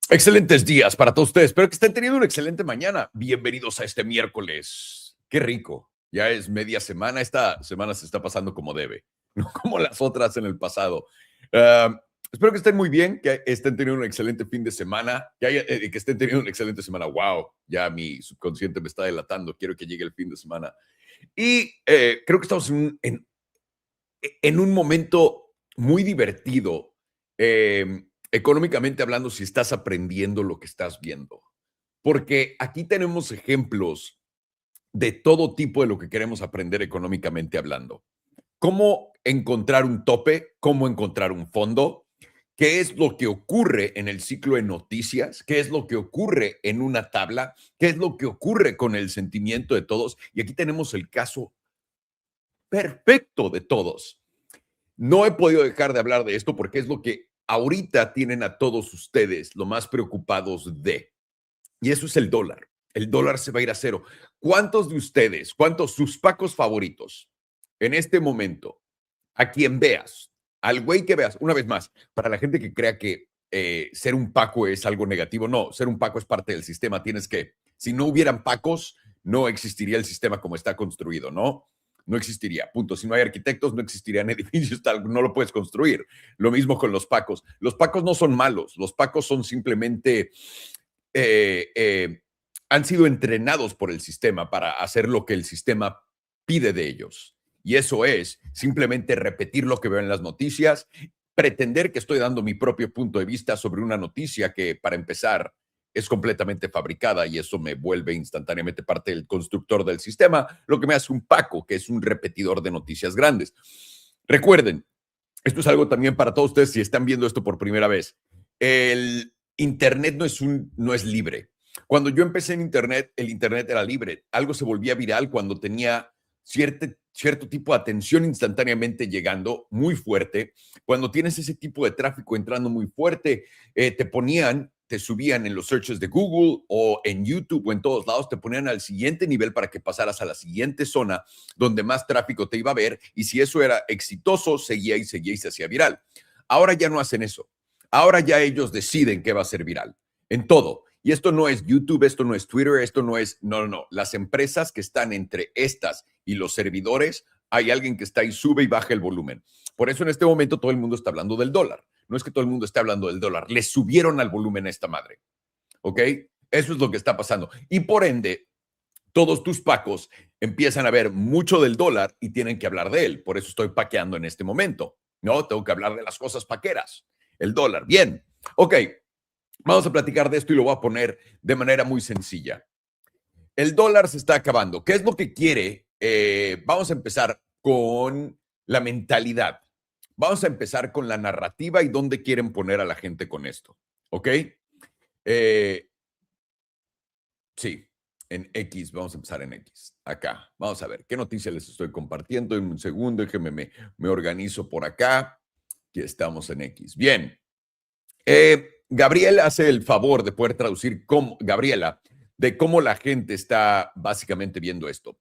Excelentes días para todos ustedes. Espero que estén teniendo una excelente mañana. Bienvenidos a este miércoles. Qué rico. Ya es media semana. Esta semana se está pasando como debe, no como las otras en el pasado. Espero que estén muy bien, que estén teniendo un excelente fin de semana, que estén teniendo una excelente semana. Wow, ya mi subconsciente me está delatando. Quiero que llegue el fin de semana. Y creo que estamos en un momento muy divertido, económicamente hablando, si estás aprendiendo lo que estás viendo. Porque aquí tenemos ejemplos de todo tipo de lo que queremos aprender económicamente hablando. Cómo encontrar un tope, cómo encontrar un fondo, qué es lo que ocurre en el ciclo de noticias, qué es lo que ocurre en una tabla, qué es lo que ocurre con el sentimiento de todos. Y aquí tenemos el caso perfecto de todos. No he podido dejar de hablar de esto porque es lo que ahorita tienen a todos ustedes lo más preocupados de. Y eso es el dólar. El dólar se va a ir a cero. ¿Cuántos de ustedes, cuántos sus pacos favoritos en este momento, a quien veas, al güey que veas, una vez más, para la gente que crea que ser un paco es algo negativo, no, ser un paco es parte del sistema. Tienes que, si no hubieran pacos, no existiría el sistema como está construido, ¿no? No existiría, punto. Si no hay arquitectos, no existirían edificios, tal, no lo puedes construir. Lo mismo con los pacos. Los pacos no son malos, los pacos son simplemente, eh, eh, han sido entrenados por el sistema para hacer lo que el sistema pide de ellos. Y eso es simplemente repetir lo que veo en las noticias, pretender que estoy dando mi propio punto de vista sobre una noticia que, para empezar, es completamente fabricada y eso me vuelve instantáneamente parte del constructor del sistema, lo que me hace un paco, que es un repetidor de noticias grandes. Recuerden, esto es algo también para todos ustedes si están viendo esto por primera vez. El Internet no es libre. Cuando yo empecé en Internet, el Internet era libre. Algo se volvía viral cuando tenía cierto tipo de atención instantáneamente llegando muy fuerte. Cuando tienes ese tipo de tráfico entrando muy fuerte, te subían en los searches de Google o en YouTube o en todos lados, te ponían al siguiente nivel para que pasaras a la siguiente zona donde más tráfico te iba a ver, y si eso era exitoso, seguía y seguía y se hacía viral. Ahora ya no hacen eso. Ahora ya ellos deciden qué va a ser viral en todo. Y esto no es YouTube, esto no es Twitter, esto no es, no. Las empresas que están entre estas y los servidores, hay alguien que está ahí, sube y baja el volumen. Por eso en este momento todo el mundo está hablando del dólar. No es que todo el mundo esté hablando del dólar, le subieron al volumen a esta madre. ¿Ok? Eso es lo que está pasando. Y por ende, todos tus pacos empiezan a ver mucho del dólar y tienen que hablar de él. Por eso estoy paqueando en este momento. No, tengo que hablar de las cosas paqueras. El dólar. Bien. Ok. Vamos a platicar de esto y lo voy a poner de manera muy sencilla. El dólar se está acabando. ¿Qué es lo que quiere? Vamos a empezar con la mentalidad. Vamos a empezar con la narrativa y dónde quieren poner a la gente con esto. ¿Ok? Sí, en X. Vamos a empezar en X. Acá. Vamos a ver qué noticia les estoy compartiendo. En un segundo, déjenme, me organizo por acá. Aquí estamos en X. Bien. Gabriel hace el favor de poder traducir Gabriela, de cómo la gente está básicamente viendo esto.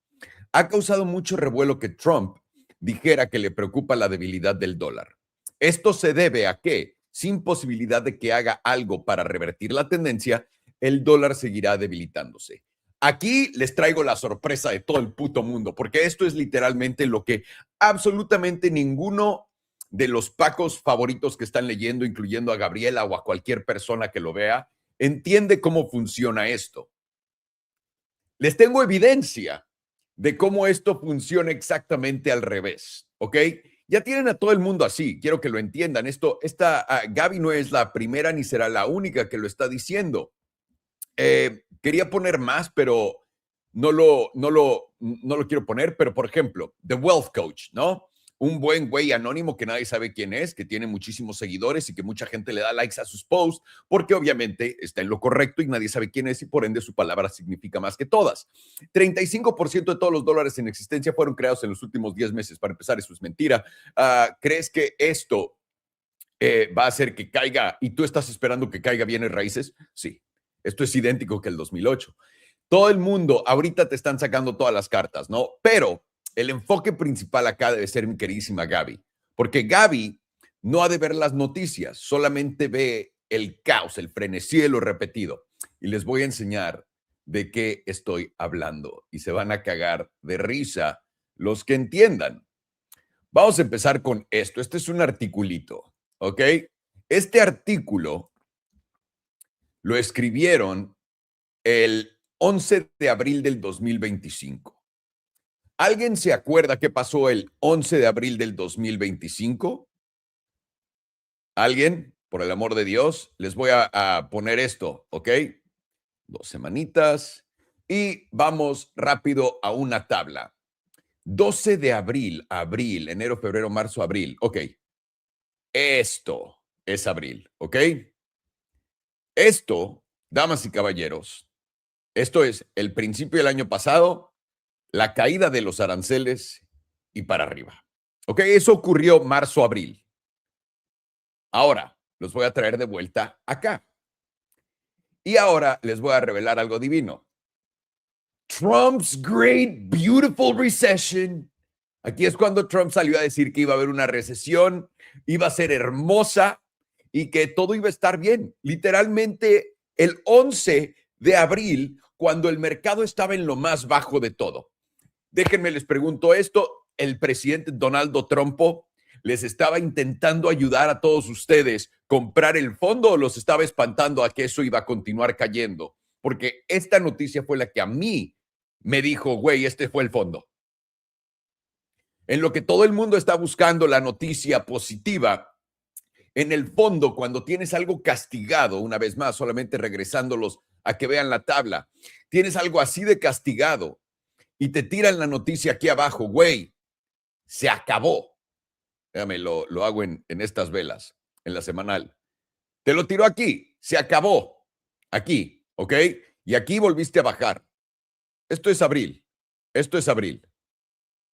Ha causado mucho revuelo que Trump dijera que le preocupa la debilidad del dólar. Esto se debe a que, sin posibilidad de que haga algo para revertir la tendencia, el dólar seguirá debilitándose. Aquí les traigo la sorpresa de todo el puto mundo, porque esto es literalmente lo que absolutamente ninguno de los pacos favoritos que están leyendo, incluyendo a Gabriela o a cualquier persona que lo vea, entiende cómo funciona esto. Les tengo evidencia de cómo esto funciona exactamente al revés, ¿ok? Ya tienen a todo el mundo así, quiero que lo entiendan. Gaby no es la primera ni será la única que lo está diciendo. Quería poner más, pero no lo quiero poner, pero por ejemplo, The Wealth Coach, ¿no? Un buen güey anónimo que nadie sabe quién es, que tiene muchísimos seguidores y que mucha gente le da likes a sus posts, porque obviamente está en lo correcto y nadie sabe quién es y por ende su palabra significa más que todas. 35% de todos los dólares en existencia fueron creados en los últimos 10 meses. Para empezar, eso es mentira. ¿Crees que esto va a hacer que caiga y tú estás esperando que caiga bienes raíces? Sí. Esto es idéntico que el 2008. Todo el mundo, ahorita te están sacando todas las cartas, ¿no? Pero el enfoque principal acá debe ser mi queridísima Gaby, porque Gaby no ha de ver las noticias, solamente ve el caos, el frenesí de lo repetido. Y les voy a enseñar de qué estoy hablando. Y se van a cagar de risa los que entiendan. Vamos a empezar con esto. Este es un articulito, ¿ok? Este artículo lo escribieron el 11 de abril del 2025. ¿Alguien se acuerda qué pasó el 11 de abril del 2025? ¿Alguien? Por el amor de Dios, les voy a poner esto, ¿ok? 2 semanitas y vamos rápido a una tabla. 12 de abril, enero, febrero, marzo, abril. Ok, esto es abril, ¿ok? Esto, damas y caballeros, esto es el principio del año pasado, la caída de los aranceles y para arriba. ¿Ok? Eso ocurrió marzo, abril. Ahora, los voy a traer de vuelta acá. Y ahora les voy a revelar algo divino. Trump's Great Beautiful Recession. Aquí es cuando Trump salió a decir que iba a haber una recesión, iba a ser hermosa y que todo iba a estar bien. Literalmente el 11 de abril, cuando el mercado estaba en lo más bajo de todo. Déjenme les pregunto esto, el presidente Donald Trump les estaba intentando ayudar a todos ustedes comprar el fondo o los estaba espantando a que eso iba a continuar cayendo, porque esta noticia fue la que a mí me dijo, güey, este fue el fondo. En lo que todo el mundo está buscando la noticia positiva, en el fondo, cuando tienes algo castigado, una vez más, solamente regresándolos a que vean la tabla, tienes algo así de castigado y te tiran la noticia aquí abajo, güey, se acabó. Déjame, lo hago en estas velas, en la semanal. Te lo tiró aquí, se acabó. Aquí, ¿ok? Y aquí volviste a bajar. Esto es abril. Esto es abril.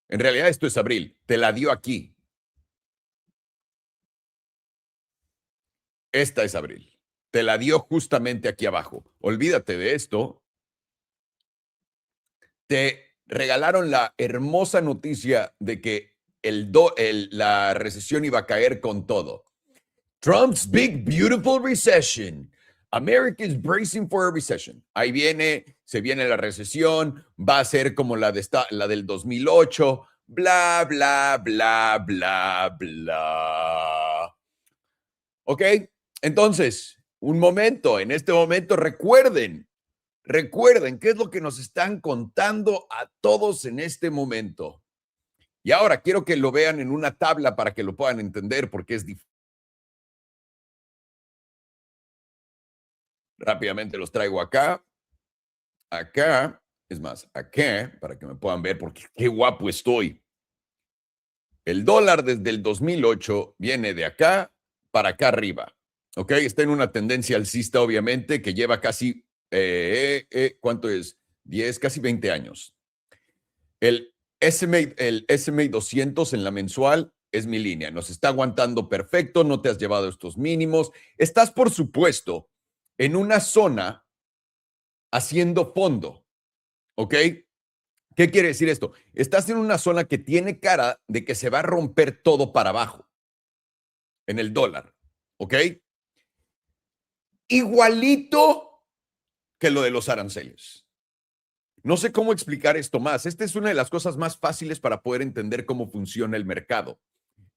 En realidad esto es abril. Te la dio aquí. Esta es abril. Te la dio justamente aquí abajo. Olvídate de esto. Te regalaron la hermosa noticia de que la recesión iba a caer con todo. Trump's Big Beautiful Recession. America is bracing for a recession. Ahí viene, se viene la recesión, va a ser como la del 2008, bla, bla, bla, bla, bla. ¿Ok? Entonces, en este momento recuerden qué es lo que nos están contando a todos en este momento. Y ahora quiero que lo vean en una tabla para que lo puedan entender porque es difícil. Rápidamente los traigo acá. Acá, es más, acá, para que me puedan ver porque qué guapo estoy. El dólar desde el 2008 viene de acá para acá arriba. ¿Ok? Está en una tendencia alcista, obviamente, que lleva casi, ¿cuánto es? 10, casi 20 años. El SMA 200 en la mensual es mi línea. Nos está aguantando perfecto, no te has llevado estos mínimos. Estás, por supuesto, en una zona haciendo fondo. ¿Ok? ¿Qué quiere decir esto? Estás en una zona que tiene cara de que se va a romper todo para abajo en el dólar. ¿Ok? Igualito que lo de los aranceles. No sé cómo explicar esto más. Esta es una de las cosas más fáciles para poder entender cómo funciona el mercado.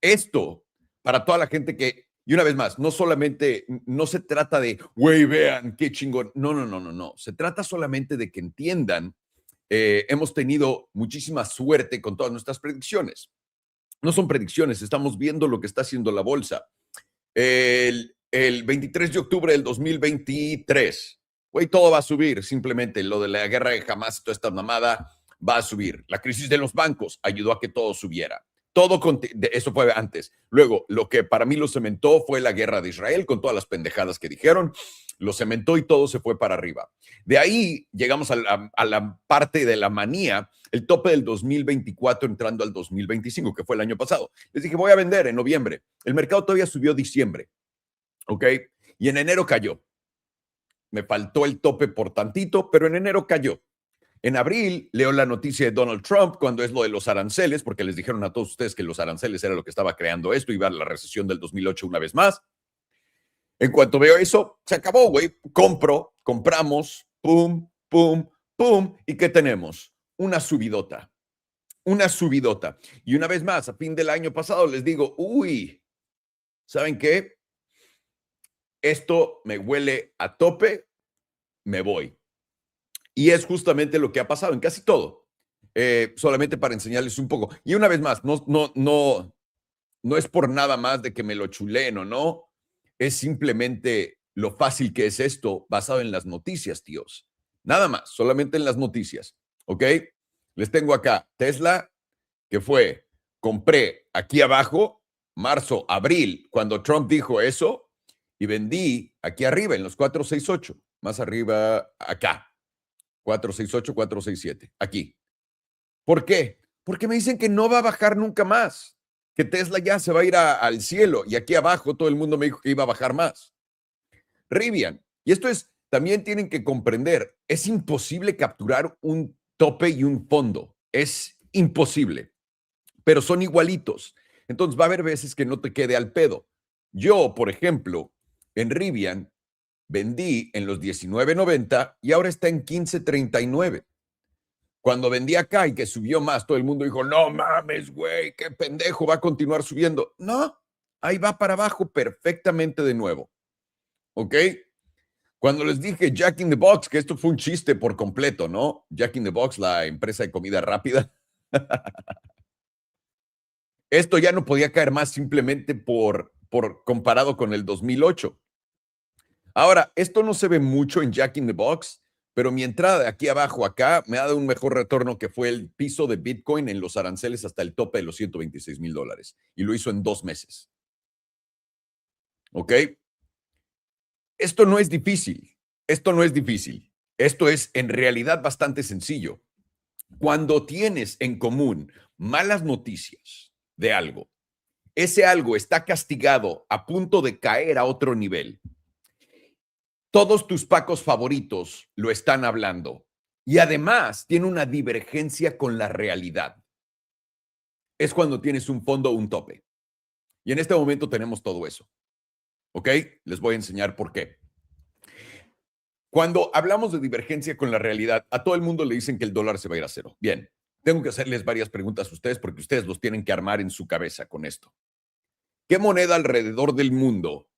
Esto, para toda la gente que, y una vez más, no solamente, no se trata de, güey, vean qué chingón. No, no, no, no, no. Se trata solamente de que entiendan, hemos tenido muchísima suerte con todas nuestras predicciones. No son predicciones, estamos viendo lo que está haciendo la bolsa. El 23 de octubre del 2023, güey, todo va a subir, simplemente lo de la guerra de Hamas, toda esta mamada va a subir. La crisis de los bancos ayudó a que todo subiera. Eso fue antes. Luego, lo que para mí lo cementó fue la guerra de Israel con todas las pendejadas que dijeron. Lo cementó y todo se fue para arriba. De ahí llegamos a la parte de la manía, el tope del 2024 entrando al 2025, que fue el año pasado. Les dije, voy a vender en noviembre. El mercado todavía subió diciembre, ¿ok? Y en enero cayó. Me faltó el tope por tantito, pero en enero cayó. En abril leo la noticia de Donald Trump cuando es lo de los aranceles, porque les dijeron a todos ustedes que los aranceles era lo que estaba creando esto, iba a la recesión del 2008 una vez más. En cuanto veo eso, se acabó, güey. Compramos, pum, pum, pum. ¿Y qué tenemos? Una subidota. Una subidota. Y una vez más, a fin del año pasado les digo, uy, ¿saben qué? Esto me huele a tope, me voy. Y es justamente lo que ha pasado en casi todo. Solamente para enseñarles un poco. Y una vez más, no es por nada más de que me lo chulen o no. Es simplemente lo fácil que es esto basado en las noticias, tíos. Nada más, solamente en las noticias. ¿Ok? Les tengo acá Tesla, que fue, compré aquí abajo, marzo, abril, cuando Trump dijo eso, y vendí aquí arriba en los 468, más arriba acá, 468, 467, aquí. ¿Por qué? Porque me dicen que no va a bajar nunca más, que Tesla ya se va a ir al cielo, y aquí abajo todo el mundo me dijo que iba a bajar más. Rivian, y esto es, también tienen que comprender, es imposible capturar un tope y un fondo, es imposible, pero son igualitos. Entonces va a haber veces que no te quede al pedo. Yo, por ejemplo, en Rivian vendí en los 19.90 y ahora está en 15.39. Cuando vendí acá y que subió más, todo el mundo dijo, no mames, güey, qué pendejo, va a continuar subiendo. No, ahí va para abajo perfectamente de nuevo. ¿Ok? Cuando les dije Jack in the Box, que esto fue un chiste por completo, ¿no? Jack in the Box, la empresa de comida rápida. Esto ya no podía caer más simplemente por comparado con el 2008. Ahora, esto no se ve mucho en Jack in the Box, pero mi entrada de aquí abajo acá me ha dado un mejor retorno que fue el piso de Bitcoin en los aranceles hasta el tope de los $126,000. Y lo hizo en 2 meses. ¿Ok? Esto no es difícil. Esto no es difícil. Esto es en realidad bastante sencillo. Cuando tienes en común malas noticias de algo, ese algo está castigado a punto de caer a otro nivel. Todos tus pacos favoritos lo están hablando y además tiene una divergencia con la realidad. Es cuando tienes un fondo o un tope. Y en este momento tenemos todo eso. ¿Ok? Les voy a enseñar por qué. Cuando hablamos de divergencia con la realidad, a todo el mundo le dicen que el dólar se va a ir a cero. Bien, tengo que hacerles varias preguntas a ustedes porque ustedes los tienen que armar en su cabeza con esto. ¿Qué moneda alrededor del mundo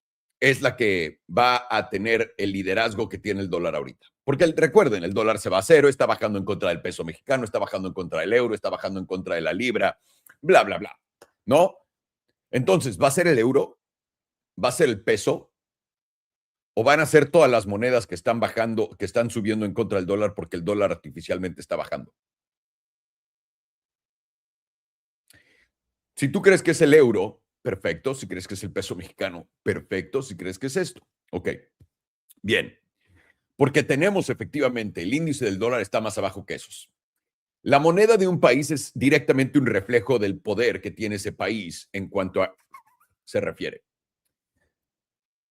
es la que va a tener el liderazgo que tiene el dólar ahorita? Porque recuerden, el dólar se va a cero, está bajando en contra del peso mexicano, está bajando en contra del euro, está bajando en contra de la libra, bla, bla, bla. ¿No? Entonces, ¿va a ser el euro? ¿Va a ser el peso? ¿O van a ser todas las monedas que están bajando, que están subiendo en contra del dólar porque el dólar artificialmente está bajando? Si tú crees que es el euro, perfecto. Si crees que es el peso mexicano, perfecto. Si crees que es esto, ok. Bien, porque tenemos efectivamente el índice del dólar está más abajo que esos. La moneda de un país es directamente un reflejo del poder que tiene ese país en cuanto a se refiere.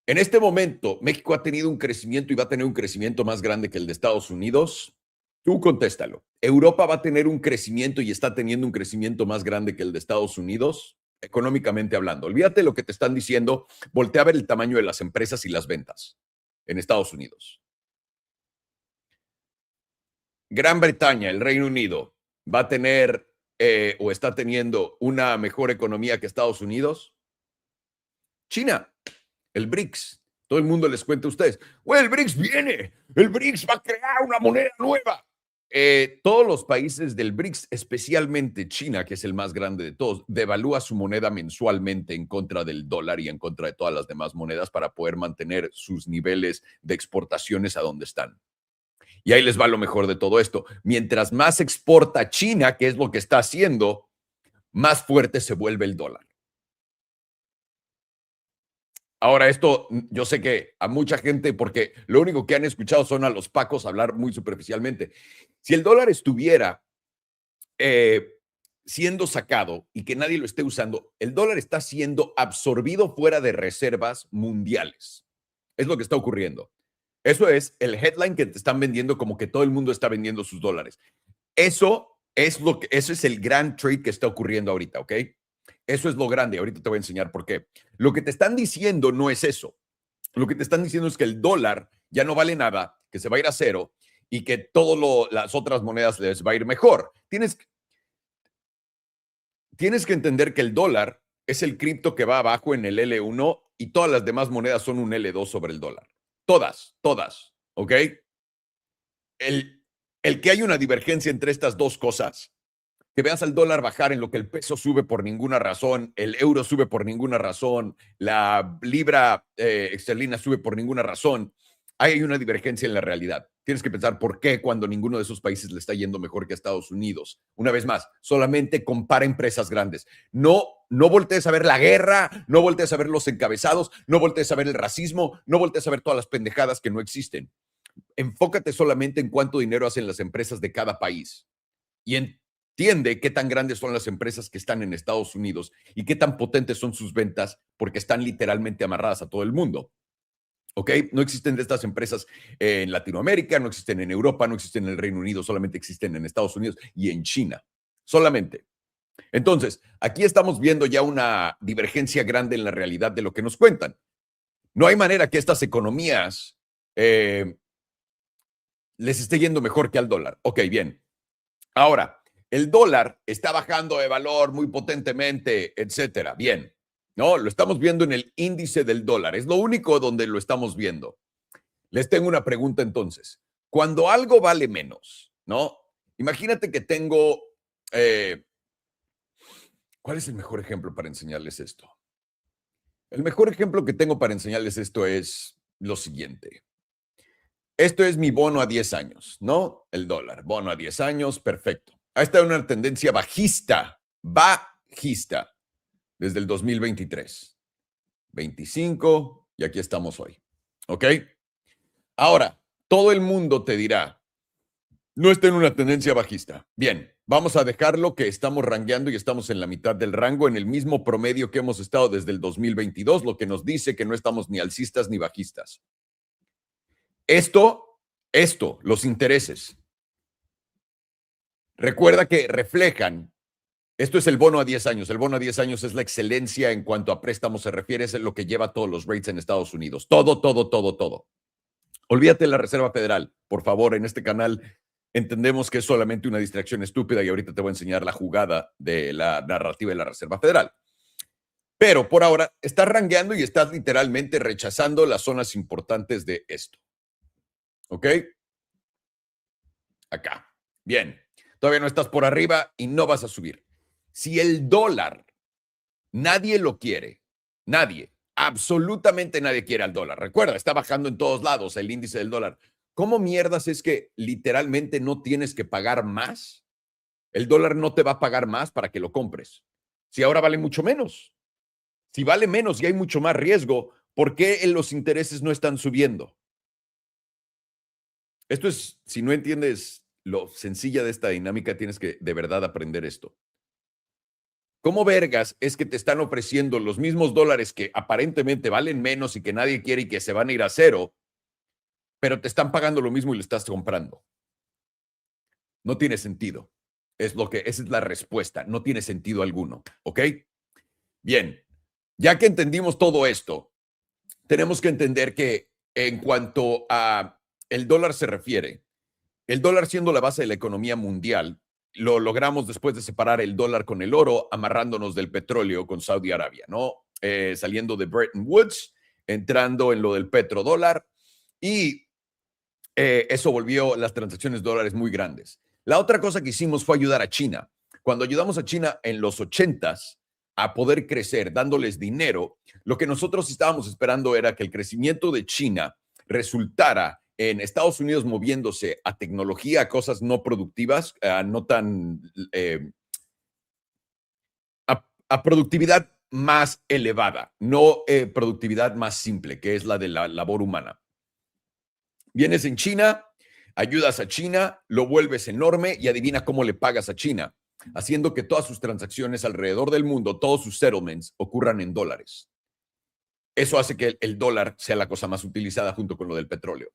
En este momento, México ha tenido un crecimiento y va a tener un crecimiento más grande que el de Estados Unidos. Tú contéstalo. ¿Europa va a tener un crecimiento y está teniendo un crecimiento más grande que el de Estados Unidos? Económicamente hablando. Olvídate lo que te están diciendo. Voltea a ver el tamaño de las empresas y las ventas en Estados Unidos. Gran Bretaña, el Reino Unido, va a tener o está teniendo una mejor economía que Estados Unidos. China, el BRICS. Todo el mundo les cuenta a ustedes, güey, el BRICS viene, el BRICS va a crear una moneda nueva. Todos los países del BRICS, especialmente China, que es el más grande de todos, devalúa su moneda mensualmente en contra del dólar y en contra de todas las demás monedas para poder mantener sus niveles de exportaciones a donde están. Y ahí les va lo mejor de todo esto. Mientras más exporta China, que es lo que está haciendo, más fuerte se vuelve el dólar. Ahora, esto yo sé que a mucha gente, porque lo único que han escuchado son a los pacos hablar muy superficialmente. Si el dólar estuviera siendo sacado y que nadie lo esté usando, el dólar está siendo absorbido fuera de reservas mundiales. Es lo que está ocurriendo. Eso es el headline que te están vendiendo como que todo el mundo está vendiendo sus dólares. Eso es el gran trade que está ocurriendo ahorita, ¿ok? Eso es lo grande. Ahorita te voy a enseñar por qué. Lo que te están diciendo no es eso. Lo que te están diciendo es que el dólar ya no vale nada, que se va a ir a cero y que todas las otras monedas les va a ir mejor. Tienes que entender que el dólar es el cripto que va abajo en el L1 y todas las demás monedas son un L2 sobre el dólar. Todas, ¿ok? El que hay una divergencia entre estas dos cosas, que veas al dólar bajar en lo que el peso sube por ninguna razón, el euro sube por ninguna razón, la libra esterlina sube por ninguna razón, hay una divergencia en la realidad. Tienes que pensar por qué cuando ninguno de esos países le está yendo mejor que a Estados Unidos. Una vez más, solamente compara empresas grandes. No voltees a ver la guerra, no voltees a ver los encabezados, no voltees a ver el racismo, no voltees a ver todas las pendejadas que no existen. Enfócate solamente en cuánto dinero hacen las empresas de cada país y entiende qué tan grandes son las empresas que están en Estados Unidos y qué tan potentes son sus ventas porque están literalmente amarradas a todo el mundo. ¿Ok? No existen de estas empresas en Latinoamérica, no existen en Europa, no existen en el Reino Unido, solamente existen en Estados Unidos y en China. Solamente. Entonces, aquí estamos viendo ya una divergencia grande en la realidad de lo que nos cuentan. No hay manera que estas economías les esté yendo mejor que al dólar. Ok, bien. Ahora, el dólar está bajando de valor muy potentemente, etcétera. Bien, ¿no? Lo estamos viendo en el índice del dólar. Es lo único donde lo estamos viendo. Les tengo una pregunta entonces. Cuando algo vale menos, ¿no? Imagínate que tengo... ¿cuál es el mejor ejemplo para enseñarles esto? El mejor ejemplo que tengo para enseñarles esto es lo siguiente. Esto es mi bono a 10 años, ¿no? El dólar, bono a 10 años, perfecto. Ha estado en una tendencia bajista, desde el 2023. 25 y aquí estamos hoy, ¿ok? Ahora, todo el mundo te dirá, no está en una tendencia bajista. Bien, vamos a dejarlo que estamos rangueando y estamos en la mitad del rango, en el mismo promedio que hemos estado desde el 2022, lo que nos dice que no estamos ni alcistas ni bajistas. Los intereses. Recuerda que reflejan, esto es el bono a 10 años. El bono a 10 años es la excelencia en cuanto a préstamos se refiere, es lo que lleva todos los rates en Estados Unidos. Todo. Olvídate de la Reserva Federal, por favor, en este canal entendemos que es solamente una distracción estúpida y ahorita te voy a enseñar la jugada de la narrativa de la Reserva Federal. Pero por ahora estás rangueando y estás literalmente rechazando las zonas importantes de esto. ¿Ok? Acá. Bien. Todavía no estás por arriba y no vas a subir. Si el dólar, nadie lo quiere, nadie, absolutamente nadie quiere al dólar. Recuerda, está bajando en todos lados el índice del dólar. ¿Cómo mierdas es que literalmente no tienes que pagar más? El dólar no te va a pagar más para que lo compres. Si ahora vale mucho menos. Si vale menos y hay mucho más riesgo, ¿por qué los intereses no están subiendo? Esto es, si no entiendes lo sencilla de esta dinámica, tienes que de verdad aprender esto. ¿Cómo vergas es que te están ofreciendo los mismos dólares que aparentemente valen menos y que nadie quiere y que se van a ir a cero, pero te están pagando lo mismo y lo estás comprando? No tiene sentido. Esa es la respuesta. No tiene sentido alguno. ¿Ok? Bien. Ya que entendimos todo esto, tenemos que entender que en cuanto a el dólar se refiere, el dólar siendo la base de la economía mundial, lo logramos después de separar el dólar con el oro, amarrándonos del petróleo con Saudi Arabia, ¿no? Saliendo de Bretton Woods, entrando en lo del petrodólar y eso volvió las transacciones de dólares muy grandes. La otra cosa que hicimos fue ayudar a China. Cuando ayudamos a China en los 80s a poder crecer, dándoles dinero, lo que nosotros estábamos esperando era que el crecimiento de China resultara en Estados Unidos moviéndose a tecnología, a cosas no productivas, no tan... a productividad más elevada, no productividad más simple, que es la de la labor humana. Vienes en China, ayudas a China, lo vuelves enorme y adivina cómo le pagas a China, haciendo que todas sus transacciones alrededor del mundo, todos sus settlements, ocurran en dólares. Eso hace que el dólar sea la cosa más utilizada junto con lo del petróleo.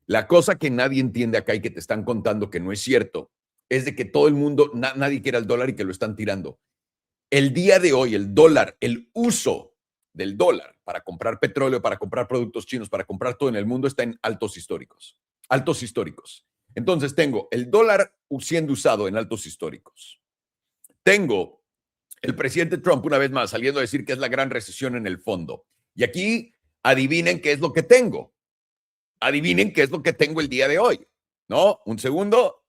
La cosa que nadie entiende acá y que te están contando que no es cierto, es de que todo el mundo, nadie quiere el dólar y que lo están tirando. El día de hoy, el dólar, el uso del dólar para comprar petróleo, para comprar productos chinos, para comprar todo en el mundo está en altos históricos. Altos históricos. Entonces tengo el dólar siendo usado en altos históricos. Tengo el presidente Trump una vez más saliendo a decir que es la gran recesión en el fondo. Y aquí adivinen qué es lo que tengo. Adivinen qué es lo que tengo el día de hoy. ¿No? Un segundo.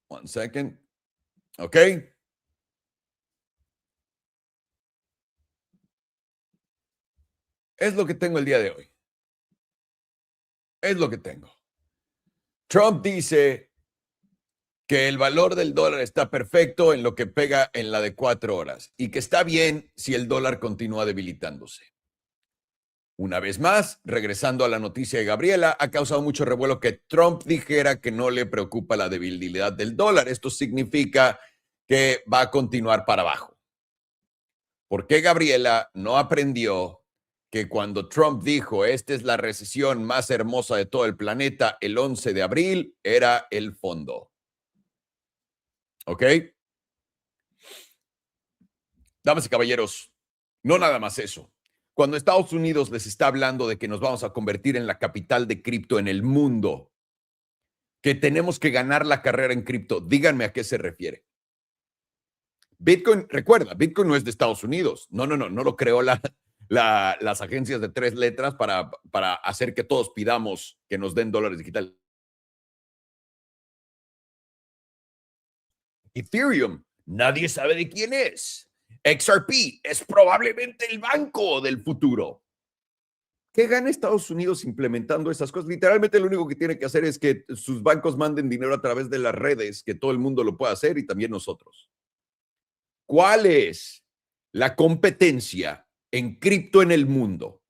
One second. Ok. Es lo que tengo el día de hoy. Es lo que tengo. Trump dice que el valor del dólar está perfecto en lo que pega en la de 4 horas y que está bien si el dólar continúa debilitándose. Una vez más, regresando a la noticia de Gabriela, ha causado mucho revuelo que Trump dijera que no le preocupa la debilidad del dólar. Esto significa que va a continuar para abajo. ¿Por qué Gabriela no aprendió que cuando Trump dijo esta es la recesión más hermosa de todo el planeta el 11 de abril era el fondo? ¿Ok? Damas y caballeros, no nada más eso. Cuando Estados Unidos les está hablando de que nos vamos a convertir en la capital de cripto en el mundo, que tenemos que ganar la carrera en cripto, díganme a qué se refiere. Bitcoin, recuerda, Bitcoin no es de Estados Unidos. No lo creó las agencias de 3 letras para hacer que todos pidamos que nos den dólares digitales. Ethereum, nadie sabe de quién es. XRP es probablemente el banco del futuro. ¿Qué gana Estados Unidos implementando esas cosas? Literalmente lo único que tiene que hacer es que sus bancos manden dinero a través de las redes, que todo el mundo lo pueda hacer y también nosotros. ¿Cuál es la competencia en cripto en el mundo?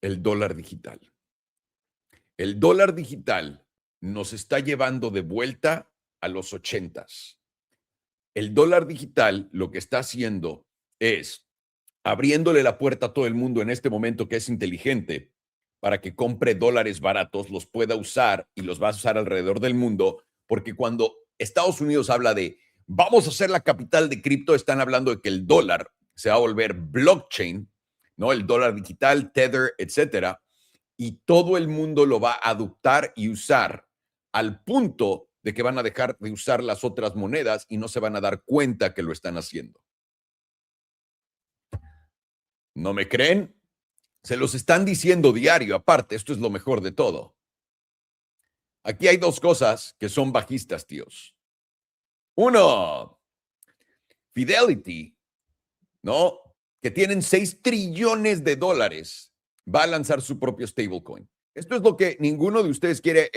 El dólar digital. El dólar digital nos está llevando de vuelta a los 80s. El dólar digital lo que está haciendo es abriéndole la puerta a todo el mundo en este momento que es inteligente para que compre dólares baratos, los pueda usar y los va a usar alrededor del mundo, porque cuando Estados Unidos habla de vamos a ser la capital de cripto, están hablando de que el dólar se va a volver blockchain, ¿no? El dólar digital, Tether, etcétera, y todo el mundo lo va a adoptar y usar al punto de que van a dejar de usar las otras monedas y no se van a dar cuenta que lo están haciendo. ¿No me creen? Se los están diciendo diario, aparte, esto es lo mejor de todo. Aquí hay 2 cosas que son bajistas, tíos. Uno, Fidelity, ¿no? Que tienen 6 trillones de dólares, va a lanzar su propio stablecoin. Esto es lo que ninguno de ustedes quiere,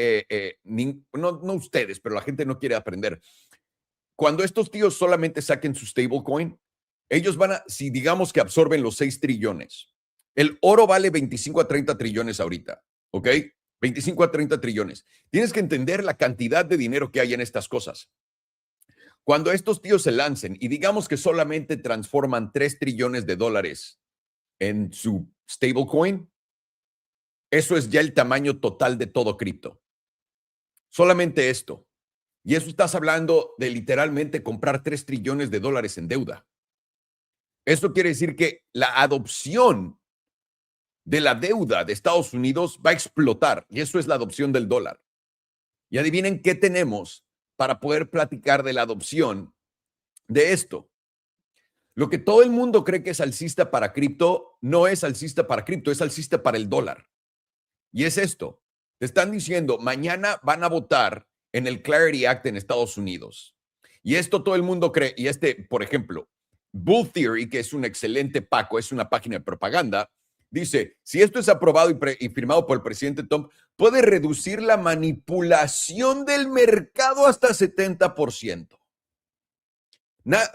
no ustedes, pero la gente no quiere aprender. Cuando estos tíos solamente saquen su stablecoin, ellos van a, si digamos que absorben los 6 trillones, el oro vale 25 a 30 trillones ahorita, ¿ok? 25 a 30 trillones. Tienes que entender la cantidad de dinero que hay en estas cosas. Cuando estos tíos se lancen y digamos que solamente transforman 3 trillones de dólares en su stablecoin, eso es ya el tamaño total de todo cripto. Solamente esto. Y eso estás hablando de literalmente comprar 3 trillones de dólares en deuda. Esto quiere decir que la adopción de la deuda de Estados Unidos va a explotar y eso es la adopción del dólar. Y adivinen qué tenemos para poder platicar de la adopción de esto. Lo que todo el mundo cree que es alcista para cripto, no es alcista para cripto, es alcista para el dólar. Y es esto. Te están diciendo, mañana van a votar en el Clarity Act en Estados Unidos. Y esto todo el mundo cree, y por ejemplo, Bull Theory, que es un excelente Paco, es una página de propaganda, dice, si esto es aprobado y firmado por el presidente Trump, puede reducir la manipulación del mercado hasta 70%.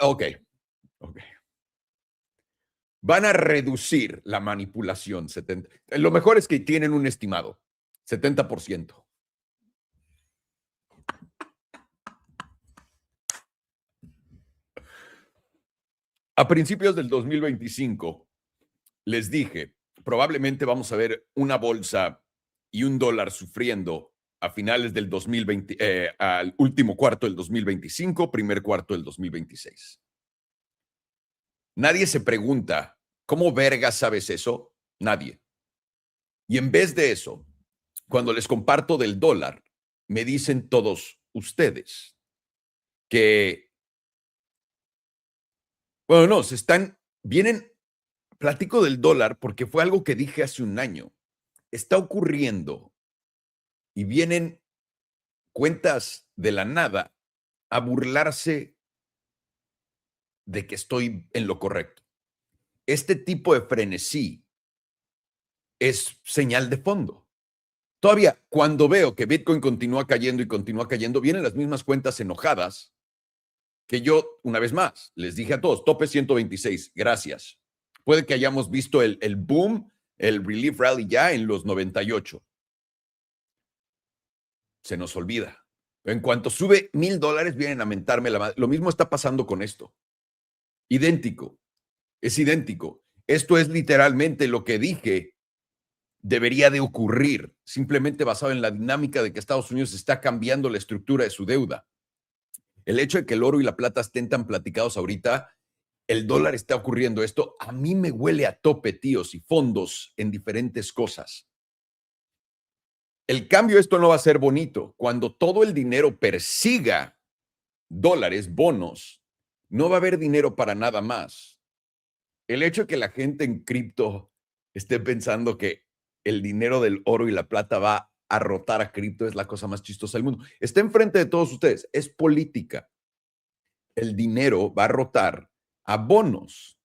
Ok. Van a reducir la manipulación. Lo mejor es que tienen un estimado, 70%. A principios del 2025, les dije, probablemente vamos a ver una bolsa y un dólar sufriendo a finales del 2020, al último cuarto del 2025, primer cuarto del 2026. Nadie se pregunta, ¿cómo verga sabes eso? Nadie. Y en vez de eso, cuando les comparto del dólar, me dicen todos ustedes que, bueno, no, platico del dólar porque fue algo que dije hace un año. Está ocurriendo y vienen cuentas de la nada a burlarse de que estoy en lo correcto. Este tipo de frenesí es señal de fondo. Todavía, cuando veo que Bitcoin continúa cayendo y continúa cayendo, vienen las mismas cuentas enojadas que yo, una vez más, les dije a todos, tope 126, gracias. Puede que hayamos visto el boom, el relief rally ya en los 98. Se nos olvida. En cuanto sube $1,000, vienen a mentarme la madre. Lo mismo está pasando con esto. Idéntico. Es idéntico. Esto es literalmente lo que dije debería de ocurrir, simplemente basado en la dinámica de que Estados Unidos está cambiando la estructura de su deuda. El hecho de que el oro y la plata estén tan platicados ahorita, el dólar está ocurriendo esto, a mí me huele a tope, tíos, y fondos en diferentes cosas. El cambio, esto no va a ser bonito. Cuando todo el dinero persiga dólares, bonos, no va a haber dinero para nada más. El hecho de que la gente en cripto esté pensando que el dinero del oro y la plata va a rotar a cripto es la cosa más chistosa del mundo. Está enfrente de todos ustedes. Es política. El dinero va a rotar a bonos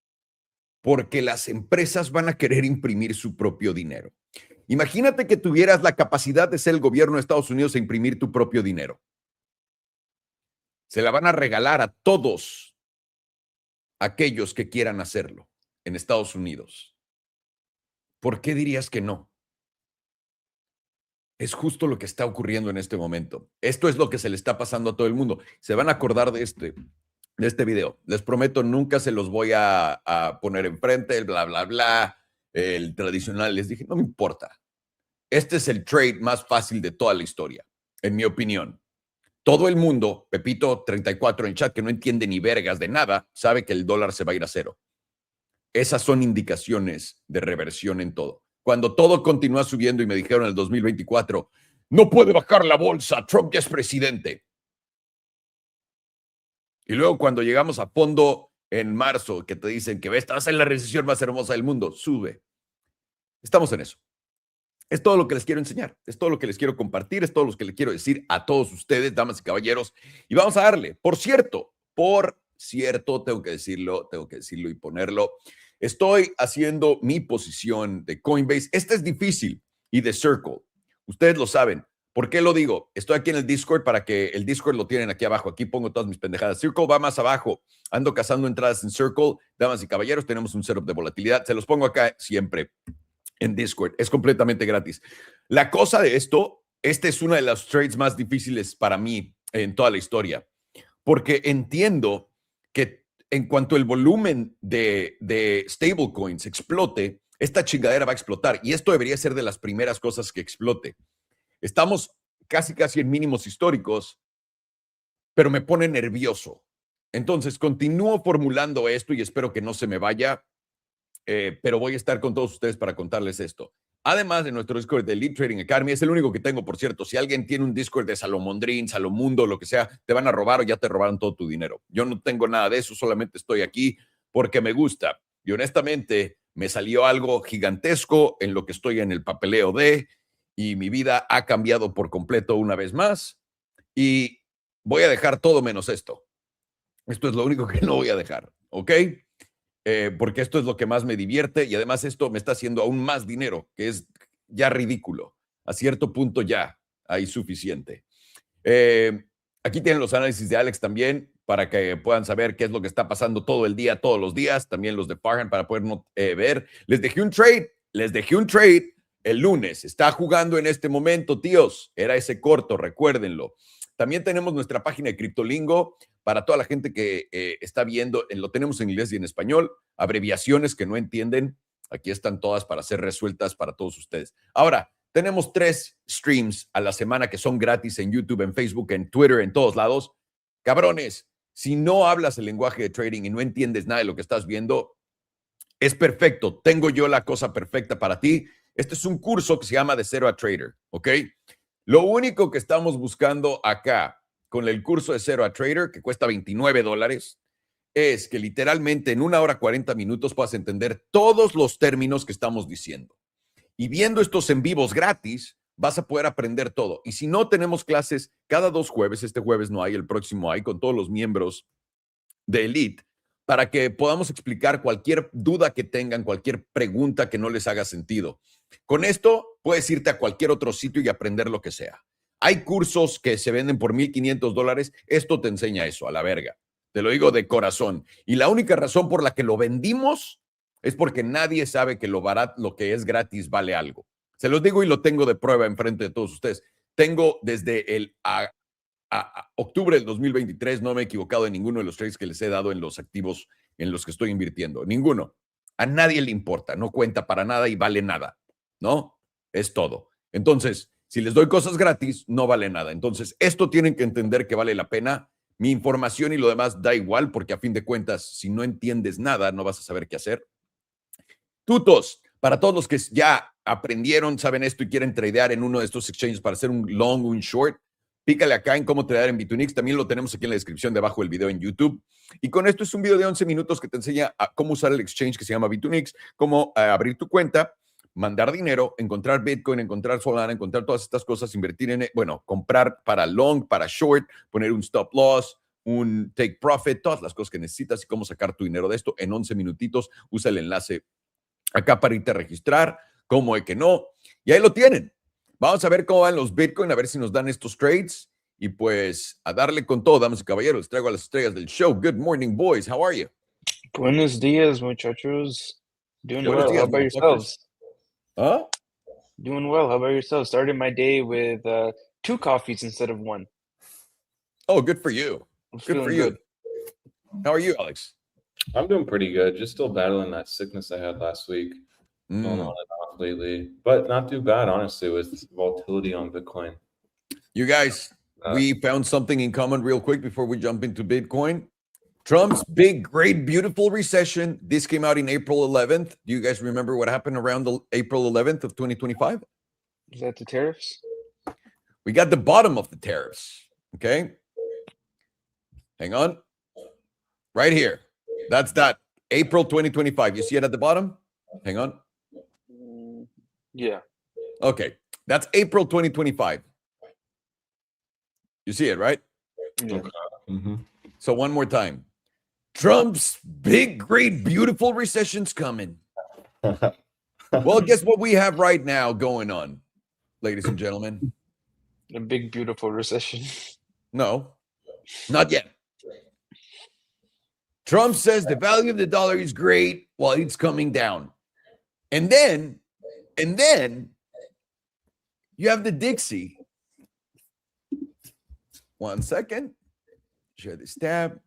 porque las empresas van a querer imprimir su propio dinero. Imagínate que tuvieras la capacidad de ser el gobierno de Estados Unidos e imprimir tu propio dinero. Se la van a regalar a todos aquellos que quieran hacerlo en Estados Unidos. ¿Por qué dirías que no? Es justo lo que está ocurriendo en este momento. Esto es lo que se le está pasando a todo el mundo. Se van a acordar de este video. Les prometo, nunca se los voy a poner enfrente, el bla, bla, bla, el tradicional. Les dije, no me importa. Este es el trade más fácil de toda la historia, en mi opinión. Todo el mundo, Pepito 34 en el chat, que no entiende ni vergas de nada, sabe que el dólar se va a ir a cero. Esas son indicaciones de reversión en todo. Cuando todo continúa subiendo y me dijeron en el 2024, no puede bajar la bolsa, Trump ya es presidente. Y luego cuando llegamos a fondo en marzo, que te dicen que estás en la recesión más hermosa del mundo, sube. Estamos en eso. Es todo lo que les quiero enseñar, es todo lo que les quiero compartir, es todo lo que les quiero decir a todos ustedes, damas y caballeros. Y vamos a darle. Por cierto, tengo que decirlo y ponerlo. Estoy haciendo mi posición de Coinbase. Esta es difícil y de Circle. Ustedes lo saben. ¿Por qué lo digo? Estoy aquí en el Discord para que el Discord lo tienen aquí abajo. Aquí pongo todas mis pendejadas. Circle va más abajo. Ando cazando entradas en Circle. Damas y caballeros, tenemos un setup de volatilidad. Se los pongo acá siempre en Discord. Es completamente gratis. La cosa de esto, este es uno de los trades más difíciles para mí en toda la historia, porque entiendo que en cuanto el volumen de stablecoins explote, esta chingadera va a explotar y esto debería ser de las primeras cosas que explote. Estamos casi en mínimos históricos, pero me pone nervioso. Entonces, continúo formulando esto y espero que no se me vaya, pero voy a estar con todos ustedes para contarles esto. Además de nuestro Discord de Elite Trading Academy, es el único que tengo, por cierto. Si alguien tiene un Discord de Salomondrín, Salomundo, lo que sea, te van a robar o ya te robaron todo tu dinero. Yo no tengo nada de eso, solamente estoy aquí porque me gusta. Y honestamente, me salió algo gigantesco en lo que estoy en el papeleo y mi vida ha cambiado por completo una vez más. Y voy a dejar todo menos esto. Esto es lo único que no voy a dejar, ¿ok? Porque esto es lo que más me divierte y además esto me está haciendo aún más dinero, que es ya ridículo. A cierto punto ya hay suficiente. Aquí tienen los análisis de Alex también para que puedan saber qué es lo que está pasando todo el día, todos los días. También los de Farhan para poder ver. Les dejé un trade el lunes. Está jugando en este momento, tíos. Era ese corto, recuérdenlo. También tenemos nuestra página de Criptolingo para toda la gente que está viendo. Lo tenemos en inglés y en español. Abreviaciones que no entienden. Aquí están todas para ser resueltas para todos ustedes. Ahora, Tenemos 3 streams a la semana que son gratis en YouTube, en Facebook, en Twitter, en todos lados. Cabrones, si no hablas el lenguaje de trading y no entiendes nada de lo que estás viendo, es perfecto. Tengo yo la cosa perfecta para ti. Este es un curso que se llama De Cero a Trader, ¿ok? Lo único que estamos buscando acá con el curso de Cero a Trader, que cuesta $29, es que literalmente en 1 hora 40 minutos puedas entender todos los términos que estamos diciendo. Y viendo estos en vivos gratis, vas a poder aprender todo. Y si no, tenemos clases cada 2 jueves. Este jueves no hay, el próximo hay, con todos los miembros de Elite, para que podamos explicar cualquier duda que tengan, cualquier pregunta que no les haga sentido. Con esto puedes irte a cualquier otro sitio y aprender lo que sea. Hay cursos que se venden por $1,500. Esto te enseña eso, a la verga. Te lo digo de corazón. Y la única razón por la que lo vendimos es porque nadie sabe que lo barato, lo que es gratis, vale algo. Se los digo y lo tengo de prueba enfrente de todos ustedes. Tengo desde el octubre del 2023, no me he equivocado en ninguno de los trades que les he dado en los activos en los que estoy invirtiendo. Ninguno. A nadie le importa, no cuenta para nada y vale nada, ¿no? Es todo. Entonces, si les doy cosas gratis, no vale nada. Entonces, esto tienen que entender que vale la pena. Mi información y lo demás da igual, porque a fin de cuentas, si no entiendes nada, no vas a saber qué hacer. Tutos, para todos los que ya aprendieron, saben esto y quieren tradear en uno de estos exchanges para hacer un long, un short, pícale acá en cómo tradear en Bitunix. También lo tenemos aquí en la descripción debajo del video en YouTube. Y con esto es un video de 11 minutos que te enseña a cómo usar el exchange que se llama Bitunix, cómo abrir tu cuenta, mandar dinero, encontrar Bitcoin, encontrar Solana, encontrar todas estas cosas, invertir en, bueno, comprar para long, para short, poner un stop loss, un take profit, todas las cosas que necesitas y cómo sacar tu dinero de esto en 11 minutitos. Usa el enlace acá para irte a registrar, cómo es que no. Y ahí lo tienen. Vamos a ver cómo van los Bitcoin, a ver si nos dan estos trades. Y pues a darle con todo, damas y caballeros. Les traigo a las estrellas del show. Good morning, boys. How are you? Buenos dias, muchachos. Doing Buenos well. días, How about yourselves? Huh? Doing well. How about yourselves? Started my day with 2 coffees instead of 1. Oh, good for you. I'm Good for feeling you. good. How are you, Alex? I'm doing pretty good. Just still battling that sickness I had last week. Going on and off lately, but not too bad, honestly, with volatility on Bitcoin. You guys, we found something in common real quick before we jump into Bitcoin. Trump's big, great, beautiful recession. This came out in April 11th. Do you guys remember what happened around the April 11th of 2025? Is that the tariffs? We got the bottom of the tariffs. Okay. Hang on. Right here. That's that. April 2025. You see it at the bottom? Hang on. Yeah. Okay. That's April 2025. You see it, right? Yeah. Okay. Mm-hmm. So one more time. Trump's big, great, beautiful recession's coming. Well, guess what we have right now going on, ladies and gentlemen? A big, beautiful recession. No, not yet. Trump says the value of the dollar is great while it's coming down. And then you have the Dixie. 1 second. Share this tab.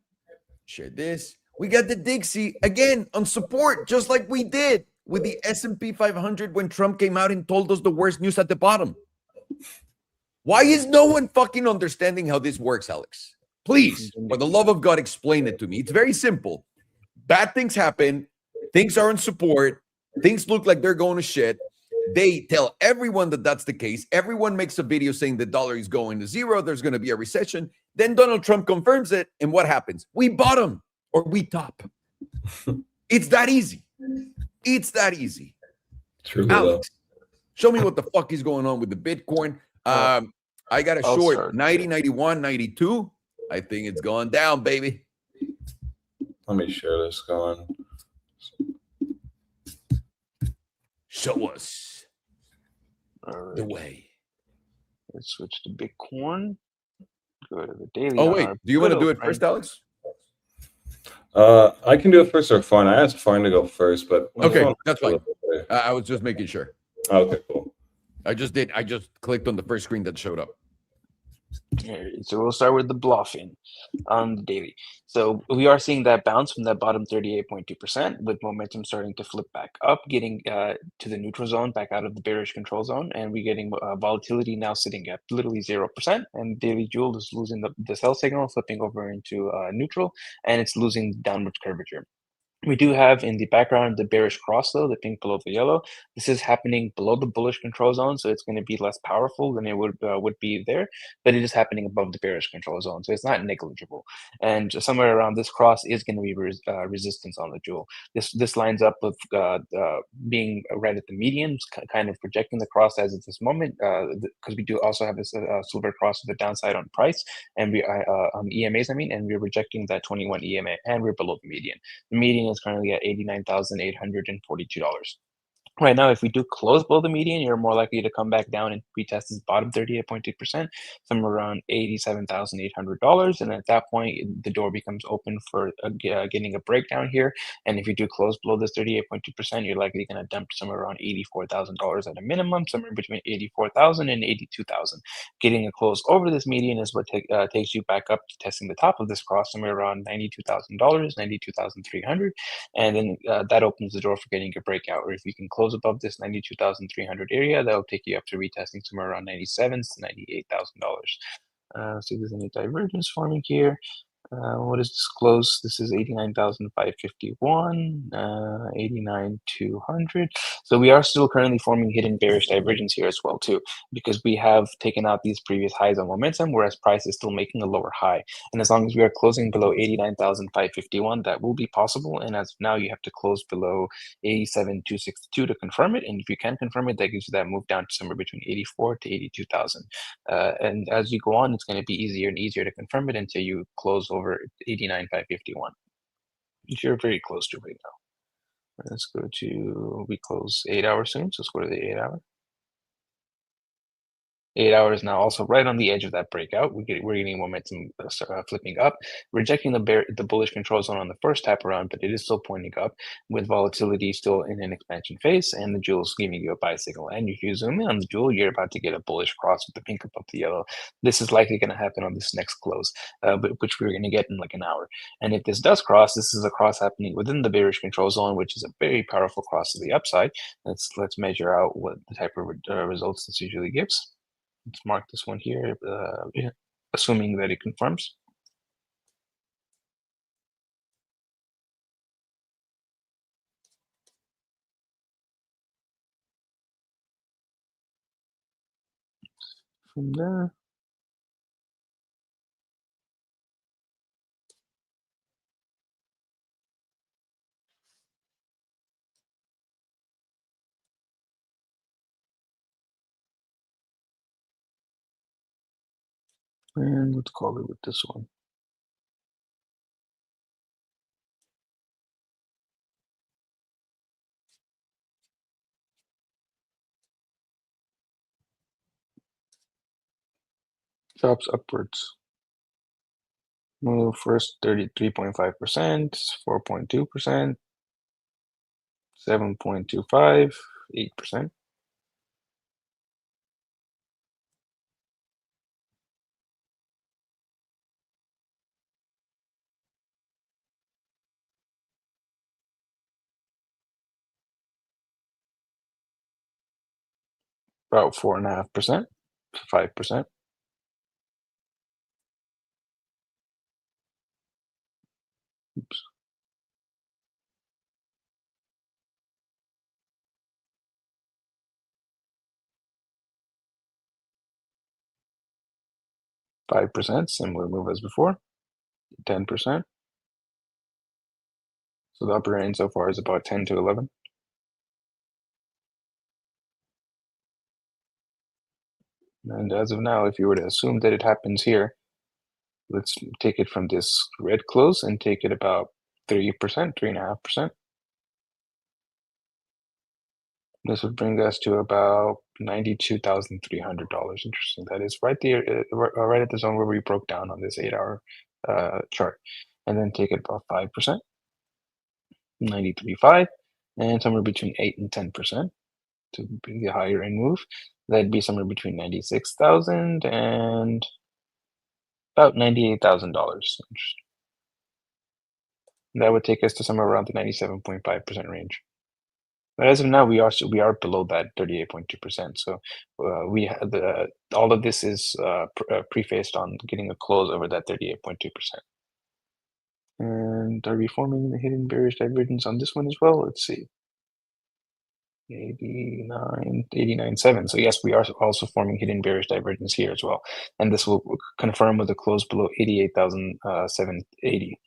Share this. We got the Dixie again on support, just like we did with the S&P 500 when Trump came out and told us the worst news at the bottom. Why is no one fucking understanding how this works, Alex? Please, for the love of God, explain it to me. It's very simple. Bad things happen. Things are in support. Things look like they're going to shit. They tell everyone that that's the case. Everyone makes a video saying the dollar is going to zero. There's going to be a recession. Then Donald Trump confirms it. And what happens? We bottom or we top. It's that easy. It's that easy. True. Alex, show me what the fuck is going on with the Bitcoin. I got a short 90, 91, 92. I think it's going down, baby. Let me share this going. Show us All the right. way. Let's switch to Bitcoin. Go to the daily. Oh, wait. Do you want to do it first, Alex? I can do it first or fine. I asked fine to go first, but okay, that's fine. I was just making sure. Okay, cool. I just clicked on the first screen that showed up. Alright, so we'll start with the bluffing on the daily. So we are seeing that bounce from that bottom 38.2% with momentum starting to flip back up, getting to the neutral zone, back out of the bearish control zone, and we're getting volatility now sitting at literally 0%. And daily jewel is losing the sell signal, flipping over into neutral, and it's losing downward curvature. We do have in the background the bearish cross, though, the pink below the yellow. This is happening below the bullish control zone, so it's going to be less powerful than it would be there, but it is happening above the bearish control zone, so it's not negligible. And somewhere around this cross is going to be resistance on the jewel. This lines up with being right at the median, kind of projecting the cross as at this moment, because we do also have this silver cross to the downside on price, and we on EMAs, I mean, and we're rejecting that 21 EMA, and we're below the median. The median is currently at $89,842. Right now, if we do close below the median, you're more likely to come back down and retest this bottom 38.2%, somewhere around $87,800. And at that point, the door becomes open for getting a breakdown here. And if you do close below this 38.2%, you're likely going to dump somewhere around $84,000 at a minimum, somewhere between $84,000 and $82,000. Getting a close over this median is what takes you back up to testing the top of this cross, somewhere around $92,000, $92,300. And then that opens the door for getting a breakout. Or if you can close above this 92,300 area, that'll take you up to retesting somewhere around 97 to $98,000. See if there's any divergence forming here. What is this close? This is 89,551, 89,200. So we are still currently forming hidden bearish divergence here as well too, because we have taken out these previous highs on momentum, whereas price is still making a lower high. And as long as we are closing below 89,551, that will be possible. And as of now, you have to close below 87,262 to confirm it. And if you can confirm it, that gives you that move down to somewhere between 84 to 82,000. And as you go on, it's going to be easier and easier to confirm it until you close over 89,551, which you're very close to right now. Let's go to, we close 8 hours soon, so let's go to the 8 hour. 8 hours now also right on the edge of that breakout. We're getting momentum flipping up, rejecting the bullish control zone on the first tap around, but it is still pointing up with volatility still in an expansion phase, and the jewel is giving you a buy signal. And if you zoom in on the jewel, you're about to get a bullish cross with the pink above the yellow. This is likely going to happen on this next close, which we're going to get in like an hour. And if this does cross, this is a cross happening within the bearish control zone, which is a very powerful cross to the upside. Let's measure out what the type of results this usually gives. Let's mark this one here, assuming that it confirms. From there. And let's call it with this one. Chops upwards. Move first 33.5%, 4.2%, 7.25, 8%. About 4.5% to 5%. Oops. %, similar move as before. 10%. So the upper end so far is about 10 to 11. And as of now, if you were to assume that it happens here, let's take it from this red close and take it about 3%, 3.5%. This would bring us to about $92,300. Interesting. That is right there, right at the zone where we broke down on this 8 hour chart. And then take it about 5%, 93.5, and somewhere between 8 and 10% to bring the higher end move. That'd be somewhere between 96,000 and about $98,000. That would take us to somewhere around the 97.5% range. But as of now, we are below that 38.2%. So we have all of this is prefaced on getting a close over that 38.2%. And are we forming the hidden bearish divergence on this one as well? Let's see. 89.7. So yes, we are also forming hidden bearish divergence here as well. And this will confirm with a close below 88,780.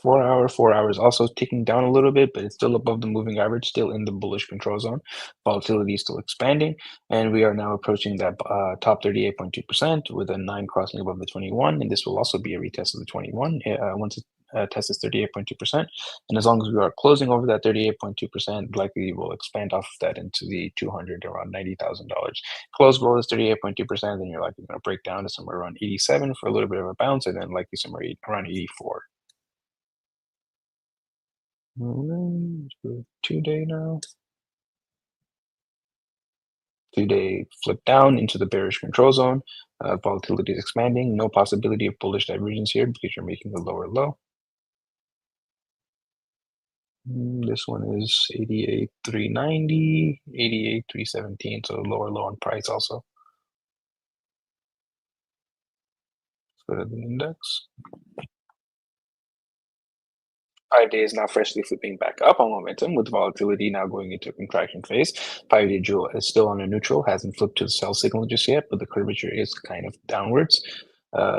4 hours also ticking down a little bit, but it's still above the moving average, still in the bullish control zone. Volatility is still expanding, and we are now approaching that top 38.2% with a 9 crossing above the 21, and this will also be a retest of the 21 once it tests 38.2%. And as long as we are closing over that 38.2%, likely we'll expand off of that into the 200, around $90,000. Close below is 38.2%, then you're likely going to break down to somewhere around 87 for a little bit of a bounce, and then likely somewhere around 84. 2-day now. 2-day flip down into the bearish control zone. Volatility is expanding. No possibility of bullish divergence here because you're making a lower low. This one is 88,390, 88,317, so lower low on price also. Let's go to the index. 5-day is now freshly flipping back up on momentum with volatility now going into a contraction phase. 5-day jewel is still on a neutral, hasn't flipped to the sell signal just yet, but the curvature is kind of downwards.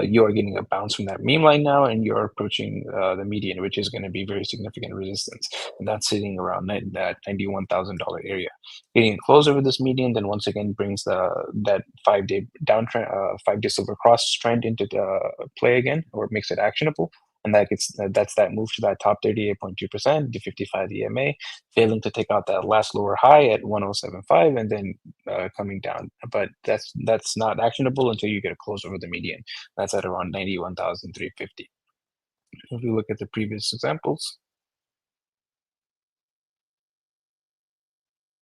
You are getting a bounce from that meme line now, and you're approaching the median, which is going to be very significant resistance, and that's sitting around that $91,000 area. Getting close over this median, then once again brings that 5-day downtrend, 5-day silver cross trend into play again, or makes it actionable. And that's that move to that top 38.2%, the 55 EMA, failing to take out that last lower high at 1075, and then coming down. But that's not actionable until you get a close over the median. That's at around 91,350. If you look at the previous examples,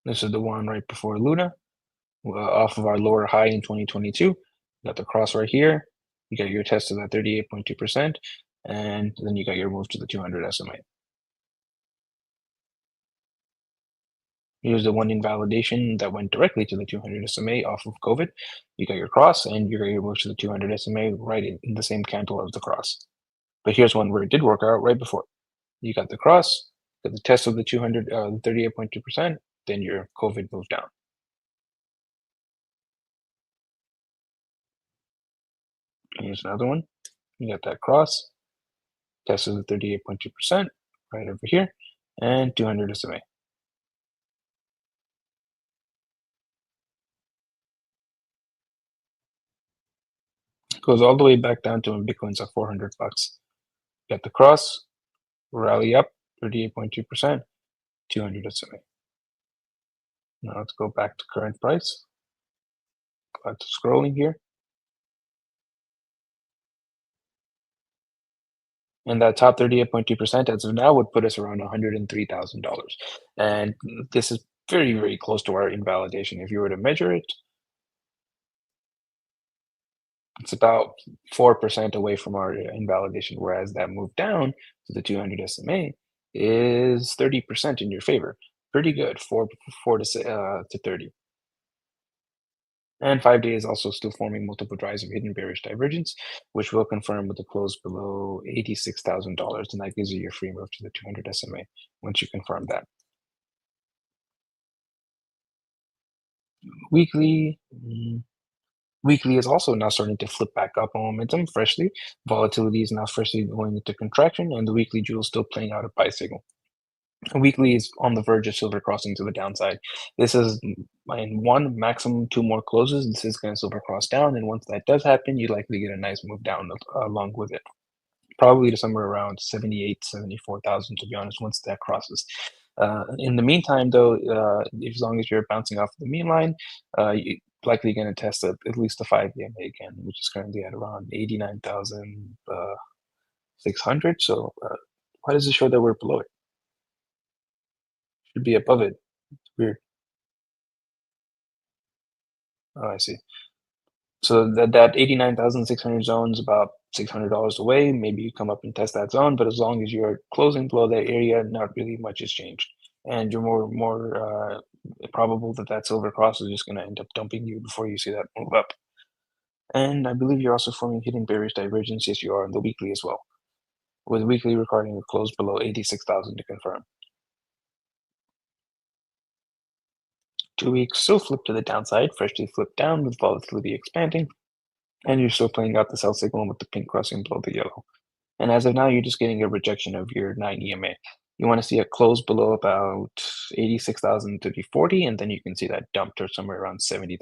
this is the one right before Luna, off of our lower high in 2022. You got the cross right here. You got your test of that 38.2%. And then you got your move to the 200 SMA. Here's the one invalidation that went directly to the 200 SMA off of COVID. You got your cross, and you got your move to the 200 SMA right in the same candle of the cross. But here's one where it did work out right before. You got the cross, got the test of the 200, 38.2%, then your COVID moved down. Here's another one. You got that cross, test of the 38.2% right over here, and 200 SMA. Goes all the way back down to when Bitcoin's at $400. Got the cross, rally up 38.2%, 200 SMA. Now let's go back to current price. Back to scrolling here. And that top 38.2% as of now would put us around $103,000. And this is very, very close to our invalidation. If you were to measure it, it's about 4% away from our invalidation, whereas that move down to the 200 SMA is 30% in your favor. Pretty good, 4 to 30. And 5-day is also still forming multiple drives of hidden bearish divergence, which will confirm with a close below $86,000, and that gives you your free move to the 200 SMA once you confirm that. Weekly is also now starting to flip back up on momentum freshly. Volatility is now freshly going into contraction, and the weekly jewel is still playing out a buy signal. Weekly is on the verge of silver crossing to the downside. This is in one, maximum 2 more closes. This is going to silver cross down, and once that does happen, you likely get a nice move down along with it. Probably to somewhere around 78, 74,000, to be honest, once that crosses. In the meantime, though, as long as you're bouncing off the mean line, you're likely going to test at least the 5 EMA again, which is currently at around 89,600. So why does it show that we're below it? Should be above it. Weird. Oh, I see. So that 89,600 zone is about $600 away. Maybe you come up and test that zone, but as long as you're closing below that area, not really much has changed, and you're more probable that that silver cross is just going to end up dumping you before you see that move up. And I believe you're also forming hidden bearish divergence. Yes, you are on the weekly as well, with weekly recording a close below 86,000 to confirm. 2 weeks still flipped to the downside, freshly flipped down with volatility expanding, and you're still playing out the sell signal with the pink crossing below the yellow. And as of now, you're just getting a rejection of your 9 EMA. You want to see it close below about 86,030.40, and then you can see that dump to somewhere around $70,000,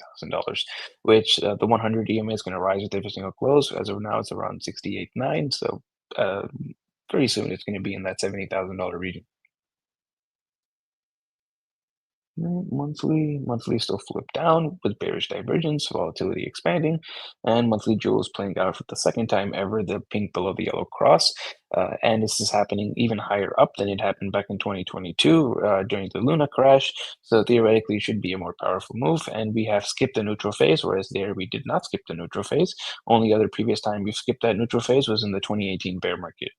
which the 100 EMA is going to rise with every single close. As of now, it's around 68.9, so pretty soon it's going to be in that $70,000 region. Monthly still flipped down with bearish divergence, volatility expanding, and monthly jewel is playing out for the second time ever, the pink below the yellow cross. And this is happening even higher up than it happened back in 2022 during the Luna crash. So theoretically, it should be a more powerful move. And we have skipped the neutral phase, whereas there we did not skip the neutral phase. Only other previous time we've skipped that neutral phase was in the 2018 bear market.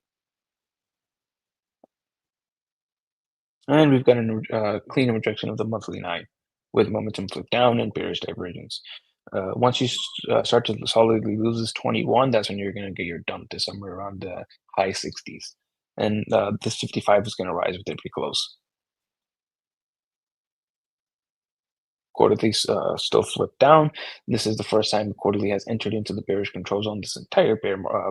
And we've got a clean rejection of the monthly 9 with momentum flip down and bearish divergence. Once you start to solidly lose this 21, that's when you're going to get your dump to somewhere around the high 60s. And this 55 is going to rise with every close. Quarterly still flipped down. This is the first time quarterly has entered into the bearish control zone this entire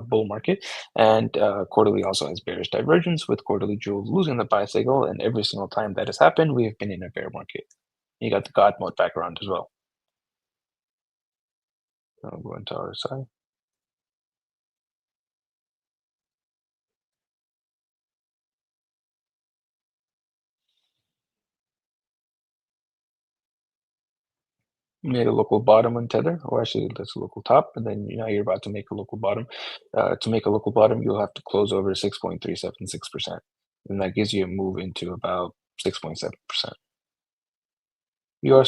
bull market, and quarterly also has bearish divergence with quarterly jewel losing the buy signal, and every single time that has happened, we have been in a bear market. You got the God mode background as well. I'll go into RSI. Made a local bottom on Tether, or actually that's a local top, and then now you're about to make a local bottom. To make a local bottom, you'll have to close over 6.376%, and that gives you a move into about 6.7%. You are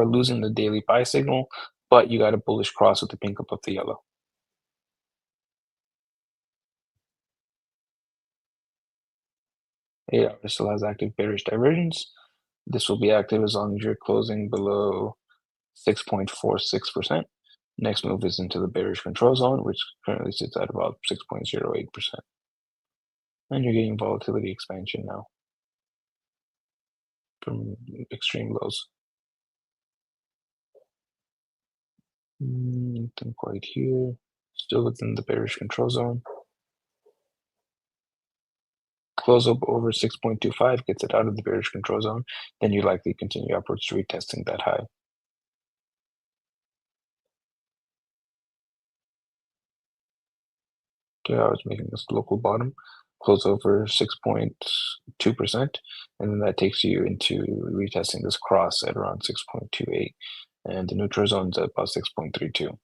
losing the daily buy signal, but you got a bullish cross with the pink above the yellow. 8 hours still has active bearish divergence. This will be active as long as you're closing below 6.46%. Next move is into the bearish control zone, which currently sits at about 6.08%. And you're getting volatility expansion now from extreme lows. Nothing quite here. Still within the bearish control zone. Close up over 6.25 gets it out of the bearish control zone. Then you likely continue upwards to retesting that high. 2 hours making this local bottom, close over 6.2%, and then that takes you into retesting this cross at around 6.28, and the neutral zone is at about 6.32.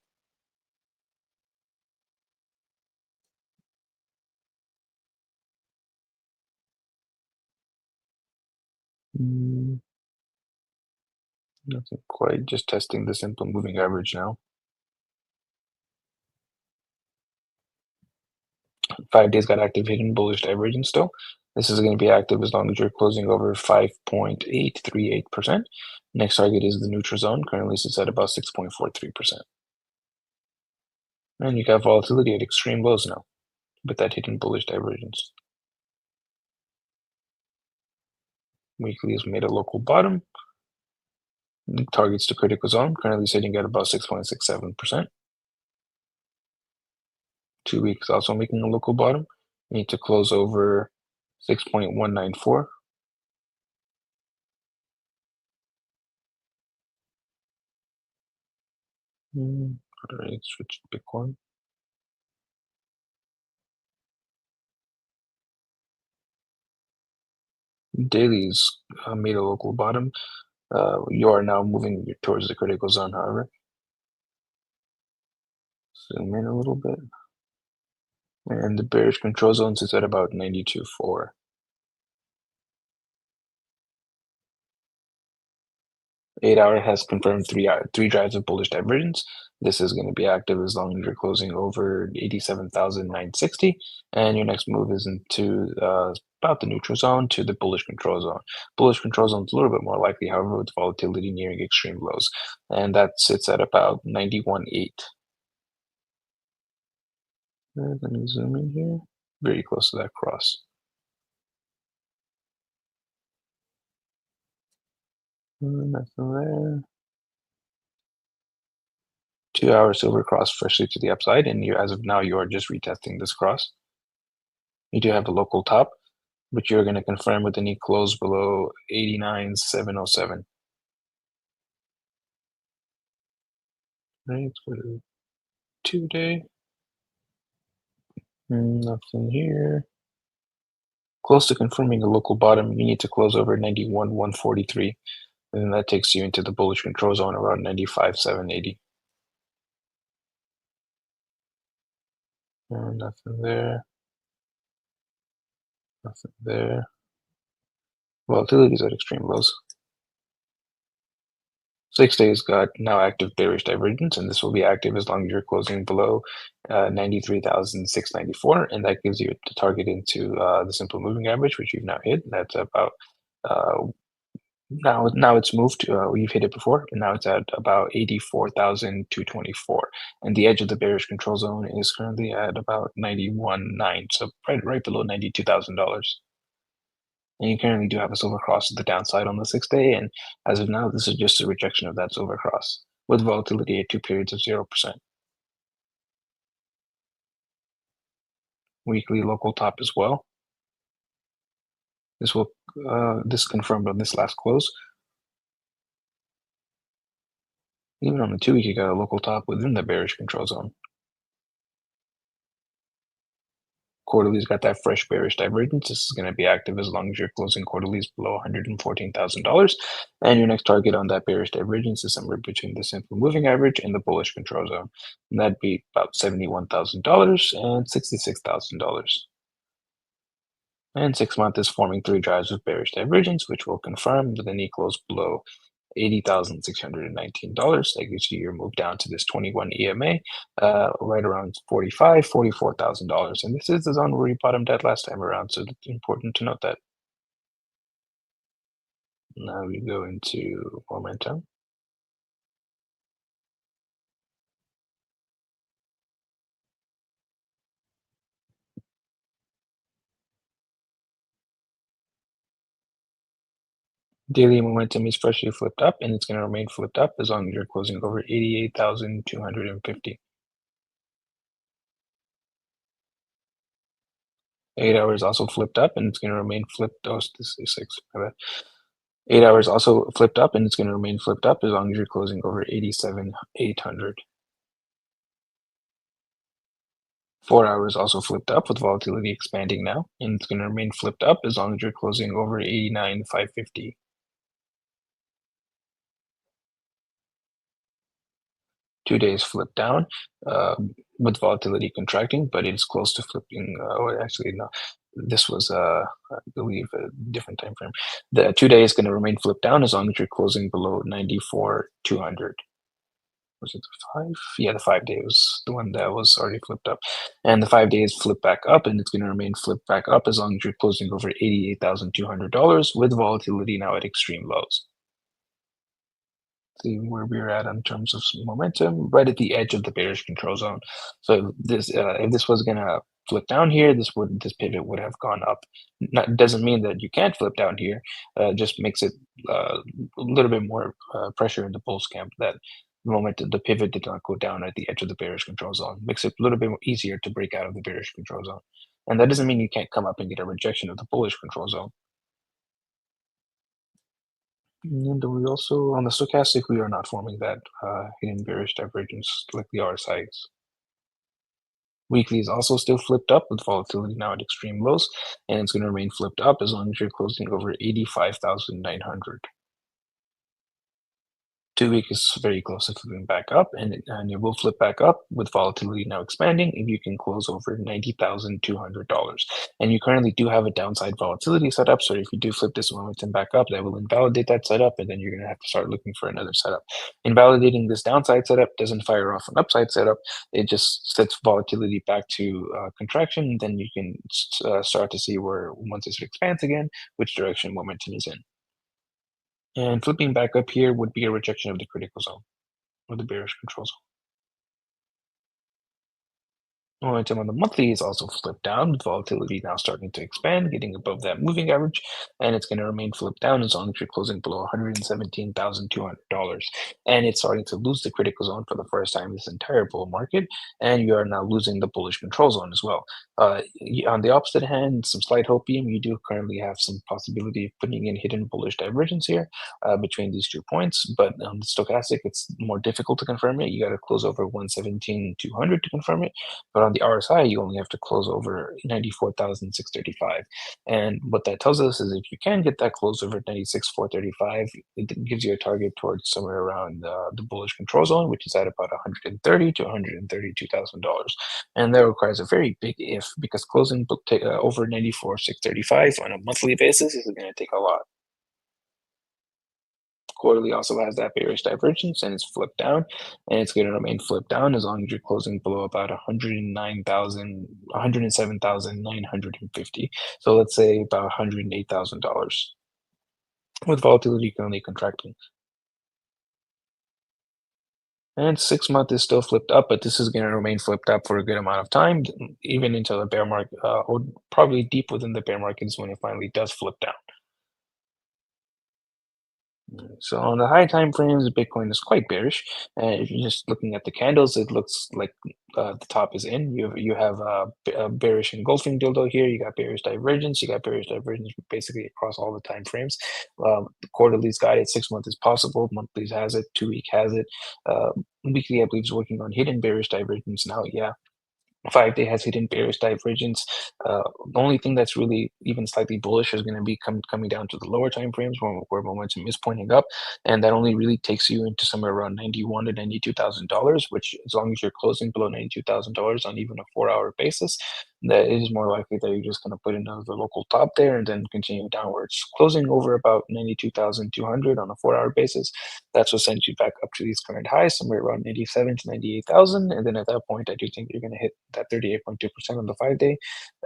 Nothing quite, just testing the simple moving average now. 5 days got active hidden bullish divergence still. This is going to be active as long as you're closing over 5.838%. Next target is the neutral zone. Currently sits at about 6.43%. And you got volatility at extreme lows now with that hidden bullish divergence. Weekly has made a local bottom. Targets to critical zone. Currently sitting at about 6.67%. 2 weeks also making a local bottom. You need to close over 6.194. Alright, switch to Bitcoin. Daily's made a local bottom. You are now moving towards the critical zone, however. Zoom in a little bit. And the bearish control zone sits at about 92.4. 8 hour has confirmed three drives of bullish divergence. This is going to be active as long as you're closing over 87,960, and your next move is into about the neutral zone to the bullish control zone. Bullish control zone is a little bit more likely, however, with volatility nearing extreme lows, and that sits at about 91.8. Let me zoom in here. Very close to that cross. Nothing there. 2 hour silver cross freshly to the upside, and as of now, you are just retesting this cross. You do have a local top, which you're going to confirm with any close below 89,707. Right, for the 2-day. Nothing here. Close to confirming a local bottom, you need to close over 91,143, and then that takes you into the bullish control zone around 95,780. Nothing there. Nothing there. Volatility is at extreme lows. 6 days got now active bearish divergence, and this will be active as long as you're closing below 93,694, and that gives you the target into the simple moving average, which you've now hit. That's about now it's moved. We've hit it before, and now it's at about 84,224, and the edge of the bearish control zone is currently at about 91.9, so right below $92,000. And you currently do have a silver cross to the downside on the 6-day, and as of now, this is just a rejection of that silver cross with volatility at 2 periods of 0%. Weekly local top as well. This confirmed on this last close. Even on the 2-week, you got a local top within the bearish control zone. Quarterly's got that fresh bearish divergence. This is going to be active as long as you're closing quarterlies below $114,000. And your next target on that bearish divergence is somewhere between the simple moving average and the bullish control zone. And that'd be about $71,000 and $66,000. And 6 month is forming 3 drives of bearish divergence, which will confirm with any close below $80,619. That gives you your move down to this 21 EMA, right around $44,000. And this is the zone where you bottomed at last time around, so it's important to note that. Now we go into momentum. Daily momentum is freshly flipped up, and it's going to remain flipped up as long as you're closing over 88,250. 8 hours also flipped up, and it's going to remain flipped. Oh, this is 6. My bad. 8 hours also flipped up, and it's going to remain flipped up as long as you're closing over 87,800. 4 hours also flipped up with volatility expanding now, and it's going to remain flipped up as long as you're closing over 89,550. 2 days flipped down with volatility contracting, but it's close to flipping. Actually, no, this was, I believe, a different time frame. The 2 days is going to remain flipped down as long as you're closing below 94,200. Was it the 5? Yeah, the 5-day was the one that was already flipped up. And the 5 days flip back up, and it's going to remain flipped back up as long as you're closing over $88,200 with volatility now at extreme lows. See where we're at in terms of momentum, right at the edge of the bearish control zone. So this, if this was gonna flip down here, this pivot would have gone up. Doesn't mean that you can't flip down here. Just makes it a little bit more pressure in the bulls camp. That the moment the pivot did not go down at the edge of the bearish control zone, makes it a little bit more easier to break out of the bearish control zone. And that doesn't mean you can't come up and get a rejection of the bullish control zone. And we also, on the stochastic, we are not forming that hidden bearish divergence like the RSIs. Weekly is also still flipped up with volatility now at extreme lows, and it's going to remain flipped up as long as you're closing over 85,900. 2-week is very close to flipping back up, and it will flip back up with volatility now expanding if you can close over $90,200. And you currently do have a downside volatility setup, so if you do flip this momentum back up, that will invalidate that setup, and then you're going to have to start looking for another setup. Invalidating this downside setup doesn't fire off an upside setup. It just sets volatility back to contraction, and then you can start to see where once it expands again, which direction momentum is in. And flipping back up here would be a rejection of the critical zone or the bearish control zone. Momentum on the monthly is also flipped down, with volatility now starting to expand, getting above that moving average, and it's going to remain flipped down as long as you're closing below $117,200. And it's starting to lose the critical zone for the first time this entire bull market, and you are now losing the bullish control zone as well. On the opposite hand, some slight hopium, you do currently have some possibility of putting in hidden bullish divergence here between these 2 points, but on the stochastic, it's more difficult to confirm it. You got to close over 117,200 to confirm it, but on the RSI, you only have to close over 94,635. And what that tells us is if you can get that close over 96,435, it gives you a target towards somewhere around the bullish control zone, which is at about $130,000 to $132,000. And that requires a very big if, because closing over 94,635 on a monthly basis is going to take a lot. Quarterly also has that bearish divergence, and it's flipped down, and it's going to remain flipped down as long as you're closing below about 107,950. So let's say about $108,000 with volatility currently contracting. And 6-month is still flipped up, but this is going to remain flipped up for a good amount of time, even until the bear market, or probably deep within the bear market is when it finally does flip down. So on the high time frames, Bitcoin is quite bearish. And if you're just looking at the candles, it looks like the top is in. You have a bearish engulfing dildo here. You got bearish divergence. You got bearish divergence basically across all the time frames. The quarterly's got it. 6 month is possible. Monthly's has it. 2-week has it. Weekly, I believe, is working on hidden bearish divergence now. Yeah. 5-day has hidden bearish divergence. The only thing that's really even slightly bullish is going to be coming down to the lower time frames where momentum is pointing up, and that only really takes you into somewhere around $91,000 to $92,000. Which, as long as you're closing below $92,000 on even a 4-hour basis, that it is more likely that you're just going to put another local top there and then continue downwards. Closing over about 92,200 on a 4-hour basis, that's what sends you back up to these current highs, somewhere around 87 to 98,000. And then at that point, I do think you're going to hit that 38.2% on the 5-day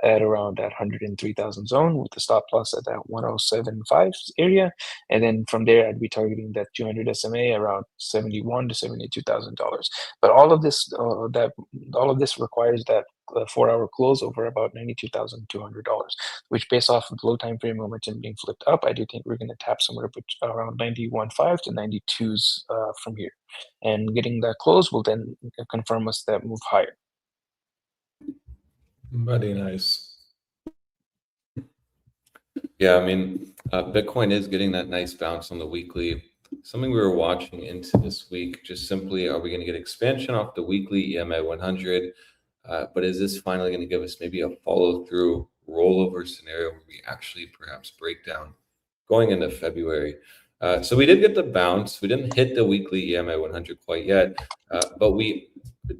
at around that 103,000 zone, with the stop loss at that 107.5 area. And then from there, I'd be targeting that 200 SMA around $71,000 to $72,000. But all of this requires that 4-hour close over about $92,200, which, based off of low time frame momentum being flipped up, I do think we're going to tap somewhere around 91.5 to 92s from here. And getting that close will then confirm us that move higher. Very nice. Yeah, I mean, Bitcoin is getting that nice bounce on the weekly. Something we were watching into this week, just simply, are we going to get expansion off the weekly EMA 100? But is this finally going to give us maybe a follow-through rollover scenario where we actually perhaps break down going into February? So we did get the bounce. We didn't hit the weekly EMA 100 quite yet, but we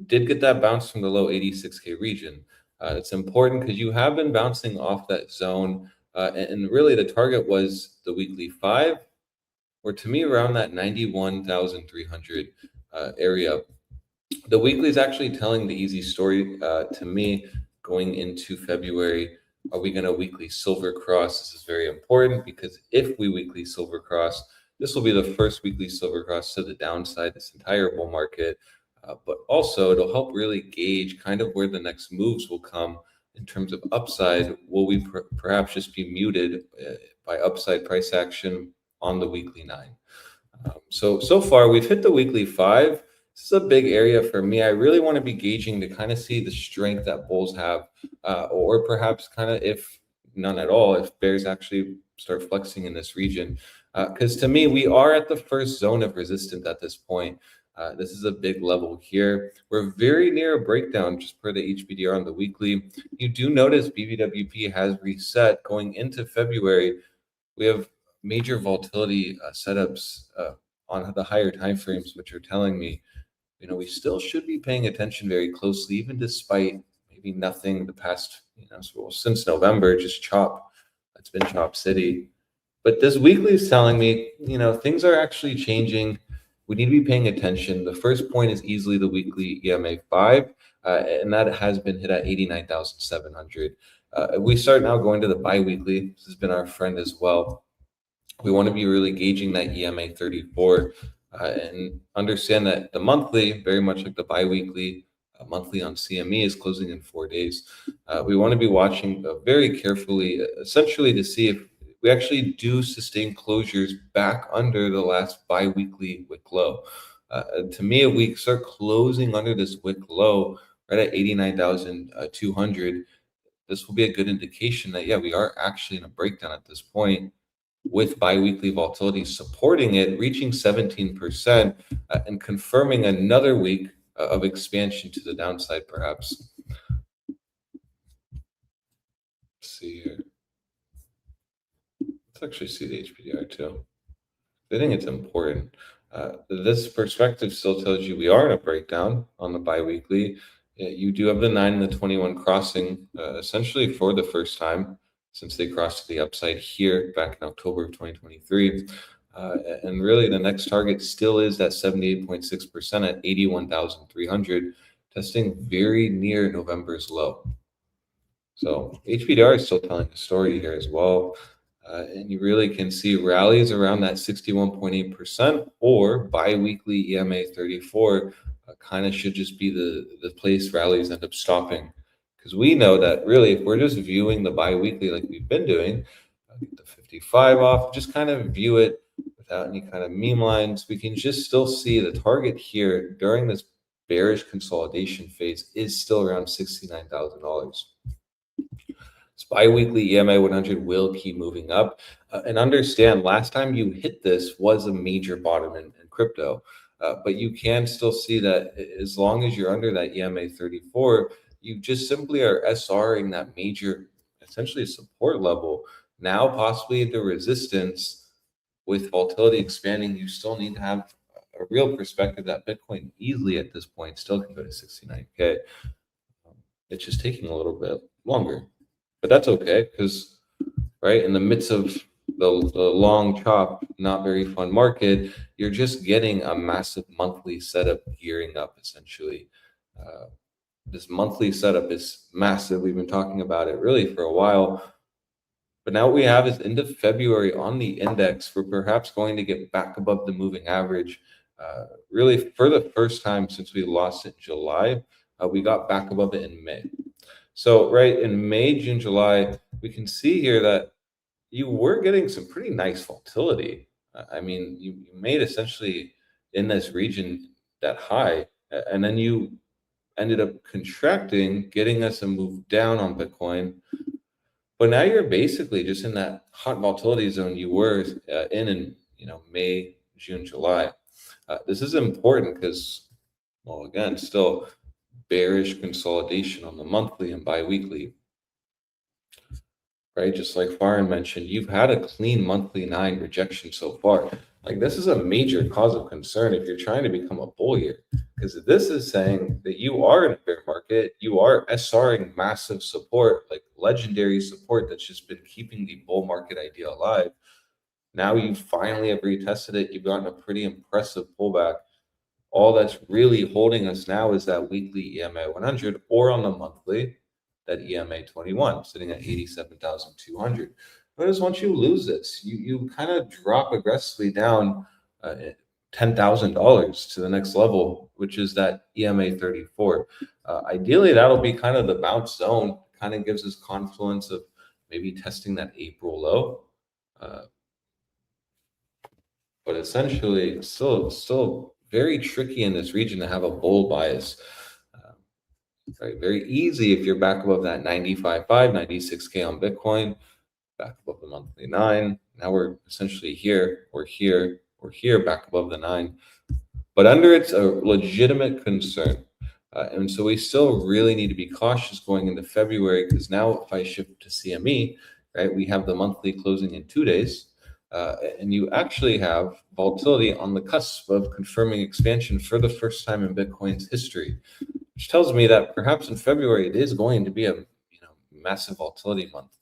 did get that bounce from the low 86K region. It's important because you have been bouncing off that zone, and really the target was the weekly 5, or to me around that 91,300 area. The weekly is actually telling the easy story to me going into February. Are we going to weekly silver cross? This is very important because if we weekly silver cross, this will be the first weekly silver cross to the downside this entire bull market. But also it'll help really gauge kind of where the next moves will come in terms of upside. Will we perhaps just be muted by upside price action on the weekly 9? So far we've hit the weekly 5. This is a big area for me. I really want to be gauging to kind of see the strength that bulls have, or perhaps kind of, if none at all, if bears actually start flexing in this region. Because to me, we are at the first zone of resistance at this point. This is a big level here. We're very near a breakdown just per the HBDR on the weekly. You do notice BBWP has reset going into February. We have major volatility setups on the higher time frames, which are telling me, we still should be paying attention very closely, even despite maybe nothing the past, since November, just chop. It's been chop city. But this weekly is telling me, things are actually changing. We need to be paying attention. The first point is easily the weekly EMA 5, and that has been hit at 89,700. We start now going to the bi-weekly. This has been our friend as well. We want to be really gauging that EMA 34 and understand that the monthly, very much like the bi-weekly, monthly on CME is closing in 4 days. We want to be watching very carefully, essentially to see if we actually do sustain closures back under the last bi-weekly wick low. To me, if we start closing under this wick low right at 89,200, this will be a good indication that, yeah, we are actually in a breakdown at this point, with biweekly volatility supporting it, reaching 17% and confirming another week of expansion to the downside, perhaps. Let's see here. Let's actually see the HPDR too. I think it's important. This perspective still tells you we are in a breakdown on the biweekly. You do have the 9 and the 21 crossing essentially for the first time since they crossed to the upside here back in October of 2023. And really the next target still is that 78.6% at 81,300, testing very near November's low. So HPDR is still telling a story here as well. And you really can see rallies around that 61.8% or bi-weekly EMA 34 kind of should just be the place rallies end up stopping. Because we know that really if we're just viewing the bi-weekly like we've been doing, get the 55 off, just kind of view it without any kind of meme lines, we can just still see the target here during this bearish consolidation phase is still around $69,000. This bi-weekly EMA 100 will keep moving up. And understand, last time you hit this was a major bottom in crypto. But you can still see that as long as you're under that EMA 34, you just simply are SRing that major, essentially support level. Now possibly into resistance. With volatility expanding, you still need to have a real perspective that Bitcoin easily at this point still can go to 69K. It's just taking a little bit longer. But that's okay, because right in the midst of the long chop, not very fun market, you're just getting a massive monthly setup gearing up, essentially. This monthly setup is massive. We've been talking about it really for a while. But now what we have is end of February on the index, we're perhaps going to get back above the moving average. Really, for the first time since we lost it in July, we got back above it in May. So right in May, June, July, we can see here that you were getting some pretty nice volatility. I mean, you made essentially in this region that high, and then you ended up contracting, getting us a move down on Bitcoin. But now you're basically just in that hot volatility zone you were in May, June, July. This is important because, well, again, still bearish consolidation on the monthly and bi-weekly. Right, just like Farhan mentioned, you've had a clean monthly 9 rejection so far. Like, this is a major cause of concern if you're trying to become a bull here, because this is saying that you are in a bear market, you are SRing massive support, like legendary support that's just been keeping the bull market idea alive. Now you finally have retested it, you've gotten a pretty impressive pullback. All that's really holding us now is that weekly EMA 100, or on the monthly, that EMA 21 sitting at 87,200. Notice once you lose this, you kind of drop aggressively down $10,000 to the next level, which is that EMA 34. Ideally, that'll be kind of the bounce zone. Kind of gives us confluence of maybe testing that April low. But essentially, still very tricky in this region to have a bull bias. Right, very easy if you're back above that 95.5, 96K on Bitcoin, back above the monthly 9. Now we're essentially here, we're here, back above the 9. But under it's a legitimate concern. And so we still really need to be cautious going into February, because now if I shift to CME, right, we have the monthly closing in 2 days. and you actually have volatility on the cusp of confirming expansion for the first time in Bitcoin's history, which tells me that perhaps in February it is going to be a massive volatility month.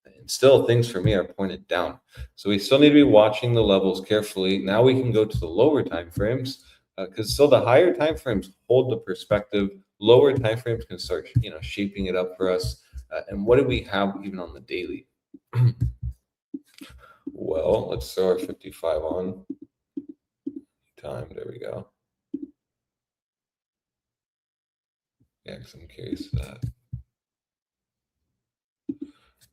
And still, things for me are pointed down. So we still need to be watching the levels carefully. Now we can go to the lower time frames because still the higher time frames hold the perspective. Lower time frames can start, shaping it up for us. And what do we have even on the daily? Well, let's throw our 55 on time. There we go. Yeah, because I'm curious of that.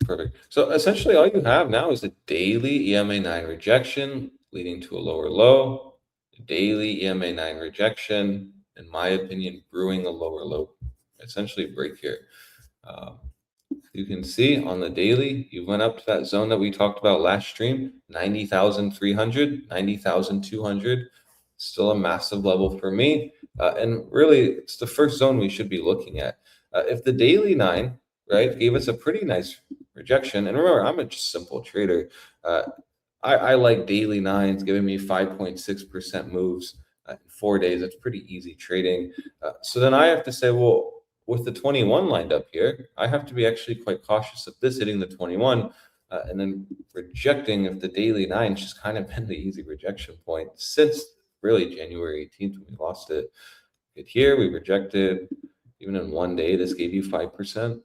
Perfect. So essentially all you have now is a daily EMA 9 rejection leading to a lower low, a daily EMA 9 rejection, in my opinion, brewing a lower low, essentially break here. You can see on the daily, you went up to that zone that we talked about last stream, 90,300, 90,200, still a massive level for me. And really, it's the first zone we should be looking at. If the daily 9, right, gave us a pretty nice rejection, and remember, I'm a just simple trader. I like daily 9s giving me 5.6% moves in 4 days. That's pretty easy trading. So then I have to say, well, with the 21 lined up here, I have to be actually quite cautious of this hitting the 21 and then rejecting if the daily 9's just kind of been the easy rejection point since really January 18th when we lost it. Here we rejected, even in 1 day, this gave you 5%.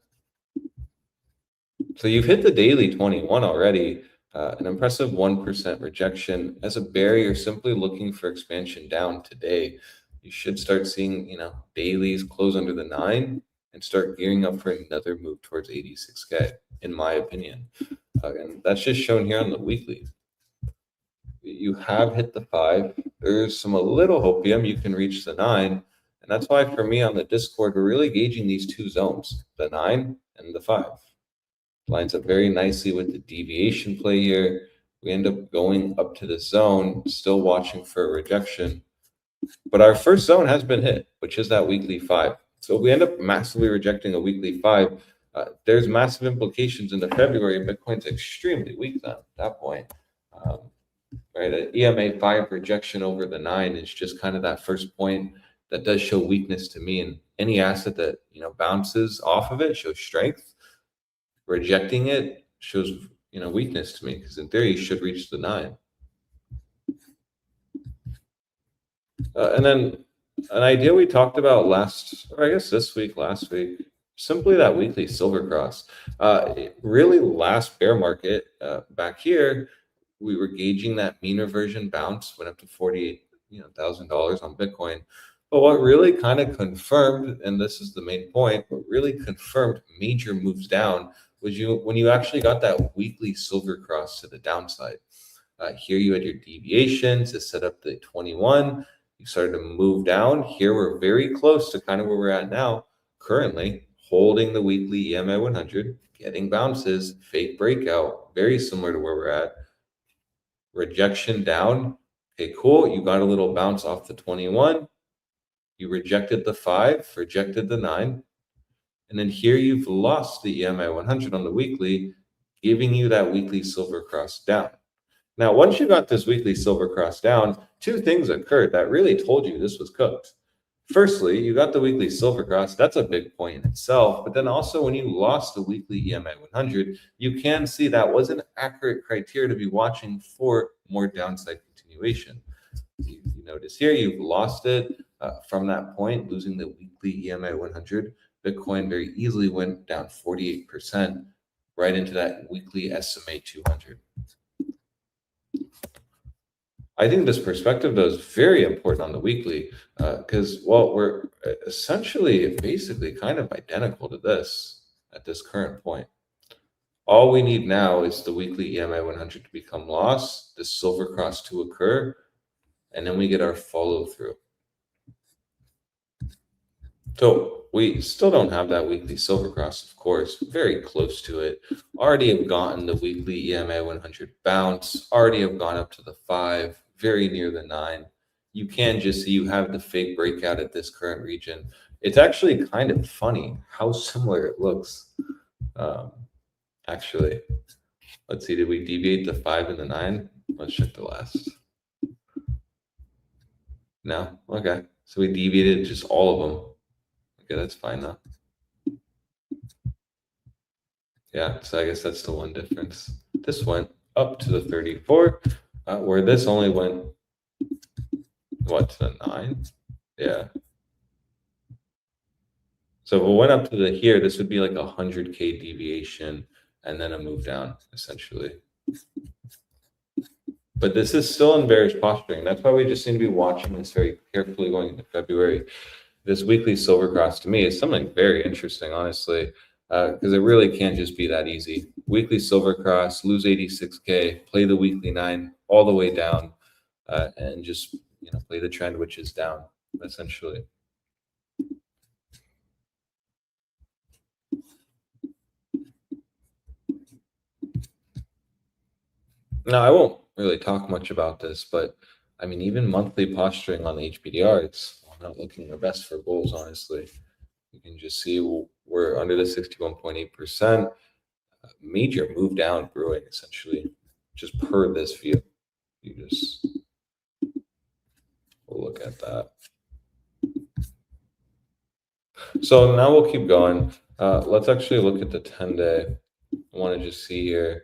So you've hit the daily 21 already, an impressive 1% rejection as a barrier, simply looking for expansion down today. You should start seeing, dailies close under the 9 and start gearing up for another move towards 86K, in my opinion. And that's just shown here on the weekly. You have hit the 5. There's a little hopium you can reach the 9. And that's why for me on the Discord, we're really gauging these two zones, the 9 and the 5. Lines up very nicely with the deviation play here. We end up going up to the zone, still watching for a rejection. But our first zone has been hit, which is that weekly 5. So if we end up massively rejecting a weekly 5, there's massive implications into February. Bitcoin's extremely weak then at that point. Right, an EMA 5 rejection over the 9 is just kind of that first point that does show weakness to me. And any asset that bounces off of it shows strength. Rejecting it shows weakness to me, because in theory you should reach the 9. And then an idea we talked about last week, simply that weekly silver cross. Really last bear market back here, we were gauging that mean reversion bounce, went up to $48,000 on Bitcoin. But what really kind of confirmed, and this is the main point, what really confirmed major moves down was when you actually got that weekly silver cross to the downside. Here you had your deviations to set up the 21. You started to move down. Here we're very close to kind of where we're at now, currently holding the weekly EMA 100, getting bounces, fake breakout, very similar to where we're at. Rejection down. Okay, cool. You got a little bounce off the 21. You rejected the 5, rejected the 9. And then here you've lost the EMA 100 on the weekly, giving you that weekly silver cross down. Now, once you got this weekly silver cross down, two things occurred that really told you this was cooked. Firstly, you got the weekly silver cross. That's a big point in itself. But then also when you lost the weekly EMA 100, you can see that was an accurate criteria to be watching for more downside continuation. You notice here you've lost it from that point, losing the weekly EMA 100. Bitcoin very easily went down 48% right into that weekly SMA 200. I think this perspective, though, is very important on the weekly because, we're essentially basically kind of identical to this at this current point. All we need now is the weekly EMA 100 to become lost, the silver cross to occur, and then we get our follow through. So we still don't have that weekly silver cross, of course, very close to it. Already have gotten the weekly EMA 100 bounce, already have gone up to the 5, very near the 9. You can just see you have the fake breakout at this current region. It's actually kind of funny how similar it looks, actually. Let's see, did we deviate the 5 and the 9? Let's check the last. No? Okay. So we deviated just all of them. Okay, that's fine now. Yeah, so I guess that's the one difference. This went up to the 34, where this only went, what, to the 9? Yeah. So if it went up to the here, this would be like 100K deviation and then a move down, essentially. But this is still in bearish posturing. That's why we just need to be watching this very carefully going into February. This weekly silver cross to me is something very interesting, honestly, because it really can't just be that easy. Weekly silver cross, lose 86K, play the weekly 9 all the way down, and just play the trend, which is down, essentially. Now, I won't really talk much about this, but I mean, even monthly posturing on the HBDR, it's not looking the best for bulls, honestly. You can just see we're under the 61.8%. Major move down brewing, essentially, just per this view. We'll look at that. So now we'll keep going. Let's actually look at the 10-day. I want to just see here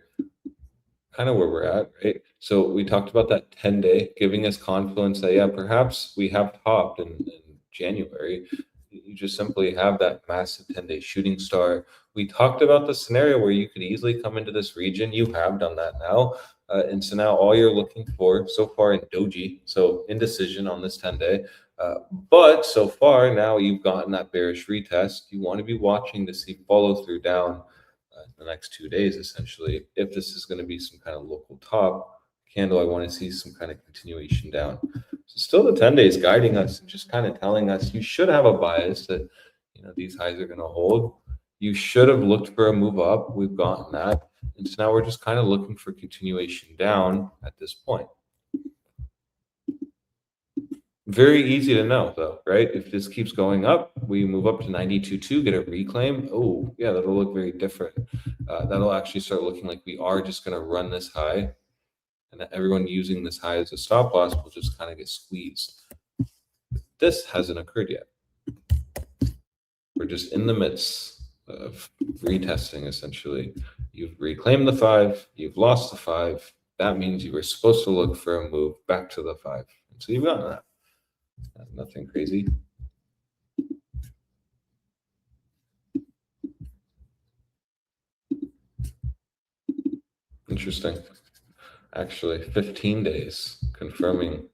kind of where we're at, right? So we talked about that 10-day giving us confidence that, yeah, perhaps we have topped in January. You just simply have that massive 10-day shooting star. We talked about the scenario where you could easily come into this region. You have done that now. And so now all you're looking for so far in doji, so indecision on this 10-day. But so far now you've gotten that bearish retest. You want to be watching to see follow through down the next 2 days, essentially. If this is going to be some kind of local top candle, I want to see some kind of continuation down. So still the 10 days guiding us and just kind of telling us you should have a bias that these highs are going to hold. You should have looked for a move up. We've gotten that. And so now we're just kind of looking for continuation down at this point. Very easy to know, though, right? If this keeps going up, we move up to 92.2, get a reclaim. Oh, yeah, that'll look very different. That'll actually start looking like we are just going to run this high, and that everyone using this high as a stop loss will just kind of get squeezed. This hasn't occurred yet. We're just in the midst of retesting, essentially. You've reclaimed the 5, you've lost the 5. That means you were supposed to look for a move back to the 5. And so you've gotten that. Nothing crazy. Interesting. Actually, 15 days confirming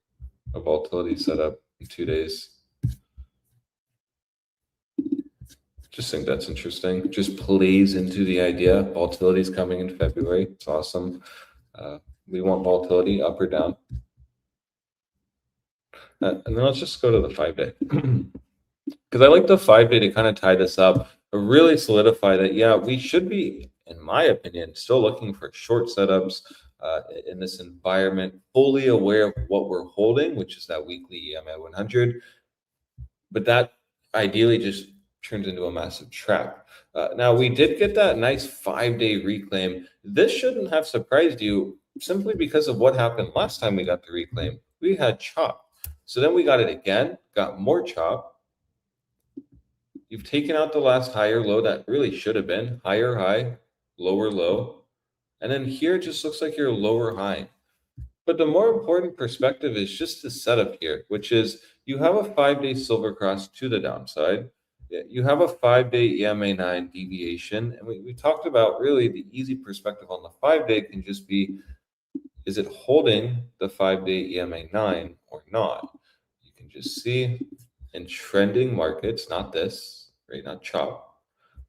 a volatility setup in 2 days. Just think that's interesting. Just plays into the idea volatility is coming in February. It's awesome. We want volatility up or down. And then let's just go to the 5-day. Because I like the 5-day to kind of tie this up, but really solidify that, yeah, we should be, in my opinion, still looking for short setups in this environment, fully aware of what we're holding, which is that weekly EMA 100. But that ideally just turns into a massive trap. Now, we did get that nice 5-day reclaim. This shouldn't have surprised you simply because of what happened last time we got the reclaim. We had chop. So then we got it again, got more chop. You've taken out the last higher low that really should have been higher high, lower low. And then here it just looks like you're lower high. But the more important perspective is just the setup here, which is you have a 5-day silver cross to the downside. You have a 5-day EMA 9 deviation. And we talked about really the easy perspective on the 5-day can just be, is it holding the 5-day EMA 9 or not? You can just see in trending markets, not this, right? Not chop,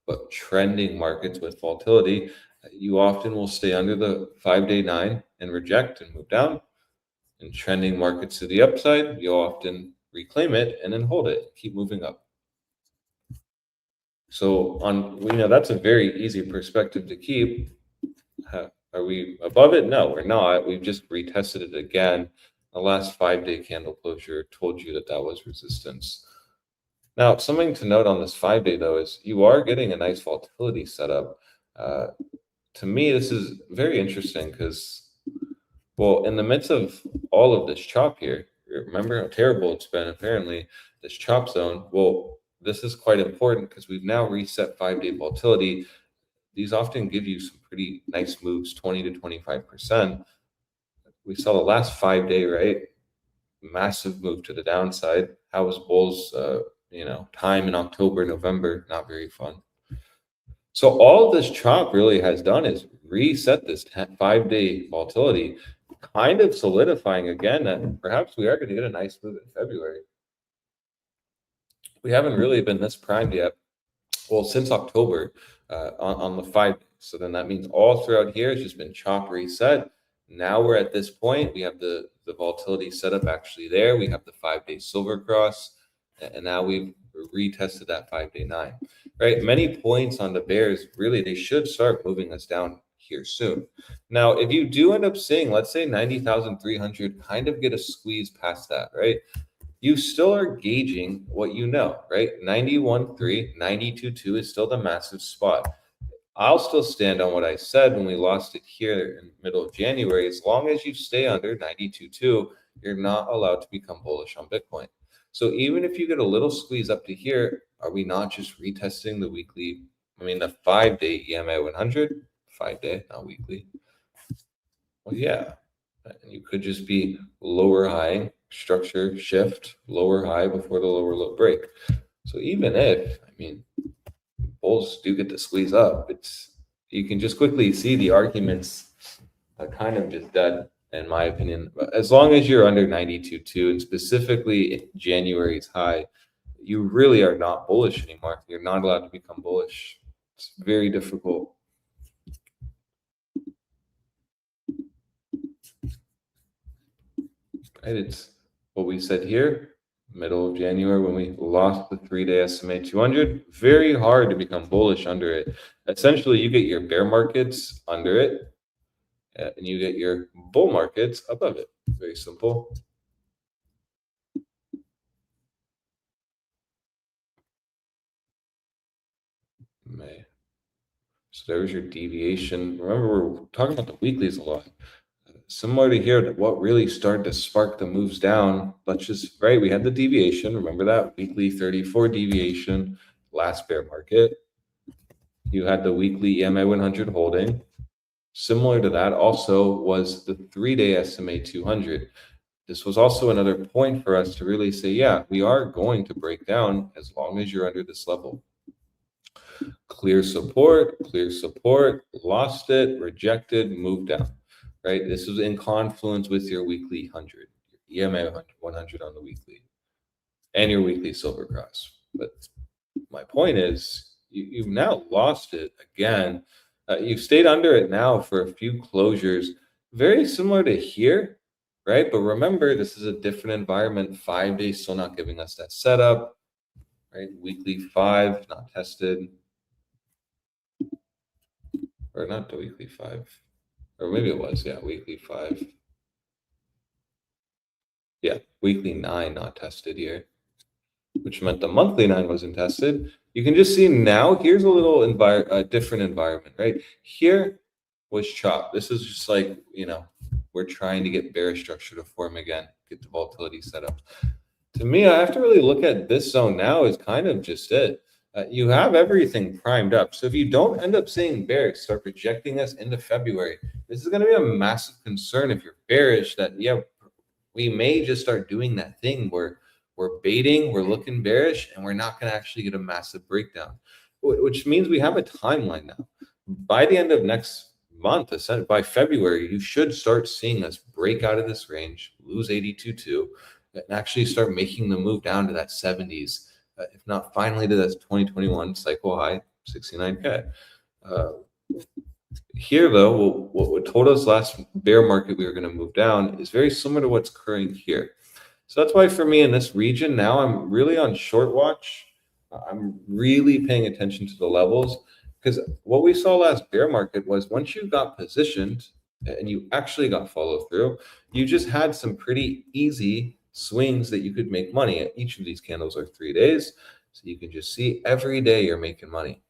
but trending markets with volatility, you often will stay under the 5-day 9 and reject and move down. In trending markets to the upside, you'll often reclaim it and then hold it, keep moving up. So that's a very easy perspective to keep. Are we above it? No, we're not. We've just retested it again. The last 5-day candle closure told you that was resistance. Now, something to note on this 5-day, though, is you are getting a nice volatility setup to me, this is very interesting because, well, in the midst of all of this chop here, remember how terrible it's been, apparently, this chop zone. Well, this is quite important because we've now reset 5-day volatility. These often give you some pretty nice moves, 20 to 25%. We saw the last 5-day, right? Massive move to the downside. How was bulls, time in October, November? Not very fun. So all this chop really has done is reset this 5-day volatility, kind of solidifying again that perhaps we are going to get a nice move in February. We haven't really been this primed yet. Well, since October on the 5 days. So then that means all throughout here it's just been chop reset. Now we're at this point. We have the volatility set up actually there. We have the 5-day silver cross. And now we've retested that 5-day 9, right? Many points on the bears, really, they should start moving us down here soon. Now, if you do end up seeing, let's say 90,300, kind of get a squeeze past that, right? You still are gauging what you know, right? 91.3, 92.2 is still the massive spot. I'll still stand on what I said when we lost it here in the middle of January. As long as you stay under 92.2, you're not allowed to become bullish on Bitcoin. So even if you get a little squeeze up to here, are we not just retesting the weekly, the 5-day EMA 100? 5-day, not weekly. Well, yeah. And you could just be lower high, structure, shift, lower high before the lower low break. So even if, bulls do get to squeeze up, you can just quickly see the arguments are kind of just dead, in my opinion. As long as you're under 92.2, and specifically January's high, you really are not bullish anymore. You're not allowed to become bullish. It's very difficult. Right, it's what we said here, middle of January when we lost the 3-day SMA 200. Very hard to become bullish under it. Essentially, you get your bear markets under it, and you get your bull markets above it. Very simple. So there's your deviation. Remember, we're talking about the weeklies a lot. Similar to here, what really started to spark the moves down, we had the deviation. Remember that weekly 34 deviation, last bear market. You had the weekly EMA 100 holding. Similar to that also was the 3-day SMA 200. This was also another point for us to really say, yeah, we are going to break down as long as you're under this level. Clear support, lost it, rejected, moved down. Right, this is in confluence with your weekly 100, your EMA 100 on the weekly, and your weekly silver cross. But my point is, you've now lost it again. You've stayed under it now for a few closures, very similar to here, right? But remember, this is a different environment. 5 days still not giving us that setup, right? Weekly 5 not tested, or not the weekly 5. Or maybe it was, weekly 5. Yeah, weekly 9 not tested here, which meant the monthly 9 wasn't tested. You can just see now, here's a little different environment, right? Here was chop. This is just like, we're trying to get bearish structure to form again, get the volatility set up. To me, I have to really look at this zone now is kind of just it. You have everything primed up. So if you don't end up seeing bearish start projecting us into February, this is going to be a massive concern if you're bearish that, we may just start doing that thing where we're baiting, we're looking bearish, and we're not going to actually get a massive breakdown, which means we have a timeline now. By the end of next month, by February, you should start seeing us break out of this range, lose 82.2, and actually start making the move down to that 70s. If not finally to that 2021 cycle high, 69K. Here, though, what told us last bear market we were going to move down is very similar to what's occurring here. So that's why for me in this region now, I'm really on short watch. I'm really paying attention to the levels because what we saw last bear market was once you got positioned and you actually got follow through, you just had some pretty easy swings that you could make money. Each of these candles are 3 days. So you can just see every day you're making money.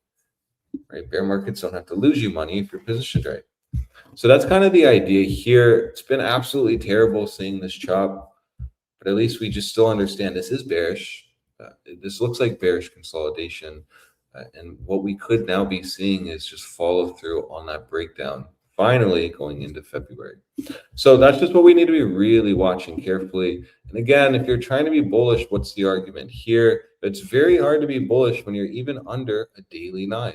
right? Bear markets don't have to lose you money if you're positioned right. So that's kind of the idea here. It's been absolutely terrible seeing this chop, but at least we just still understand this is bearish. This looks like bearish consolidation. And what we could now be seeing is just follow through on that breakdown, finally going into February. So that's just what we need to be really watching carefully. And again, if you're trying to be bullish, what's the argument here? It's very hard to be bullish when you're even under a daily 9.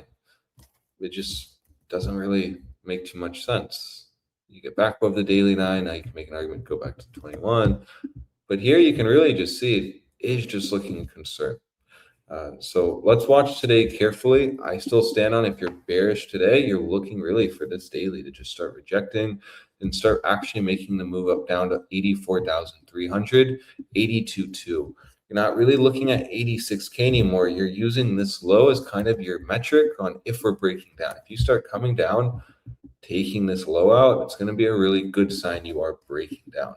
It just doesn't really make too much sense. You get back above the daily 9, now you can make an argument, go back to 21. But here you can really just see it is just looking concerned. So let's watch today carefully. I still stand on if you're bearish today, you're looking really for this daily to just start rejecting and start actually making the move up down to 84,300, 82.2. You're not really looking at 86K anymore. You're using this low as kind of your metric on if we're breaking down. If you start coming down, taking this low out, it's going to be a really good sign you are breaking down.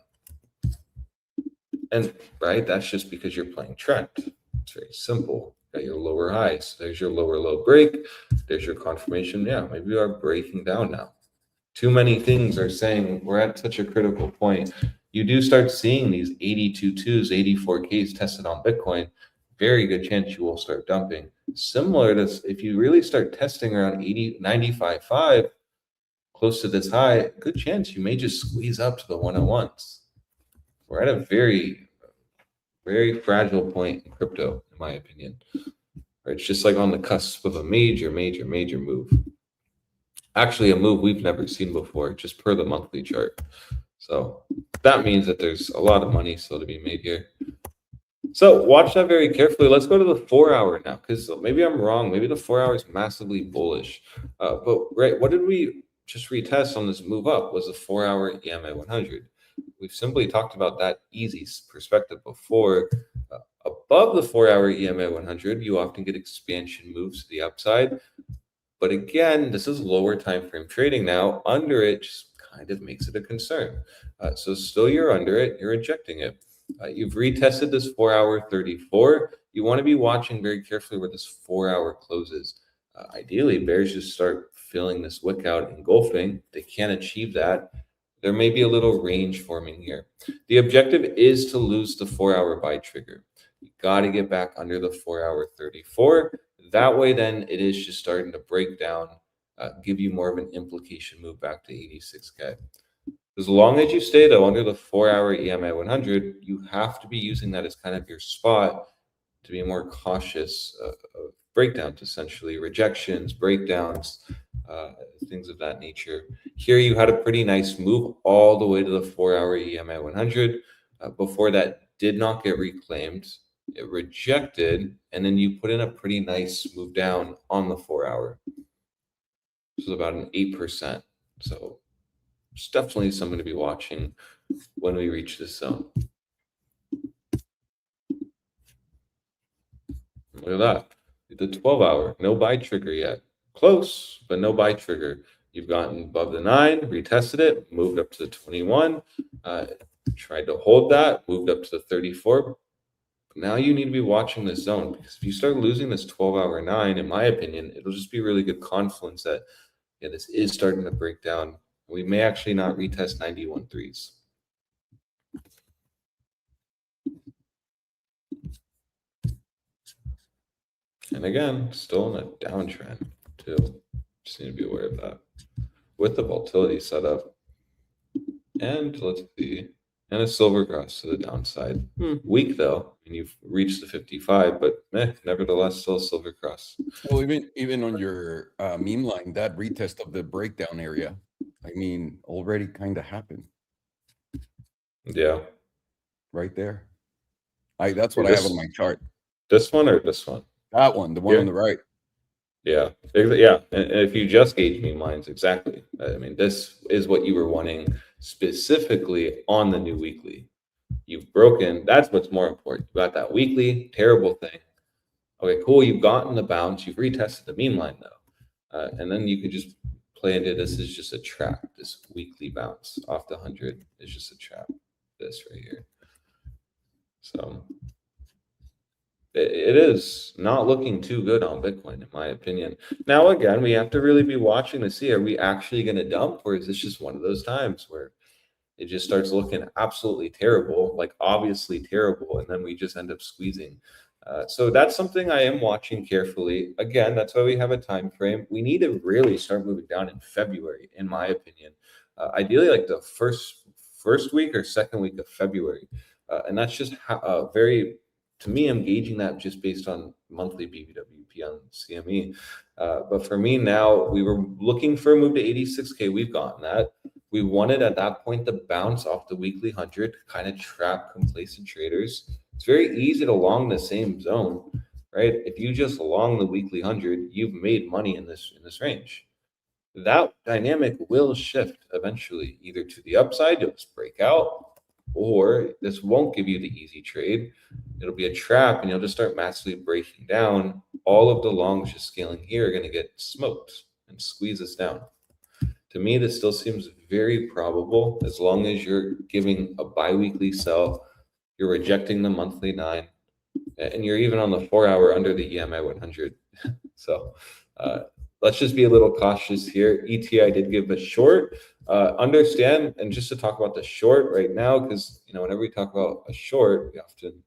And right, that's just because you're playing trend. It's very simple. Got your lower highs. There's your lower low break. There's your confirmation. Yeah, maybe we are breaking down now. Too many things are saying we're at such a critical point. You do start seeing these 82.2s, 84Ks tested on Bitcoin. Very good chance you will start dumping. Similar to if you really start testing around 95.5, close to this high, good chance you may just squeeze up to the 101s. We're at a very, very fragile point in crypto, in my opinion. It's just like on the cusp of a major move. Actually, a move we've never seen before, just per the monthly chart. So that means that there's a lot of money still to be made here. So watch that very carefully. Let's go to the 4-hour now, because maybe I'm wrong. Maybe the 4-hour is massively bullish. But right, what did we just retest on this move up was the 4-hour EMA 100. We've simply talked about that easy perspective before. Above the 4-hour EMA 100, you often get expansion moves to the upside. But again, this is lower time frame trading now. Under it just kind of makes it a concern. So still you're under it, you're rejecting it. You've retested this 4-hour 34. You want to be watching very carefully where this 4-hour closes. Ideally, bears just start filling this wick out, engulfing. They can't achieve that. There may be a little range forming here. The objective is to lose the 4-hour buy trigger. You got to get back under the 4-hour 34. That way, then it is just starting to break down, give you more of an implication move back to 86K. As long as you stay, though, under the 4-hour EMA 100, you have to be using that as kind of your spot to be more cautious of breakdowns, essentially, rejections, breakdowns, things of that nature. Here you had a pretty nice move all the way to the 4-hour EMA 100. Before that did not get reclaimed. It rejected, and then you put in a pretty nice move down on the 4-hour. This is about an 8%. So it's definitely something to be watching when we reach this zone. Look at that. The 12-hour, no buy trigger yet. Close, but no buy trigger. You've gotten above the 9, retested it, moved up to the 21, tried to hold that, moved up to the 34. Now you need to be watching this zone, because if you start losing this 12-hour 9, in my opinion, it'll just be really good confluence that this is starting to break down. We may actually not retest 91.3s. And again, still in a downtrend too. Just need to be aware of that with the volatility setup. And let's see. And a silver cross to the downside. Weak though, and you've reached the 55, but nevertheless, still a silver cross. Well, even on your meme line, that retest of the breakdown area, I mean, already kind of happened. Yeah, right there. That's what I have on my chart. This one or this one? That one, the one on the right. Yeah, yeah. And if you just gauge meme lines, exactly. I mean, this is what you were wanting specifically on the new weekly. You've broken. That's what's more important. You got that weekly terrible thing. Okay, cool. You've gotten the bounce. You've retested the meme line though, and then you could just play into this is just a trap. This weekly bounce off the 100 is just a trap. This right here. So it is not looking too good on Bitcoin, in my opinion. Now, again, we have to really be watching to see, are we actually going to dump, or is this just one of those times where it just starts looking absolutely terrible, like obviously terrible, and then we just end up squeezing. So that's something I am watching carefully. Again, that's why we have a time frame. We need to really start moving down in February, in my opinion. Ideally, like the first week or second week of February, and that's just very. To me, I'm gauging that just based on monthly BBWP on CME. But for me now, we were looking for a move to 86K. We've gotten that. We wanted at that point to bounce off the weekly 100 to kind of trap complacent traders. It's very easy to long the same zone, right? If you just long the weekly 100, you've made money in this range. That dynamic will shift eventually, either to the upside, you'll just break out, or this won't give you the easy trade. It'll be a trap and you'll just start massively breaking down. All of the longs just scaling here are going to get smoked and squeeze us down. To me, this still seems very probable as long as you're giving a biweekly sell, you're rejecting the monthly 9, and you're even on the 4 hour under the EMA 100. So let's just be a little cautious here. ETI did give a short. Understand, and just to talk about the short right now, because whenever we talk about a short, we often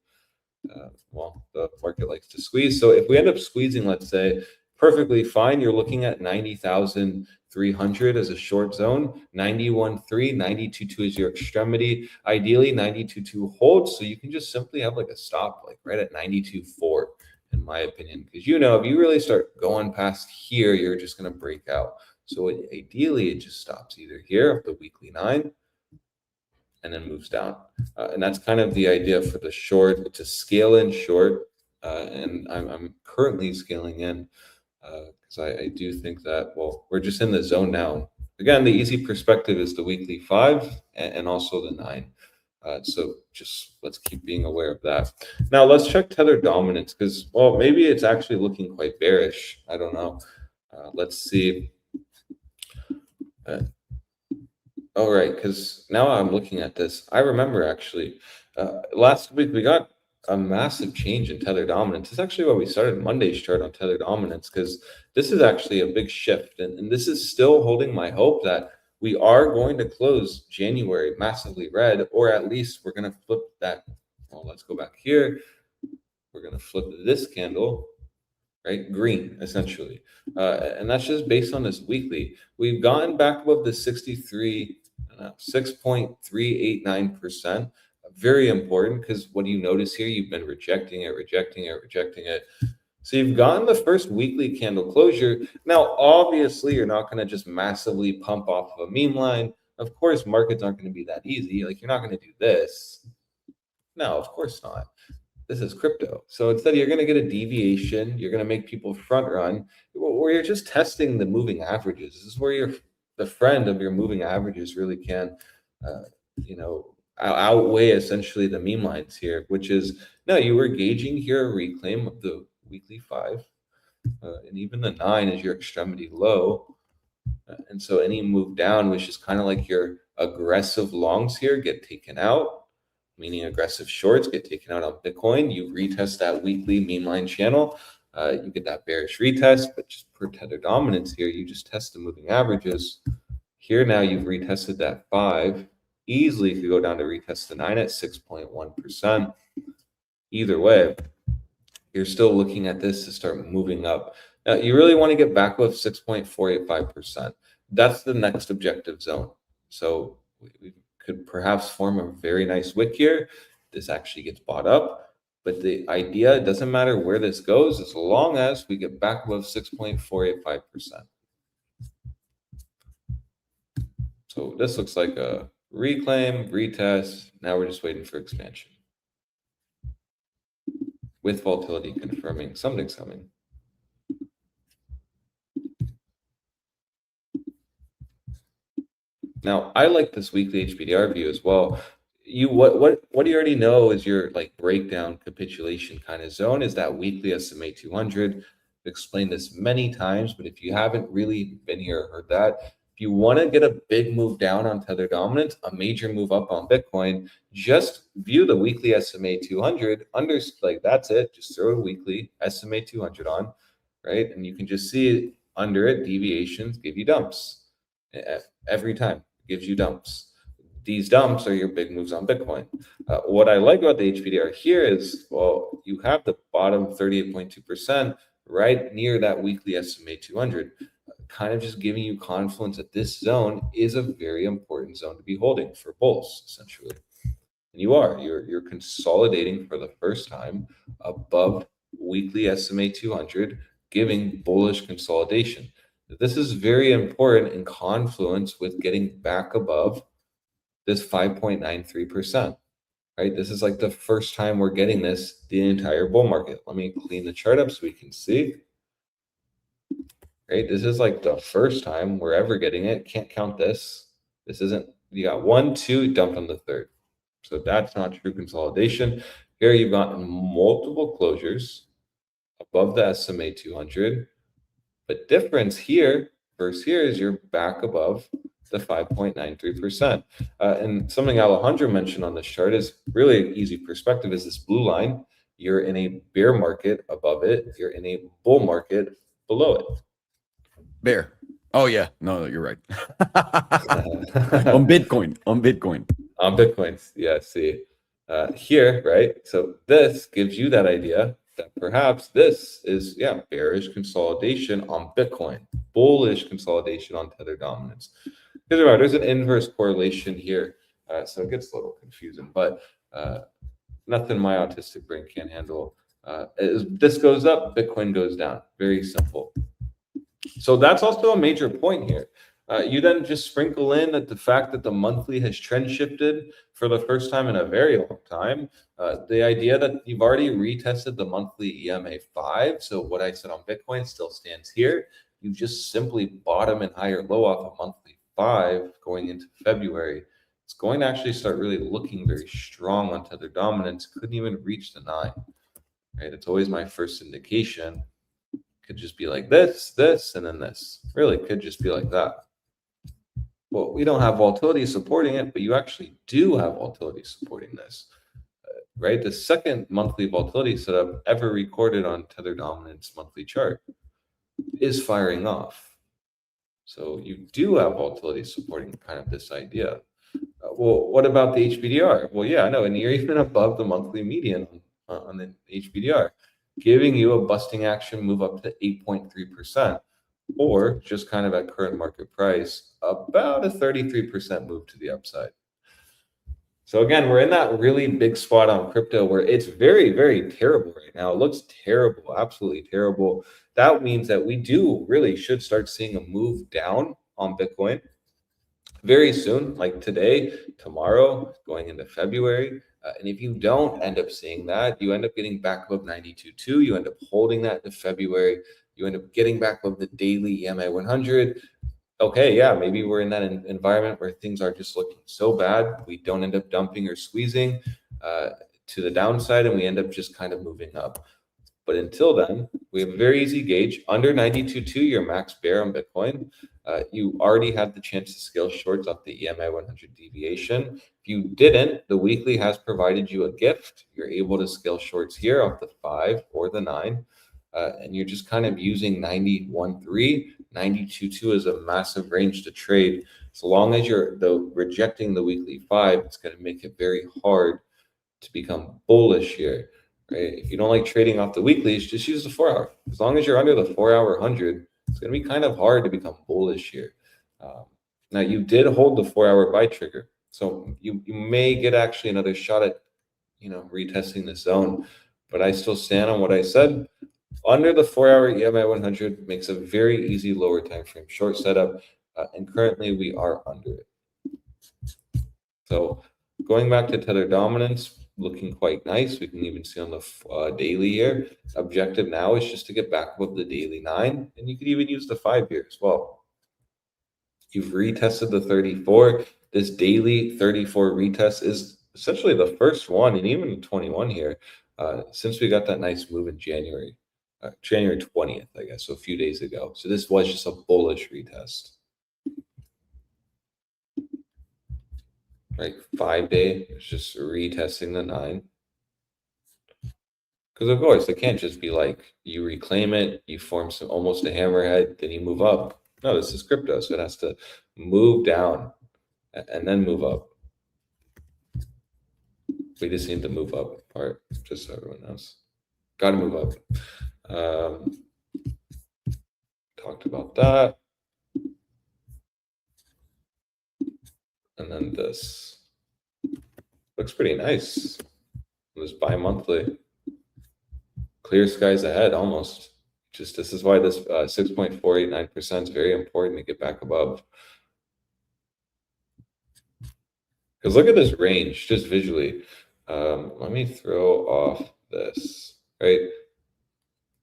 the market likes to squeeze. So if we end up squeezing, let's say, perfectly fine, you're looking at 90,300 as a short zone, 91.3, 92.2 is your extremity. Ideally, 92.2 holds, so you can just simply have like a stop, like right at 92.4, in my opinion, because if you really start going past here, you're just going to break out. So ideally, it just stops either here, the weekly 9, and then moves down. And that's kind of the idea for the short. It's a scale in short, and I'm currently scaling in because I do think that, we're just in the zone now. Again, the easy perspective is the weekly 5 and also the 9. So just let's keep being aware of that. Now let's check tether dominance because, maybe it's actually looking quite bearish. I don't know. Let's see. All right, because now I'm looking at this. I remember actually last week we got a massive change in tether dominance. It's actually why we started Monday's chart on tether dominance, because this is actually a big shift. And this is still holding my hope that we are going to close January massively red, or at least we're going to flip that. Well, let's go back here. We're going to flip this candle, right? Green, essentially. And that's just based on this weekly. We've gotten back above the 6.389%. Very important, because what do you notice here? You've been rejecting it. So you've gotten the first weekly candle closure. Now, obviously, you're not going to just massively pump off of a meme line. Of course, markets aren't going to be that easy. Like, you're not going to do this. No, of course not. This is crypto. So instead, you're going to get a deviation. You're going to make people front run, where you're just testing the moving averages. This is where the friend of your moving averages really can, outweigh essentially the meme lines here, which is, no, you were gauging here a reclaim of the weekly 5, and even the 9 is your extremity low. And so any move down, which is kind of like your aggressive longs here, get taken out, meaning aggressive shorts get taken out on Bitcoin. You retest that weekly meme line channel. You get that bearish retest, but just per tether dominance here, you just test the moving averages. Here now you've retested that 5. Easily could go down to retest the 9 at 6.1%. Either way, you're still looking at this to start moving up. Now, you really want to get back above 6.485%. That's the next objective zone. So we could perhaps form a very nice wick here. This actually gets bought up. But the idea, it doesn't matter where this goes, as long as we get back above 6.485%. So this looks like a reclaim, retest. Now we're just waiting for expansion, with volatility confirming something's coming. Now, I like this weekly HBDR view as well. What do you already know is your breakdown capitulation kind of zone is that weekly SMA 200. I've explained this many times, but if you haven't really been here or heard that, If you want to get a big move down on tether dominance, a major move up on Bitcoin, just view the weekly SMA 200 under, like that's it. Just throw a weekly SMA 200 on, right? And you can just see under it, deviations give you dumps. Every time gives you dumps. These dumps are your big moves on Bitcoin. What I like about the HPDR here is, well, you have the bottom 38.2% right near that weekly SMA 200, kind of just giving you confidence that this zone is a very important zone to be holding for bulls, essentially. And you're consolidating for the first time above weekly SMA 200, giving bullish consolidation. This is very important in confluence with getting back above this 5.93%, right? This is like the first time we're getting this the entire bull market. Let me clean the chart up so we can see, right? This is like the first time we're ever getting it. Can't count this. This isn't, you got 1, 2, dumped on the third. So that's not true consolidation. Here you've got multiple closures above the SMA 200. But difference here versus here is you're back above the 5.93%. And something Alejandro mentioned on this chart is really easy perspective is this blue line. You're in a bear market above it. You're in a bull market below it. Bear. Oh, yeah. No, you're right. On Bitcoin. On Bitcoin. Yeah, see. Here, right? So this gives you that idea that perhaps this is, yeah, bearish consolidation on Bitcoin, bullish consolidation on tether dominance. Because remember, there's an inverse correlation here, so it gets a little confusing, but nothing my autistic brain can't handle. As this goes up, Bitcoin goes down. Very simple. So that's also a major point here. You then just sprinkle in that the fact that the monthly has trend shifted for the first time in a very long time. The idea that you've already retested the monthly EMA 5. So what I said on Bitcoin still stands here. You just simply bottom and higher low off a monthly 5 going into February. It's going to actually start really looking very strong on tether dominance. Couldn't even reach the 9. Right? It's always my first indication. Could just be like this, and then this. Really could just be like that. Well, we don't have volatility supporting it, but you actually do have volatility supporting this, right? The second monthly volatility setup ever recorded on tether dominance monthly chart is firing off. So you do have volatility supporting kind of this idea. Well, what about the HBDR? Well, yeah, no, and you're even above the monthly median on the HBDR, giving you a busting action move up to 8.3%. Or just kind of at current market price, about a 33% move to the upside. So again, we're in that really big spot on crypto where it's very, very terrible right now. It looks terrible, absolutely terrible. That means that we do really should start seeing a move down on Bitcoin very soon, like today, tomorrow, going into February. And if you don't end up seeing that, you end up getting back above 92.2. You end up holding that into February. You end up getting back above the daily EMA 100. Okay, yeah, maybe we're in that environment where things are just looking so bad. We don't end up dumping or squeezing to the downside, and we end up just kind of moving up. But until then, we have a very easy gauge. Under 92.2, your max bear on Bitcoin. You already had the chance to scale shorts off the EMA 100 deviation. If you didn't, the weekly has provided you a gift. You're able to scale shorts here off the 5 or the 9. And you're just kind of using 91.3, 92.2 as a massive range to trade. So long as you're rejecting the weekly 5, it's going to make it very hard to become bullish here. Right? If you don't like trading off the weeklies, just use the 4-hour. As long as you're under the 4-hour 100, it's going to be kind of hard to become bullish here. Now, you did hold the 4-hour buy trigger, so you may get actually another shot at retesting the zone. But I still stand on what I said. Under the 4-hour EMA 100 makes a very easy lower time frame short setup, and currently we are under it. So going back to tether dominance, looking quite nice. We can even see on the daily here. Objective now is just to get back above the daily 9, and you could even use the 5 here as well. You've retested the 34. This daily 34 retest is essentially the first one, and even the 21 here, since we got that nice move in January 20th, I guess, so a few days ago. So this was just a bullish retest. right? 5-day, it's just retesting the 9. Because of course, it can't just be like you reclaim it, you form some almost a hammerhead, then you move up. No, this is crypto, so it has to move down and then move up. We just need to move up part, just so everyone knows. Got to move up. Talked about that. And then this looks pretty nice. This bi-monthly. Clear skies ahead almost. Just this is why this 6.489% is very important to get back above. Because look at this range just visually. Let me throw off this, right?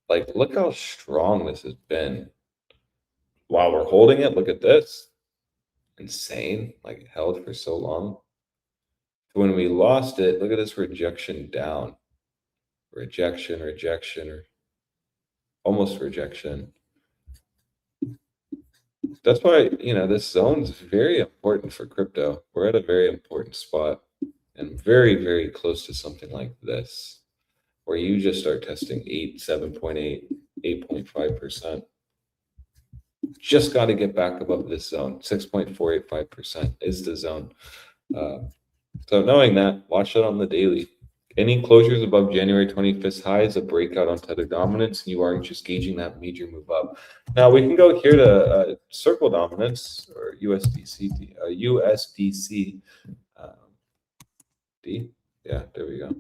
Like, look how strong this has been. While we're holding it, look at this. Insane, like held for so long. When we lost it, look at this rejection down. Rejection, or almost rejection. That's why, this zone is very important for crypto. We're at a very important spot and very, very close to something like this, where you just start testing 8, 7.8, 8.5%. Just got to get back above this zone. 6.485% is the zone. So knowing that, watch it on the daily. Any closures above January 25th highs, a breakout on tether dominance, and you aren't just gauging that major move up. Now we can go here to circle dominance or USDC. D. Yeah, there we go.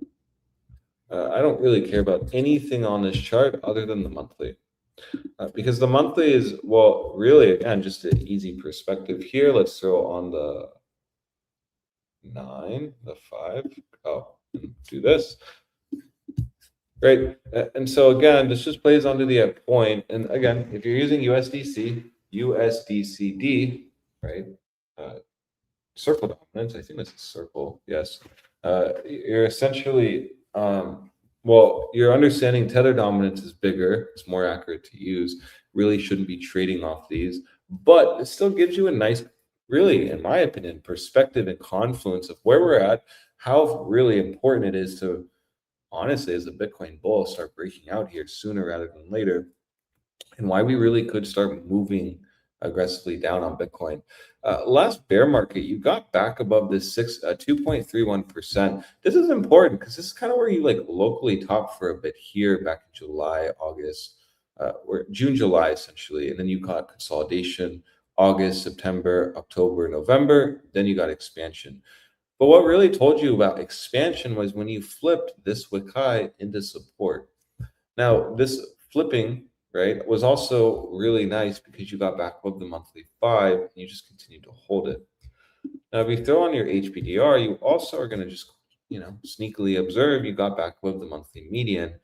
I don't really care about anything on this chart other than the monthly. Because the monthly is, well, really, again, just an easy perspective here. Let's throw on the 9, the 5. Oh, do this. Right. And so again, this just plays onto the point. And again, if you're using USDCD, right? Circle dominance, I think this is circle. Yes. You're essentially, well, you're understanding tether dominance is bigger. It's more accurate to use. Really shouldn't be trading off these, but it still gives you a nice, really, in my opinion, perspective and confluence of where we're at, how really important it is to, honestly, as a Bitcoin bull, start breaking out here sooner rather than later, and why we really could start moving aggressively down on Bitcoin. Last bear market, you got back above this 2.31%. This is important because this is kind of where you like locally topped for a bit here back in July, August, or June, July, essentially. And then you got consolidation, August, September, October, November. Then you got expansion. But what really told you about expansion was when you flipped this wick high into support. Now, this flipping, right, was also really nice because you got back above the monthly 5 and you just continue to hold it. Now, if you throw on your HPDR, you also are going to just, sneakily observe you got back above the monthly median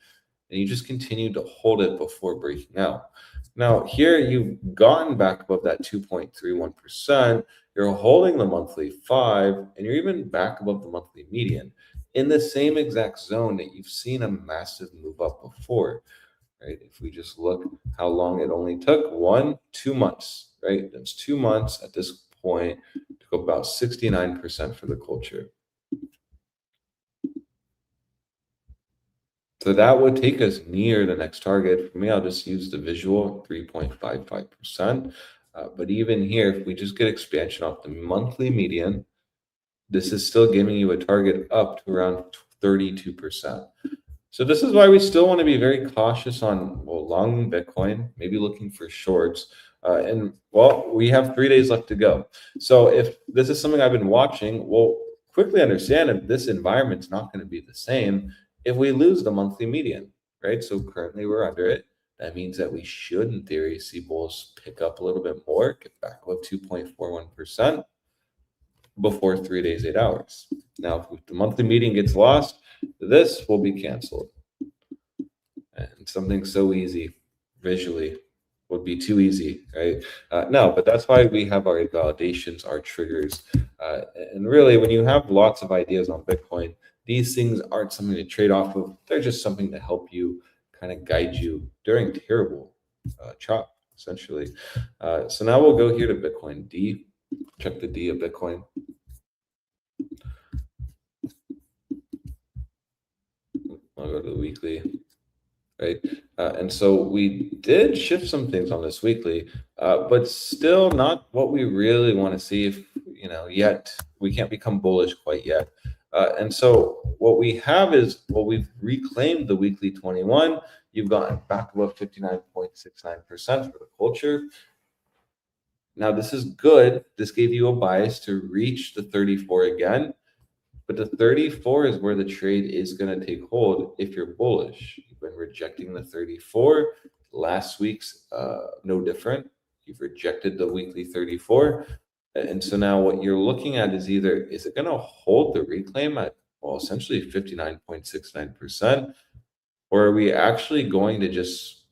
and you just continue to hold it before breaking out. Now, here you've gotten back above that 2.31%. You're holding the monthly 5 and you're even back above the monthly median in the same exact zone that you've seen a massive move up before. Right? If we just look how long it only took, 2 months, right? That's 2 months at this point to go about 69% for the culture. So that would take us near the next target. For me, I'll just use the visual 3.55%. But even here, if we just get expansion off the monthly median, this is still giving you a target up to around 32%. So this is why we still want to be very cautious on, well, long Bitcoin, maybe looking for shorts. And, well, we have 3 days left to go. So if this is something I've been watching, we'll quickly understand if this environment's not going to be the same if we lose the monthly median, right? So currently we're under it. That means that we should, in theory, see bulls pick up a little bit more, get back above 2.41% before 3 days, 8 hours. Now, if the monthly median gets lost, this will be canceled. And something so easy visually would be too easy, right? No, but that's why we have our invalidations, our triggers. And really, when you have lots of ideas on Bitcoin, these things aren't something to trade off of. They're just something to help you, kind of guide you during terrible chop, essentially. So now we'll go here to Bitcoin D. Check the D of Bitcoin. I'll go to the weekly, right? And so we did shift some things on this weekly, but still not what we really want to see. If yet we can't become bullish quite yet. And so what we have is, well, we've reclaimed the weekly 21. You've gotten back above 59.69% for the culture. Now this is good. This gave you a bias to reach the 34 again. But the 34 is where the trade is going to take hold if you're bullish. You've been rejecting the 34. Last week's no different. You've rejected the weekly 34. And so now what you're looking at is either, is it going to hold the reclaim at, well, essentially 59.69%, or are we actually going to just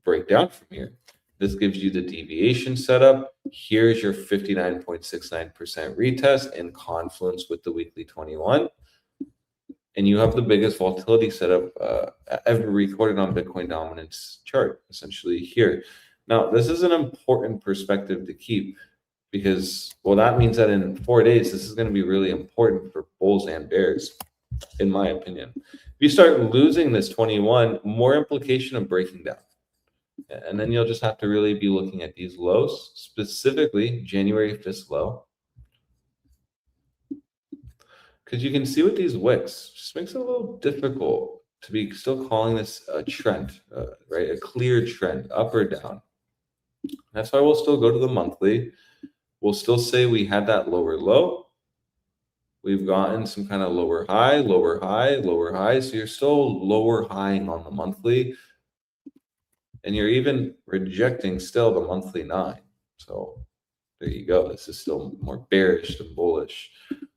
break down from here? This gives you the deviation setup. Here's your 59.69% retest in confluence with the weekly 21. And you have the biggest volatility setup ever recorded on Bitcoin dominance chart, essentially here. Now, this is an important perspective to keep because, well, that means that in 4 days, this is going to be really important for bulls and bears, in my opinion. If you start losing this 21, more implication of breaking down. And then you'll just have to really be looking at these lows, specifically January 5th low. Because you can see with these wicks, just makes it a little difficult to be still calling this a trend, right? A clear trend, up or down. That's why we'll still go to the monthly. We'll still say we had that lower low. We've gotten some kind of lower high, lower high, lower high. So you're still lower highing on the monthly. And you're even rejecting still the monthly 9. So there you go. This is still more bearish than bullish.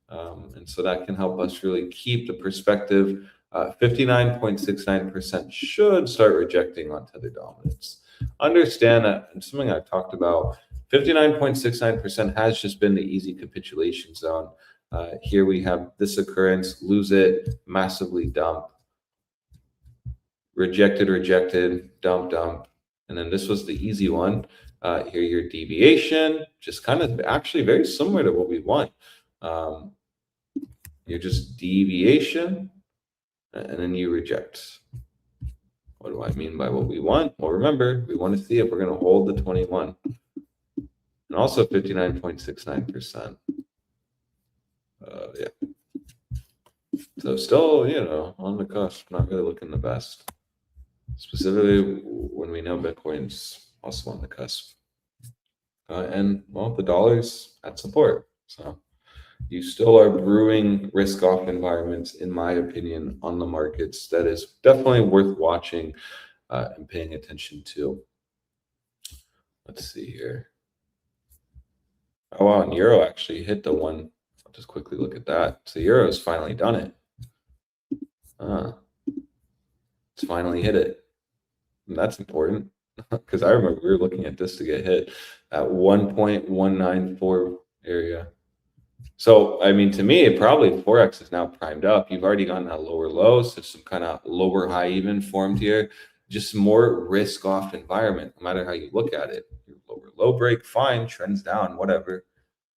And so that can help us really keep the perspective. 59.69% should start rejecting on tether dominance. Understand that, and something I've talked about, 59.69% has just been the easy capitulation zone. Here we have this occurrence, lose it, massively dump. Rejected, rejected, dump, dump. And then this was the easy one. Here, your deviation, just kind of actually very similar to what we want. You're just deviation, and then you reject. What do I mean by what we want? Well, remember, we want to see if we're going to hold the 21. And also 59.69%. Yeah. So still, on the cusp, not really looking the best. Specifically when we know Bitcoin's also on the cusp. And, well, the dollar's at support. So you still are brewing risk-off environments, in my opinion, on the markets. That is definitely worth watching and paying attention to. Let's see here. Oh, wow, and Euro actually hit the one. I'll just quickly look at that. So Euro's finally done it. It's finally hit it. And that's important because I remember we were looking at this to get hit at 1.194 area. So, I mean, to me, probably Forex is now primed up. You've already gotten that lower low, so some kind of lower high even formed here. Just more risk-off environment, no matter how you look at it. Your lower low break, fine, trends down, whatever.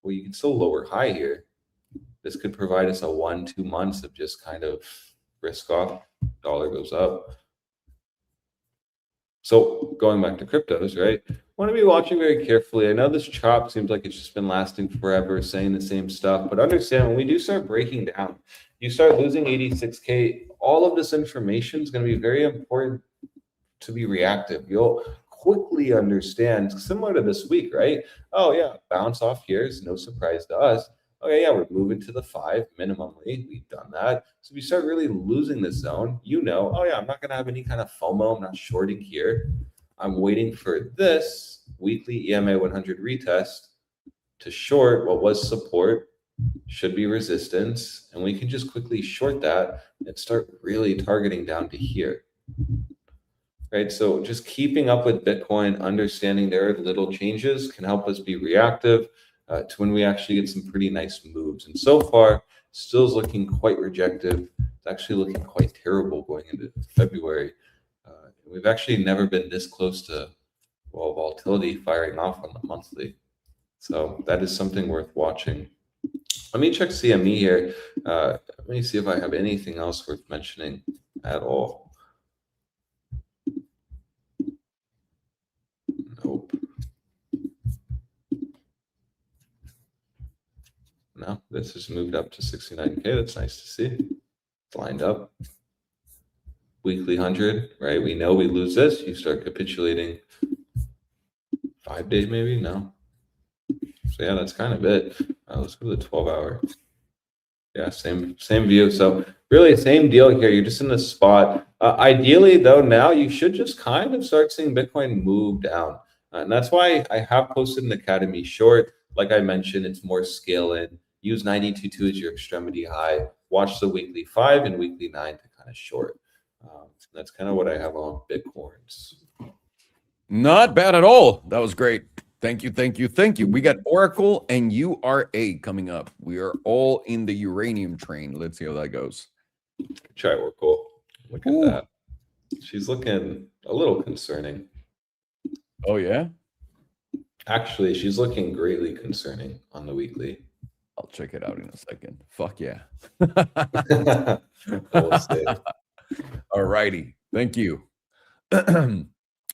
Well, you can still lower high here. This could provide us a 1-2 months of just kind of risk-off. Dollar goes up. So going back to cryptos, right? Want to be watching very carefully. I know this chop seems like it's just been lasting forever, saying the same stuff, but understand when we do start breaking down, you start losing 86K, all of this information is going to be very important to be reactive. You'll quickly understand, similar to this week, right? Oh yeah, bounce off here is no surprise to us. Okay, yeah, we're moving to the 5 minimally. We've done that. So if you start really losing this zone, oh yeah, I'm not going to have any kind of FOMO. I'm not shorting here. I'm waiting for this weekly EMA 100 retest to short what was support, should be resistance, and we can just quickly short that and start really targeting down to here. Right, so just keeping up with Bitcoin, understanding there are little changes can help us be reactive to when we actually get some pretty nice moves. And so far, still is looking quite rejective. It's actually looking quite terrible going into February. We've actually never been this close to, well, volatility firing off on the monthly. So that is something worth watching. Let me check CME here. Let me see if I have anything else worth mentioning at all. Nope. No, this has moved up to 69K. That's nice to see. It's lined up. Weekly 100, right? We know we lose this. You start capitulating 5 days, maybe? No. So yeah, that's kind of it. Let's go to the 12-hour. Yeah, same view. So really same deal here. You're just in the spot. Ideally, though, now you should just kind of start seeing Bitcoin move down. And that's why I have posted an Academy short. Like I mentioned, it's more scale in. Use 92.2 as your extremity high. Watch the weekly 5 and weekly 9 to kind of short. That's kind of what I have on Bitcoins. Not bad at all. That was great. Thank you, thank you, thank you. We got Oracle and URA coming up. We are all in the uranium train. Let's see how that goes. Try Oracle. Look at that. She's looking a little concerning. Oh, yeah? Actually, she's looking greatly concerning on the weekly. I'll check it out in a second. Fuck yeah. We'll see. All righty. Thank you.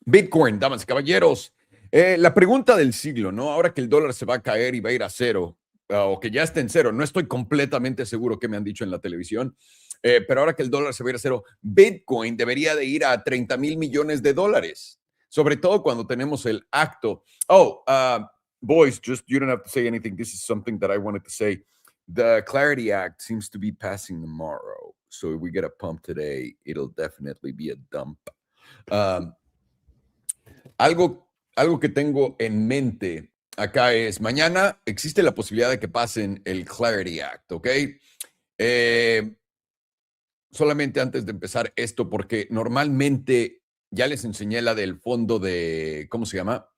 Bitcoin, damas y caballeros. La pregunta del siglo, ¿no? Ahora que el dólar se va a caer y va a ir a cero, o que ya está en cero, no estoy completamente seguro qué me han dicho en la televisión, pero ahora que el dólar se va a ir a cero, Bitcoin debería de ir a 30 mil millones de dólares, sobre todo cuando tenemos el acto. Oh, boys, just you don't have to say anything. This is something that I wanted to say. The Clarity Act seems to be passing tomorrow. So if we get a pump today, it'll definitely be a dump. Algo que tengo en mente acá es, mañana existe la posibilidad de que pasen el Clarity Act, ¿ok? Solamente antes de empezar esto, porque normalmente ya les enseñé la del fondo de, ¿cómo se llama?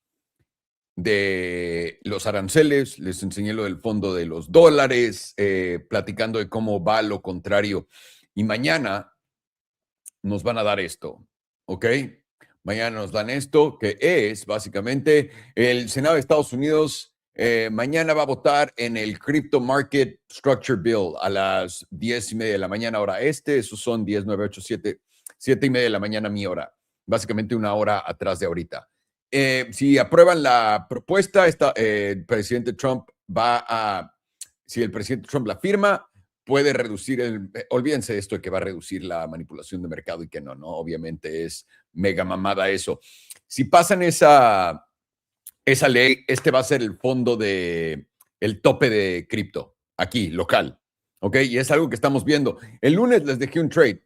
De los aranceles, les enseñé lo del fondo de los dólares, platicando de cómo va lo contrario. Y mañana nos van a dar esto, ¿ok? Mañana nos dan esto, que es básicamente el Senado de Estados Unidos mañana va a votar en el Crypto Market Structure Bill a las 10:30 de la mañana hora este. Esos son 10, 9, 8, 7, 7:30 de la mañana mi hora. Básicamente una hora atrás de ahorita. Si aprueban la propuesta, el presidente Trump si el presidente Trump la firma, puede reducir olvídense de esto de que va a reducir la manipulación de mercado y que no, obviamente es mega mamada eso. Si pasan esa ley, este va a ser el fondo el tope de cripto, aquí, local, ¿ok? Y es algo que estamos viendo. El lunes les dejé un trade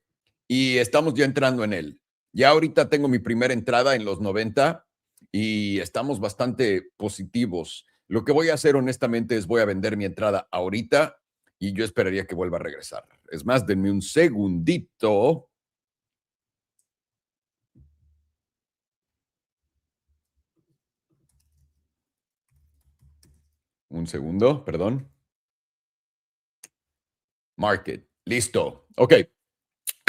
y estamos ya entrando en él. Ya ahorita tengo mi primera entrada en los 90 y estamos bastante positivos. Lo que voy a hacer honestamente es voy a vender mi entrada ahorita y yo esperaría que vuelva a regresar. Es más, denme un segundito. Un segundo, perdón. Market. Listo. Ok.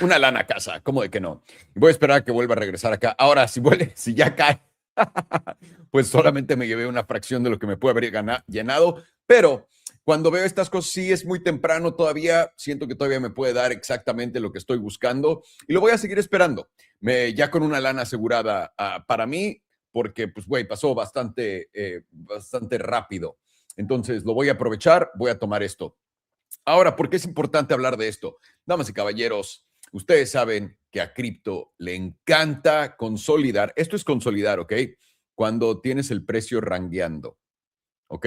Una lana a casa. ¿Cómo de que no? Voy a esperar a que vuelva a regresar acá. Ahora, si ya cae, pues solamente me llevé una fracción de lo que me puede haber llenado. Pero cuando veo estas cosas, sí es muy temprano todavía. Siento que todavía me puede dar exactamente lo que estoy buscando. Y lo voy a seguir esperando. Ya con una lana asegurada para mí, porque, pues, güey, pasó bastante rápido. Entonces, lo voy a aprovechar. Voy a tomar esto. Ahora, ¿por qué es importante hablar de esto? Damas y caballeros, ustedes saben que a cripto le encanta consolidar. Esto es consolidar, ¿ok? Cuando tienes el precio rangueando, ¿ok?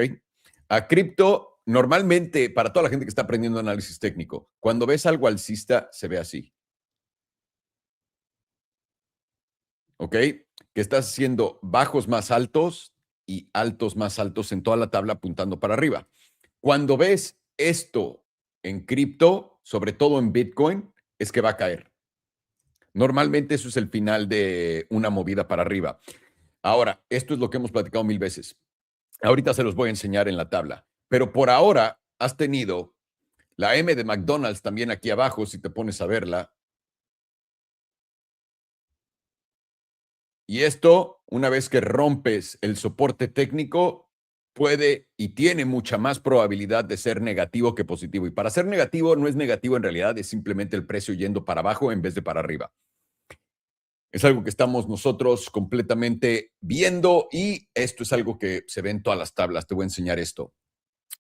A cripto, normalmente, para toda la gente que está aprendiendo análisis técnico, cuando ves algo alcista, se ve así. ¿Ok? Que estás haciendo bajos más altos y altos más altos en toda la tabla apuntando para arriba. Cuando ves esto en cripto, sobre todo en Bitcoin, es que va a caer. Normalmente eso es el final de una movida para arriba. Ahora, esto es lo que hemos platicado 1000 veces. Ahorita se los voy a enseñar en la tabla. Pero por ahora has tenido la M de McDonald's también aquí abajo, si te pones a verla. Y esto, una vez que rompes el soporte técnico, puede y tiene mucha más probabilidad de ser negativo que positivo. Y para ser negativo no es negativo en realidad, es simplemente el precio yendo para abajo en vez de para arriba. Es algo que estamos nosotros completamente viendo y esto es algo que se ve en todas las tablas. Te voy a enseñar esto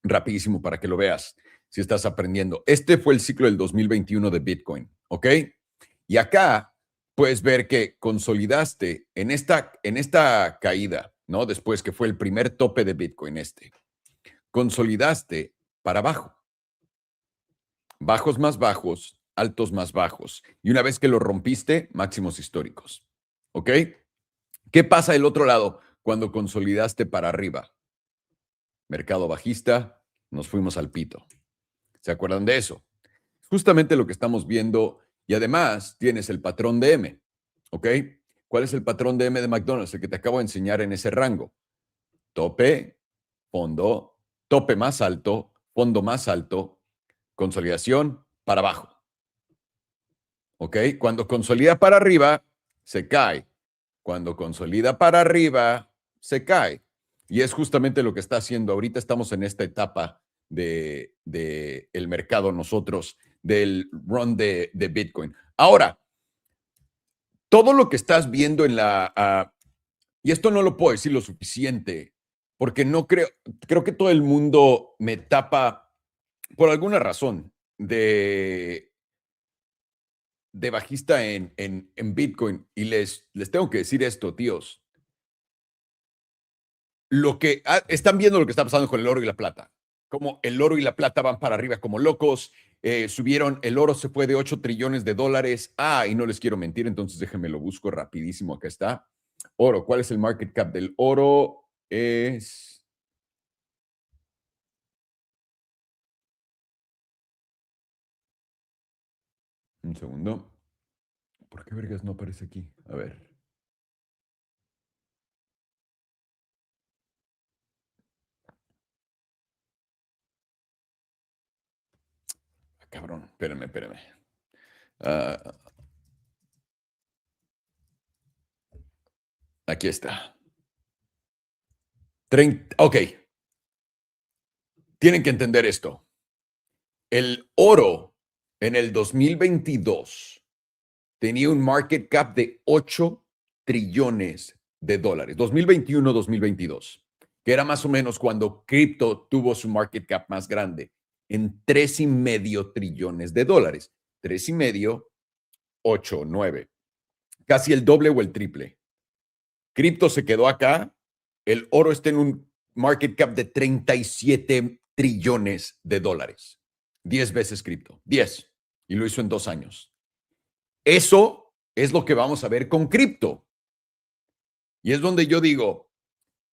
rapidísimo para que lo veas si estás aprendiendo. Este fue el ciclo del 2021 de Bitcoin, ¿ok? Y acá puedes ver que consolidaste en esta caída, ¿no? Después que fue el primer tope de Bitcoin consolidaste para abajo. Bajos más bajos, altos más bajos. Y una vez que lo rompiste, máximos históricos. ¿Ok? ¿Qué pasa del otro lado cuando consolidaste para arriba? Mercado bajista, nos fuimos al pito. ¿Se acuerdan de eso? Justamente lo que estamos viendo y además tienes el patrón de M. ¿Ok? ¿Cuál es el patrón de M de McDonald's? El que te acabo de enseñar en ese rango. Tope, fondo, tope más alto, fondo más alto, consolidación para abajo. ¿Ok? Cuando consolida para arriba, se cae. Cuando consolida para arriba, se cae. Y es justamente lo que está haciendo. Ahorita estamos en esta etapa de el mercado nosotros, del run de Bitcoin. Ahora, todo lo que estás viendo en y esto no lo puedo decir lo suficiente, porque no creo que todo el mundo me tapa por alguna razón de bajista en Bitcoin. Y les tengo que decir esto, tíos. Están viendo lo que está pasando con el oro y la plata. Como el oro y la plata van para arriba como locos. Subieron, el oro se fue de 8 trillones de dólares. Y no les quiero mentir, entonces déjenme lo busco rapidísimo. Acá está. Oro, ¿cuál es el market cap del oro? Es... Un segundo. ¿Por qué vergas no aparece aquí? A ver. Cabrón, espérame. Aquí está. Ok. Tienen que entender esto. El oro en el 2022 tenía un market cap de 8 trillones de dólares. 2021-2022, que era más o menos cuando cripto tuvo su market cap más grande, en 3,5 trillones de dólares. 3,5, 8, 9. Casi el doble o el triple. Cripto se quedó acá. El oro está en un market cap de 37 trillones de dólares. 10 veces cripto. 10. Y lo hizo en 2 años. Eso es lo que vamos a ver con cripto. Y es donde yo digo,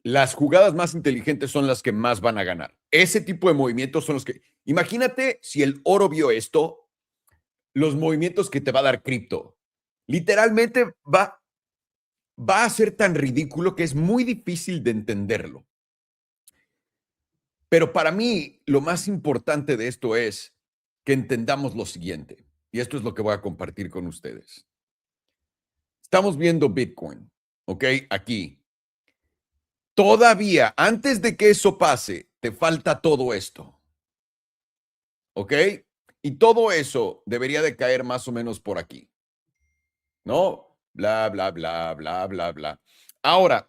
las jugadas más inteligentes son las que más van a ganar. Ese tipo de movimientos son los que... Imagínate si el oro vio esto, los movimientos que te va a dar cripto. Literalmente va a ser tan ridículo que es muy difícil de entenderlo. Pero para mí, lo más importante de esto es que entendamos lo siguiente. Y esto es lo que voy a compartir con ustedes. Estamos viendo Bitcoin, ¿ok? Aquí. Todavía, antes de que eso pase, te falta todo esto, ¿ok? Y todo eso debería de caer más o menos por aquí, ¿no? Bla, bla, bla, bla, bla, bla. Ahora,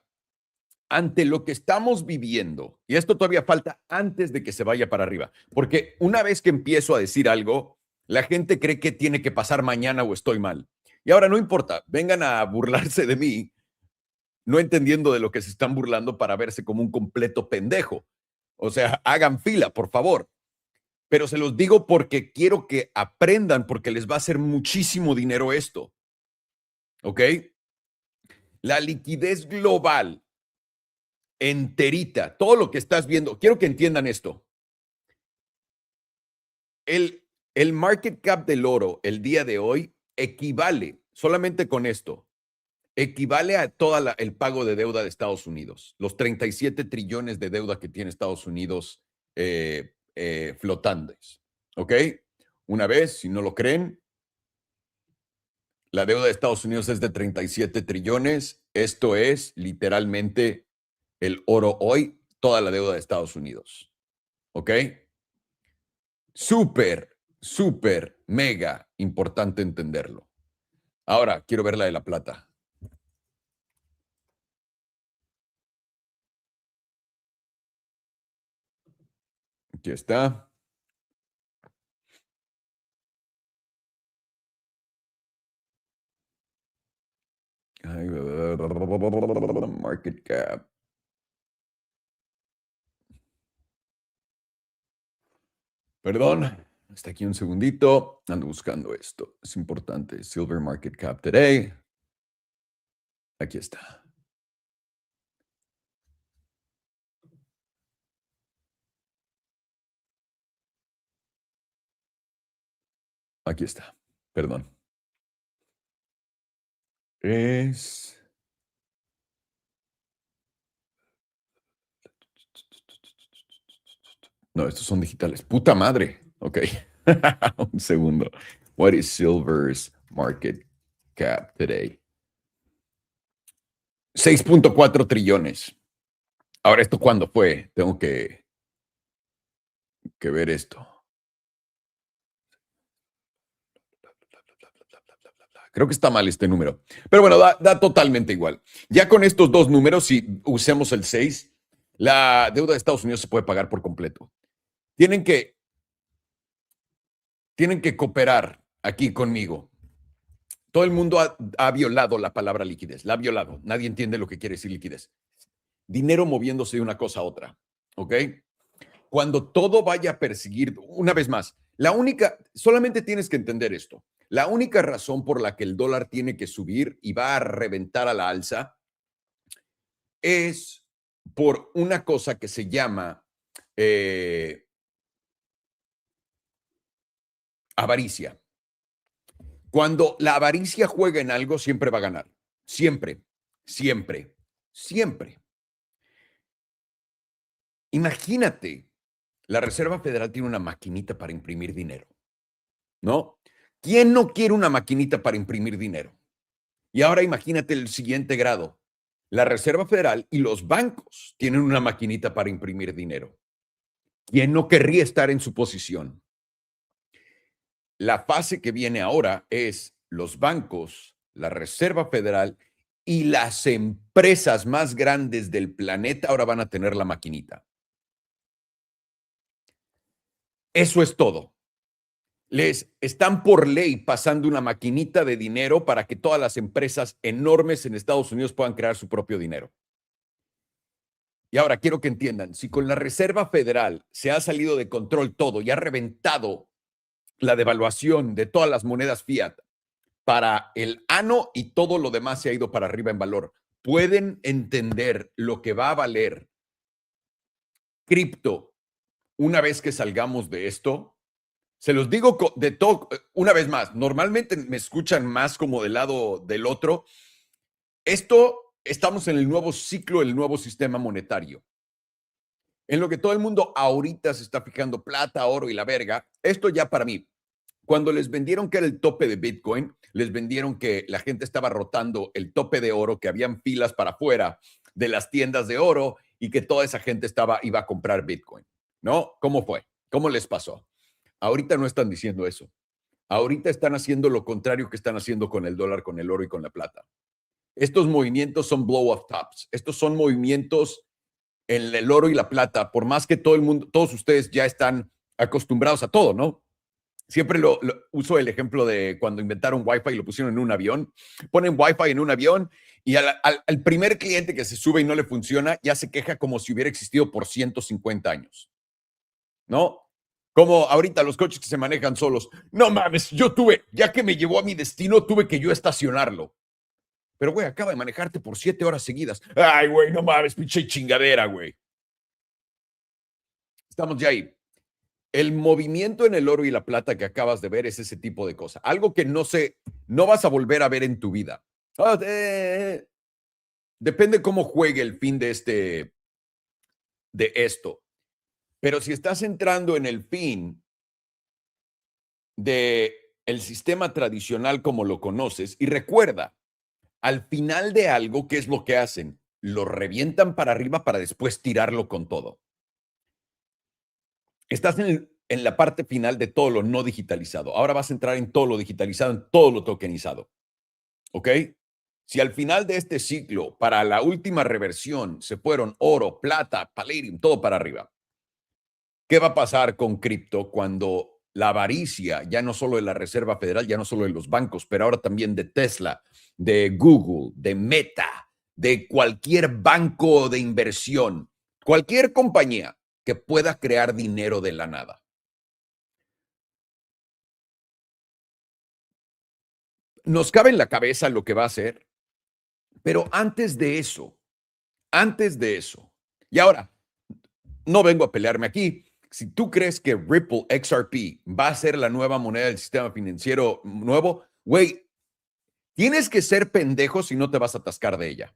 ante lo que estamos viviendo, y esto todavía falta antes de que se vaya para arriba, porque una vez que empiezo a decir algo, la gente cree que tiene que pasar mañana o estoy mal. Y ahora no importa, vengan a burlarse de mí, no entendiendo de lo que se están burlando para verse como un completo pendejo. O sea, hagan fila, por favor. Pero se los digo porque quiero que aprendan, porque les va a hacer muchísimo dinero esto. ¿Ok? La liquidez global enterita, todo lo que estás viendo, quiero que entiendan esto. El market cap del oro el día de hoy equivale, solamente con esto, equivale a todo el pago de deuda de Estados Unidos, los 37 trillones de deuda que tiene Estados Unidos flotantes. ¿Ok? Una vez, si no lo creen, la deuda de Estados Unidos es de 37 trillones. Esto es literalmente el oro hoy, toda la deuda de Estados Unidos. ¿Ok? Súper, súper, mega importante entenderlo. Ahora, quiero ver la de la plata. Aquí está. Market cap. Perdón, está aquí un segundito. Ando buscando esto. Es importante. Silver Market Cap Today. Aquí está. Aquí está. Perdón. Es... No, estos son digitales. ¡Puta madre! Ok. Un segundo. What is Silver's market cap today? 6.4 trillones. Ahora, ¿esto cuándo fue? Tengo que ver esto. Creo que está mal este número. Pero bueno, da totalmente igual. Ya con estos dos números, si usemos el 6, la deuda de Estados Unidos se puede pagar por completo. Tienen que cooperar aquí conmigo. Todo el mundo ha violado la palabra liquidez. La ha violado. Nadie entiende lo que quiere decir liquidez. Dinero moviéndose de una cosa a otra. ¿Ok? Cuando todo vaya a perseguir, una vez más, solamente tienes que entender esto. La única razón por la que el dólar tiene que subir y va a reventar a la alza es por una cosa que se llama avaricia. Cuando la avaricia juega en algo, siempre va a ganar. Siempre, siempre, siempre. Imagínate, la Reserva Federal tiene una maquinita para imprimir dinero, ¿no? ¿Quién no quiere una maquinita para imprimir dinero? Y ahora imagínate el siguiente grado. La Reserva Federal y los bancos tienen una maquinita para imprimir dinero. ¿Quién no querría estar en su posición? La fase que viene ahora es los bancos, la Reserva Federal y las empresas más grandes del planeta ahora van a tener la maquinita. Eso es todo. Les están por ley pasando una maquinita de dinero para que todas las empresas enormes en Estados Unidos puedan crear su propio dinero. Y ahora quiero que entiendan, si con la Reserva Federal se ha salido de control todo y ha reventado la devaluación de todas las monedas fiat para el ano y todo lo demás se ha ido para arriba en valor, ¿pueden entender lo que va a valer cripto una vez que salgamos de esto? Se los digo de todo, una vez más, normalmente me escuchan más como del lado del otro. Estamos en el nuevo ciclo, el nuevo sistema monetario, en lo que todo el mundo ahorita se está fijando plata, oro y la verga. Esto ya para mí, cuando les vendieron que era el tope de Bitcoin, les vendieron que la gente estaba rotando el tope de oro, que habían filas para afuera de las tiendas de oro y que toda esa gente iba a comprar Bitcoin, ¿no? ¿Cómo fue? ¿Cómo les pasó? Ahorita no están diciendo eso. Ahorita están haciendo lo contrario que están haciendo con el dólar, con el oro y con la plata. Estos movimientos son blow off tops. Estos son movimientos en el oro y la plata, por más que todo el mundo, todos ustedes ya están acostumbrados a todo, ¿no? Siempre uso el ejemplo de cuando inventaron Wi-Fi y lo pusieron en un avión. Ponen Wi-Fi en un avión y al primer cliente que se sube y no le funciona, ya se queja como si hubiera existido por 150 años, ¿no? Como ahorita los coches que se manejan solos. No mames, ya que me llevó a mi destino, tuve que yo estacionarlo. Pero, güey, acaba de manejarte por 7 horas seguidas. Ay, güey, no mames, pinche chingadera, güey. Estamos ya ahí. El movimiento en el oro y la plata que acabas de ver es ese tipo de cosa. Algo que no vas a volver a ver en tu vida. Depende cómo juegue el fin de esto. Pero si estás entrando en el fin de el sistema tradicional como lo conoces, y recuerda, al final de algo, ¿qué es lo que hacen? lo revientan para arriba para después tirarlo con todo. Estás en la parte final de todo lo no digitalizado. Ahora vas a entrar en todo lo digitalizado, en todo lo tokenizado. ¿Ok? Si al final de este ciclo, para la última reversión, se fueron oro, plata, palladium, todo para arriba, ¿qué va a pasar con cripto cuando la avaricia, ya no solo de la Reserva Federal, ya no solo de los bancos, pero ahora también de Tesla, de Google, de Meta, de cualquier banco de inversión, cualquier compañía que pueda crear dinero de la nada? Nos cabe en la cabeza lo que va a hacer, pero antes de eso, y ahora, no vengo a pelearme aquí. Si tú crees que Ripple XRP va a ser la nueva moneda del sistema financiero nuevo, güey, tienes que ser pendejo si no te vas a atascar de ella.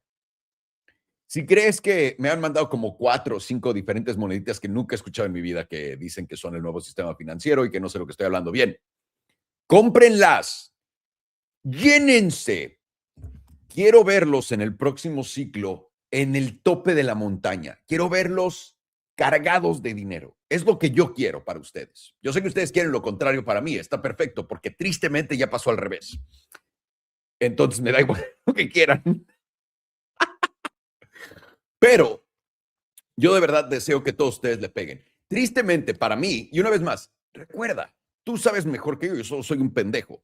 Si crees que me han mandado como 4 o 5 diferentes moneditas que nunca he escuchado en mi vida que dicen que son el nuevo sistema financiero y que no sé lo que estoy hablando bien, cómprenlas, llénense. Quiero verlos en el próximo ciclo en el tope de la montaña. Quiero verlos cargados de dinero. Es lo que yo quiero para ustedes. Yo sé que ustedes quieren lo contrario para mí. Está perfecto, porque tristemente ya pasó al revés. Entonces me da igual lo que quieran. Pero yo de verdad deseo que todos ustedes le peguen. Tristemente para mí, y una vez más, recuerda, tú sabes mejor que yo solo soy un pendejo.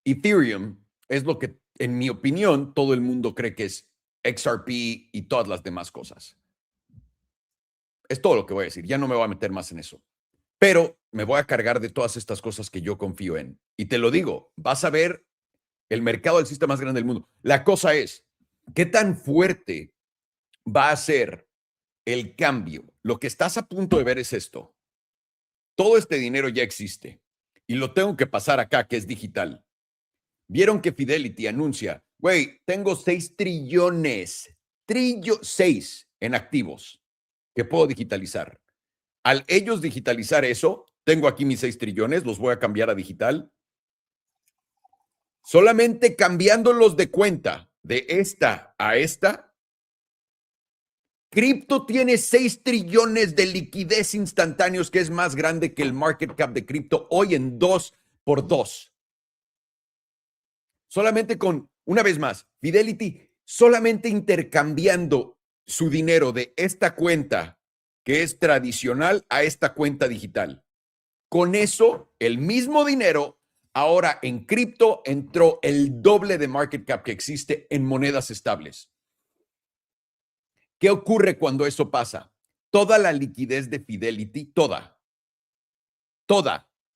Ethereum es lo que, en mi opinión, todo el mundo cree que es XRP y todas las demás cosas. Es todo lo que voy a decir. Ya no me voy a meter más en eso. Pero me voy a cargar de todas estas cosas que yo confío en. Y te lo digo, vas a ver el mercado alcista más grande del mundo. La cosa es, ¿qué tan fuerte va a ser el cambio? Lo que estás a punto de ver es esto. Todo este dinero ya existe y lo tengo que pasar acá, que es digital. Vieron que Fidelity anuncia, güey, tengo 6 trillones, 6 en activos que puedo digitalizar. Al ellos digitalizar eso, tengo aquí mis 6 trillones, los voy a cambiar a digital. Solamente cambiándolos de cuenta de esta a esta, cripto tiene 6 trillones de liquidez instantáneos, que es más grande que el market cap de cripto hoy en 2x2. Solamente con, una vez más, Fidelity, solamente intercambiando su dinero de esta cuenta que es tradicional a esta cuenta digital. Con eso, el mismo dinero, ahora en cripto entró el doble de market cap que existe en monedas estables. ¿Qué ocurre cuando eso pasa? Toda la liquidez de Fidelity, toda,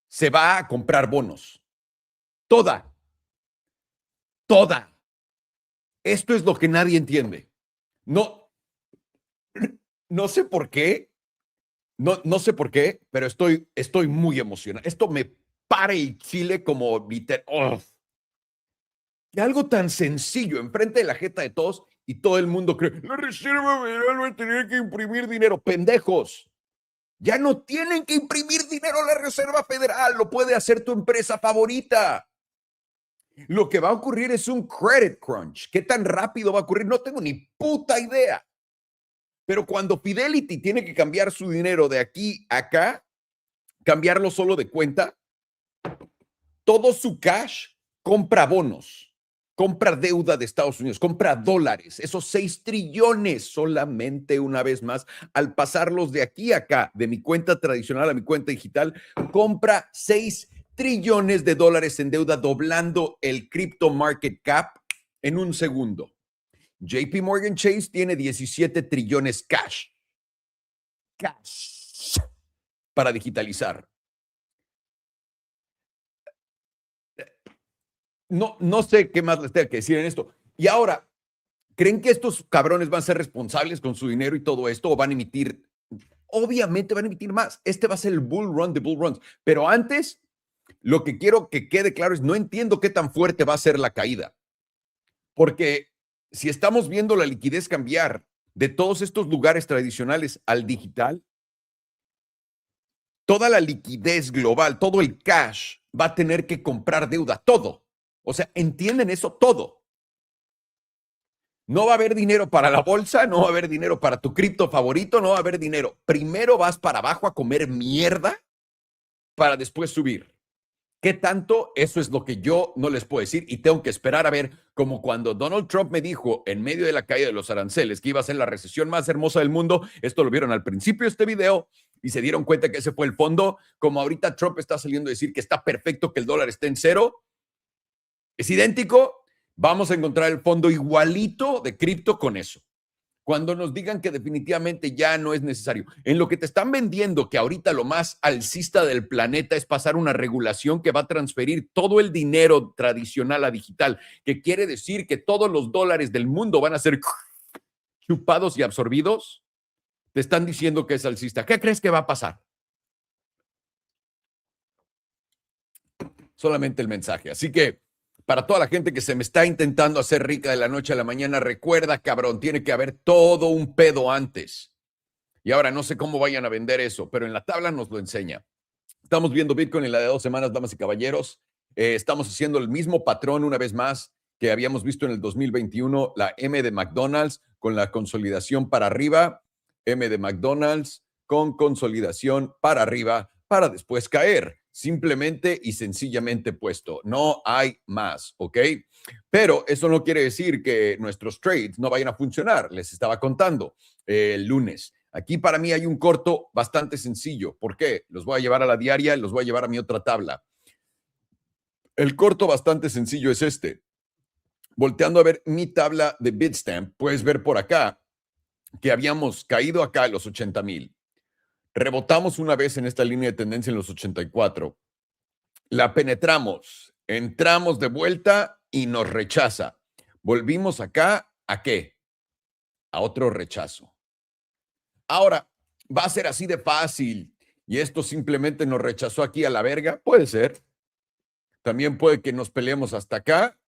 se va a comprar bonos. Toda. Esto es lo que nadie entiende. No sé por qué. No sé por qué, pero estoy muy emocionado. Esto me para el chile como literal. Oh. Y algo tan sencillo enfrente de la jeta de todos y todo el mundo cree, la Reserva Federal va a tener que imprimir dinero. Pendejos. Ya no tienen que imprimir dinero la Reserva Federal. Lo puede hacer tu empresa favorita. Lo que va a ocurrir es un credit crunch. ¿Qué tan rápido va a ocurrir? No tengo ni puta idea. Pero cuando Fidelity tiene que cambiar su dinero de aquí a acá, cambiarlo solo de cuenta, todo su cash compra bonos, compra deuda de Estados Unidos, compra dólares, esos 6 trillones solamente una vez más, al pasarlos de aquí a acá, de mi cuenta tradicional a mi cuenta digital, compra 6 trillones de dólares en deuda, doblando el crypto market cap en un segundo. JP Morgan Chase tiene 17 trillones cash para digitalizar. No sé qué más les tengo que decir en esto. Y ahora, ¿creen que estos cabrones van a ser responsables con su dinero y todo esto o van a emitir? Obviamente van a emitir más. Este va a ser el bull run de bull runs. Pero antes, lo que quiero que quede claro es, no entiendo qué tan fuerte va a ser la caída. Porque si estamos viendo la liquidez cambiar de todos estos lugares tradicionales al digital, toda la liquidez global, todo el cash va a tener que comprar deuda, todo. O sea, ¿entienden eso? Todo. No va a haber dinero para la bolsa, no va a haber dinero para tu cripto favorito, no va a haber dinero. Primero vas para abajo a comer mierda para después subir. ¿Qué tanto? Eso es lo que yo no les puedo decir y tengo que esperar a ver, como cuando Donald Trump me dijo en medio de la caída de los aranceles que iba a ser la recesión más hermosa del mundo. Esto lo vieron al principio de este video y se dieron cuenta que ese fue el fondo. Como ahorita Trump está saliendo a decir que está perfecto que el dólar esté en cero, es idéntico. Vamos a encontrar el fondo igualito de cripto con eso. Cuando nos digan que definitivamente ya no es necesario. En lo que te están vendiendo que ahorita lo más alcista del planeta es pasar una regulación que va a transferir todo el dinero tradicional a digital, que quiere decir que todos los dólares del mundo van a ser chupados y absorbidos, te están diciendo que es alcista. ¿Qué crees que va a pasar? Solamente el mensaje. Así que para toda la gente que se me está intentando hacer rica de la noche a la mañana, recuerda, cabrón, tiene que haber todo un pedo antes. Y ahora no sé cómo vayan a vender eso, pero en la tabla nos lo enseña. Estamos viendo Bitcoin en la de 2 semanas, damas y caballeros. Estamos haciendo el mismo patrón una vez más que habíamos visto en el 2021, la M de McDonald's con la consolidación para arriba, M de McDonald's con consolidación para arriba para después caer. Simplemente y sencillamente puesto. No hay más, ¿ok? Pero eso no quiere decir que nuestros trades no vayan a funcionar. Les estaba contando el lunes. Aquí para mí hay un corto bastante sencillo. ¿Por qué? Los voy a llevar a la diaria, los voy a llevar a mi otra tabla. El corto bastante sencillo es este. Volteando a ver mi tabla de Bitstamp, puedes ver por acá que habíamos caído acá a los 80,000. Rebotamos una vez en esta línea de tendencia en los 84. La penetramos, entramos de vuelta y nos rechaza. Volvimos acá, ¿a qué? A otro rechazo. Ahora, ¿va a ser así de fácil y esto simplemente nos rechazó aquí a la verga? Puede ser. También puede que nos peleemos hasta acá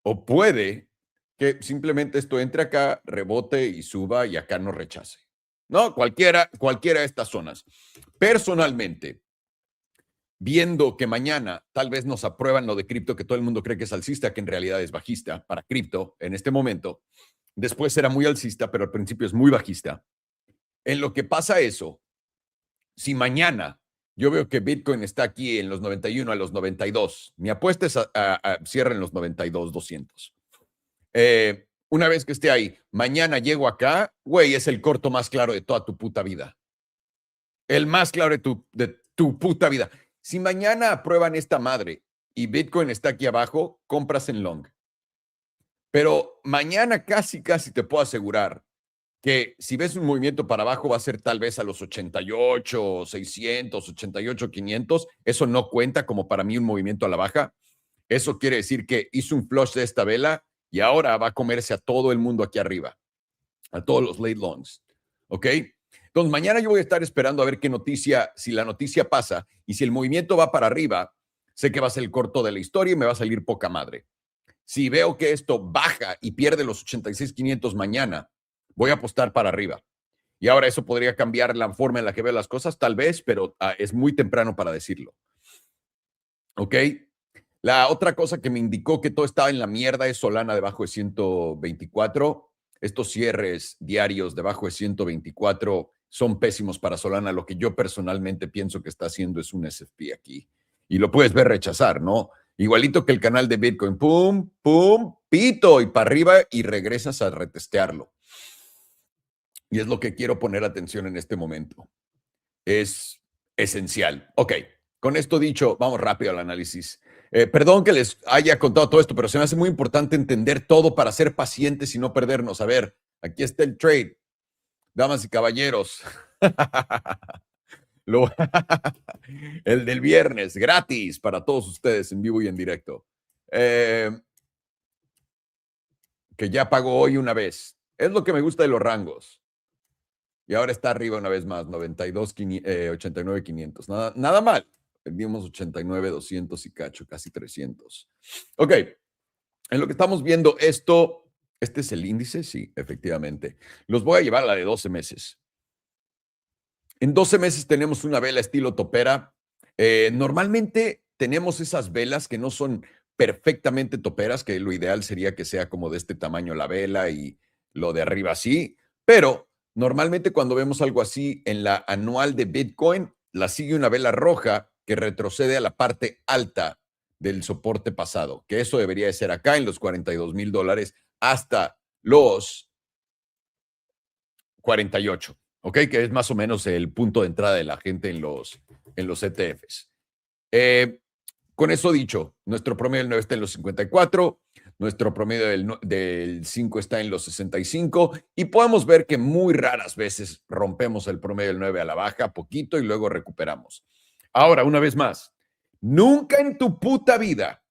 o puede que simplemente esto entre acá, rebote y suba y acá nos rechace. No, cualquiera de estas zonas. Personalmente, viendo que mañana tal vez nos aprueban lo de cripto, que todo el mundo cree que es alcista, que en realidad es bajista para cripto en este momento. Después era muy alcista, pero al principio es muy bajista. En lo que pasa eso, si mañana yo veo que Bitcoin está aquí en los 91 a los 92, mi apuesta es a cierre en los 92, 200. Una vez que esté ahí, mañana llego acá, güey, es el corto más claro de toda tu puta vida. El más claro de tu puta vida. Si mañana aprueban esta madre y Bitcoin está aquí abajo, compras en long. Pero mañana casi te puedo asegurar que si ves un movimiento para abajo va a ser tal vez a los 88, 600, 88, 500. Eso no cuenta como para mí un movimiento a la baja. Eso quiere decir que hizo un flush de esta vela y ahora va a comerse a todo el mundo aquí arriba, a todos los late longs. ¿Ok? Entonces, mañana yo voy a estar esperando a ver qué noticia, si la noticia pasa y si el movimiento va para arriba, sé que va a ser el corto de la historia y me va a salir poca madre. Si veo que esto baja y pierde los 86,500 mañana, voy a apostar para arriba. Y ahora eso podría cambiar la forma en la que veo las cosas, tal vez, pero es muy temprano para decirlo. ¿Ok? La otra cosa que me indicó que todo estaba en la mierda es Solana debajo de 124. Estos cierres diarios debajo de 124 son pésimos para Solana. Lo que yo personalmente pienso que está haciendo es un SFP aquí. Y lo puedes ver rechazar, ¿no? Igualito que el canal de Bitcoin. Pum, pum, pito, y para arriba y regresas a retestearlo. Y es lo que quiero poner atención en este momento. Es esencial. Ok, con esto dicho, vamos rápido al análisis. Perdón que les haya contado todo esto, pero se me hace muy importante entender todo para ser pacientes y no perdernos. A ver, aquí está el trade. Damas y caballeros. El del viernes, gratis para todos ustedes en vivo y en directo. Que ya pagó hoy una vez. Es lo que me gusta de los rangos. Y ahora está arriba una vez más, 89,500. Nada mal. Vendimos 89,200 y cacho, casi 300. Ok, en lo que estamos viendo esto, ¿este es el índice? Sí, efectivamente. Los voy a llevar a la de 12 meses. En 12 meses tenemos una vela estilo topera. Normalmente tenemos esas velas que no son perfectamente toperas, que lo ideal sería que sea como de este tamaño la vela y lo de arriba sí, pero normalmente cuando vemos algo así en la anual de Bitcoin, la sigue una vela roja que retrocede a la parte alta del soporte pasado, que eso debería de ser acá en los $42,000 hasta los 48, ¿ok? Que es más o menos el punto de entrada de la gente en los ETFs. Con eso dicho, nuestro promedio del 9 está en los 54, nuestro promedio del 5 está en los 65 y podemos ver que muy raras veces rompemos el promedio del 9 a la baja, poquito, y luego recuperamos. Ahora, una vez más, nunca en tu puta vida,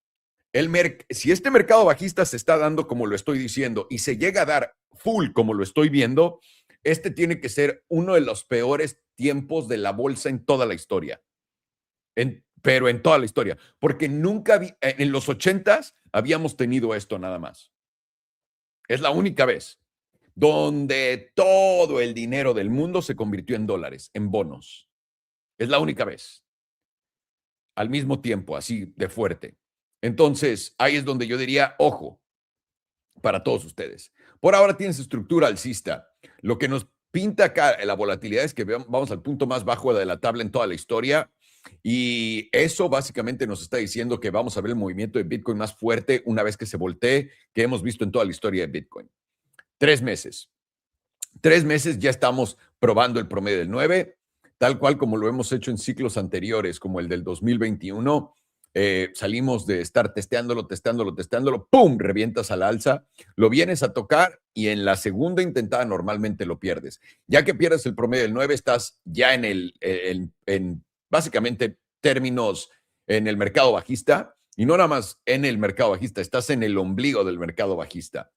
si este mercado bajista se está dando como lo estoy diciendo y se llega a dar full como lo estoy viendo, este tiene que ser uno de los peores tiempos de la bolsa en toda la historia. Pero en toda la historia, porque nunca en los 80s habíamos tenido esto nada más. Es la única vez donde todo el dinero del mundo se convirtió en dólares, en bonos. Es la única vez. Al mismo tiempo, así de fuerte. Entonces, ahí es donde yo diría, ojo, para todos ustedes. Por ahora tienes estructura alcista. Lo que nos pinta acá la volatilidad es que vamos al punto más bajo de la tabla en toda la historia. Y eso básicamente nos está diciendo que vamos a ver el movimiento de Bitcoin más fuerte una vez que se voltee, que hemos visto en toda la historia de Bitcoin. 3 meses. 3 meses ya estamos probando el promedio del 9, tal cual como lo hemos hecho en ciclos anteriores, como el del 2021. Salimos de estar testándolo, ¡pum! Revientas al alza, lo vienes a tocar y en la segunda intentada normalmente lo pierdes. Ya que pierdes el promedio del 9, estás ya en básicamente términos en el mercado bajista, y no nada más en el mercado bajista, estás en el ombligo del mercado bajista.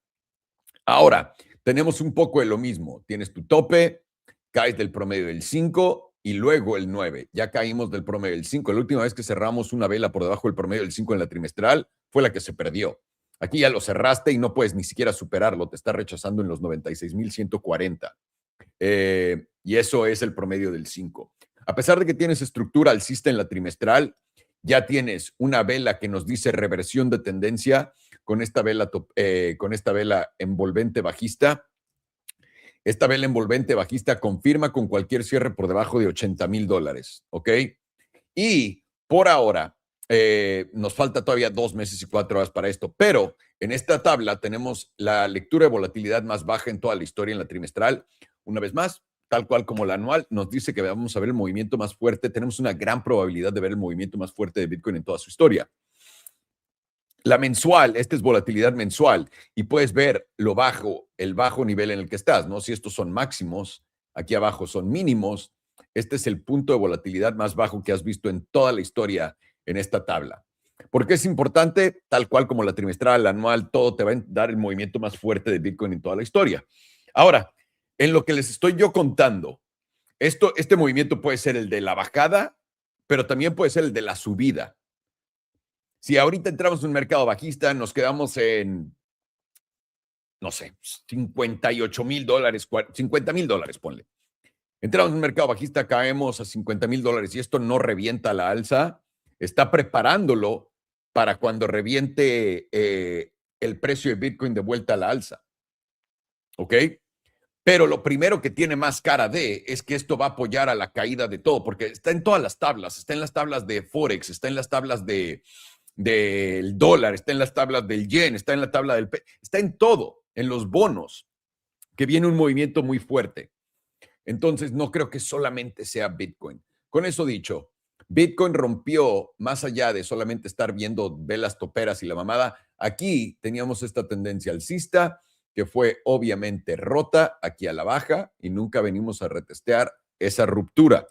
Ahora, tenemos un poco de lo mismo. Tienes tu tope, caes del promedio del 5 y luego el 9. Ya caímos del promedio del 5. La última vez que cerramos una vela por debajo del promedio del 5 en la trimestral fue la que se perdió. Aquí ya lo cerraste y no puedes ni siquiera superarlo. Te está rechazando en los 96,140. Y eso es el promedio del 5. A pesar de que tienes estructura alcista en la trimestral, ya tienes una vela que nos dice reversión de tendencia con esta vela envolvente bajista. Esta vela envolvente bajista confirma con cualquier cierre por debajo de $80,000, ¿ok? Y por ahora, nos falta todavía 2 meses y 4 horas para esto, pero en esta tabla tenemos la lectura de volatilidad más baja en toda la historia en la trimestral. Una vez más, tal cual como la anual, nos dice que vamos a ver el movimiento más fuerte. Tenemos una gran probabilidad de ver el movimiento más fuerte de Bitcoin en toda su historia. La mensual, esta es volatilidad mensual y puedes ver el bajo nivel en el que estás, ¿no? Si estos son máximos, aquí abajo son mínimos. Este es el punto de volatilidad más bajo que has visto en toda la historia en esta tabla. ¿Por qué es importante? Tal cual como la trimestral, la anual, todo te va a dar el movimiento más fuerte de Bitcoin en toda la historia. Ahora, en lo que les estoy yo contando, este movimiento puede ser el de la bajada, pero también puede ser el de la subida. Si ahorita entramos en un mercado bajista, nos quedamos en, no sé, $58,000, $50,000, ponle. Entramos en un mercado bajista, caemos a $50,000 y esto no revienta la alza, está preparándolo para cuando reviente el precio de Bitcoin de vuelta a la alza. ¿Ok? Pero lo primero que tiene más cara es que esto va a apoyar a la caída de todo, porque está en todas las tablas, está en las tablas de Forex, está en las tablas del dólar, está en las tablas del yen, está en la tabla del está en todo, en los bonos, que viene un movimiento muy fuerte. Entonces, no creo que solamente sea Bitcoin. Con eso dicho, Bitcoin rompió, más allá de solamente estar viendo velas toperas y la mamada, aquí teníamos esta tendencia alcista que fue obviamente rota aquí a la baja y nunca venimos a retestear esa ruptura.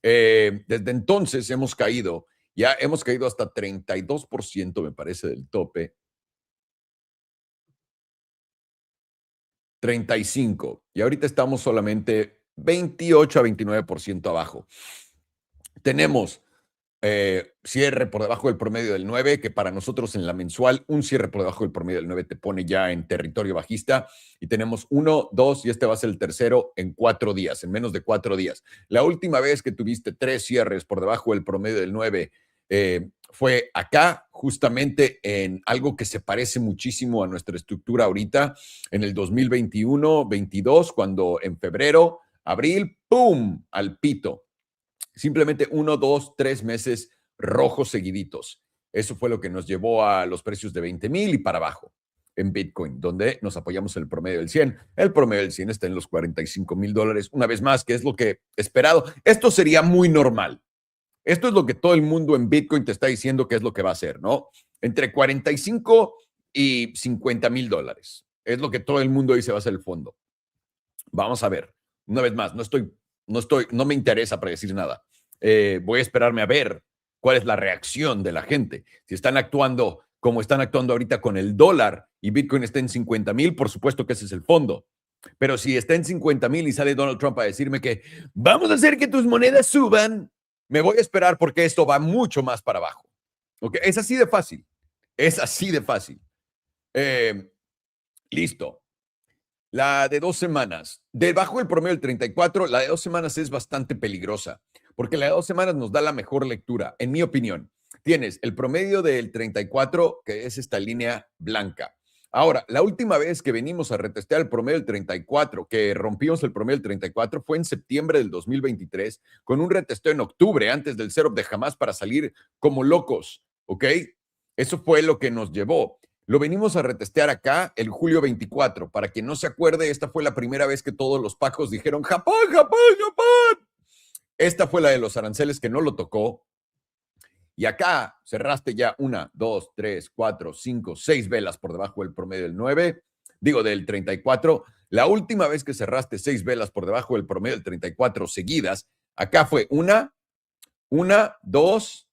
Desde entonces hemos caído hasta 32%, me parece, del tope. 35%. Y ahorita estamos solamente 28 a 29% abajo. Tenemos cierre por debajo del promedio del 9, que para nosotros en la mensual, un cierre por debajo del promedio del 9 te pone ya en territorio bajista. Y tenemos 1, 2, y este va a ser el tercero en 4 días, en menos de 4 días. La última vez que tuviste 3 cierres por debajo del promedio del 9 fue acá, justamente en algo que se parece muchísimo a nuestra estructura ahorita, en el 2021-22, cuando en febrero, abril, ¡pum!, al pito. Simplemente 1, 2, 3 meses rojos seguiditos. Eso fue lo que nos llevó a los precios de 20,000 y para abajo en Bitcoin, donde nos apoyamos en el promedio del 100. El promedio del 100 está en los $45,000, una vez más, que es lo que esperado. Esto sería muy normal. Esto es lo que todo el mundo en Bitcoin te está diciendo que es lo que va a hacer, ¿no? Entre 45 y $50,000. Es lo que todo el mundo dice va a ser el fondo. Vamos a ver. Una vez más, no me interesa predecir nada. Voy a esperarme a ver cuál es la reacción de la gente. Si están actuando como están actuando ahorita con el dólar y Bitcoin está en 50,000, por supuesto que ese es el fondo. Pero si está en 50,000 y sale Donald Trump a decirme que vamos a hacer que tus monedas suban, me voy a esperar porque esto va mucho más para abajo. ¿Okay? Es así de fácil. Es así de fácil. Listo. La de 2 semanas, debajo del promedio del 34, la de 2 semanas es bastante peligrosa, porque la de 2 semanas nos da la mejor lectura, en mi opinión. Tienes el promedio del 34, que es esta línea blanca. Ahora, la última vez que venimos a retestear el promedio del 34, que rompimos el promedio del 34, fue en septiembre del 2023, con un retesteo en octubre, antes del setup de jamás para salir como locos, ¿ok? Eso fue lo que nos llevó. Lo venimos a retestear acá el julio 24. Para quien no se acuerde, esta fue la primera vez que todos los pacos dijeron Japón, Japón, Japón. Esta fue la de los aranceles que no lo tocó. Y acá cerraste ya 1, 2, 3, 4, 5, 6 velas por debajo del promedio del 9, del 34. La última vez que cerraste 6 velas por debajo del promedio del 34 seguidas, acá fue 1, 2,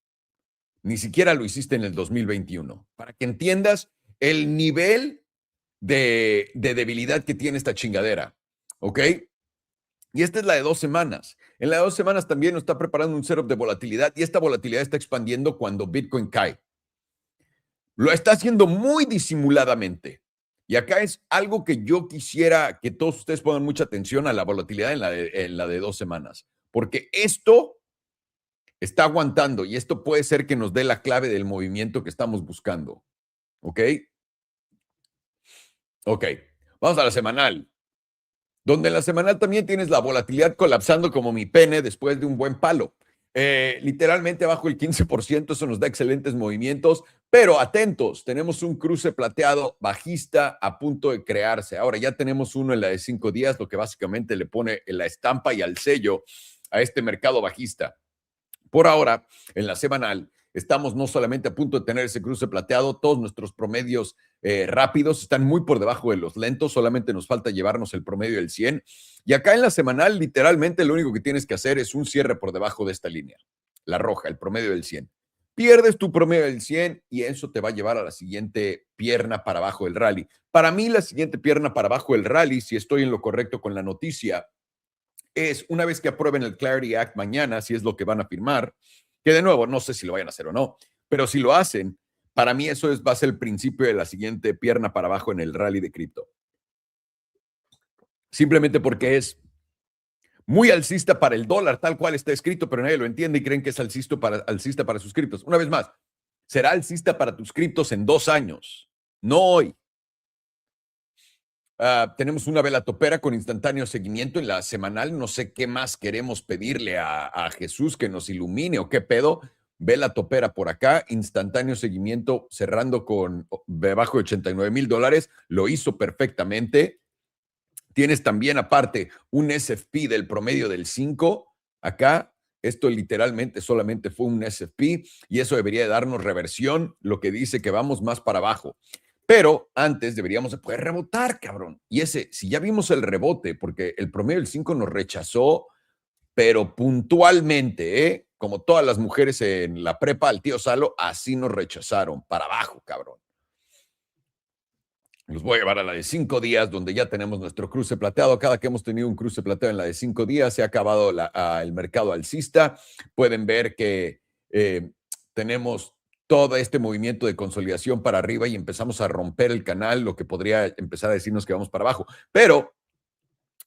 ni siquiera lo hiciste en el 2021. Para que entiendas el nivel de debilidad que tiene esta chingadera, ¿ok? Y esta es la de 2 semanas. En la de 2 semanas también nos está preparando un setup de volatilidad y esta volatilidad está expandiendo cuando Bitcoin cae. Lo está haciendo muy disimuladamente. Y acá es algo que yo quisiera que todos ustedes pongan mucha atención a la volatilidad en la de 2 semanas. Porque esto está aguantando y esto puede ser que nos dé la clave del movimiento que estamos buscando. ¿Ok? Ok. Vamos a la semanal. Donde en la semanal también tienes la volatilidad colapsando como mi pene después de un buen palo. Literalmente bajo el 15%, eso nos da excelentes movimientos, pero atentos, tenemos un cruce plateado bajista a punto de crearse. Ahora ya tenemos uno en la de 5 días, lo que básicamente le pone la estampa y al sello a este mercado bajista. Por ahora, en la semanal, estamos no solamente a punto de tener ese cruce plateado, todos nuestros promedios rápidos están muy por debajo de los lentos, solamente nos falta llevarnos el promedio del 100. Y acá en la semanal, literalmente, lo único que tienes que hacer es un cierre por debajo de esta línea, la roja, el promedio del 100. Pierdes tu promedio del 100 y eso te va a llevar a la siguiente pierna para abajo del rally. Para mí, la siguiente pierna para abajo del rally, si estoy en lo correcto con la noticia, es una vez que aprueben el Clarity Act mañana, si es lo que van a firmar, que de nuevo, no sé si lo vayan a hacer o no, pero si lo hacen, para mí eso va a ser el principio de la siguiente pierna para abajo en el rally de cripto. Simplemente porque es muy alcista para el dólar, tal cual está escrito, pero nadie lo entiende y creen que es alcista para sus criptos. Una vez más, será alcista para tus criptos en 2 años, no hoy. Tenemos una vela topera con instantáneo seguimiento en la semanal. No sé qué más queremos pedirle a Jesús que nos ilumine o qué pedo. Vela topera por acá, instantáneo seguimiento cerrando con debajo de $89,000. Lo hizo perfectamente. Tienes también aparte un SFP del promedio del 5 acá. Esto literalmente solamente fue un SFP y eso debería de darnos reversión, lo que dice que vamos más para abajo. Pero antes deberíamos de poder rebotar, cabrón. Y ese, si ya vimos el rebote, porque el promedio del 5 nos rechazó, pero puntualmente, ¿eh? Como todas las mujeres en la prepa al tío Salo, así nos rechazaron, para abajo, cabrón. Los voy a llevar a la de 5 días, donde ya tenemos nuestro cruce plateado. Cada que hemos tenido un cruce plateado en la de 5 días, se ha acabado el mercado alcista. Pueden ver que tenemos todo este movimiento de consolidación para arriba y empezamos a romper el canal, lo que podría empezar a decirnos que vamos para abajo. Pero,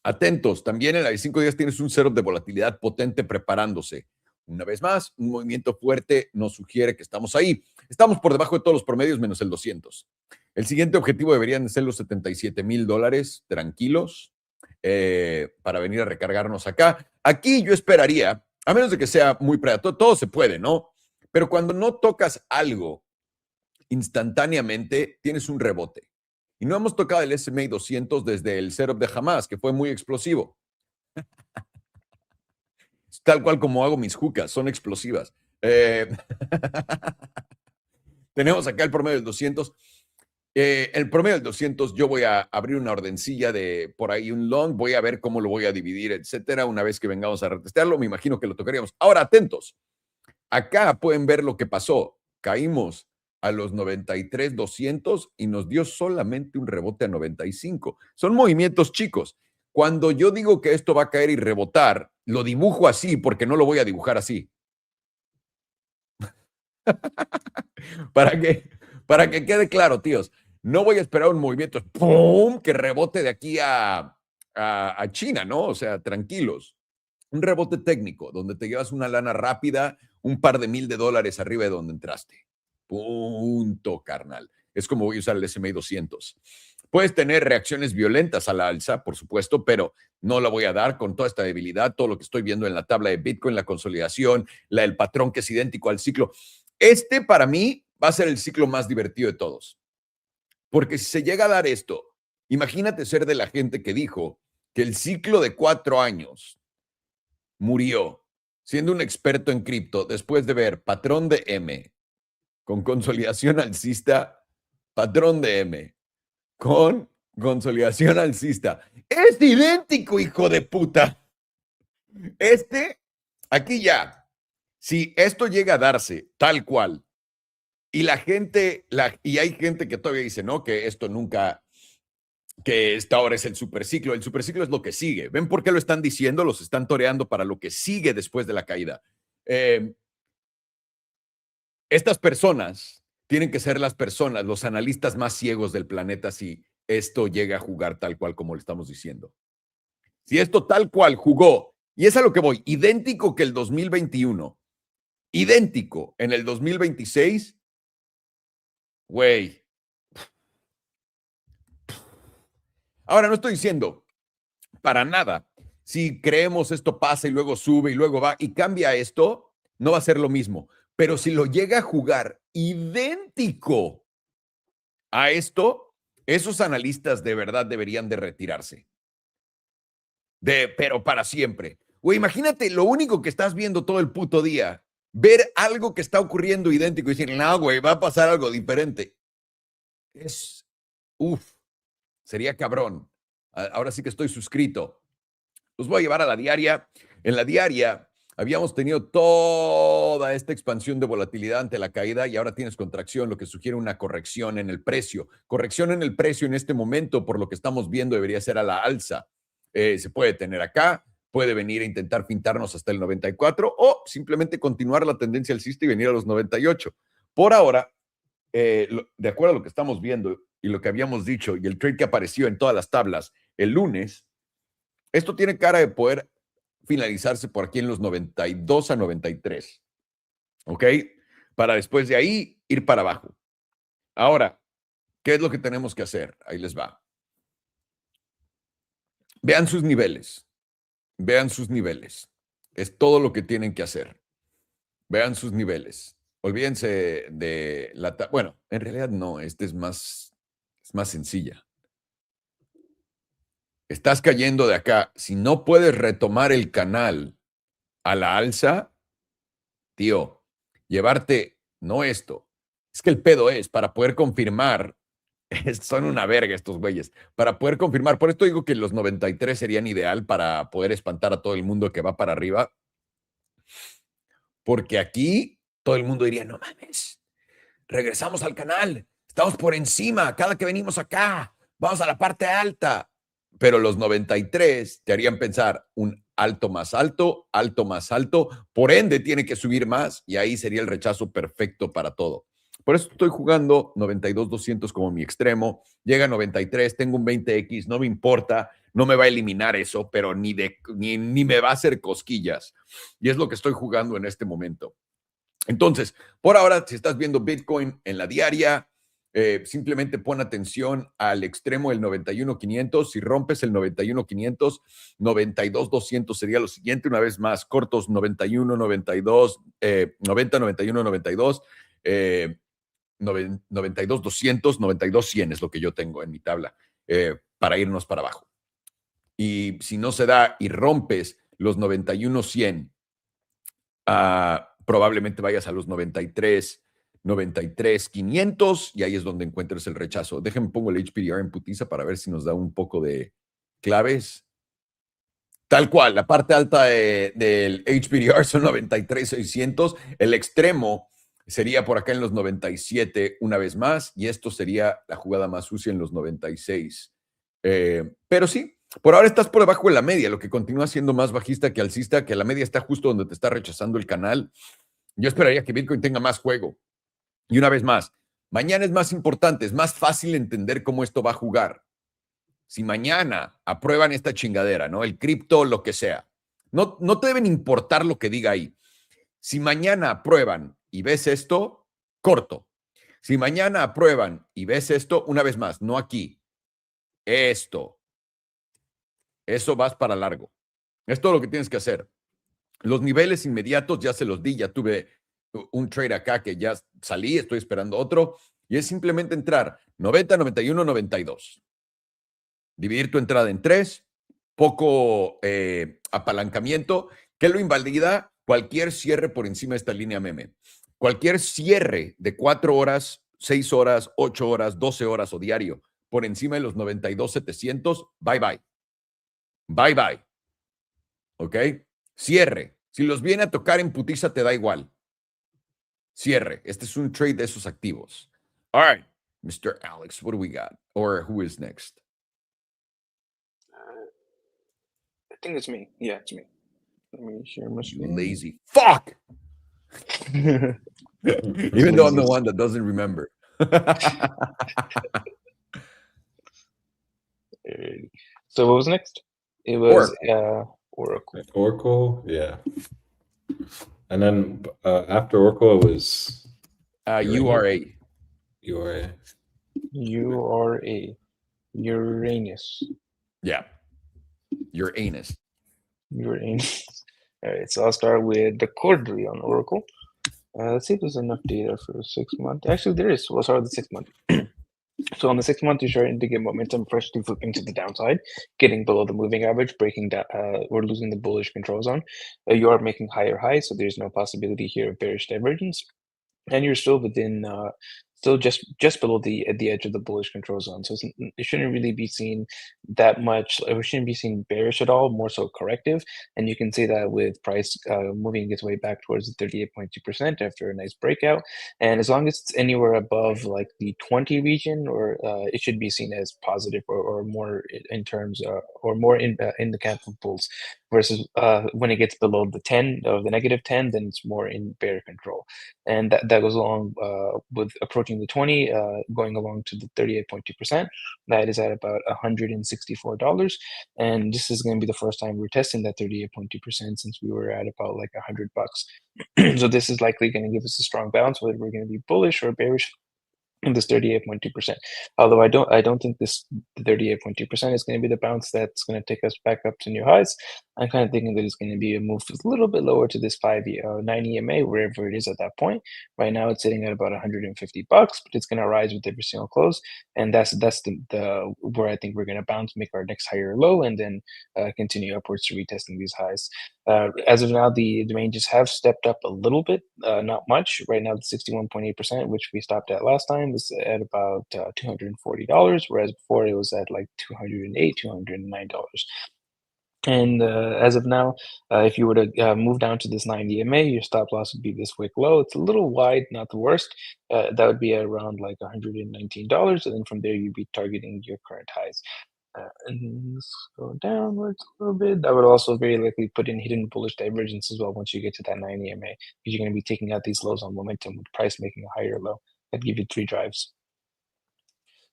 atentos, también en la de 5 días tienes un setup de volatilidad potente preparándose. Una vez más, un movimiento fuerte nos sugiere que estamos ahí. Estamos por debajo de todos los promedios menos el 200. El siguiente objetivo deberían ser los $77,000 tranquilos para venir a recargarnos acá. Aquí yo esperaría, a menos de que sea muy predatorio, todo se puede, ¿no? Pero cuando no tocas algo instantáneamente, tienes un rebote. Y no hemos tocado el S&P 200 desde el setup de Hamas, que fue muy explosivo. Tal cual como hago mis jucas, son explosivas. Tenemos acá el promedio del 200. El promedio del 200, yo voy a abrir una ordencilla de por ahí un long, voy a ver cómo lo voy a dividir, etcétera. Una vez que vengamos a retestearlo, me imagino que lo tocaríamos. Ahora, atentos. Acá pueden ver lo que pasó. Caímos a los 93,200 y nos dio solamente un rebote a 95. Son movimientos chicos. Cuando yo digo que esto va a caer y rebotar, lo dibujo así porque no lo voy a dibujar así. Para que quede claro, tíos. No voy a esperar un movimiento ¡pum! Que rebote de aquí a China, ¿no? O sea, tranquilos. Un rebote técnico, donde te llevas una lana rápida, un par de $1,000 arriba de donde entraste. Punto, carnal. Es como voy a usar el S&P 200. Puedes tener reacciones violentas a la alza, por supuesto, pero no la voy a dar con toda esta debilidad, todo lo que estoy viendo en la tabla de Bitcoin, la consolidación, el patrón que es idéntico al ciclo. Este, para mí, va a ser el ciclo más divertido de todos. Porque si se llega a dar esto, imagínate ser de la gente que dijo que el ciclo de 4 años murió siendo un experto en cripto después de ver patrón de M con consolidación alcista, patrón de M con consolidación alcista. Es idéntico, hijo de puta. Aquí ya, si esto llega a darse tal cual, y la gente, y hay gente que todavía dice, no, que esto nunca, que esta ahora es el superciclo. El superciclo es lo que sigue. ¿Ven por qué lo están diciendo? Los están toreando para lo que sigue después de la caída. Estas personas tienen que ser las personas, los analistas más ciegos del planeta si esto llega a jugar tal cual como le estamos diciendo. Si esto tal cual jugó, y es a lo que voy, idéntico que el 2021, idéntico en el 2026, güey. Ahora, no estoy diciendo para nada, si creemos esto pasa y luego sube y luego va y cambia esto, no va a ser lo mismo. Pero si lo llega a jugar idéntico a esto, esos analistas de verdad deberían de retirarse. Pero para siempre. Güey, imagínate lo único que estás viendo todo el puto día, ver algo que está ocurriendo idéntico y decir, no, güey, va a pasar algo diferente. Sería cabrón. Ahora sí que estoy suscrito. Los voy a llevar a la diaria. En la diaria habíamos tenido toda esta expansión de volatilidad ante la caída y ahora tienes contracción, lo que sugiere una corrección en el precio. Corrección en el precio en este momento, por lo que estamos viendo, debería ser a la alza. Se puede tener acá, puede venir a intentar pintarnos hasta el 94 o simplemente continuar la tendencia alcista y venir a los 98. Por ahora, de acuerdo a lo que estamos viendo y lo que habíamos dicho y el trade que apareció en todas las tablas el lunes, esto tiene cara de poder finalizarse por aquí en los 92 a 93. ¿Ok? Para después de ahí ir para abajo. Ahora, ¿qué es lo que tenemos que hacer? Ahí les va. Vean sus niveles. Vean sus niveles. Es todo lo que tienen que hacer. Vean sus niveles. Olvídense de la... Bueno, en realidad no. Este es más sencilla. Estás cayendo de acá. Si no puedes retomar el canal a la alza, tío, llevarte, no esto. Es que el pedo es, para poder confirmar, son una verga estos güeyes, para poder confirmar, por esto digo que los 93 serían ideal para poder espantar a todo el mundo que va para arriba, porque aquí todo el mundo diría, no mames, regresamos al canal, estamos por encima, cada que venimos acá, vamos a la parte alta, pero los 93 te harían pensar un alto más alto, por ende tiene que subir más y ahí sería el rechazo perfecto para todo. Por eso estoy jugando 92,200 como mi extremo, llega a 93, tengo un 20X, no me importa, no me va a eliminar eso, pero ni me va a hacer cosquillas. Y es lo que estoy jugando en este momento. Entonces, por ahora, si estás viendo Bitcoin en la diaria, simplemente pon atención al extremo del 91,500. Si rompes el 91,500, 92,200 sería lo siguiente. Una vez más, cortos 91, 92, 90, 91, 92, 92, 200, 92, 100 es lo que yo tengo en mi tabla para irnos para abajo. Y si no se da y rompes los 91, 100, probablemente vayas a los 93, 500 y ahí es donde encuentres el rechazo. Déjenme pongo el HPDR en putiza para ver si nos da un poco de claves. Tal cual, la parte alta del HPDR son 93,600. El extremo sería por acá en los 97 una vez más y esto sería la jugada más sucia en los 96. Pero sí, por ahora estás por debajo de la media, lo que continúa siendo más bajista que alcista, que la media está justo donde te está rechazando el canal. Yo esperaría que Bitcoin tenga más juego. Y una vez más, mañana es más importante, es más fácil entender cómo esto va a jugar. Si mañana aprueban esta chingadera, ¿no? El cripto, lo que sea. No te deben importar lo que diga ahí. Si mañana aprueban y ves esto, corto. Si mañana aprueban y ves esto, una vez más, no aquí, esto, eso vas para largo. Es todo lo que tienes que hacer. Los niveles inmediatos ya se los di, ya tuve un trade acá que ya salí, estoy esperando otro, y es simplemente entrar 90, 91, 92. Dividir tu entrada en 3, poco apalancamiento, que lo invalida cualquier cierre por encima de esta línea meme. Cualquier cierre de 4 horas, 6 horas, 8 horas, 12 horas o diario por encima de los 92,700, bye bye. Bye bye. ¿Ok? Cierre. Si los viene a tocar en putiza, te da igual. Cierre. Este es un trade de esos activos. All right, Mr. Alex, what do we got? Or who is next? I think it's me. Yeah, it's me. Let me share my You screen. lazy fuck! It's Even though I'm the lazy. one that doesn't remember. So what was next? It was Oracle. Oracle, yeah. And then after Oracle, it was URA. URA. URA. Uranus. Yeah. Your anus. Uranus. All right, so I'll start with the quarterly on Oracle. Let's see if there's enough data for 6 months. Actually, there is. We'll start with the 6 month. So on the 6 month, you're starting to get momentum, freshly flipping to the downside, getting below the moving average, breaking down. We're losing the bullish control zone. You are making higher highs, so there's no possibility here of bearish divergence, and you're still within, still just below the at the edge of the bullish control zone. So it shouldn't really be seen that much. It shouldn't be seen bearish at all. More so corrective, and you can see that with price moving its way back towards the 38.2% after a nice breakout. And as long as it's anywhere above like the 20 region, or it should be seen as positive or more in terms or more in the camp of bulls. Versus when it gets below the 10 or the negative 10, then it's more in bear control. And that goes along with approaching the 20, going along to the 38.2%. That is at about $164. And this is going to be the first time we're testing that 38.2% since we were at about like $100. So this is likely going to give us a strong bounce, whether we're going to be bullish or bearish in this 38.2%. Although I don't think this 38.2% is going to be the bounce that's going to take us back up to new highs. I'm kind of thinking that it's going to be a move a little bit lower to this 9 EMA, wherever it is at that point. Right now it's sitting at about $150, but it's going to rise with every single close, and that's the where I think we're going to bounce, make our next higher low, and then continue upwards to retesting these highs. As of now, the ranges have stepped up a little bit, not much. Right now, the 61.8%, which we stopped at last time, is at about $240, whereas before it was at like $208, $209. And as of now, if you were to move down to this 9 EMA, your stop loss would be this wick low. It's a little wide, not the worst. That would be around like $119, and then from there you'd be targeting your current highs. And let's go downwards a little bit. That would also very likely put in hidden bullish divergence as well once you get to that 9 EMA, because you're going to be taking out these lows on momentum with price making a higher low. That'd give you 3 drives.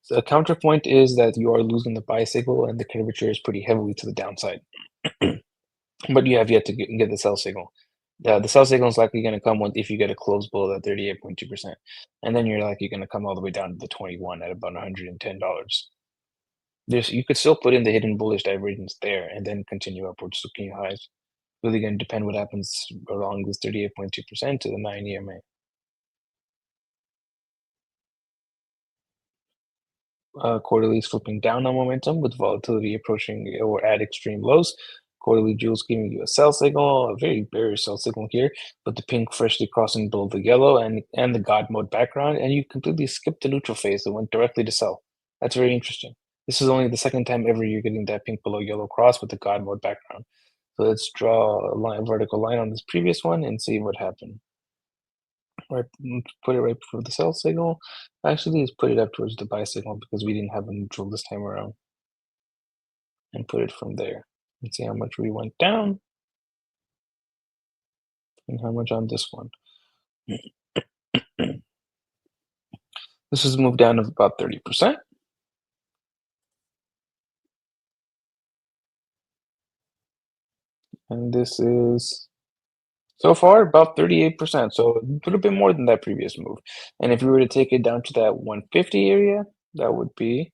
So a counterpoint is that you are losing the buy signal and the curvature is pretty heavily to the downside. But you have yet to get the sell signal. The sell signal is likely going to come if you get a close below that 38.2%. And then you're likely going to come all the way down to the 21 at about $110. You could still put in the hidden bullish divergence there and then continue upwards looking highs. Really going to depend what happens along this 38.2% to the 9 EMA. Quarterly is flipping down on momentum with volatility approaching or at extreme lows. Quarterly jewels giving you a sell signal, a very bearish sell signal here, but the pink freshly crossing below the yellow and the God mode background, and you completely skipped the neutral phase and went directly to sell. That's very interesting. This is only the second time ever you're getting that pink below yellow cross with the God mode background. So let's draw a vertical line on this previous one and see what happened. Right, put it right before the sell signal. Actually, let's put it up towards the buy signal because we didn't have a neutral this time around. And put it from there. And see how much we went down. And how much on this one. This has moved down of about 30%. And this is so far about 38%. So a little bit more than that previous move. And if you were to take it down to that 150 area, that would be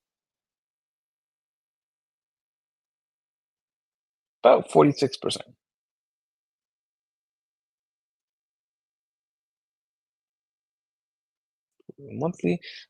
about 46%.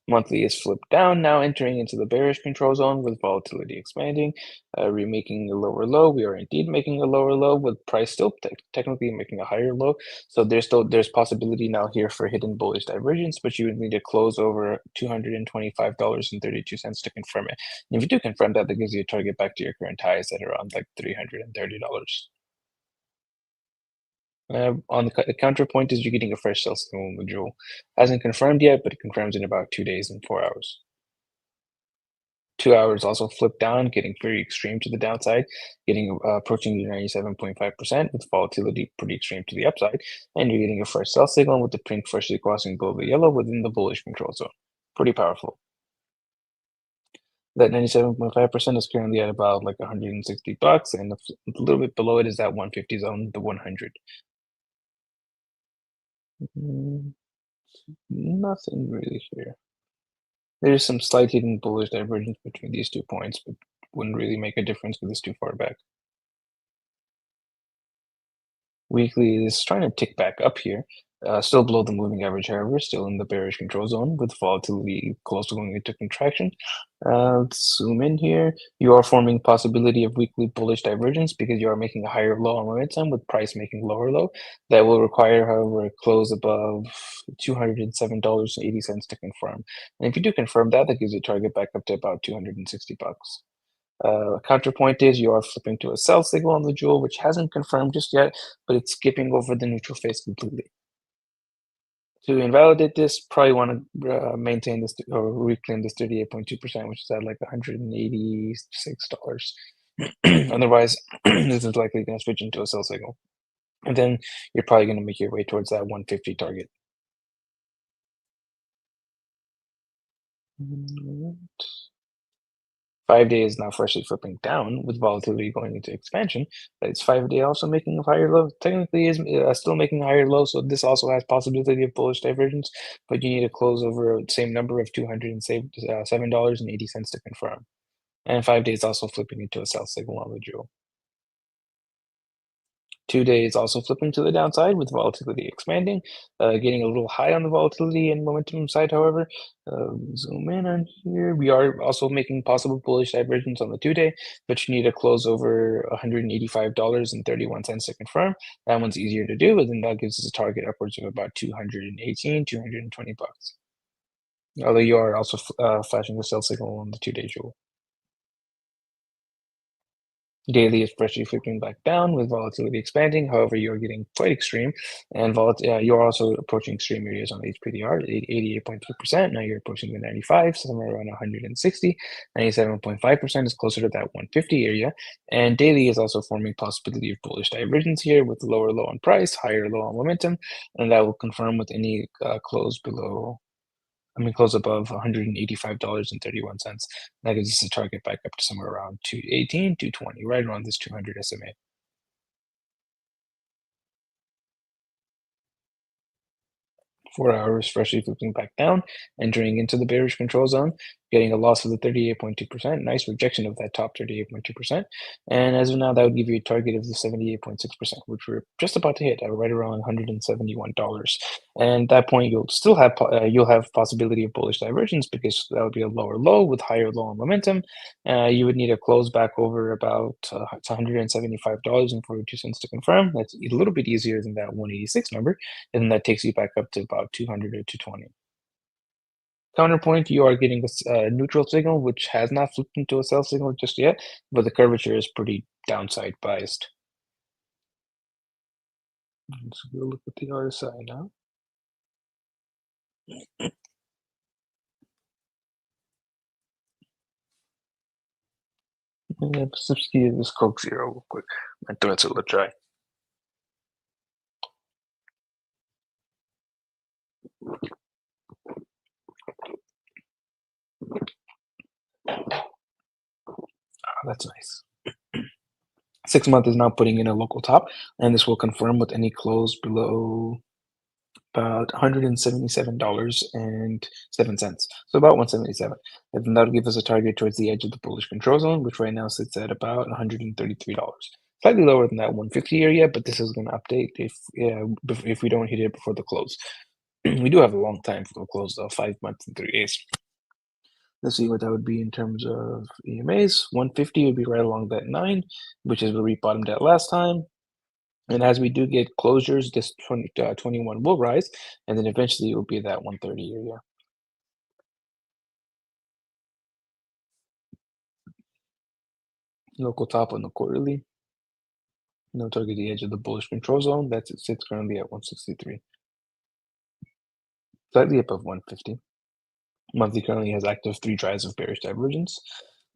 Monthly is flipped down, now entering into the bearish control zone with volatility expanding, remaking a lower low. We are indeed making a lower low with price still technically making a higher low. So there's possibility now here for hidden bullish divergence, but you would need to close over $225.32 to confirm it. And if you do confirm that, that gives you a target back to your current highs at around like $330. On the counterpoint is you're getting a fresh sell signal in the jewel. Hasn't confirmed yet, but it confirms in about 2 days and 4 hours. 2 hours also flipped down, getting very extreme to the downside, getting approaching the 97.5% with volatility pretty extreme to the upside, and you're getting a fresh sell signal with the pink freshly crossing below the yellow within the bullish control zone. Pretty powerful. That 97.5% is currently at about like $160, and a little bit below it is that 150 zone, the 100. Nothing really here. There's some slight hidden bullish divergence between these 2 points, but wouldn't really make a difference because it's too far back. Weekly is trying to tick back up here, still below the moving average, however, still in the bearish control zone with volatility close to going into contraction. Let's zoom in here. You are forming possibility of weekly bullish divergence because you are making a higher low on momentum with price making lower low. That will require, however, a close above $207.80 to confirm. And if you do confirm that, that gives you a target back up to about $260. Counterpoint is you are flipping to a sell signal on the jewel, which hasn't confirmed just yet, but it's skipping over the neutral phase completely. To invalidate this, probably want to maintain this or reclaim this 38.2%, which is at like $186. Otherwise, this is likely going to switch into a sell signal. And then you're probably going to make your way towards that 150 target. 5 days now freshly flipping down with volatility going into expansion, but it's 5 day also making a higher low. Technically is still making a higher low, so this also has possibility of bullish divergence, but you need to close over the same number of $207.80 to confirm. And 5 days also flipping into a sell signal on the jewel. 2 days also flipping to the downside with volatility expanding, getting a little high on the volatility and momentum side, however. Zoom in on here. We are also making possible bullish divergence on the 2 day, but you need to close over $185.31 to confirm. That one's easier to do, and then that gives us a target upwards of about $220. Although you are also flashing the sell signal on the 2 day jewel. Daily is freshly flipping back down with volatility expanding. However, you're getting quite extreme, and you're also approaching extreme areas on HPDR, 88.2%. Now you're approaching the 95, somewhere around 160. 97.5% is closer to that 150 area, and daily is also forming possibility of bullish divergence here with lower low on price, higher low on momentum, and that will confirm with any close below Close above $185.31. That gives us a target back up to somewhere around 218, 220, right around this 200 SMA. 4 hours freshly flipping back down, entering into the bearish control zone, getting a loss of the 38.2%. Nice rejection of that top 38.2%. And as of now, that would give you a target of the 78.6%, which we're just about to hit, right around $171. And at that point, you'll still have possibility of bullish divergence because that would be a lower low with higher low on momentum. You would need a close back over about $175.42 to confirm. That's a little bit easier than that 186 number, and then that takes you back up to about 200 or 220. Counterpoint, you are getting a neutral signal, which has not flipped into a sell signal just yet, but the curvature is pretty downside biased. Let's go look at the RSI now. Let's see this Coke Zero real quick. My throat's a little dry. Oh, that's nice. 6 month is now putting in a local top, and this will confirm with any close below about $177.07. So about 177. And then that'll give us a target towards the edge of the bullish control zone, which right now sits at about $133. Slightly lower than that 150 area, but this is going to update if we don't hit it before the close. We do have a long time for the close though, 5 months and 3 days. Let's see what that would be in terms of EMAs. 150 would be right along that 9, which is where we bottomed at last time. And as we do get closures, this 21 will rise, and then eventually it will be that 130 area. Local top on the quarterly. No target the edge of the bullish control zone. That's it sits currently at 163. Slightly above 150. Monthly currently has active 3 drives of bearish divergence.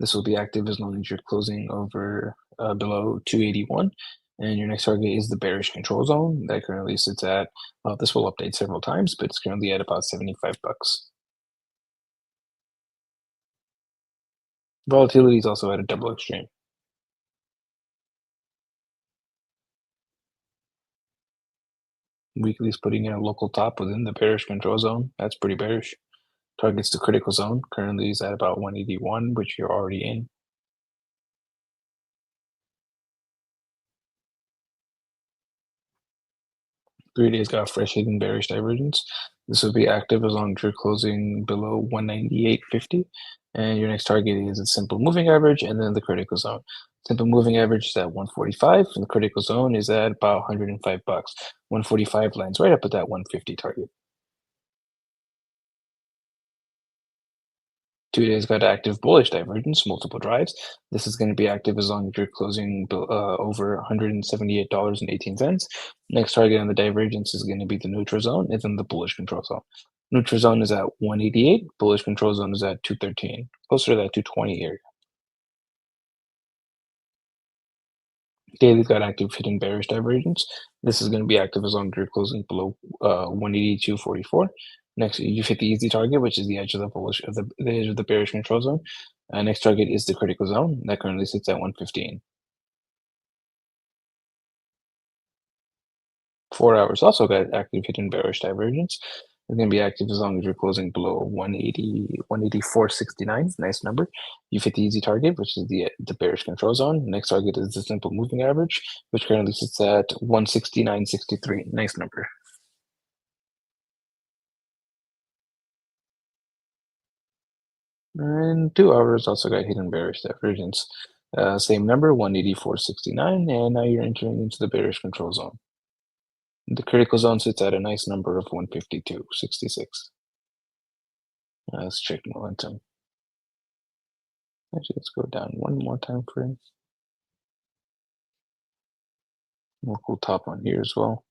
This will be active as long as you're closing over below 281. And your next target is the bearish control zone that currently sits at, well, this will update several times, but it's currently at about $75. Volatility is also at a double extreme. Weekly is putting in a local top within the bearish control zone. That's pretty bearish. Targets the critical zone. Currently is at about 181, which you're already in. Three days got fresh hidden bearish divergence. This will be active as long as you're closing below 198.50. And your next target is a simple moving average and then the critical zone. Simple moving average is at 145, and the critical zone is at about $105. 145 lands right up at that 150 target. 2 days got active bullish divergence, multiple drives. This is going to be active as long as you're closing over $178.18. Next target on the divergence is going to be the neutral zone, and then the bullish control zone. Neutral zone is at 188, bullish control zone is at 213, closer to that 220 area. Daily's got active hidden bearish divergence. This is going to be active as long as you're closing below 182.44. Next, you've hit the easy target, which is the edge of the bullish of the edge of the bearish control zone. Next target is the critical zone that currently sits at 115. 4 hours also got active hidden bearish divergence. It's going to be active as long as you're closing below 180, 184.69. Nice number. You've hit the easy target, which is the bearish control zone. Next target is the simple moving average, which currently sits at 169.63. Nice number. And 2 hours also got hidden bearish divergence. Same number, 184.69, and now you're entering into the bearish control zone. The critical zone sits at a nice number of 152.66. Let's check momentum. Actually, let's go down one more time frame. Local top on here as well.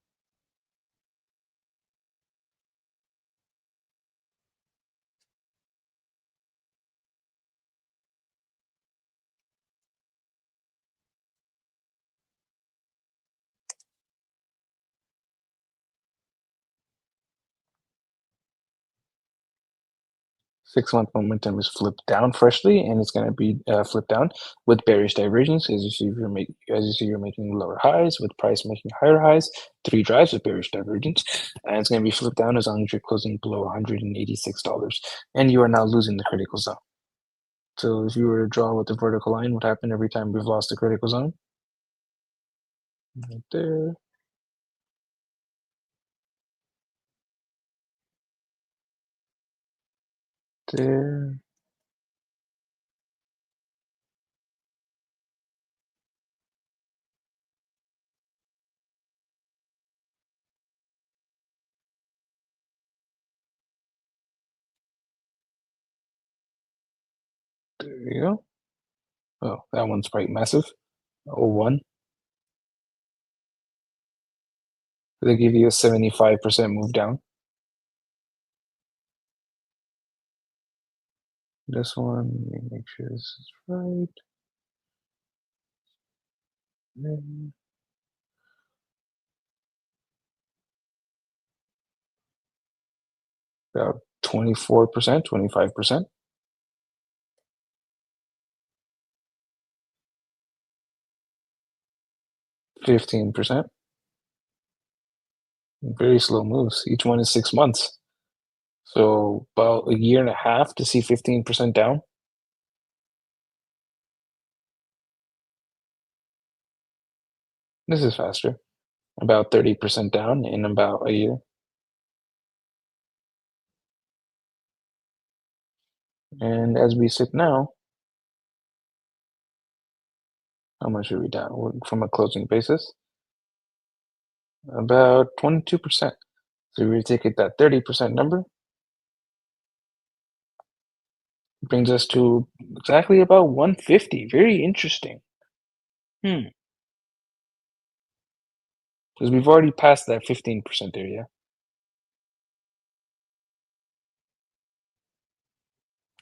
6-month momentum is flipped down freshly, and it's going to be flipped down with bearish divergence. As you see, you're making lower highs with price making higher highs. 3 drives with bearish divergence, and it's going to be flipped down as long as you're closing below $186, and you are now losing the critical zone. So if you were to draw with the vertical line, what happened every time we've lost the critical zone? Right there. There. There you go. Oh, that one's quite massive. 01. They give you a 75% move down. This one, let me make sure this is right. And about 24%, 25%. %. Very slow moves. Each one is 6 months. So about a year and a half to see 15% down. This is faster. About 30% down in about a year. And as we sit now, how much are we down from a closing basis? About 22%. So we take it that 30% number, brings us to exactly about 150. Very interesting. Because we've already passed that 15% area.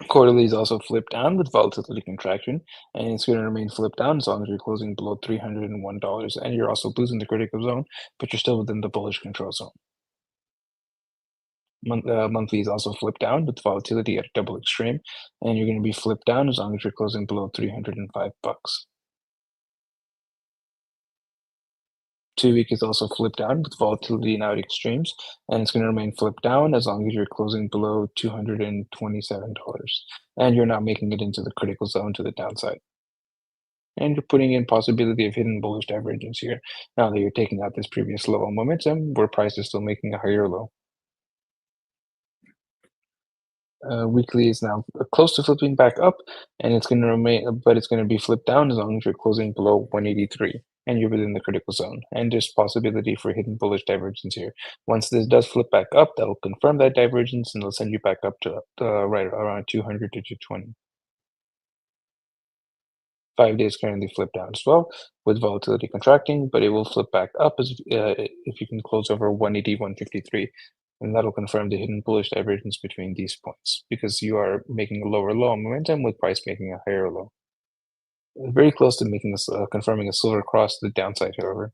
Quarterly is also flipped down with volatility contraction, and it's going to remain flipped down as long as you're closing below $301, and you're also losing the critical zone, but you're still within the bullish control zone. Monthly is also flipped down with volatility at a double extreme, and you're going to be flipped down as long as you're closing below $305. 2-week is also flipped down with volatility now at extremes, and it's going to remain flipped down as long as you're closing below $227, and you're not making it into the critical zone to the downside. And you're putting in possibility of hidden bullish divergence here now that you're taking out this previous low on momentum where price is still making a higher low. Weekly is now close to flipping back up, and it's going to remain, but it's going to be flipped down as long as you're closing below 183 and you're within the critical zone. And there's possibility for hidden bullish divergence here. Once this does flip back up, that'll confirm that divergence and it'll send you back up to right around 200 to 220. 5 days currently flipped down as well with volatility contracting, but it will flip back up as if you can close over 180, 153. And that'll confirm the hidden bullish divergence between these points because you are making a lower low on momentum with price making a higher low. Very close to making this confirming a silver cross to the downside, however.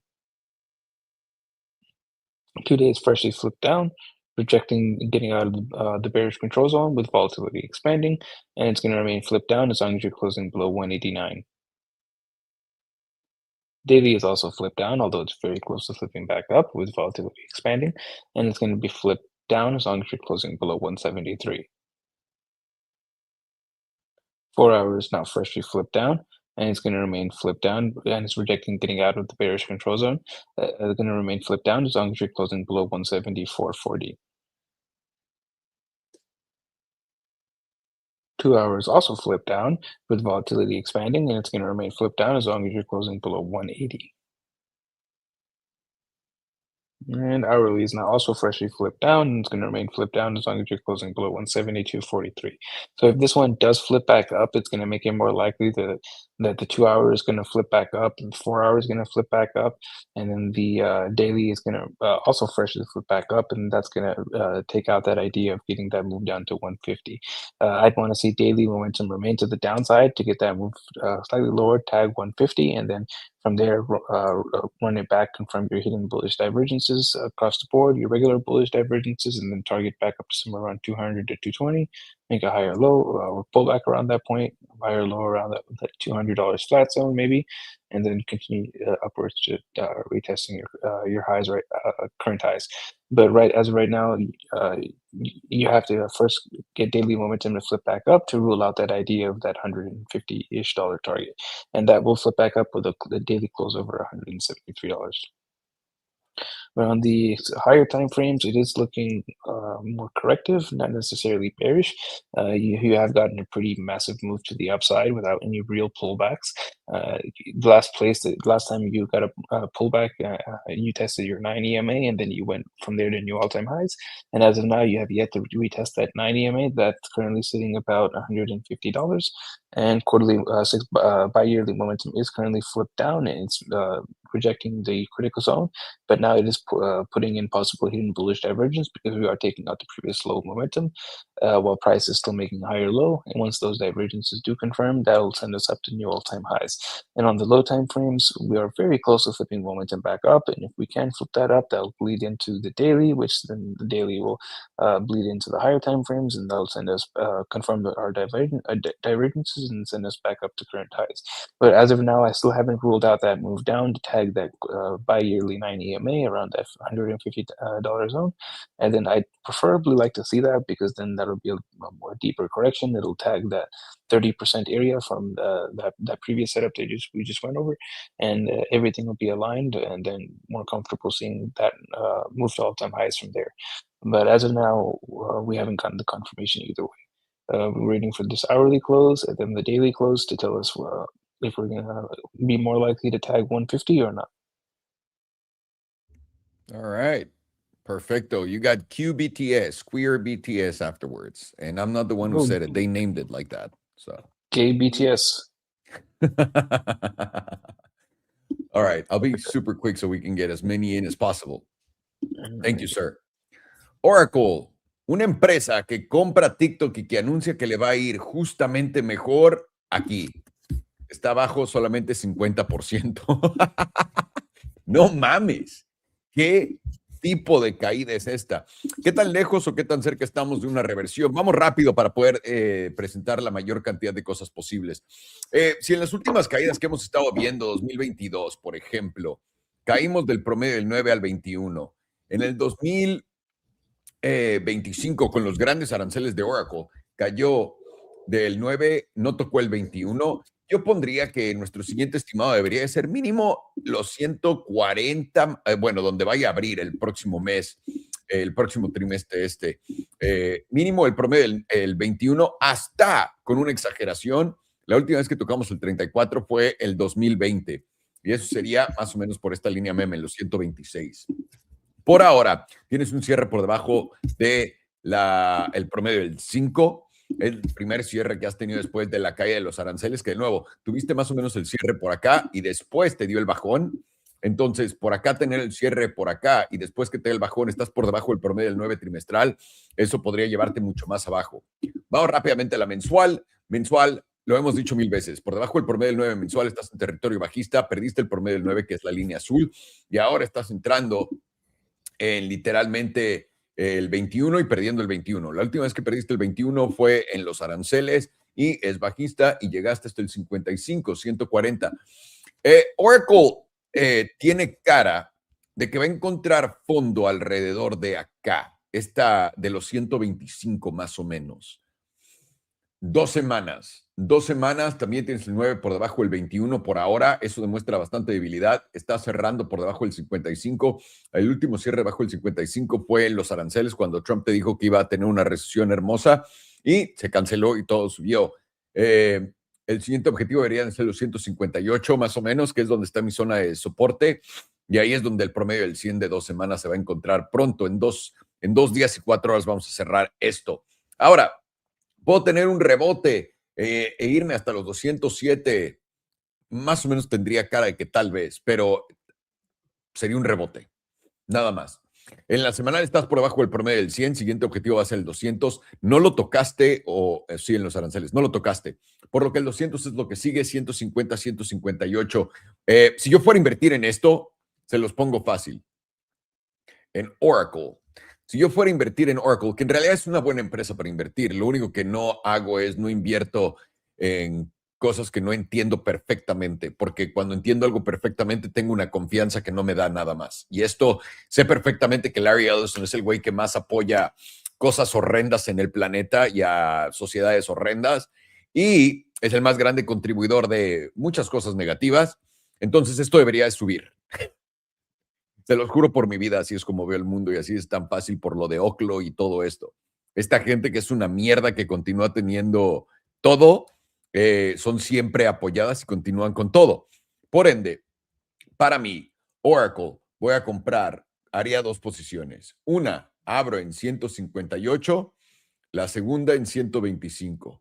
2 days freshly flipped down, rejecting getting out of the bearish control zone with volatility expanding, and it's going to remain flipped down as long as you're closing below 189. Daily is also flipped down, although it's very close to flipping back up with volatility expanding, and it's going to be flipped down as long as you're closing below 173. 4 hours now freshly flipped down, and it's going to remain flipped down, and it's rejecting getting out of the bearish control zone. It's going to remain flipped down as long as you're closing below 174.40. 2 hours also flipped down with volatility expanding, and it's going to remain flipped down as long as you're closing below 180. And hourly is now also freshly flipped down, and it's going to remain flipped down as long as you're closing below 172.43. So if this one does flip back up, it's going to make it more likely that the 2 hour is going to flip back up, and 4 hours is going to flip back up, and then the daily is going to also freshly flip back up, and that's going to take out that idea of getting that move down to 150. I'd want to see daily momentum remain to the downside to get that move slightly lower, tag 150, and then from there, run it back, confirm your hidden bullish divergences across the board, your regular bullish divergences, and then target back up to somewhere around 200 to 220 make a higher low or pull back around that point, higher low around that $200 flat zone maybe, and then continue upwards to retesting your highs, right, current highs. But as of right now, you have to first get daily momentum to flip back up to rule out that idea of that $150-ish target, and that will flip back up with the daily close over $173. But on the higher time frames, it is looking more corrective, not necessarily bearish. You have gotten a pretty massive move to the upside without any real pullbacks. The last time you got a pullback, you tested your 9 EMA, and then you went from there to new all-time highs. And as of now, you have yet to retest that 9 EMA. That's currently sitting about $150. And quarterly bi-yearly momentum is currently flipped down, and it's rejecting the critical zone. But now it is putting in possible hidden bullish divergence because we are taking out the previous low momentum while price is still making a higher low. And once those divergences do confirm, that will send us up to new all-time highs. And on the low time frames, we are very close to flipping momentum back up. And if we can flip that up, that will bleed into the daily, which then the daily will bleed into the higher time frames, and that will send us confirm our divergences and send us back up to current highs. But as of now, I still haven't ruled out that move down to tag that bi-yearly 9 EMA around that $150 zone. And then I'd preferably like to see that, because then that'll be a more deeper correction. It'll tag that 30% area from that previous setup that we just went over, and everything will be aligned, and then more comfortable seeing that move to all-time highs from there. But as of now, we haven't gotten the confirmation either way. We're waiting for this hourly close and then the daily close to tell us if we're going to be more likely to tag 150 or not. All right. Perfecto. You got QBTS, queer BTS afterwards. And I'm not the one who said it. They named it like that. So gay BTS. All right. I'll be super quick so we can get as many in as possible. Thank you, sir. Oracle, una empresa que compra TikTok y que anuncia que le va a ir justamente mejor aquí. Está abajo solamente 50%. No mames. ¿Qué tipo de caída es esta? ¿Qué tan lejos o qué tan cerca estamos de una reversión? Vamos rápido para poder presentar la mayor cantidad de cosas posibles. Si en las últimas caídas que hemos estado viendo, 2022, por ejemplo, caímos del promedio del 9 al 21. En el 2025, con los grandes aranceles de Oracle, cayó del 9, no tocó el 21. Yo pondría que nuestro siguiente estimado debería de ser mínimo los 140, bueno, donde vaya a abrir el próximo mes, el próximo trimestre mínimo el promedio del 21, hasta, con una exageración, la última vez que tocamos el 34 fue el 2020, y eso sería más o menos por esta línea meme, los 126. Por ahora, tienes un cierre por debajo de el promedio del 5, el primer cierre que has tenido después de la caída de los aranceles, que de nuevo, tuviste más o menos el cierre por acá y después te dio el bajón. Entonces, por acá tener el cierre por acá y después que te dé el bajón, estás por debajo del promedio del 9 trimestral, eso podría llevarte mucho más abajo. Vamos rápidamente a la mensual. Mensual, lo hemos dicho 1000 veces, por debajo del promedio del 9 mensual estás en territorio bajista, perdiste el promedio del 9, que es la línea azul, y ahora estás entrando en literalmente el 21 y perdiendo el 21. La última vez que perdiste el 21 fue en los aranceles y es bajista y llegaste hasta el 55, 140. Oracle tiene cara de que va a encontrar fondo alrededor de acá, de los 125 más o menos. 2 semanas. 2 semanas, también tienes el 9 por debajo del 21 por ahora. Eso demuestra bastante debilidad. Está cerrando por debajo del 55. El último cierre bajo el 55 fue en los aranceles, cuando Trump te dijo que iba a tener una recesión hermosa y se canceló y todo subió. El siguiente objetivo deberían ser los 158 más o menos, que es donde está mi zona de soporte. Y ahí es donde el promedio del 100 de 2 semanas se va a encontrar pronto. En dos días y 4 horas vamos a cerrar esto. Ahora, puedo tener un rebote e irme hasta los 207. Más o menos tendría cara de que tal vez, pero sería un rebote. Nada más. En la semanal estás por debajo del promedio del 100. Siguiente objetivo va a ser el 200. No lo tocaste, o sí, en los aranceles. No lo tocaste. Por lo que el 200 es lo que sigue, 150, 158. Si yo fuera a invertir en esto, se los pongo fácil. En Oracle, Si yo fuera a invertir en Oracle, que en realidad es una buena empresa para invertir, lo único que no hago es no invierto en cosas que no entiendo perfectamente, porque cuando entiendo algo perfectamente tengo una confianza que no me da nada más. Y esto, sé perfectamente que Larry Ellison es el güey que más apoya cosas horrendas en el planeta y a sociedades horrendas, y es el más grande contribuidor de muchas cosas negativas. Entonces esto debería de subir. Se los juro por mi vida, así es como veo el mundo y así es tan fácil por lo de Oclo y todo esto. Esta gente que es una mierda que continúa teniendo todo, son siempre apoyadas y continúan con todo. Por ende, para mí, Oracle, voy a comprar, haría dos posiciones. Una, abro en 158, la segunda en 125.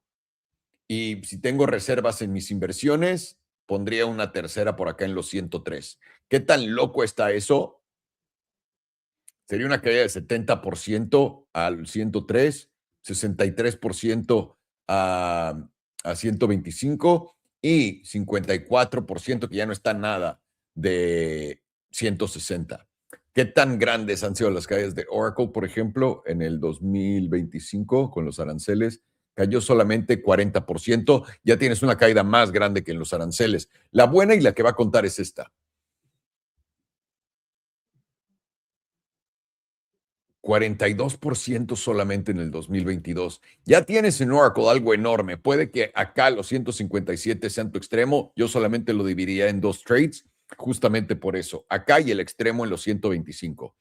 Y si tengo reservas en mis inversiones, pondría una tercera por acá en los 103. ¿Qué tan loco está eso? Sería una caída de 70% al 103, 63% a 125 y 54% que ya no está nada de 160. ¿Qué tan grandes han sido las caídas de Oracle, por ejemplo, en el 2025 con los aranceles? Cayó solamente 40%. Ya tienes una caída más grande que en los aranceles. La buena y la que va a contar es esta. 42% solamente en el 2022. Ya tienes en Oracle algo enorme. Puede que acá los 157 sean tu extremo. Yo solamente lo dividiría en dos trades, justamente por eso. Acá y el extremo en los 125.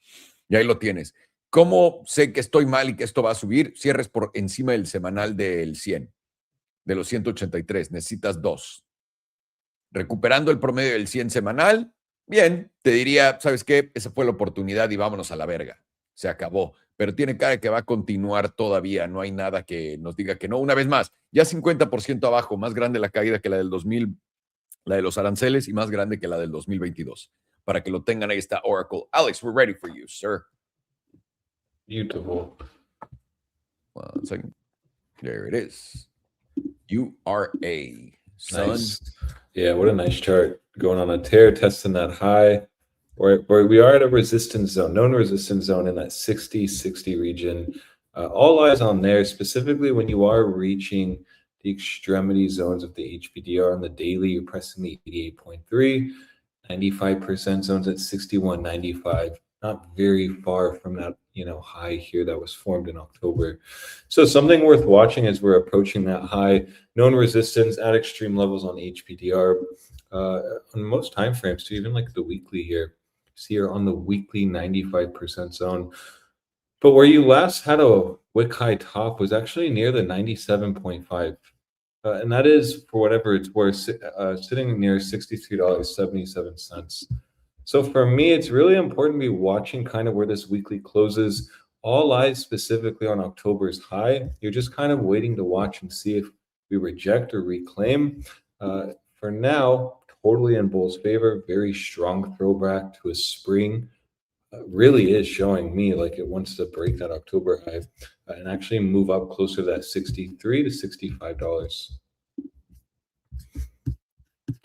Y ahí lo tienes. ¿Cómo sé que estoy mal y que esto va a subir? Cierres por encima del semanal del 100, de los 183. Necesitas dos. Recuperando el promedio del 100 semanal, bien, te diría, ¿sabes qué? Esa fue la oportunidad y vámonos a la verga. Se acabó. Pero tiene cara de que va a continuar todavía. No hay nada que nos diga que no. Una vez más, ya 50% abajo, más grande la caída que la del 2000, la de los aranceles y más grande que la del 2022. Para que lo tengan, ahí está Oracle. Alex, we're ready for you, sir. Beautiful. 1 second. There it is. URA. Son. Nice. Yeah, what a nice chart. Going on a tear, testing that high. We are at a resistance zone, known resistance zone in that 60-60 region. All eyes on there, specifically when you are reaching the extremity zones of the HPDR on the daily, you're pressing the 88.3, 95% zones at 61.95. Not very far from that, high here that was formed in October. So something worth watching as we're approaching that high. Known resistance at extreme levels on HPDR. On most time frames too, even like the weekly here. See here on the weekly 95% zone. But where you last had a wick high top was actually near the 97.5. And that is, for whatever it's worth, sitting near $63.77. So for me, it's really important to be watching kind of where this weekly closes. All eyes specifically on October's high. You're just kind of waiting to watch and see if we reject or reclaim. For now, totally in bull's favor. Very strong throwback to a spring. Really is showing me like it wants to break that October high and actually move up closer to that $63 to $65.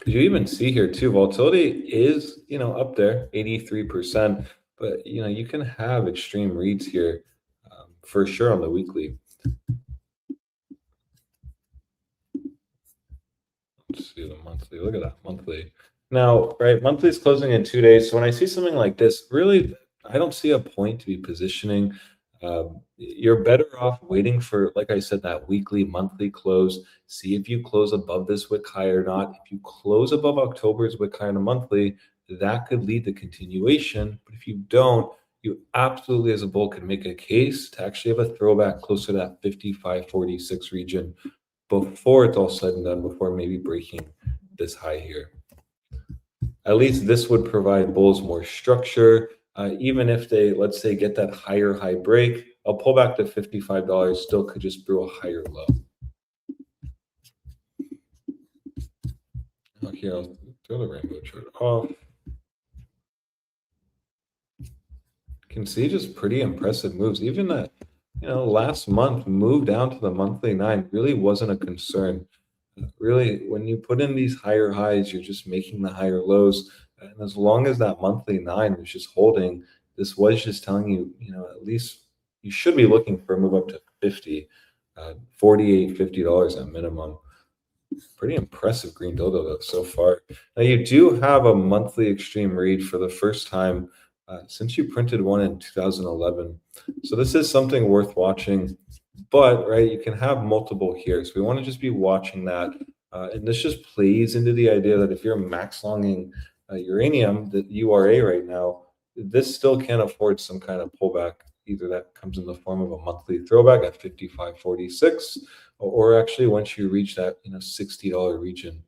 You even see here too, volatility is, up there, 83%, but, you can have extreme reads here for sure on the weekly. Let's see the monthly. Look at that monthly. Now, right, monthly is closing in 2 days. So when I see something like this, really, I don't see a point to be positioning. You're better off waiting for, like I said, that weekly, monthly close. See if you close above this wick high or not. If you close above October's wick high on a monthly, that could lead to continuation. But if you don't, you absolutely, as a bull, can make a case to actually have a throwback closer to that 55.46 region before it's all said and done, before maybe breaking this high here. At least this would provide bulls more structure. Even if they, let's say, get that higher high break, I'll pull back to $55, still could just brew a higher low. Okay, I'll throw the rainbow chart off. You can see just pretty impressive moves. Even that, last month move down to the monthly 9 really wasn't a concern. Really, when you put in these higher highs, you're just making the higher lows. And as long as that monthly 9 was just holding, this was just telling you, at least you should be looking for a move up to 50, $48, $50 at minimum. Pretty impressive green dodo though so far. Now you do have a monthly extreme read for the first time since you printed one in 2011. So this is something worth watching, but right, you can have multiple here. So we want to just be watching that. And this just plays into the idea that if you're max longing uranium, the URA right now, this still can afford some kind of pullback. Either that comes in the form of a monthly throwback at 55.46, or actually once you reach that $60 region,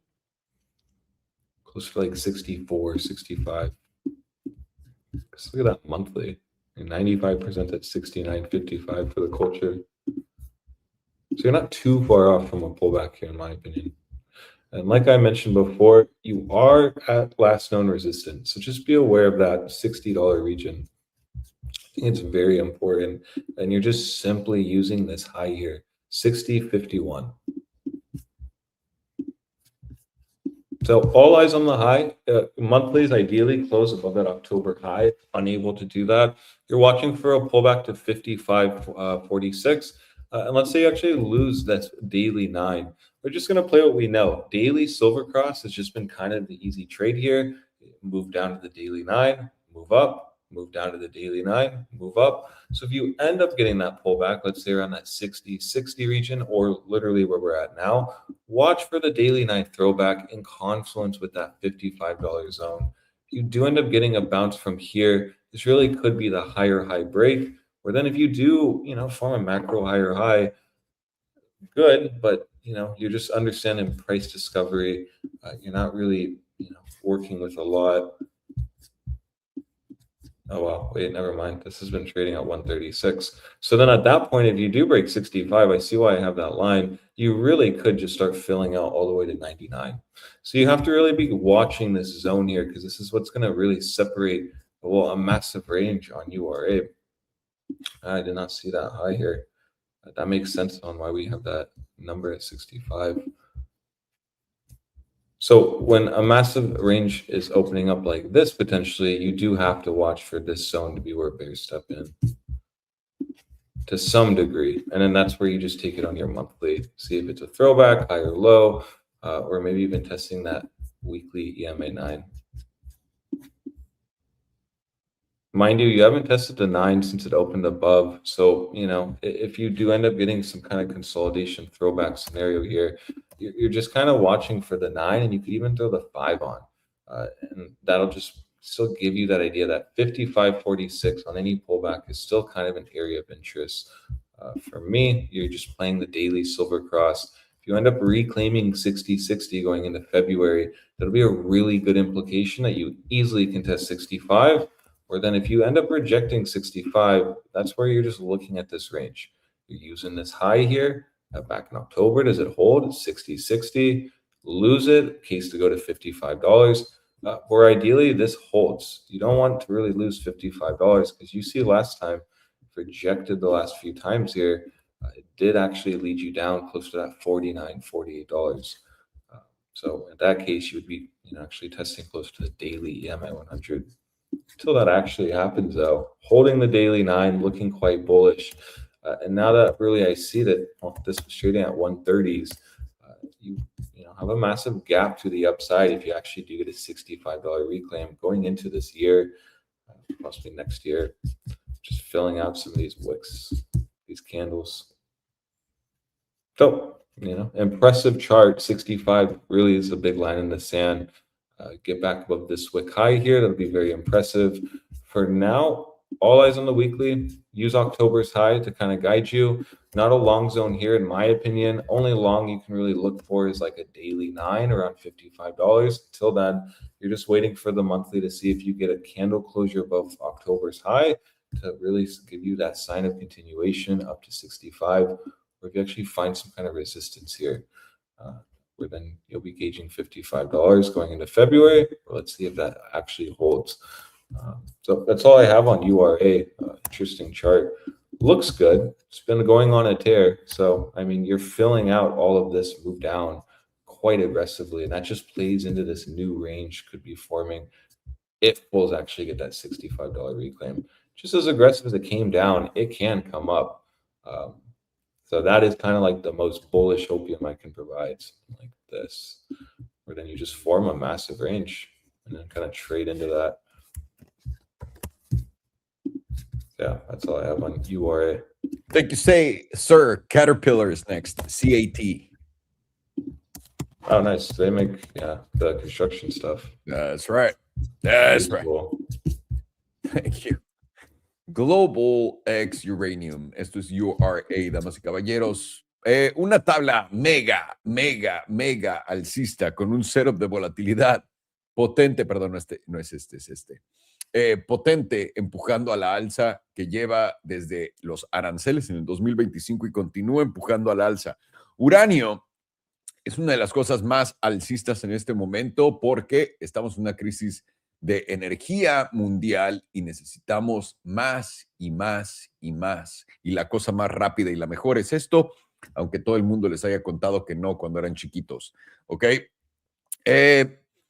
close to like 64, 65. Just look at that monthly, 95% at 69.55 for the culture. So you're not too far off from a pullback here, in my opinion. And like I mentioned before, you are at last known resistance. So just be aware of that $60 region. I think it's very important. And you're just simply using this high here, 60.51. So all eyes on the high. Monthlies ideally close above that October high. Unable to do that, you're watching for a pullback to 55.46. And let's say you actually lose that daily 9. We're just going to play what we know. Daily silver cross has just been kind of the easy trade here. Move down to the daily 9, move up, move down to the daily 9, move up. So if you end up getting that pullback, let's say around that 60 region, or literally where we're at now, watch for the daily 9 throwback in confluence with that $55 zone. If you do end up getting a bounce from here, this really could be the higher high break. Or then if you do, form a macro higher high, good, but you're just understanding price discovery. You're not really, working with a lot. Oh, wow. Wait, never mind. This has been trading at 136. So then at that point, if you do break 65, I see why I have that line. You really could just start filling out all the way to 99. So you have to really be watching this zone here, because this is what's going to really separate, a massive range on URA. I did not see that high here. That makes sense on why we have that number at 65. So when a massive range is opening up like this, potentially, you do have to watch for this zone to be where bears step in to some degree. And then that's where you just take it on your monthly, see if it's a throwback, high or low, or maybe even testing that weekly EMA 9. Mind you, you haven't tested the 9 since it opened above. So, if you do end up getting some kind of consolidation throwback scenario here, you're just kind of watching for the 9, and you could even throw the 5 on. And that'll just still give you that idea that 55.46 on any pullback is still kind of an area of interest. For me, you're just playing the daily silver cross. If you end up reclaiming 60.60 going into February, that'll be a really good implication that you easily can test 65. Or then if you end up rejecting 65, that's where you're just looking at this range. You're using this high here back in October. Does it hold? 60.60. Lose it, case to go to $55. Or ideally, this holds. You don't want to really lose $55, because you see last time, rejected the last few times here, it did actually lead you down close to that $49, $48. So in that case, you would be actually testing close to the daily EMA 100. Until that actually happens, though, holding the daily 9, looking quite bullish. And now that really I see that this was trading at 130s, you have a massive gap to the upside if you actually do get a $65 reclaim going into this year, possibly next year. Just filling out some of these wicks, these candles. So, impressive chart. 65 really is a big line in the sand. Get back above this wick high here. That'll be very impressive. For now, all eyes on the weekly. Use October's high to kind of guide you. Not a long zone here, in my opinion. Only long you can really look for is like a daily 9 around $55. Until then, you're just waiting for the monthly to see if you get a candle closure above October's high to really give you that sign of continuation up to 65. Or if you actually find some kind of resistance here, where then you'll be gauging $55 going into February. Let's see if that actually holds. So that's all I have on URA. Interesting chart. Looks good. It's been going on a tear. So, you're filling out all of this move down quite aggressively. And that just plays into this new range could be forming if bulls actually get that $65 reclaim. just as aggressive as it came down, it can come up. So that is kind of like the most bullish opium I can provide, something like this, where then you just form a massive range and then kind of trade into that. Yeah, that's all I have on URA. Thank you, sir. Caterpillar is next. CAT. Oh, nice. They make the construction stuff. That's right. That's right. Cool. Thank you. Global X Uranium. Esto es URA, damas y caballeros. Una tabla mega alcista con un setup de volatilidad potente, perdón, no es este. Potente, empujando a la alza, que lleva desde los aranceles en el 2025 y continúa empujando a la alza. Uranio es una de las cosas más alcistas en este momento porque estamos en una crisis de energía mundial y necesitamos más y más y más. Y la cosa más rápida y la mejor es esto, aunque todo el mundo les haya contado que no cuando eran chiquitos. ¿Ok?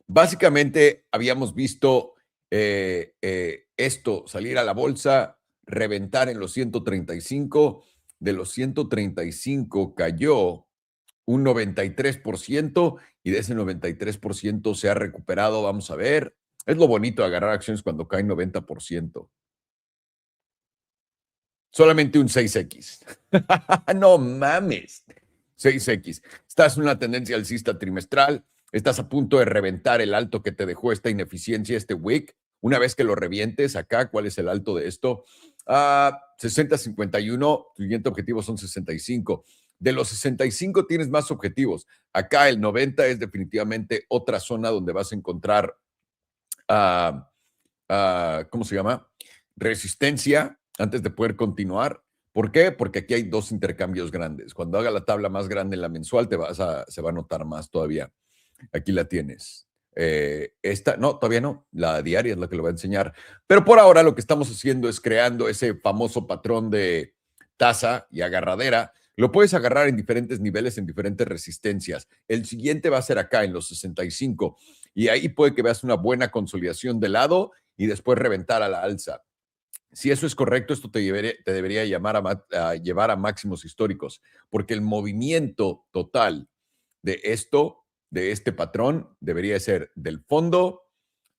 Básicamente habíamos visto esto salir a la bolsa, reventar en los 135. De los 135 cayó un 93% y de ese 93% se ha recuperado. Vamos a ver. Es lo bonito de agarrar acciones cuando caen 90%. Solamente un 6X. No mames. 6X. Estás en una tendencia alcista trimestral. Estás a punto de reventar el alto que te dejó esta ineficiencia, este wick. Una vez que lo revientes acá, ¿cuál es el alto de esto? 60.51. Tu siguiente objetivo son 65. De los 65 tienes más objetivos. Acá el 90 es definitivamente otra zona donde vas a encontrar, ¿cómo se llama? Resistencia antes de poder continuar. ¿Por qué? Porque aquí hay dos intercambios grandes. Cuando haga la tabla más grande en la mensual, se va a notar más todavía. Aquí la tienes. Esta, no, todavía no. La diaria es la que lo va a enseñar. Pero por ahora lo que estamos haciendo es creando ese famoso patrón de tasa y agarradera. Lo puedes agarrar en diferentes niveles, en diferentes resistencias. El siguiente va a ser acá en los 65. Y ahí puede que veas una buena consolidación de lado y después reventar a la alza. Si eso es correcto, esto te debería llevar a máximos históricos, porque el movimiento total de este patrón, debería ser del fondo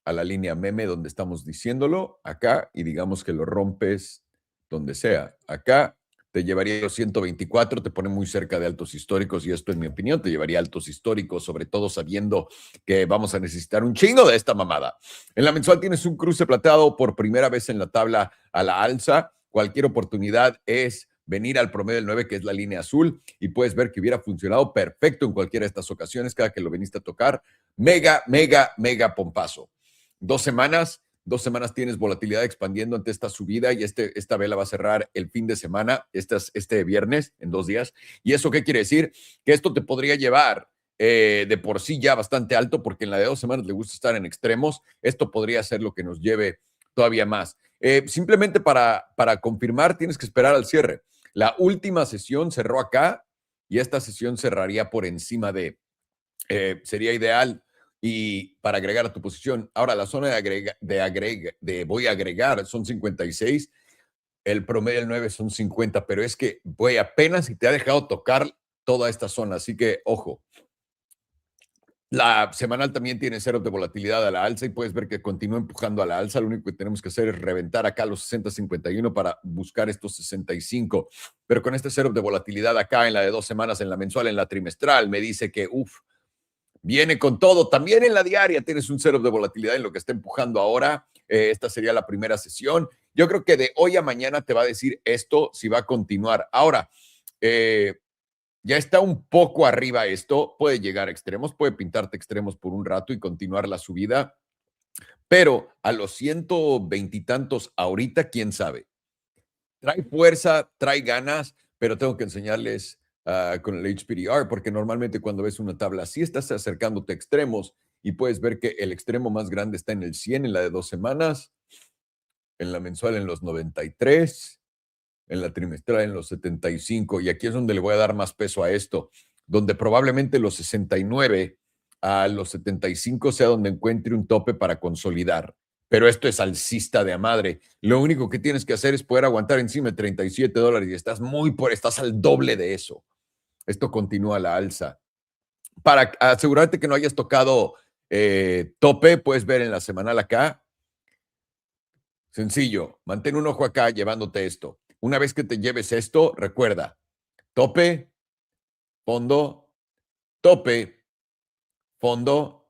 a la línea meme donde estamos diciéndolo, acá, y digamos que lo rompes donde sea. Acá te llevaría a los 124, te pone muy cerca de altos históricos, y esto, en mi opinión, te llevaría a altos históricos, sobre todo sabiendo que vamos a necesitar un chingo de esta mamada. En la mensual tienes un cruce plateado por primera vez en la tabla a la alza. Cualquier oportunidad es venir al promedio del 9, que es la línea azul, y puedes ver que hubiera funcionado perfecto en cualquiera de estas ocasiones, cada que lo viniste a tocar. Mega pompazo. 2 semanas tienes volatilidad expandiendo ante esta subida, y esta vela va a cerrar el fin de semana, este viernes, en 2 días. ¿Y eso qué quiere decir? Que esto te podría llevar de por sí ya bastante alto, porque en la de 2 semanas le gusta estar en extremos. Esto podría ser lo que nos lleve todavía más. Simplemente para confirmar, tienes que esperar al cierre. La última sesión cerró acá y esta sesión cerraría por encima de. Sería ideal y para agregar a tu posición. Ahora, la zona de voy a agregar son 56. El promedio del 9 son 50, pero es que apenas si te ha dejado tocar toda esta zona. Así que, ojo. La semanal también tiene setup de volatilidad a la alza y puedes ver que continúa empujando a la alza. Lo único que tenemos que hacer es reventar acá los 60.51 para buscar estos 65. Pero con este setup de volatilidad acá en la de 2 semanas, en la mensual, en la trimestral, me dice que viene con todo. También en la diaria tienes un setup de volatilidad en lo que está empujando ahora. Esta sería la primera sesión. Yo creo que de hoy a mañana te va a decir esto si va a continuar. Ahora, ya está un poco arriba esto, puede llegar a extremos, puede pintarte extremos por un rato y continuar la subida, pero a los 120 y tantos ahorita, quién sabe. Trae fuerza, trae ganas, pero tengo que enseñarles con el HPDR, porque normalmente cuando ves una tabla así estás acercándote a extremos y puedes ver que el extremo más grande está en el 100 en la de 2 semanas, en la mensual en los 93, en la trimestral en los 75, y aquí es donde le voy a dar más peso a esto, donde probablemente los 69 a los 75 sea donde encuentre un tope para consolidar. pero esto es alcista de a madre. Lo único que tienes que hacer es poder aguantar encima de $37 y estás al doble de eso. Esto continúa a la alza. Para asegurarte que no hayas tocado tope, puedes ver en la semanal acá. Sencillo, mantén un ojo acá llevándote esto. Una vez que te lleves esto, recuerda, tope, fondo, tope, fondo.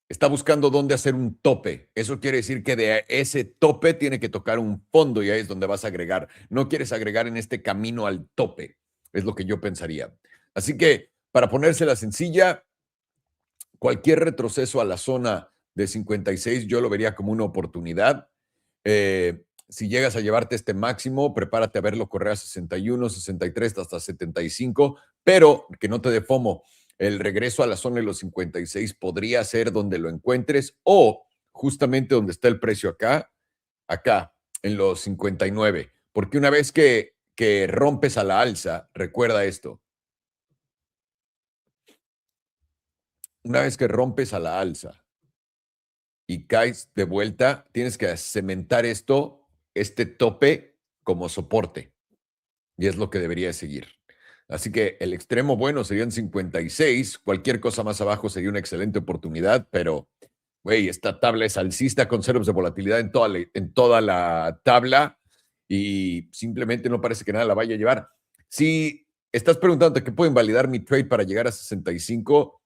Está buscando dónde hacer un tope. Eso quiere decir que de ese tope tiene que tocar un fondo y ahí es donde vas a agregar. No quieres agregar en este camino al tope. Es lo que yo pensaría. Así que, para ponérsela sencilla, cualquier retroceso a la zona de 56 yo lo vería como una oportunidad. Si llegas a llevarte este máximo, prepárate a verlo correr a 61, 63 hasta 75, pero que no te dé FOMO. El regreso a la zona de los 56 podría ser donde lo encuentres o justamente donde está el precio acá, en los 59. Porque una vez que rompes a la alza, recuerda esto. Una vez que rompes a la alza y caes de vuelta, tienes que cementar este tope como soporte. Y es lo que debería seguir. Así que el extremo bueno serían 56. Cualquier cosa más abajo sería una excelente oportunidad, pero, güey, esta tabla es alcista con ceros de volatilidad en toda la tabla y simplemente no parece que nada la vaya a llevar. Si estás preguntándote qué puede invalidar mi trade para llegar a 65,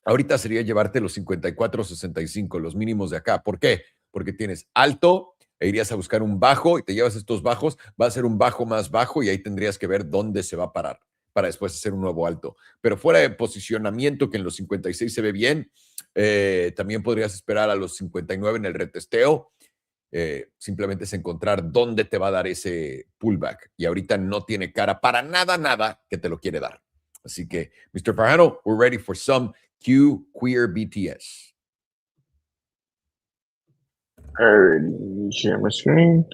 ahorita sería llevarte los 54, 65, los mínimos de acá. ¿Por qué? Porque tienes alto e irías a buscar un bajo y te llevas estos bajos, va a ser un bajo más bajo y ahí tendrías que ver dónde se va a parar para después hacer un nuevo alto. Pero fuera de posicionamiento, que en los 56 se ve bien, también podrías esperar a los 59 en el retesteo. Simplemente es encontrar dónde te va a dar ese pullback. Y ahorita no tiene cara para nada que te lo quiere dar. Así que, Mr. Farjano, we're ready for some Q Queer BTS. Alrighty, share my screen.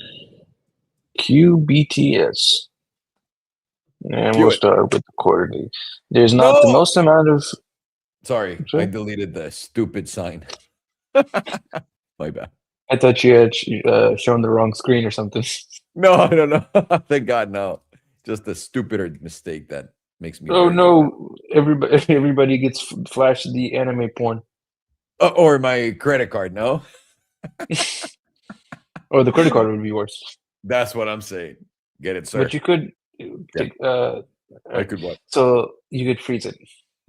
QBTS. And we'll start with the quarterly. There's not the most amount of... Sorry, I deleted the stupid sign. My bad. I thought you had shown the wrong screen or something. No. Thank God, no. Just a stupider mistake that makes me... Oh, no. Everybody gets flashed the anime porn. Or my credit card, no? Or the credit card would be worse. That's what I'm saying. Get it, sir. But you could... I could what? So you could freeze it.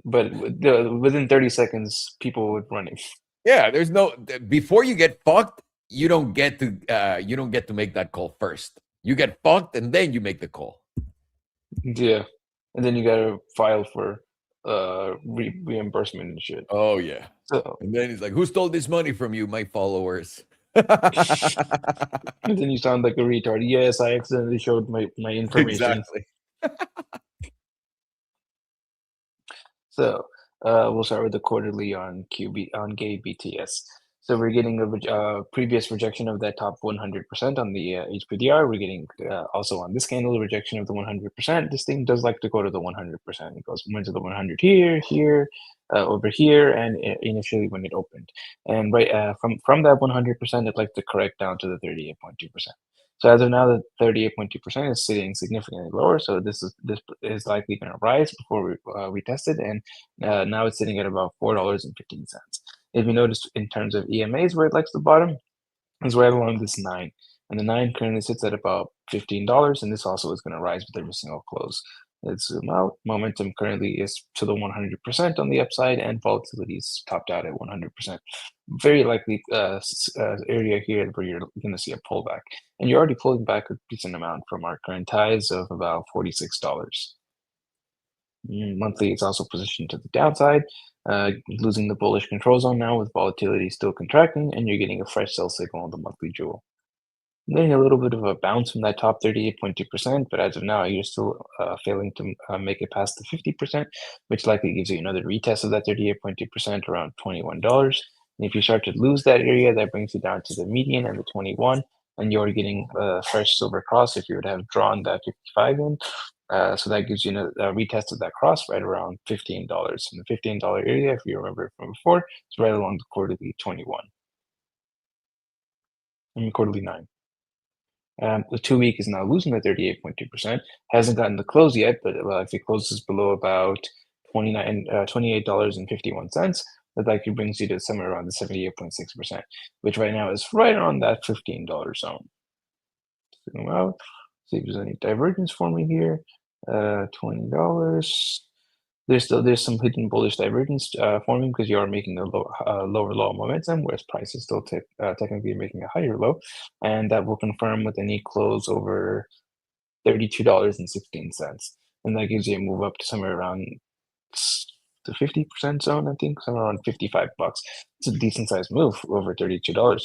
But within 30 seconds, people would run it. Yeah, there's no... Before you get fucked, you don't get to make that call first. You get fucked and then you make the call. Yeah. And then you gotta file for reimbursement and shit. Oh yeah. So, and then he's like, who stole this money from you, my followers? And then you sound like a retard. Yes, I accidentally showed my information. Exactly. So we'll start with the quarterly on gay BTS. So we're getting a previous rejection of that top 100% on the HPDR. We're getting also on this candle a rejection of the 100%. This thing does like to go to the 100%. It went to the 100 here, over here, and initially when it opened. And right from that 100%, it likes to correct down to the 38.2%. So as of now, the 38.2% is sitting significantly lower. So this is likely going to rise before we test it, and now it's sitting at about $4.15. If you notice in terms of EMAs, where it likes the bottom is right along this 9, and the 9 currently sits at about $15, and this also is going to rise with every single close. Let's zoom out. Momentum currently is to the 100% on the upside, and volatility is topped out at 100%. Very likely area here where you're going to see a pullback, and you're already pulling back a decent amount from our current highs of about $46. Monthly, it's also positioned to the downside, losing the bullish control zone now with volatility still contracting, and you're getting a fresh sell signal on the monthly jewel. Getting a little bit of a bounce from that top 38.2%, but as of now, you're still failing to make it past the 50%, which likely gives you another retest of that 38.2% around $21. And if you start to lose that area, that brings you down to the median and the 21, and you're getting a fresh silver cross if you would have drawn that 55 in. So that gives you a retest of that cross right around $15. And the $15 area, if you remember from before, is right along the quarterly 21. quarterly 9. The 2-week is now losing the 38.2%. Hasn't gotten the close yet, but if it closes below about $28.51, that likely brings you to somewhere around the 78.6%, which right now is right around that $15 zone. Zoom out, see if there's any divergence forming here. $20. There's some hidden bullish divergence forming because you are making a lower low momentum, whereas price is still technically making a higher low, and that will confirm with any close over $32.16, and that gives you a move up to somewhere around the 50% zone. I think somewhere around $55. It's a decent sized move over $32.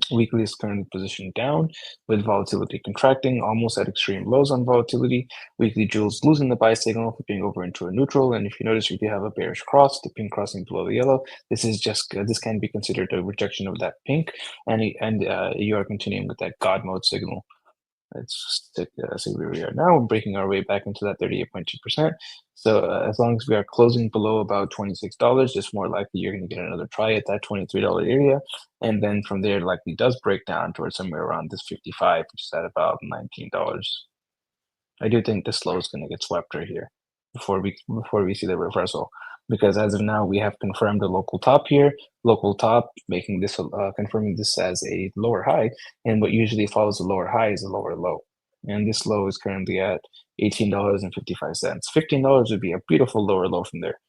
Weekly is currently positioned down with volatility contracting, almost at extreme lows on volatility. Weekly jewels losing the buy signal, flipping over into a neutral. And if you notice, we do have a bearish cross, the pink crossing below the yellow. This can be considered a rejection of that pink, and you are continuing with that God mode signal. Let's see where we are now. We're breaking our way back into that 38.2%. So as long as we are closing below about $26, it's more likely you're going to get another try at that $23 area. And then from there, it likely does break down towards somewhere around this 55, which is at about $19. I do think this low is going to get swept right here before we see the reversal, because as of now we have confirmed the local top here, making this confirming this as a lower high, and what usually follows a lower high is a lower low, and this low is currently at $18.55. $15 would be a beautiful lower low from there,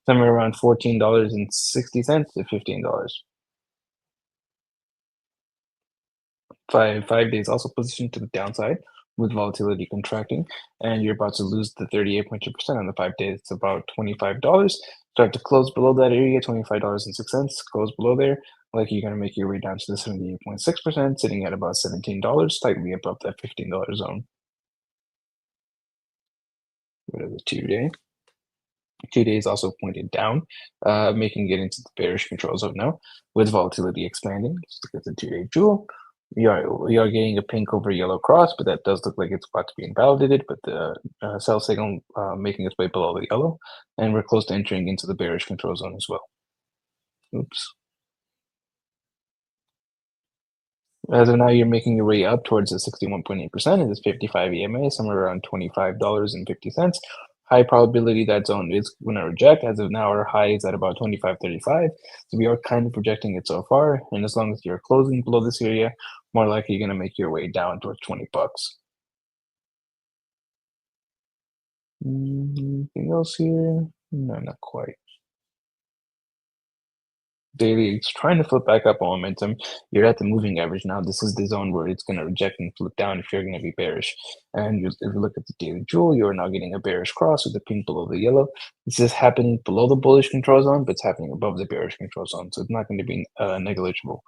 somewhere around $14.60 to $15. 5 days also positioned to the downside with volatility contracting, and you're about to lose the 38.2% on the 5 days. It's about $25. Start to close below that area, $25.06. Close below there, like you're going to make your way down to the 78.6%, sitting at about $17, slightly above that $15 zone. Go to the 2-day. 2 days also pointed down, making it into the bearish control zone now with volatility expanding. Let's look at the 2-day jewel. We are getting a pink over yellow cross, but that does look like it's about to be invalidated, but the sell signal making its way below the yellow, and we're close to entering into the bearish control zone as well. Oops. As of now, you're making your way up towards the 61.8% in this 55 EMA, somewhere around $25.50. High probability that zone is going to reject. As of now, our high is at about 25.35. So we are kind of projecting it so far. And as long as you're closing below this area, more likely you're going to make your way down towards $20. Anything else here? No, not quite. Daily, it's trying to flip back up on momentum. You're at the moving average now. This is the zone where it's going to reject and flip down if you're going to be bearish. And if you look at the daily jewel, you're now getting a bearish cross with the pink below the yellow. This is happening below the bullish control zone, but it's happening above the bearish control zone. So it's not going to be negligible.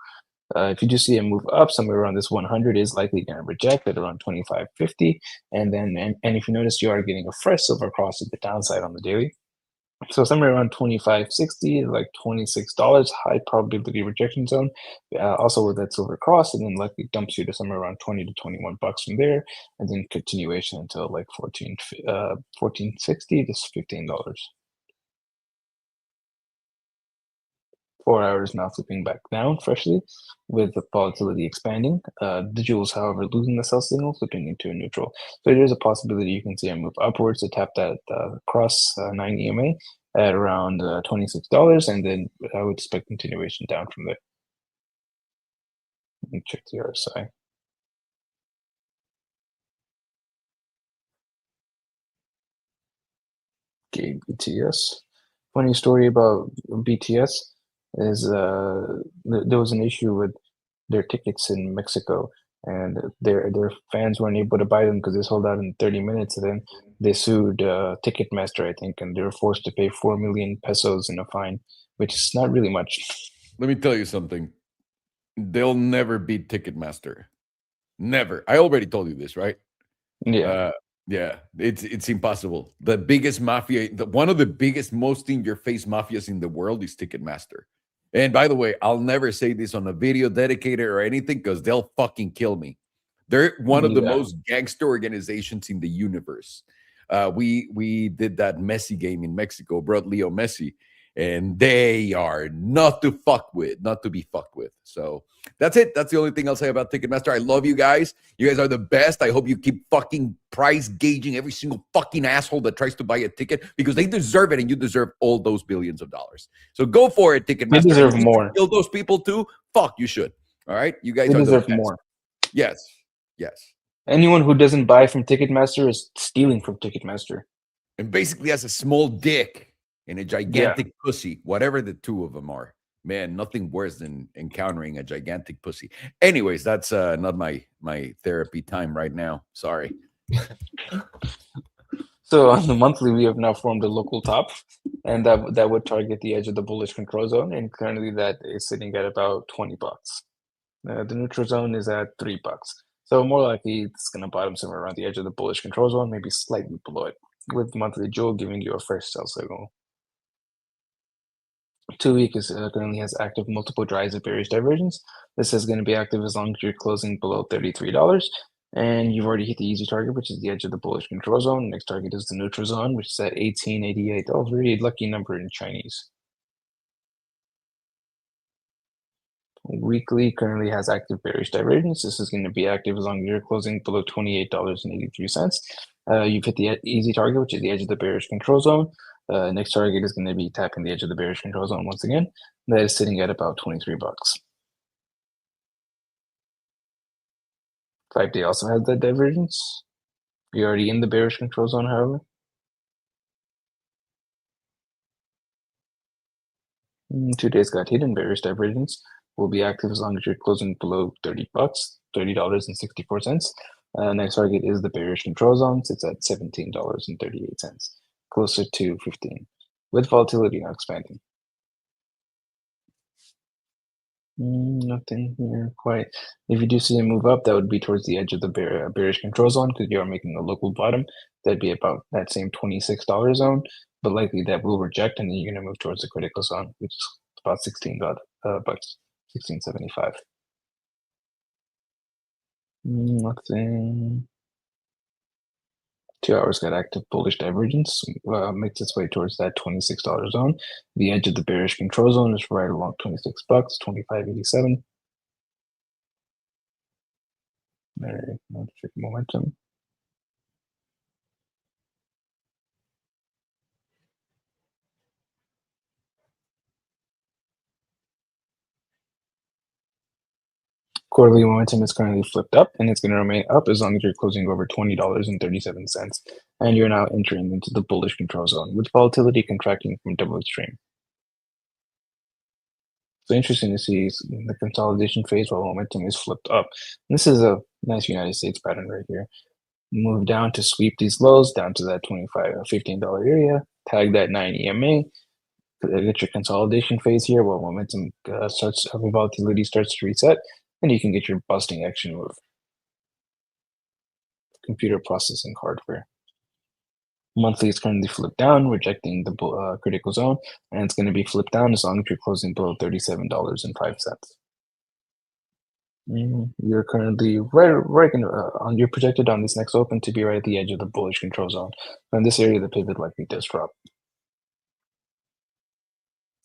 If you do see a move up somewhere around this 100, is likely going to reject at around 25.50. And if you notice, you are getting a fresh silver cross at the downside on the daily. So somewhere around 25.60, like $26, high probability rejection zone. Also with that silver cross, and then likely dumps you to somewhere around $20 to $21 from there, and then continuation until like $14.60 to $15. 4 hours now flipping back down freshly with the volatility expanding. The jewels, however, losing the sell signal, flipping into a neutral. So there's a possibility you can see a move upwards to tap that cross 9 EMA at around $26, and then I would expect continuation down from there. Let me check the RSI. Okay, BTS. Funny story about BTS is there was an issue with their tickets in Mexico, and their fans weren't able to buy them because they sold out in 30 minutes. And then they sued Ticketmaster, I think, and they were forced to pay 4 million pesos in a fine, which is not really much. Let me tell you something. They'll never beat Ticketmaster. Never. I already told you this, right? Yeah. Yeah, it's impossible. The biggest mafia, one of the biggest, most in-your-face mafias in the world is Ticketmaster. And by the way, I'll never say this on a video dedicated or anything because they'll fucking kill me. They're one of the most gangster organizations in the universe. We did that Messi game in Mexico, brought Leo Messi, and they are not to fuck with, not to be fucked with. So that's it. That's the only thing I'll say about Ticketmaster. I love you guys. You guys are the best. I hope you keep fucking price gauging every single fucking asshole that tries to buy a ticket, because they deserve it, and you deserve all those billions of dollars. So go for it, Ticketmaster. They deserve And if more. you kill those people too, fuck, you should. All right? You guys They are the deserve best. more. Yes. Yes. Anyone who doesn't buy from Ticketmaster is stealing from Ticketmaster. And basically has a small dick and a gigantic pussy, whatever the two of them are. Man, nothing worse than encountering a gigantic pussy. Anyways, that's not my therapy time right now. Sorry. So on the monthly, we have now formed a local top, and that would target the edge of the bullish control zone, and currently that is sitting at about $20. The neutral zone is at $3. So more likely it's going to bottom somewhere around the edge of the bullish control zone, maybe slightly below it, with monthly Joule giving you a fresh sell signal. 2 week is currently has active multiple drives of bearish divergence. This is going to be active as long as you're closing below $33, and you've already hit the easy target, which is the edge of the bullish control zone. Next target is the neutral zone, which is at 1888. Oh, very lucky number in Chinese. Weekly currently has active bearish divergence. This is going to be active as long as you're closing below $28.83. You've hit the easy target, which is the edge of the bearish control zone. Next target is going to be tapping the edge of the bearish control zone once again. That is sitting at about $23. 5-day also has that divergence. You're already in the bearish control zone, however. 2 days got hidden bearish divergence. Will be active as long as you're closing below $30, $30.64. Next target is the bearish control zone. It's at $17.38, closer to 15, with volatility now expanding. Nothing here quite. If you do see a move up, that would be towards the edge of the bearish control zone, because you are making a local bottom. That'd be about that same $26 zone, but likely that will reject, and then you're going to move towards the critical zone, which is about bucks. 16.75. Nothing. 2 hours got active bullish divergence. Makes its way towards that $26 zone. The edge of the bearish control zone is right along $26, 25.87. There, no check momentum. Quarterly momentum is currently flipped up, and it's going to remain up as long as you're closing over $20.37, and you're now entering into the bullish control zone, with volatility contracting from double extreme. So interesting to see the consolidation phase while momentum is flipped up. And this is a nice United States pattern right here. Move down to sweep these lows down to that $15 area, tag that 9 EMA, get your consolidation phase here while momentum volatility starts to reset, and you can get your busting action move. Computer processing hardware. Monthly is currently flipped down, rejecting the critical zone, and it's going to be flipped down as long as you're closing below $37.05. You're currently you're projected on this next open to be right at the edge of the bullish control zone. In this area, the pivot likely does drop.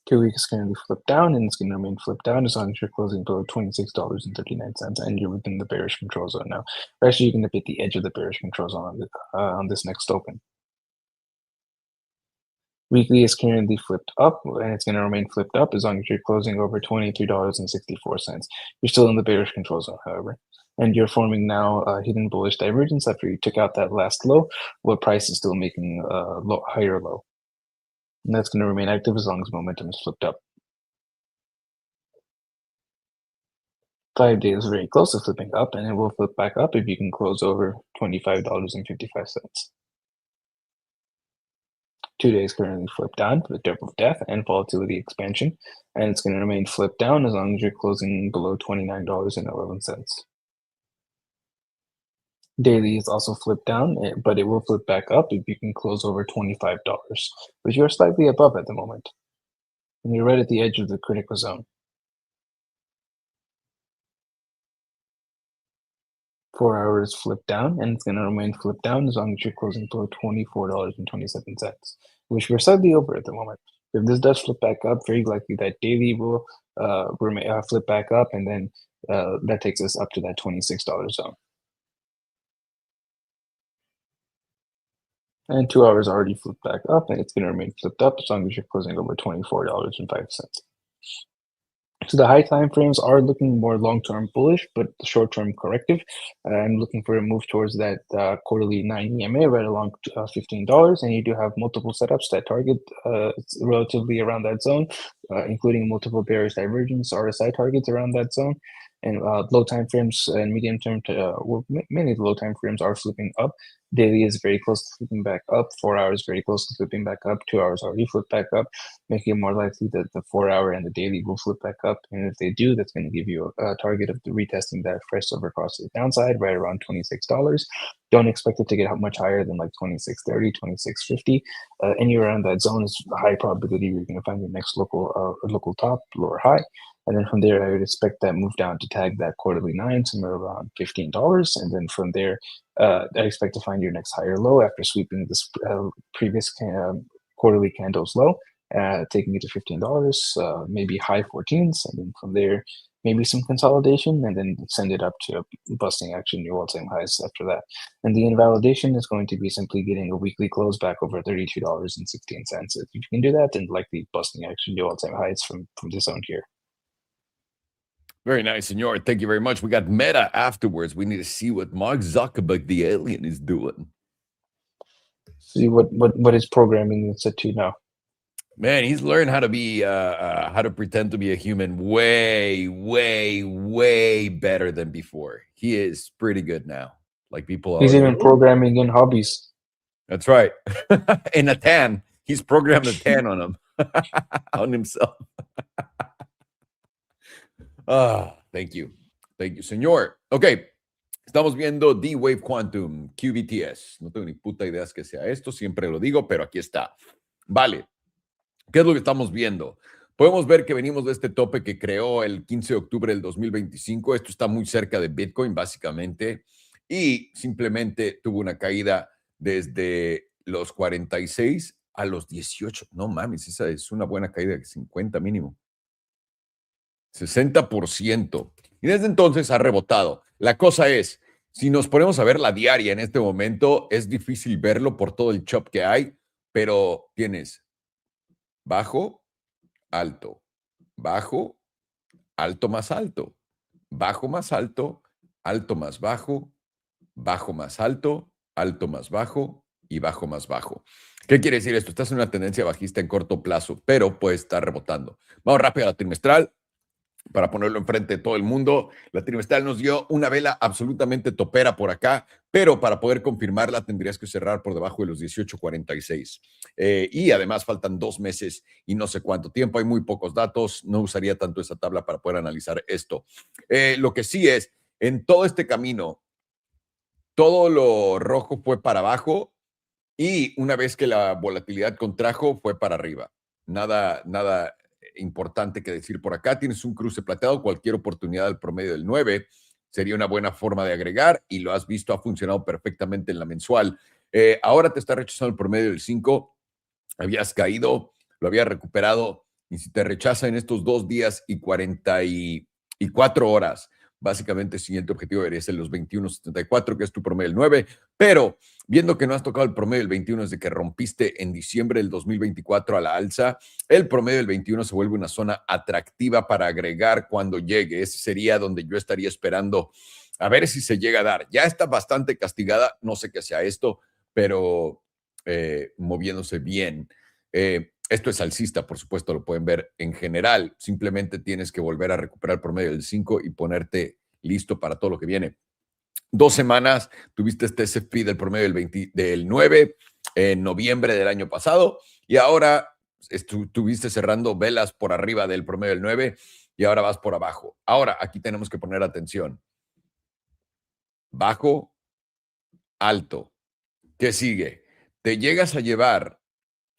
2 weeks is currently flipped down, and it's going to remain flipped down as long as you're closing below $26.39, and you're within the bearish control zone now. Or actually, you're going to hit the edge of the bearish control zone on this next open. Weekly is currently flipped up, and it's going to remain flipped up as long as you're closing over $23.64. You're still in the bearish control zone, however, and you're forming now a hidden bullish divergence after you took out that last low, where price is still making a higher low. And that's going to remain active as long as momentum is flipped up. 5 days very close to flipping up, and it will flip back up if you can close over $25.55. 2 days currently flipped down to the depth of death and volatility expansion, and it's going to remain flipped down as long as you're closing below $29.11. Daily is also flipped down, but it will flip back up if you can close over $25, which you are slightly above at the moment. And you're right at the edge of the critical zone. 4 hours flipped down, and it's going to remain flipped down as long as you're closing below $24.27, which we're slightly over at the moment. If this does flip back up, very likely that daily will flip back up, and then that takes us up to that $26 zone. And 2 hours already flipped back up, and it's going to remain flipped up as long as you're closing over $24.05. So the high time frames are looking more long-term bullish, but short-term corrective. I'm looking for a move towards that quarterly 9 EMA right along $15, and you do have multiple setups that target relatively around that zone, including multiple bearish divergence RSI targets around that zone. And low time frames and medium term, many of the low time frames are flipping up. Daily is very close to flipping back up. 4 hours very close to flipping back up. 2 hours already flipped back up, making it more likely that the 4 hour and the daily will flip back up. And if they do, that's going to give you a target of retesting that fresh silver across to the downside right around $26. Don't expect it to get much higher than like $26.30, $26.50. Anywhere around that zone is a high probability you're going to find your next local top, lower high. And then from there, I would expect that move down to tag that quarterly 9 somewhere around $15. And then from there, I expect to find your next higher low after sweeping this previous quarterly candles low, taking it to $15, maybe high 14s. And then from there, maybe some consolidation, and then send it up to busting actually new all-time highs after that. And the invalidation is going to be simply getting a weekly close back over $32.16. If you can do that, then likely busting actually new all-time highs from this zone here. Very nice, senor. Thank you very much. We got Meta afterwards. We need to see what Mark Zuckerberg, the alien, is doing. See what his programming is set to now. Man, he's learned how to be, how to pretend to be a human way, way, way better than before. He is pretty good now. Like people He's even programming in hobbies. That's right. In a tan. He's programmed a tan on him, on himself. Thank you. Thank you, señor. Ok, estamos viendo D-Wave Quantum, QBTS. No tengo ni puta idea que sea esto, siempre lo digo, pero aquí está. Vale. ¿Qué es lo que estamos viendo? Podemos ver que venimos de este tope que creó el 15 de octubre del 2025. Esto está muy cerca de Bitcoin, básicamente, y simplemente tuvo una caída desde los 46 a los 18. No mames, esa es una buena caída de 50 mínimo. 60%. Y desde entonces ha rebotado. La cosa es, si nos ponemos a ver la diaria en este momento, es difícil verlo por todo el chop que hay, pero tienes bajo, alto, bajo, alto más alto, bajo más alto, alto más bajo, bajo más alto, alto más bajo y bajo más bajo. ¿Qué quiere decir esto? Estás en una tendencia bajista en corto plazo, pero puede estar rebotando. Vamos rápido a la trimestral. Para ponerlo enfrente de todo el mundo, la trimestral nos dio una vela absolutamente topera por acá, pero para poder confirmarla tendrías que cerrar por debajo de los 18.46. Y además faltan 2 meses y no sé cuánto tiempo, hay muy pocos datos, no usaría tanto esa tabla para poder analizar esto. Lo que sí es, en todo este camino, todo lo rojo fue para abajo y una vez que la volatilidad contrajo, fue para arriba. Nada importante que decir por acá. Tienes un cruce plateado, cualquier oportunidad al promedio del 9 sería una buena forma de agregar y lo has visto, ha funcionado perfectamente en la mensual. Ahora te está rechazando el promedio del 5, habías caído, lo habías recuperado y si te rechaza en estos 2 días y 44 horas, básicamente el siguiente objetivo debería ser los 21.74, que es tu promedio del 9, pero viendo que no has tocado el promedio del 21 desde que rompiste en diciembre del 2024 a la alza, el promedio del 21 se vuelve una zona atractiva para agregar cuando llegue. Ese sería donde yo estaría esperando a ver si se llega a dar. Ya está bastante castigada, no sé qué sea esto, pero moviéndose bien. Esto es alcista, por supuesto, lo pueden ver en general. Simplemente tienes que volver a recuperar el promedio del 5 y ponerte listo para todo lo que viene. 2 semanas tuviste este SFP del promedio del 9 en noviembre del año pasado y ahora estuviste cerrando velas por arriba del promedio del 9 y ahora vas por abajo. Ahora, aquí tenemos que poner atención. Bajo, alto. ¿Qué sigue? Te llegas a llevar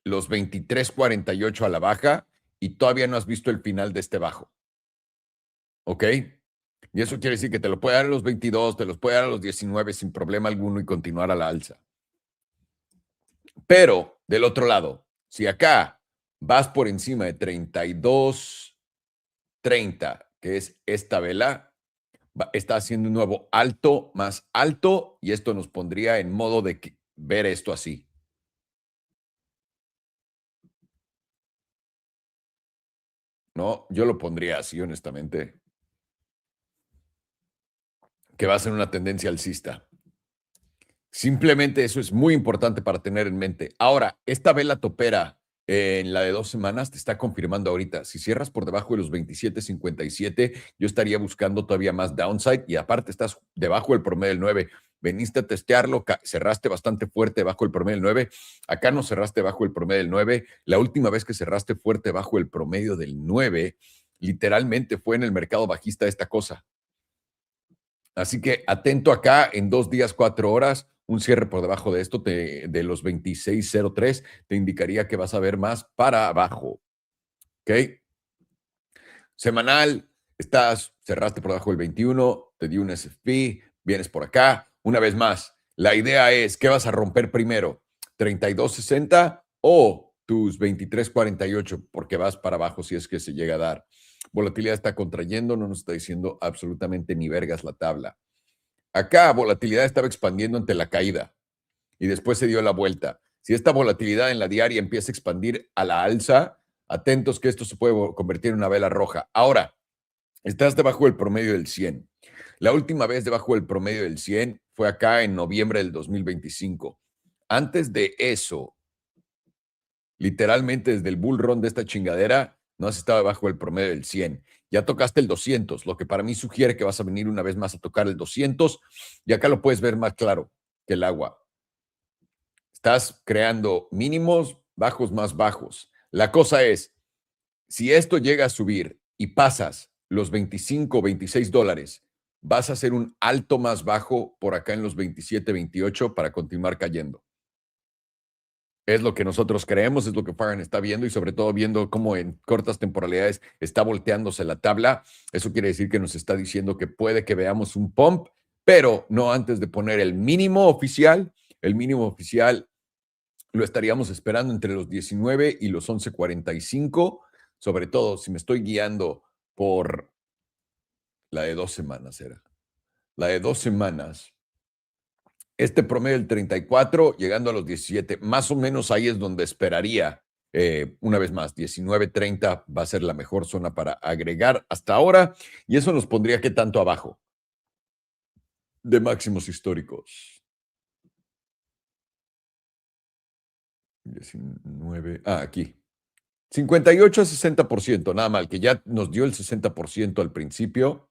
los 23.48 a la baja y todavía no has visto el final de este bajo. ¿Ok? Y eso quiere decir que te lo puede dar a los 22, te los puede dar a los 19 sin problema alguno y continuar a la alza. Pero, del otro lado, si acá vas por encima de 32.30, que es esta vela, está haciendo un nuevo alto, más alto, y esto nos pondría en modo de ver esto así. No, yo lo pondría así, honestamente. Que va a ser una tendencia alcista. Simplemente eso es muy importante para tener en mente. Ahora, esta vela topera en la de 2 semanas te está confirmando ahorita. Si cierras por debajo de los 27.57, yo estaría buscando todavía más downside y aparte estás debajo del promedio del 9. Veniste a testearlo, cerraste bastante fuerte bajo el promedio del 9. Acá no cerraste bajo el promedio del 9. La última vez que cerraste fuerte bajo el promedio del 9, literalmente fue en el mercado bajista esta cosa. Así que atento acá en 2 días, 4 horas, un cierre por debajo de esto, de los 26.03, te indicaría que vas a ver más para abajo. ¿Ok? Semanal, cerraste por debajo del 21, te di un SFP, vienes por acá. Una vez más, la idea es, ¿qué vas a romper primero? ¿32.60 o tus 23.48? Porque vas para abajo si es que se llega a dar. Volatilidad está contrayendo, no nos está diciendo absolutamente ni vergas la tabla. Acá volatilidad estaba expandiendo ante la caída y después se dio la vuelta. Si esta volatilidad en la diaria empieza a expandir a la alza, atentos que esto se puede convertir en una vela roja. Ahora, estás debajo del promedio del 100. La última vez debajo del promedio del 100 fue acá en noviembre del 2025. Antes de eso, literalmente desde el bull run de esta chingadera, no has estado debajo del promedio del 100. Ya tocaste el 200, lo que para mí sugiere que vas a venir una vez más a tocar el 200 y acá lo puedes ver más claro que el agua. Estás creando mínimos, bajos más bajos. La cosa es, si esto llega a subir y pasas los 25, 26 dólares, vas a hacer un alto más bajo por acá en los 27, 28 para continuar cayendo. Es lo que nosotros creemos, es lo que Farhan está viendo y sobre todo viendo cómo en cortas temporalidades está volteándose la tabla. Eso quiere decir que nos está diciendo que puede que veamos un pump, pero no antes de poner el mínimo oficial. El mínimo oficial lo estaríamos esperando entre los 19 y los 11.45, sobre todo si me estoy guiando por la de 2 semanas, era. La de 2 semanas. Este promedio del 34, llegando a los 17, más o menos ahí es donde esperaría, una vez más, 19.30 va a ser la mejor zona para agregar hasta ahora, y eso nos pondría ¿qué tanto abajo? De máximos históricos. 19, aquí. 58 a 60%, nada mal, que ya nos dio el 60% al principio.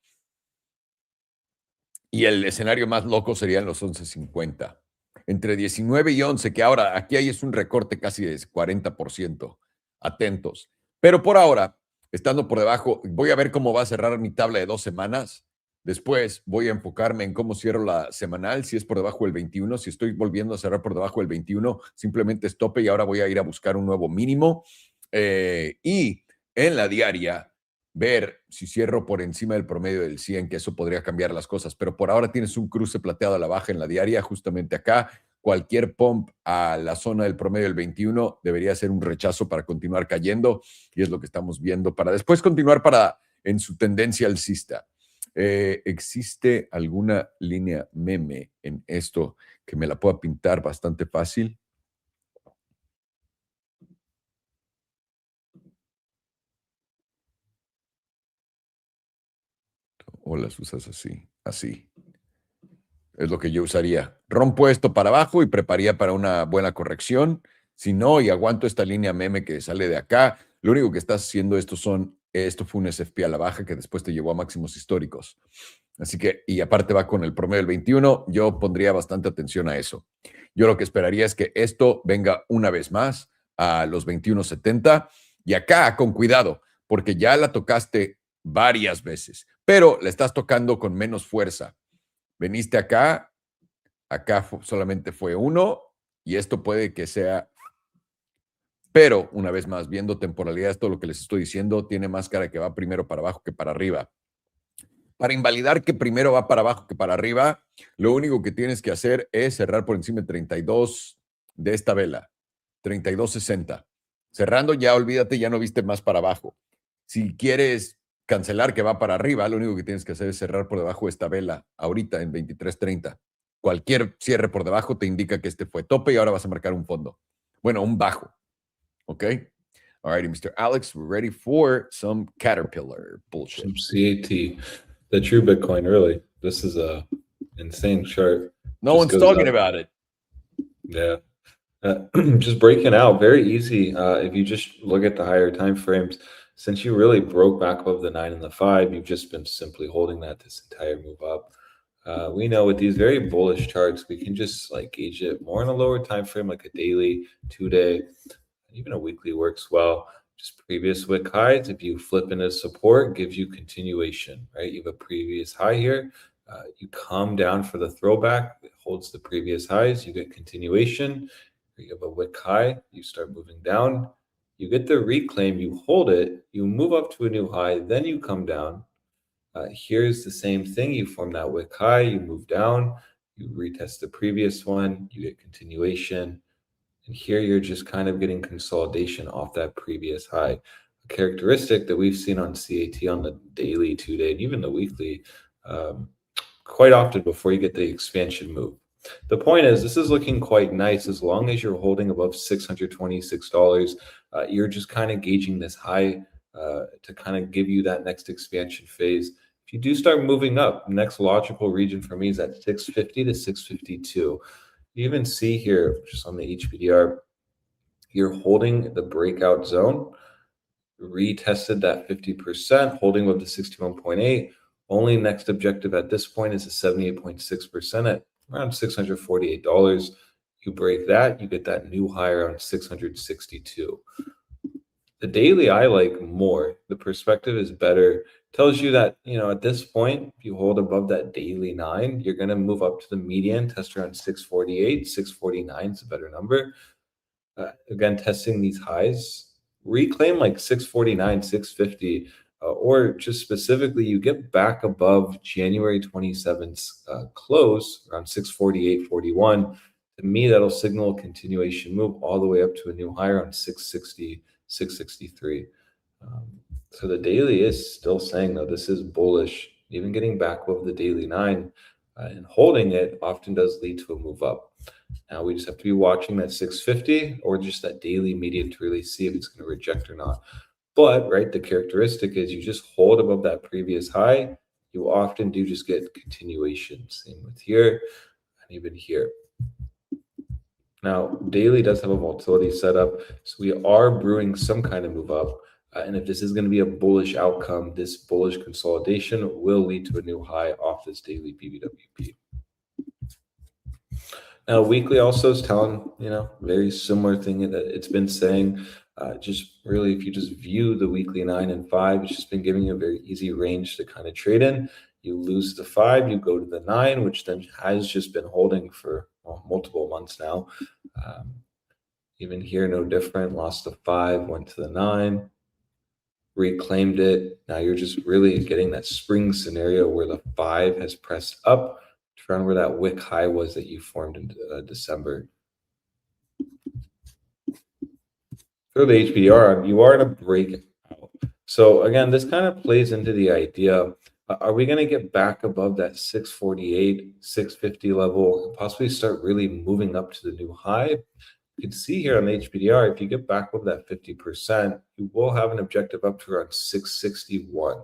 Y el escenario más loco serían los 11.50. Entre 19 y 11, que ahora aquí hay es un recorte casi de 40%. Atentos. Pero por ahora, estando por debajo, voy a ver cómo va a cerrar mi tabla de 2 semanas. Después voy a enfocarme en cómo cierro la semanal, si es por debajo del 21. Si estoy volviendo a cerrar por debajo del 21, simplemente estope y ahora voy a ir a buscar un nuevo mínimo. Y en la diaria, ver si cierro por encima del promedio del 100, que eso podría cambiar las cosas. Pero por ahora tienes un cruce plateado a la baja en la diaria, justamente acá. Cualquier pump a la zona del promedio del 21 debería ser un rechazo para continuar cayendo y es lo que estamos viendo para después continuar en su tendencia alcista. ¿Existe alguna línea meme en esto que me la pueda pintar bastante fácil? ¿O las usas así? Así. Es lo que yo usaría. Rompo esto para abajo y prepararía para una buena corrección. Si no, y aguanto esta línea meme que sale de acá, lo único que estás haciendo esto fue un SFP a la baja que después te llevó a máximos históricos. Así que, y aparte va con el promedio del 21, yo pondría bastante atención a eso. Yo lo que esperaría es que esto venga una vez más a los 21.70 y acá con cuidado, porque ya la tocaste varias veces, pero la estás tocando con menos fuerza. Veniste acá solamente fue uno y esto puede que sea, pero una vez más, viendo temporalidades, todo lo que les estoy diciendo tiene más cara que va primero para abajo que para arriba. Para invalidar que primero va para abajo que para arriba, lo único que tienes que hacer es cerrar por encima de 32 de esta vela, 32.60. Cerrando ya, olvídate, ya no viste más para abajo. Si quieres cancelar que va para arriba, lo único que tienes que hacer es cerrar por debajo de esta vela ahorita en 23.30. Cualquier cierre por debajo te indica que este fue tope y ahora vas a marcar un fondo. Bueno, un bajo. ¿Ok? All righty, Mr. Alex, we're ready for some Caterpillar bullshit. Some CAT, the true Bitcoin, really. This is a insane chart. No Just one's goes talking up. about it. Yeah. Just breaking out very easy. If you just look at the higher time frames, since you really broke back above the 9 and the 5, you've just been simply holding that this entire move up. We know with these very bullish charts, we can just like gauge it more in a lower time frame, like a daily, 2-day, even a weekly works well. Just previous wick highs, if you flip into support, gives you continuation, right? You have a previous high here. You come down for the throwback, it holds the previous highs, you get continuation. You have a wick high, you start moving down, you get the reclaim, you hold it, you move up to a new high, then you come down. Here's the same thing, you form that wick high, you move down, you retest the previous one, you get continuation. And here you're just kind of getting consolidation off that previous high. A characteristic that we've seen on CAT on the daily, 2-day, and even the weekly, quite often before you get the expansion move. The point is, this is looking quite nice as long as you're holding above $626. You're just kind of gauging this high to kind of give you that next expansion phase. If you do start moving up, next logical region for me is at 650 to 652. You even see here, just on the HBDR, you're holding the breakout zone, retested that 50%, holding above the 61.8. Only next objective at this point is a 78.6% at around $648. You break that, you get that new high around 662. The daily I like more. The perspective is better. Tells you that, at this point, if you hold above that daily 9, you're going to move up to the median, test around 648, 649 is a better number. Again, testing these highs, reclaim like 649, 650, or just specifically, you get back above January 27th close around 648.41. To me, that'll signal a continuation move all the way up to a new high around 660, 663. So the daily is still saying, though, this is bullish. Even getting back above the daily 9 and holding it often does lead to a move up. Now we just have to be watching that 650 or just that daily median to really see if it's going to reject or not. But, right, the characteristic is you just hold above that previous high. You often do just get continuation. Same with here and even here. Now, daily does have a volatility setup, so we are brewing some kind of move up. And if this is going to be a bullish outcome, this bullish consolidation will lead to a new high off this daily BBWP. Now, weekly also is telling, very similar thing that it's been saying. Just really, if you just view the weekly 9 and 5, it's just been giving you a very easy range to kind of trade in. You lose the 5, you go to the 9, which then has just been holding for multiple months now. Even here, no different. Lost the 5, went to the 9, reclaimed it. Now you're just really getting that spring scenario where the 5 has pressed up to around where that wick high was that you formed in December. For the HBR, you are in a breakout. So again, this kind of plays into the idea, are we going to get back above that 648, 650 level and possibly start really moving up to the new high? You can see here on the HBDR, if you get back above that 50%, you will have an objective up to around 661.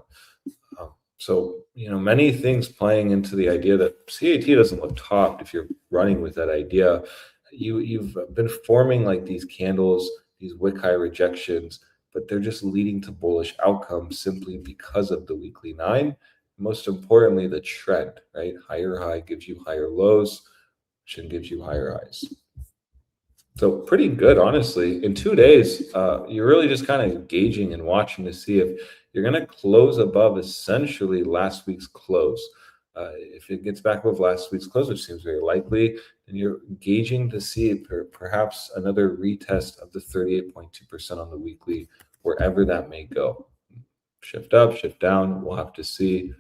So, many things playing into the idea that CAT doesn't look topped if you're running with that idea. You've been forming like these candles, these wick high rejections, but they're just leading to bullish outcomes simply because of the weekly 9. Most importantly, the trend, right? Higher high gives you higher lows, which then gives you higher highs. So pretty good, honestly. In 2 days, you're really just kind of gauging and watching to see if you're going to close above essentially last week's close. If it gets back above last week's close, which seems very likely, then you're gauging to see if perhaps another retest of the 38.2% on the weekly, wherever that may go. Shift up, shift down, we'll have to see.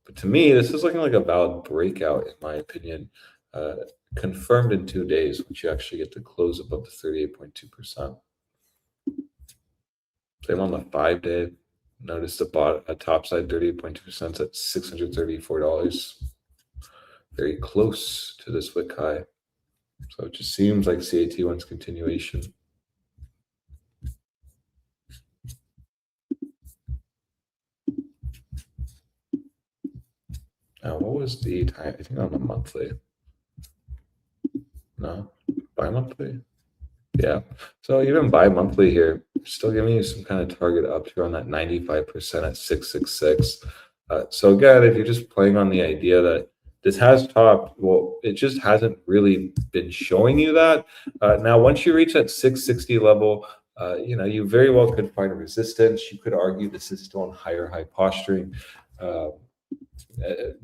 But to me, this is looking like a valid breakout, in my opinion. Confirmed in 2 days, which you actually get to close above the 38.2%. Same on the 5-day. Notice the top side 38.2% at $634. Very close to this wick high. So it just seems like CAT wants continuation. Now, what was the time? I think on the monthly. No, bi-monthly. Yeah. So even bi-monthly here, still giving you some kind of target up here on that 95% at 666. So again, if you're just playing on the idea that this has topped, well, it just hasn't really been showing you that. Now, once you reach that 660 level, you very well could find a resistance. You could argue this is still on higher high posturing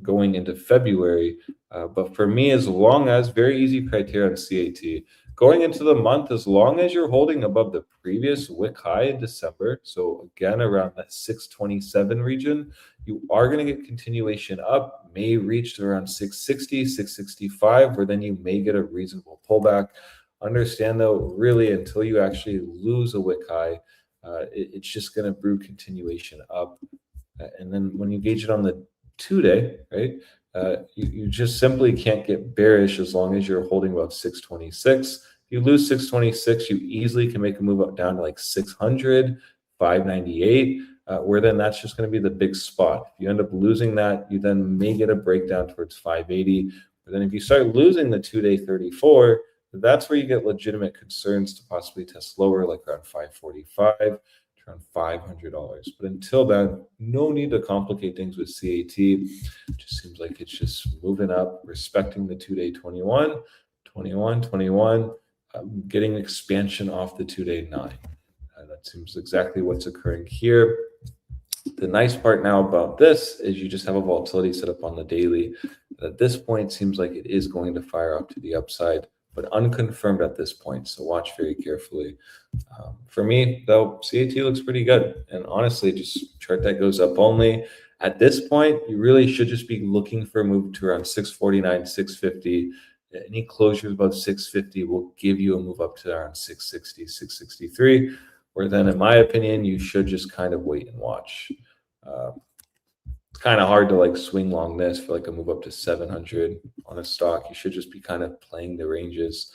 going into February. But for me, as long as, very easy criteria on CAT, going into the month, as long as you're holding above the previous wick high in December, so again, around that 627 region, you are going to get continuation up, may reach to around 660, 665, where then you may get a reasonable pullback. Understand though, really, until you actually lose a wick high, it's just going to brew continuation up. And then when you gauge it on the 2-day, right, you just simply can't get bearish as long as you're holding above 626. If you lose 626, you easily can make a move up down to like 600, 598, where then that's just going to be the big spot. If you end up losing that, you then may get a breakdown towards 580. But then if you start losing the 2-day 34, that's where you get legitimate concerns to possibly test lower, like around 545. Around $500. But until then, no need to complicate things with CAT. It just seems like it's just moving up, respecting the 2-day 21, 21, 21, getting expansion off the 2-day 9. That seems exactly what's occurring here. The nice part now about this is you just have a volatility set up on the daily. At this point, seems like it is going to fire up to the upside, but unconfirmed at this point. So watch very carefully. For me, though, CAT looks pretty good. And honestly, just chart that goes up only. At this point, you really should just be looking for a move to around 649, 650. Any closures above 650 will give you a move up to around 660, 663, where then, in my opinion, you should just kind of wait and watch. It's kind of hard to like swing long this for like a move up to 700 on a stock. You should just be kind of playing the ranges.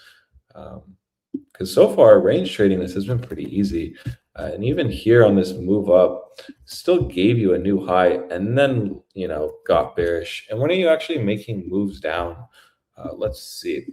Because so far, range trading, this has been pretty easy. And even here on this move up, still gave you a new high and then, got bearish. And when are you actually making moves down? Let's see.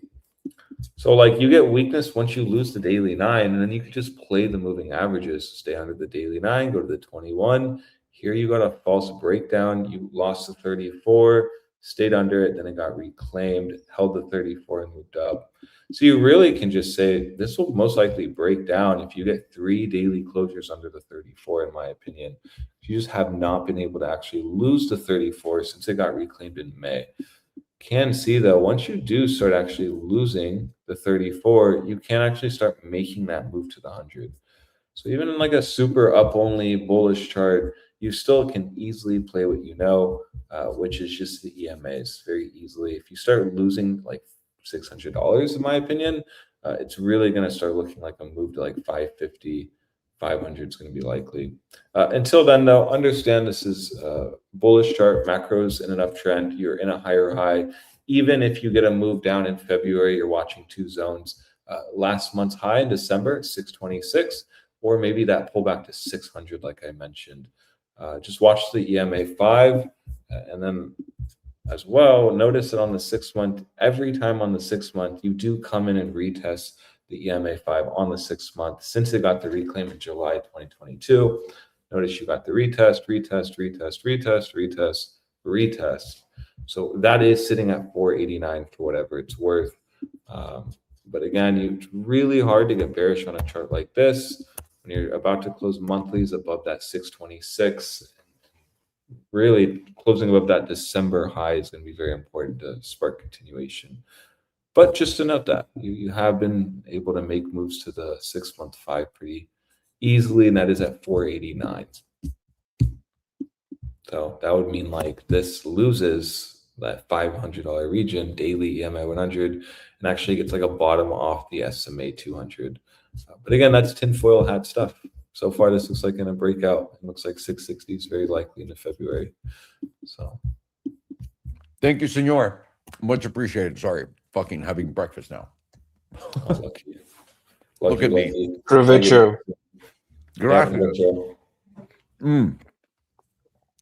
So like you get weakness once you lose the daily 9, and then you can just play the moving averages. Stay under the daily 9, go to the 21. Here you got a false breakdown. You lost the 34, stayed under it, then it got reclaimed, held the 34 and moved up. So you really can just say this will most likely break down if you get 3 daily closures under the 34, in my opinion. You just have not been able to actually lose the 34 since it got reclaimed in May. Can see though, once you do start actually losing the 34, you can actually start making that move to the 100. So even in like a super up only bullish chart, you still can easily play what you know, which is just the EMAs very easily. If you start losing like $600, in my opinion, it's really going to start looking like a move to like 550, 500 is going to be likely. Until then, though, understand this is a bullish chart, macros in an uptrend. You're in a higher high. Even if you get a move down in February, you're watching 2 zones. Last month's high in December, 626, or maybe that pullback to 600, like I mentioned. Just watch the EMA 5, and then as well, notice that on the 6 month, every time on the 6 month, you do come in and retest the EMA 5 on the 6 month since it got the reclaim in July 2022. Notice you got the retest, retest, retest, retest, retest, retest. So that is sitting at 489 for whatever it's worth. But again, it's really hard to get bearish on a chart like this when you're about to close monthlies above that 626. Really closing above that December high is going to be very important to spark continuation. But just to note that you have been able to make moves to the 6 month 5 pretty easily, and that is at 489. So that would mean like this loses that $500 region, daily EMA 100, and actually gets like a bottom off the SMA 200. But again, that's tinfoil hat stuff. so far this looks like going to break out. It looks like 660 is very likely into February. So thank you, senor. Much appreciated. Sorry, fucking having breakfast now. lucky. Look at me. Provecho. Gracias.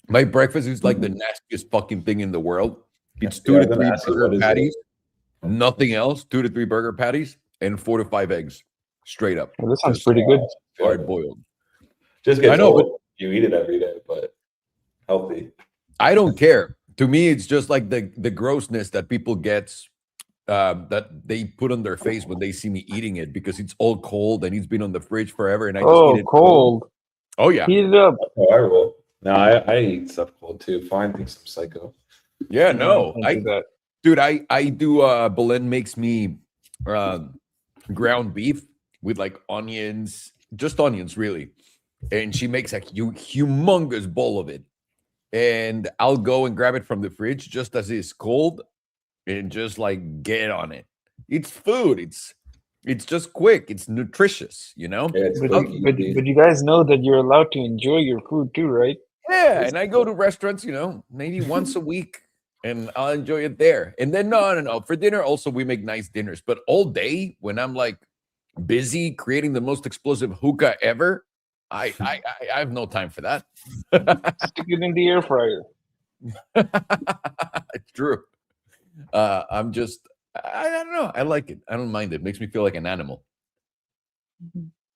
My breakfast is like the nastiest fucking thing in the world. It's 2 to 3 burger patties, nothing else. 2 to 3 burger patties and 4 to 5 eggs, straight up. Well, that sounds pretty good. Hard boiled. Just gets I know, old. You eat it every day, but healthy. I don't care. To me, it's just like the grossness that people get, that they put on their face when they see me eating it, because it's all cold and it's been on the fridge forever, and I just eat it cold. Oh yeah, Heat it up. Oh, I roll. No, I eat stuff cold too. Fine thinks I'm psycho. yeah. No, I do that. dude, I do. Belen makes me ground beef with like onions, just onions, really, and she makes a humongous bowl of it, and I'll go and grab it from the fridge just as it's cold, and just like get on it. It's food. It's just quick. It's nutritious, you know. Yeah, it's But quick, easy. you guys know that you're allowed to enjoy your food too, right? Yeah, and I go to restaurants, you know, maybe once a week, and I'll enjoy it there. And then no. For dinner, also we make nice dinners. But all day, when I'm like busy creating the most explosive hookah ever, I have no time for that. Stick it in the air fryer. It's true. I'm just, I don't know. I like it. I don't mind it. Makes me feel like an animal.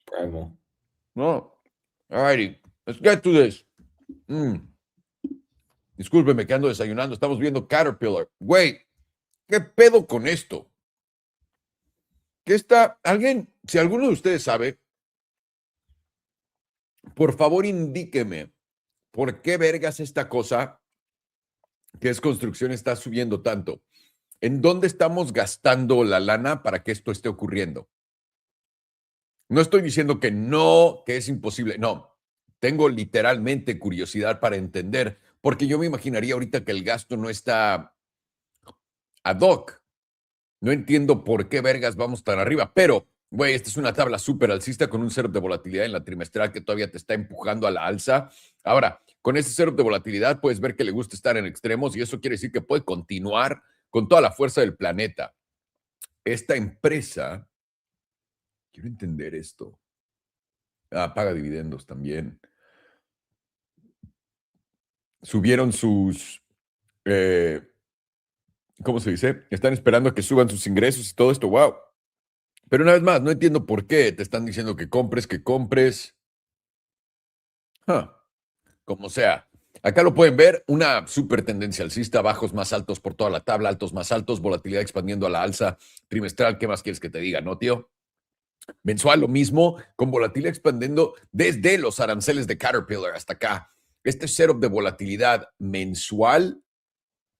Primal. No. All righty. Let's get to this. Discúlpeme que ando desayunando. Estamos viendo Caterpillar. Güey, ¿qué pedo con esto? ¿Qué está? Alguien, si alguno de ustedes sabe, por favor indíqueme por qué vergas esta cosa que es construcción está subiendo tanto. ¿En dónde estamos gastando la lana para que esto esté ocurriendo? No estoy diciendo que no, que es imposible. No, tengo literalmente curiosidad para entender, porque yo me imaginaría ahorita que el gasto no está ad hoc. No entiendo por qué vergas vamos tan arriba, pero, güey, esta es una tabla súper alcista con un setup de volatilidad en la trimestral que todavía te está empujando a la alza. Ahora, con ese setup de volatilidad puedes ver que le gusta estar en extremos, y eso quiere decir que puede continuar con toda la fuerza del planeta. Esta empresa, quiero entender esto. Paga dividendos también. Subieron sus, ¿cómo se dice? Están esperando a que suban sus ingresos y todo esto. Wow. Pero una vez más, no entiendo por qué te están diciendo que compres. Como sea. Acá lo pueden ver, una super tendencia alcista, bajos más altos por toda la tabla, altos más altos, volatilidad expandiendo a la alza, trimestral. ¿Qué más quieres que te diga, no, tío? Mensual, lo mismo, con volatilidad expandiendo desde los aranceles de Caterpillar hasta acá. Este setup de volatilidad mensual,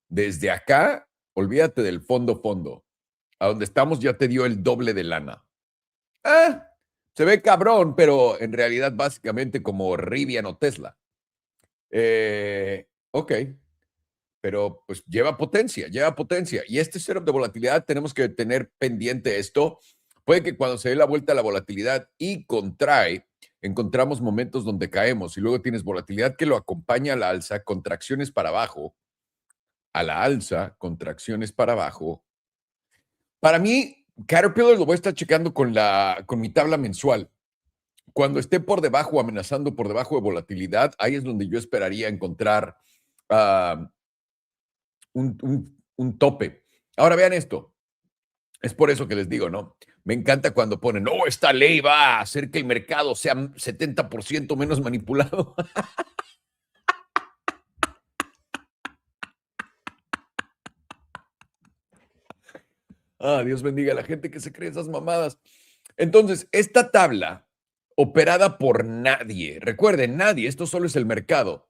desde acá, olvídate del fondo. A donde estamos ya te dio el doble de lana. Se ve cabrón, pero en realidad básicamente como Rivian o Tesla. Ok. Pero pues lleva potencia. Y este setup de volatilidad tenemos que tener pendiente esto. Puede que cuando se dé la vuelta a la volatilidad y contrae, encontramos momentos donde caemos, y luego tienes volatilidad que lo acompaña a la alza, contracciones para abajo, a la alza, contracciones para abajo. Para mí, Caterpillar lo voy a estar checando con mi tabla mensual. Cuando esté por debajo, amenazando por debajo de volatilidad, ahí es donde yo esperaría encontrar un tope. Ahora vean esto. Es por eso que les digo, ¿no? Me encanta cuando ponen, no, esta ley va a hacer que el mercado sea 70% menos manipulado. Dios bendiga a la gente que se cree esas mamadas. Entonces, esta tabla, operada por nadie, recuerden, nadie, esto solo es el mercado,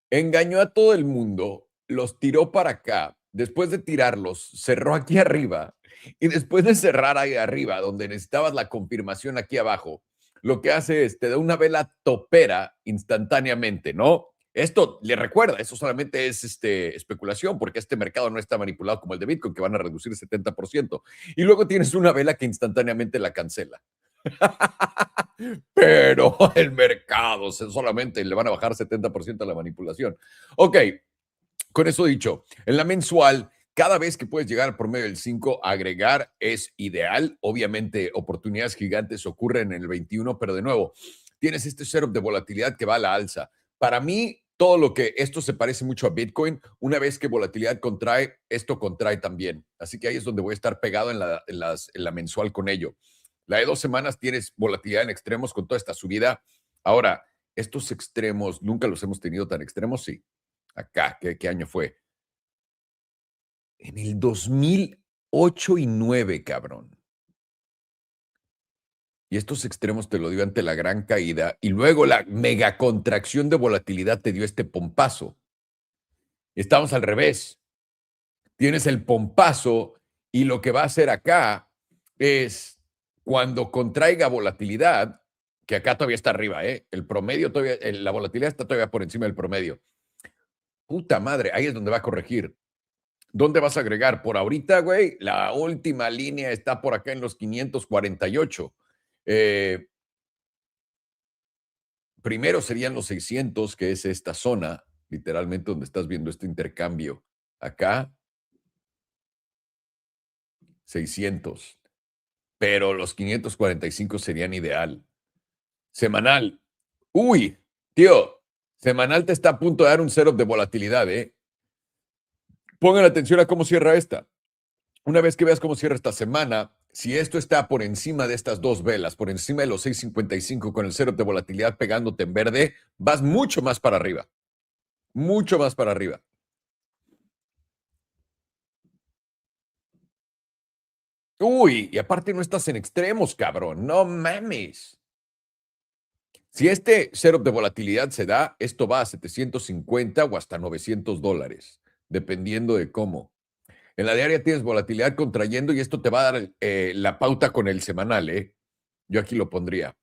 engañó a todo el mundo, los tiró para acá, después de tirarlos, cerró aquí arriba, y después de cerrar ahí arriba, donde necesitabas la confirmación aquí abajo, lo que hace es, te da una vela topera instantáneamente, ¿no? Esto le recuerda, eso solamente es especulación, porque este mercado no está manipulado como el de Bitcoin, que van a reducir el 70%. Y luego tienes una vela que instantáneamente la cancela. Pero el mercado solamente le van a bajar 70% a la manipulación. Ok, con eso dicho, en la mensual, cada vez que puedes llegar al promedio del 5, agregar es ideal. Obviamente, oportunidades gigantes ocurren en el 21, pero de nuevo, tienes este setup de volatilidad que va a la alza. Para mí, todo lo que esto se parece mucho a Bitcoin. Una vez que volatilidad contrae, esto contrae también. Así que ahí es donde voy a estar pegado en la mensual con ello. La de 2 semanas tienes volatilidad en extremos con toda esta subida. Ahora, estos extremos, nunca los hemos tenido tan extremos, sí. Acá, ¿qué año fue? En el 2008 y 2009, cabrón. Y estos extremos te lo dio ante la gran caída y luego la mega contracción de volatilidad te dio este pompazo. Estamos al revés. Tienes el pompazo y lo que va a hacer acá es cuando contraiga volatilidad, que acá todavía está arriba, el promedio todavía, la volatilidad está todavía por encima del promedio. Puta madre, ahí es donde va a corregir. ¿Dónde vas a agregar? Por ahorita, güey, la última línea está por acá en los 548. Primero serían los 600, que es esta zona, literalmente donde estás viendo este intercambio. Acá, 600. Pero los 545 serían ideal. Semanal. Uy, tío, semanal te está a punto de dar un setup de volatilidad, ¿eh? Pongan atención a cómo cierra esta. Una vez que veas cómo cierra esta semana, si esto está por encima de estas dos velas, por encima de los 655 con el setup de volatilidad pegándote en verde, vas mucho más para arriba. Mucho más para arriba. Uy, y aparte no estás en extremos, cabrón. No mames. Si este setup de volatilidad se da, esto va a 750 o hasta $900, dependiendo de cómo. En la diaria tienes volatilidad contrayendo y esto te va a dar la pauta con el semanal, ¿eh? Yo aquí lo pondría.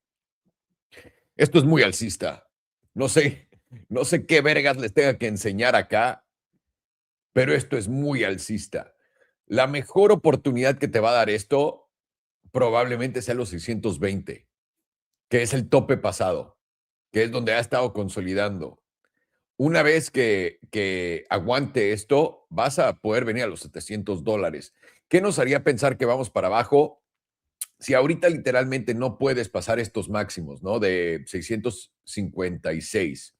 Esto es muy alcista. No sé qué vergas les tenga que enseñar acá, pero esto es muy alcista. La mejor oportunidad que te va a dar esto probablemente sea los 620, que es el tope pasado, que es donde ha estado consolidando. Una vez que aguante esto, vas a poder venir a los $700. ¿Qué nos haría pensar que vamos para abajo? Si ahorita literalmente no puedes pasar estos máximos, ¿no? De 656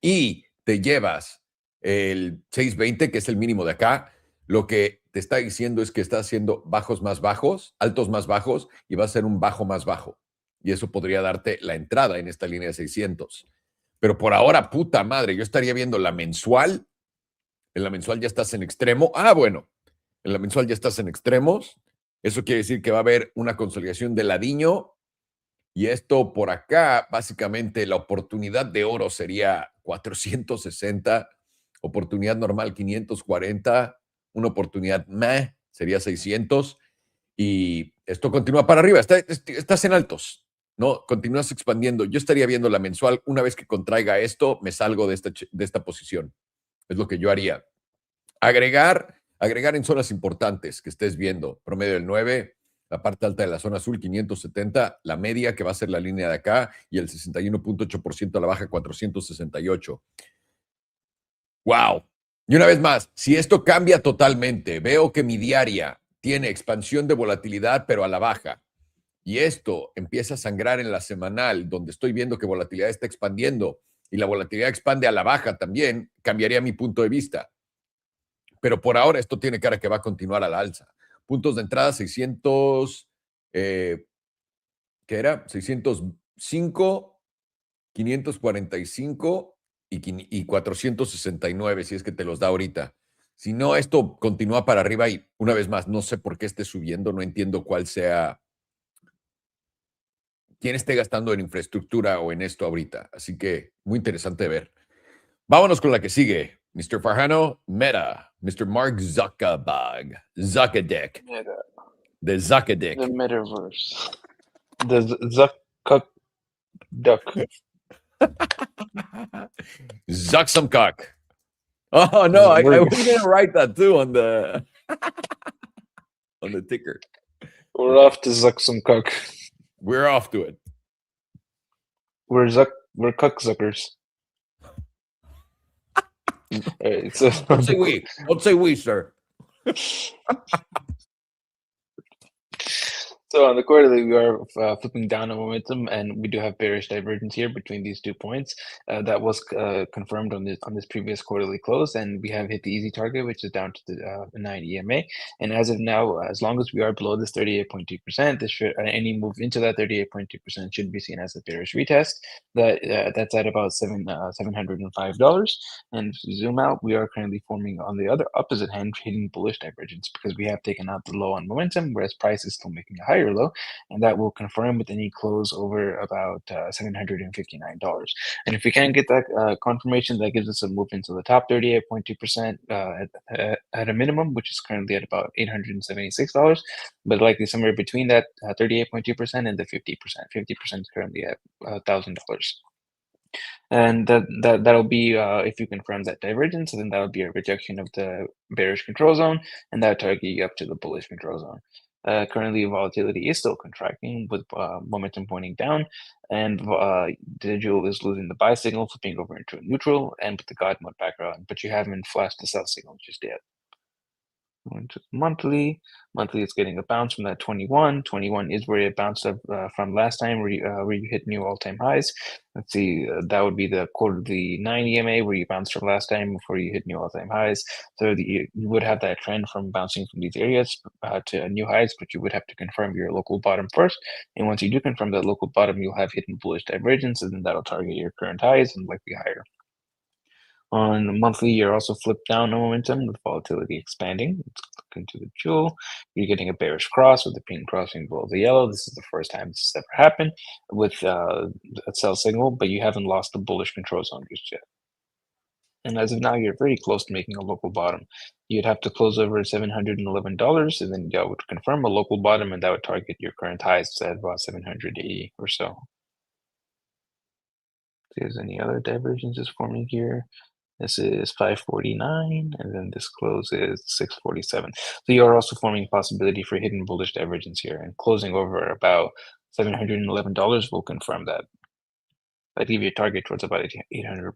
y te llevas el 620, que es el mínimo de acá, lo que te está diciendo es que está haciendo bajos más bajos, altos más bajos y va a ser un bajo más bajo. Y eso podría darte la entrada en esta línea de 600. Pero por ahora, puta madre, yo estaría viendo la mensual. En la mensual ya estás en extremo. Ah, bueno, en la mensual ya estás en extremos. Eso quiere decir que va a haber una consolidación de ladillo. Y esto por acá, básicamente la oportunidad de oro sería 460, oportunidad normal 540, una oportunidad meh sería 600. Y esto continúa para arriba. Estás en altos, ¿no? Continúas expandiendo. Yo estaría viendo la mensual. Una vez que contraiga esto, me salgo de esta posición. Es lo que yo haría. Agregar en zonas importantes que estés viendo. Promedio del 9, la parte alta de la zona azul, 570, la media, que va a ser la línea de acá, y el 61.8% a la baja, 468. ¡Wow! Y una vez más, si esto cambia totalmente, veo que mi diaria tiene expansión de volatilidad, pero a la baja, y esto empieza a sangrar en la semanal, donde estoy viendo que volatilidad está expandiendo, y la volatilidad expande a la baja también, cambiaría mi punto de vista. Pero por ahora esto tiene cara que va a continuar a la alza. Puntos de entrada 600, ¿qué era? 605, 545 y 469, si es que te los da ahorita. Si no, esto continúa para arriba y una vez más, no sé por qué esté subiendo, no entiendo cuál sea, quién esté gastando en infraestructura o en esto ahorita. Así que muy interesante ver. Vámonos con la que sigue. Mr. Farhano, Meta. Mr. Mark Zuckerberg. Zuckerdick. Meta. The Zuckerdick. The metaverse. The Zuck Duck. Zuck some cock. Oh no, I was gonna write that too on the ticker. We're off to Zuck some cock. We're off to it. We're cucksuckers. So Don't say we. Don't say we, sir. So on the quarterly, we are flipping down on momentum, and we do have bearish divergence here between these 2 points. That was confirmed on this previous quarterly close, and we have hit the easy target, which is down to the 9 EMA. And as of now, as long as we are below this 38.2%, this should any move into that 38.2% should be seen as a bearish retest. That's at about $705. And if we zoom out, we are currently forming on the other opposite hand, hitting bullish divergence because we have taken out the low on momentum, whereas price is still making a higher low, and that will confirm with any close over about $759. And if we can get that confirmation, that gives us a move into the top 38.2% at a minimum, which is currently at about $876, but likely somewhere between that 38.2% and the 50%. 50% is currently at $1,000. And that'll be if you confirm that divergence, then that'll be a rejection of the bearish control zone, and that'll target you up to the bullish control zone. Currently, volatility is still contracting with momentum pointing down, and the jewel is losing the buy signal, flipping over into a neutral, and with the God mode background, but you haven't flashed the sell signal just yet. Going to monthly. Monthly is getting a bounce from that 21. 21 is where it bounced up from last time, where you hit new all-time highs. Let's see, that would be the quarterly 9 EMA, where you bounced from last time before you hit new all-time highs. So you would have that trend from bouncing from these areas to new highs, but you would have to confirm your local bottom first. And once you do confirm that local bottom, you'll have hidden bullish divergence, and then that'll target your current highs and likely higher. On monthly, you're also flipped down on momentum with volatility expanding. Let's look into the jewel. You're getting a bearish cross with the pink crossing below the yellow. This is the first time this has ever happened with a sell signal, but you haven't lost the bullish control zone just yet. And as of now, you're very close to making a local bottom. You'd have to close over $711, and then that would confirm a local bottom, and that would target your current highs at about 780 or so. If there's any other divergences forming here. This is 549, and then this close is 647. So you're also forming possibility for hidden bullish divergence here, and closing over about $711 will confirm that. That give you a target towards about $800.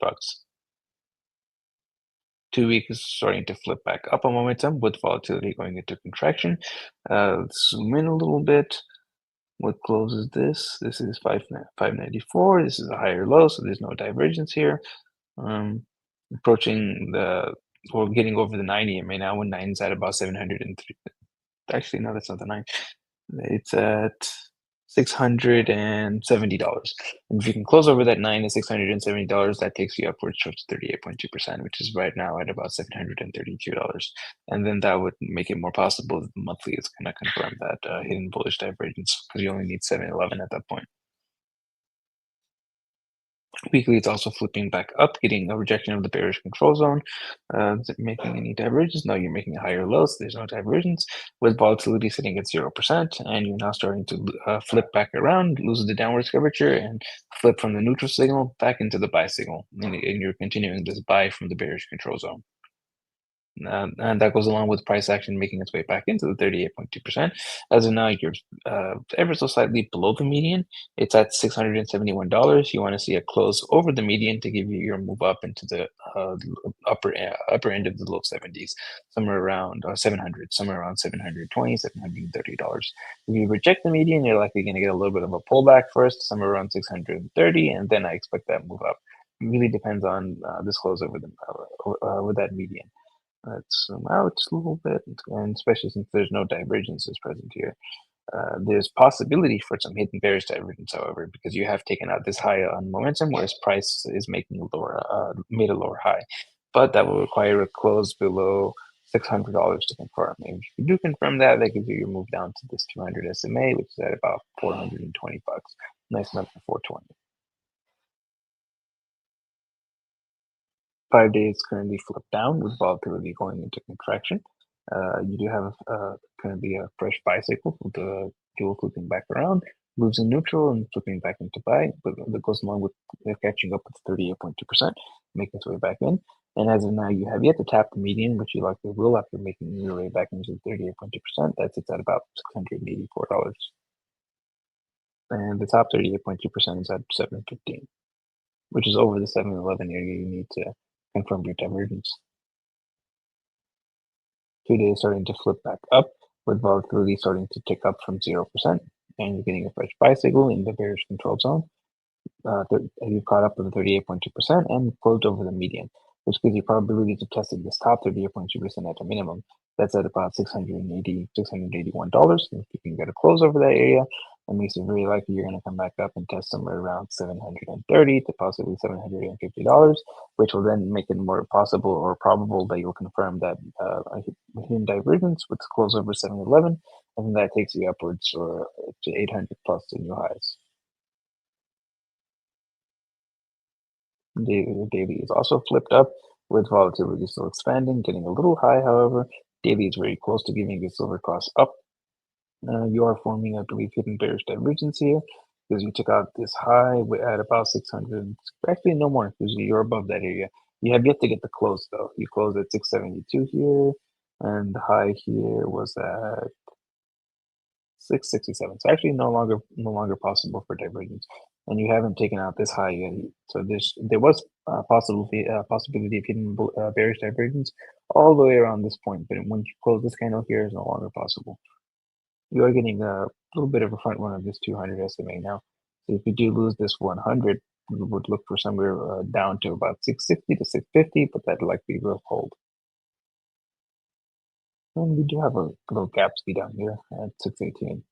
2 week is starting to flip back up on momentum with volatility going into contraction. Let's zoom in a little bit. What closes this? This is 594. This is a higher low, so there's no divergence here. Approaching we're getting over the 9 EMA now, when 9 is at about 703. Actually, no, that's not the 9. It's at $670. And if you can close over that 9 at $670, that takes you upwards towards 38.2%, which is right now at about $732. And then that would make it more possible that the monthly is going to confirm that hidden bullish divergence, because you only need 711 at that point. Weekly, it's also flipping back up, getting a rejection of the bearish control zone. Is it making any divergence? No, you're making a higher low, so there's no divergence. With volatility sitting at 0%, and you're now starting to flip back around, lose the downwards curvature, and flip from the neutral signal back into the buy signal. And you're continuing this buy from the bearish control zone. And that goes along with price action making its way back into the 38.2%. As of now, you're ever so slightly below the median. It's at $671. You want to see a close over the median to give you your move up into the upper end of the low 70s, somewhere around 700, somewhere around $720, $730. If you reject the median, you're likely going to get a little bit of a pullback first, somewhere around 630, and then I expect that move up. It really depends on this close over with that median. Let's zoom out a little bit, and especially since there's no divergences present here. There's possibility for some hidden bearish divergence, however, because you have taken out this high on momentum, whereas price is making a lower, made a lower high. But that will require a close below $600 to confirm. And if you do confirm that, that gives you your move down to this 200 SMA, which is at about $420. Nice enough for 420. 5 days currently flipped down with volatility going into contraction. You do have currently a fresh buy cycle with the jewel flipping back around, moves in neutral and flipping back into buy, but that goes along with catching up with 38.2%, making its way back in. And as of now, you have yet to tap the median, which you likely will after making your way back into 38.2%. That sits at about $684. and the top 38.2% is at 715, which is over the 711 area you need to confirm your divergence. 2 days starting to flip back up, with volatility starting to tick up from 0%, and you're getting a fresh buy signal in the bearish control zone. You caught up with the 38.2% and closed over the median, which gives you probability to test this top 38.2% at a minimum. That's at about $681. If you can get a close over that area, that makes it very likely you're going to come back up and test somewhere around $730 to possibly $750, which will then make it more possible or probable that you'll confirm that hidden divergence with close over 711, and then that takes you upwards or to 800 plus the new highs. The daily is also flipped up with volatility still expanding, getting a little high. However, daily is very close to giving a silver cross up. You are forming, I believe, hidden bearish divergence here because you took out this high at about 600. Actually, no more because you're above that area. You have yet to get the close though. You closed at 672 here, and the high here was at 667. So actually, no longer possible for divergence, and you haven't taken out this high yet. So there was a possibility of hidden bearish divergence all the way around this point, but once you close this candle here, is no longer possible. You are getting a little bit of a front run of this 200 SMA now. So if you do lose this 100, we would look for somewhere down to about 660 to 650, but that likely will hold. And we do have a little gap speed down here at 618.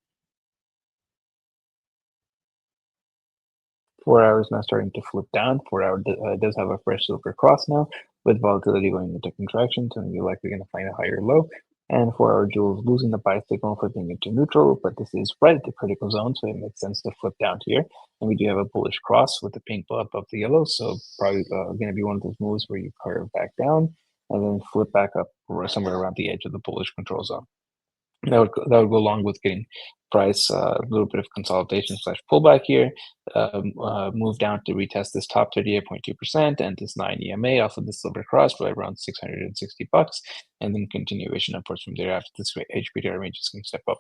4 hours now starting to flip down. 4 hour does have a fresh silver cross now with volatility going into contraction, so you're likely going to find a higher low. And 4 hour jewels losing the buy signal, flipping into neutral, but this is right at the critical zone, so it makes sense to flip down here. And we do have a bullish cross with the pink above the yellow, so probably going to be one of those moves where you curve back down and then flip back up somewhere around the edge of the bullish control zone. That would go along with getting price a little bit of consolidation / pullback here, move down to retest this top 38.2% and this 9 EMA off of the silver cross for around $660, and then continuation upwards from there after this HPDR range is going to step up.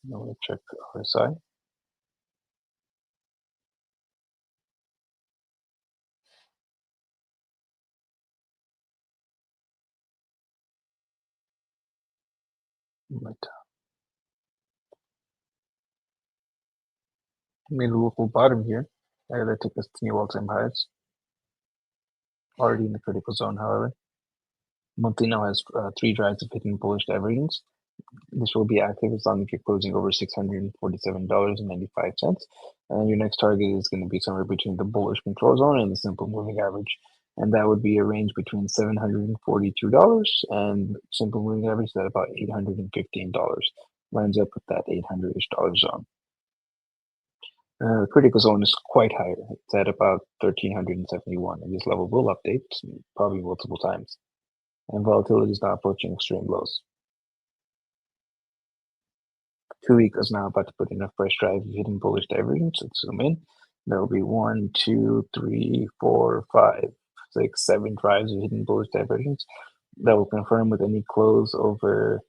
Now we'll check RSI. Right. Made a local bottom here. That took us to new all-time highs. Already in the critical zone, however. Monthly now has 3 drives of hidden bullish divergence. This will be active as long as you're closing over $647.95. And your next target is going to be somewhere between the bullish control zone and the simple moving average. And that would be a range between $742 and simple moving average at about $815. Lines up with that $800-ish zone. The critical zone is quite higher. It's at about 1371, and this level will update probably multiple times. And volatility is now approaching extreme lows. 2 week is now about to put in a fresh drive of hidden bullish divergence. Let's zoom in. There will be 1, 2, 3, 4, 5, 6, 7 drives of hidden bullish divergence that will confirm with any close over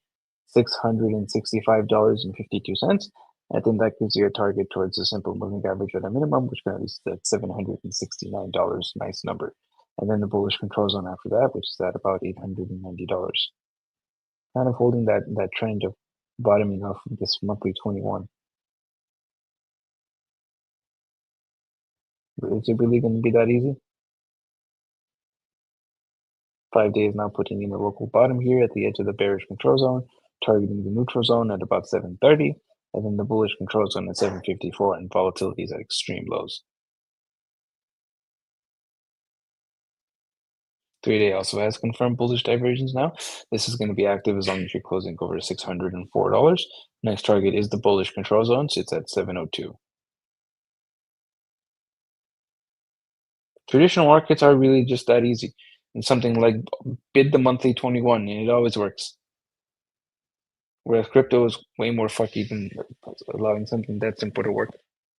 $665.52. And then that gives you a target towards a simple moving average at a minimum, which currently is at $769. Nice number. And then the bullish control zone after that, which is at about $890. Kind of holding that trend of bottoming off of this monthly 21. Is it really going to be that easy? 5 days now putting in the local bottom here at the edge of the bearish control zone, targeting the neutral zone at about 730, and then the bullish control zone at 754, and volatility is at extreme lows. 3-day also has confirmed bullish divergence now. This is going to be active as long as you're closing over $604. Next target is the bullish control zone, so it's at 702. Traditional markets are really just that easy. And something like bid the monthly 21, and it always works. Whereas crypto is way more fucky than allowing something that simple to work.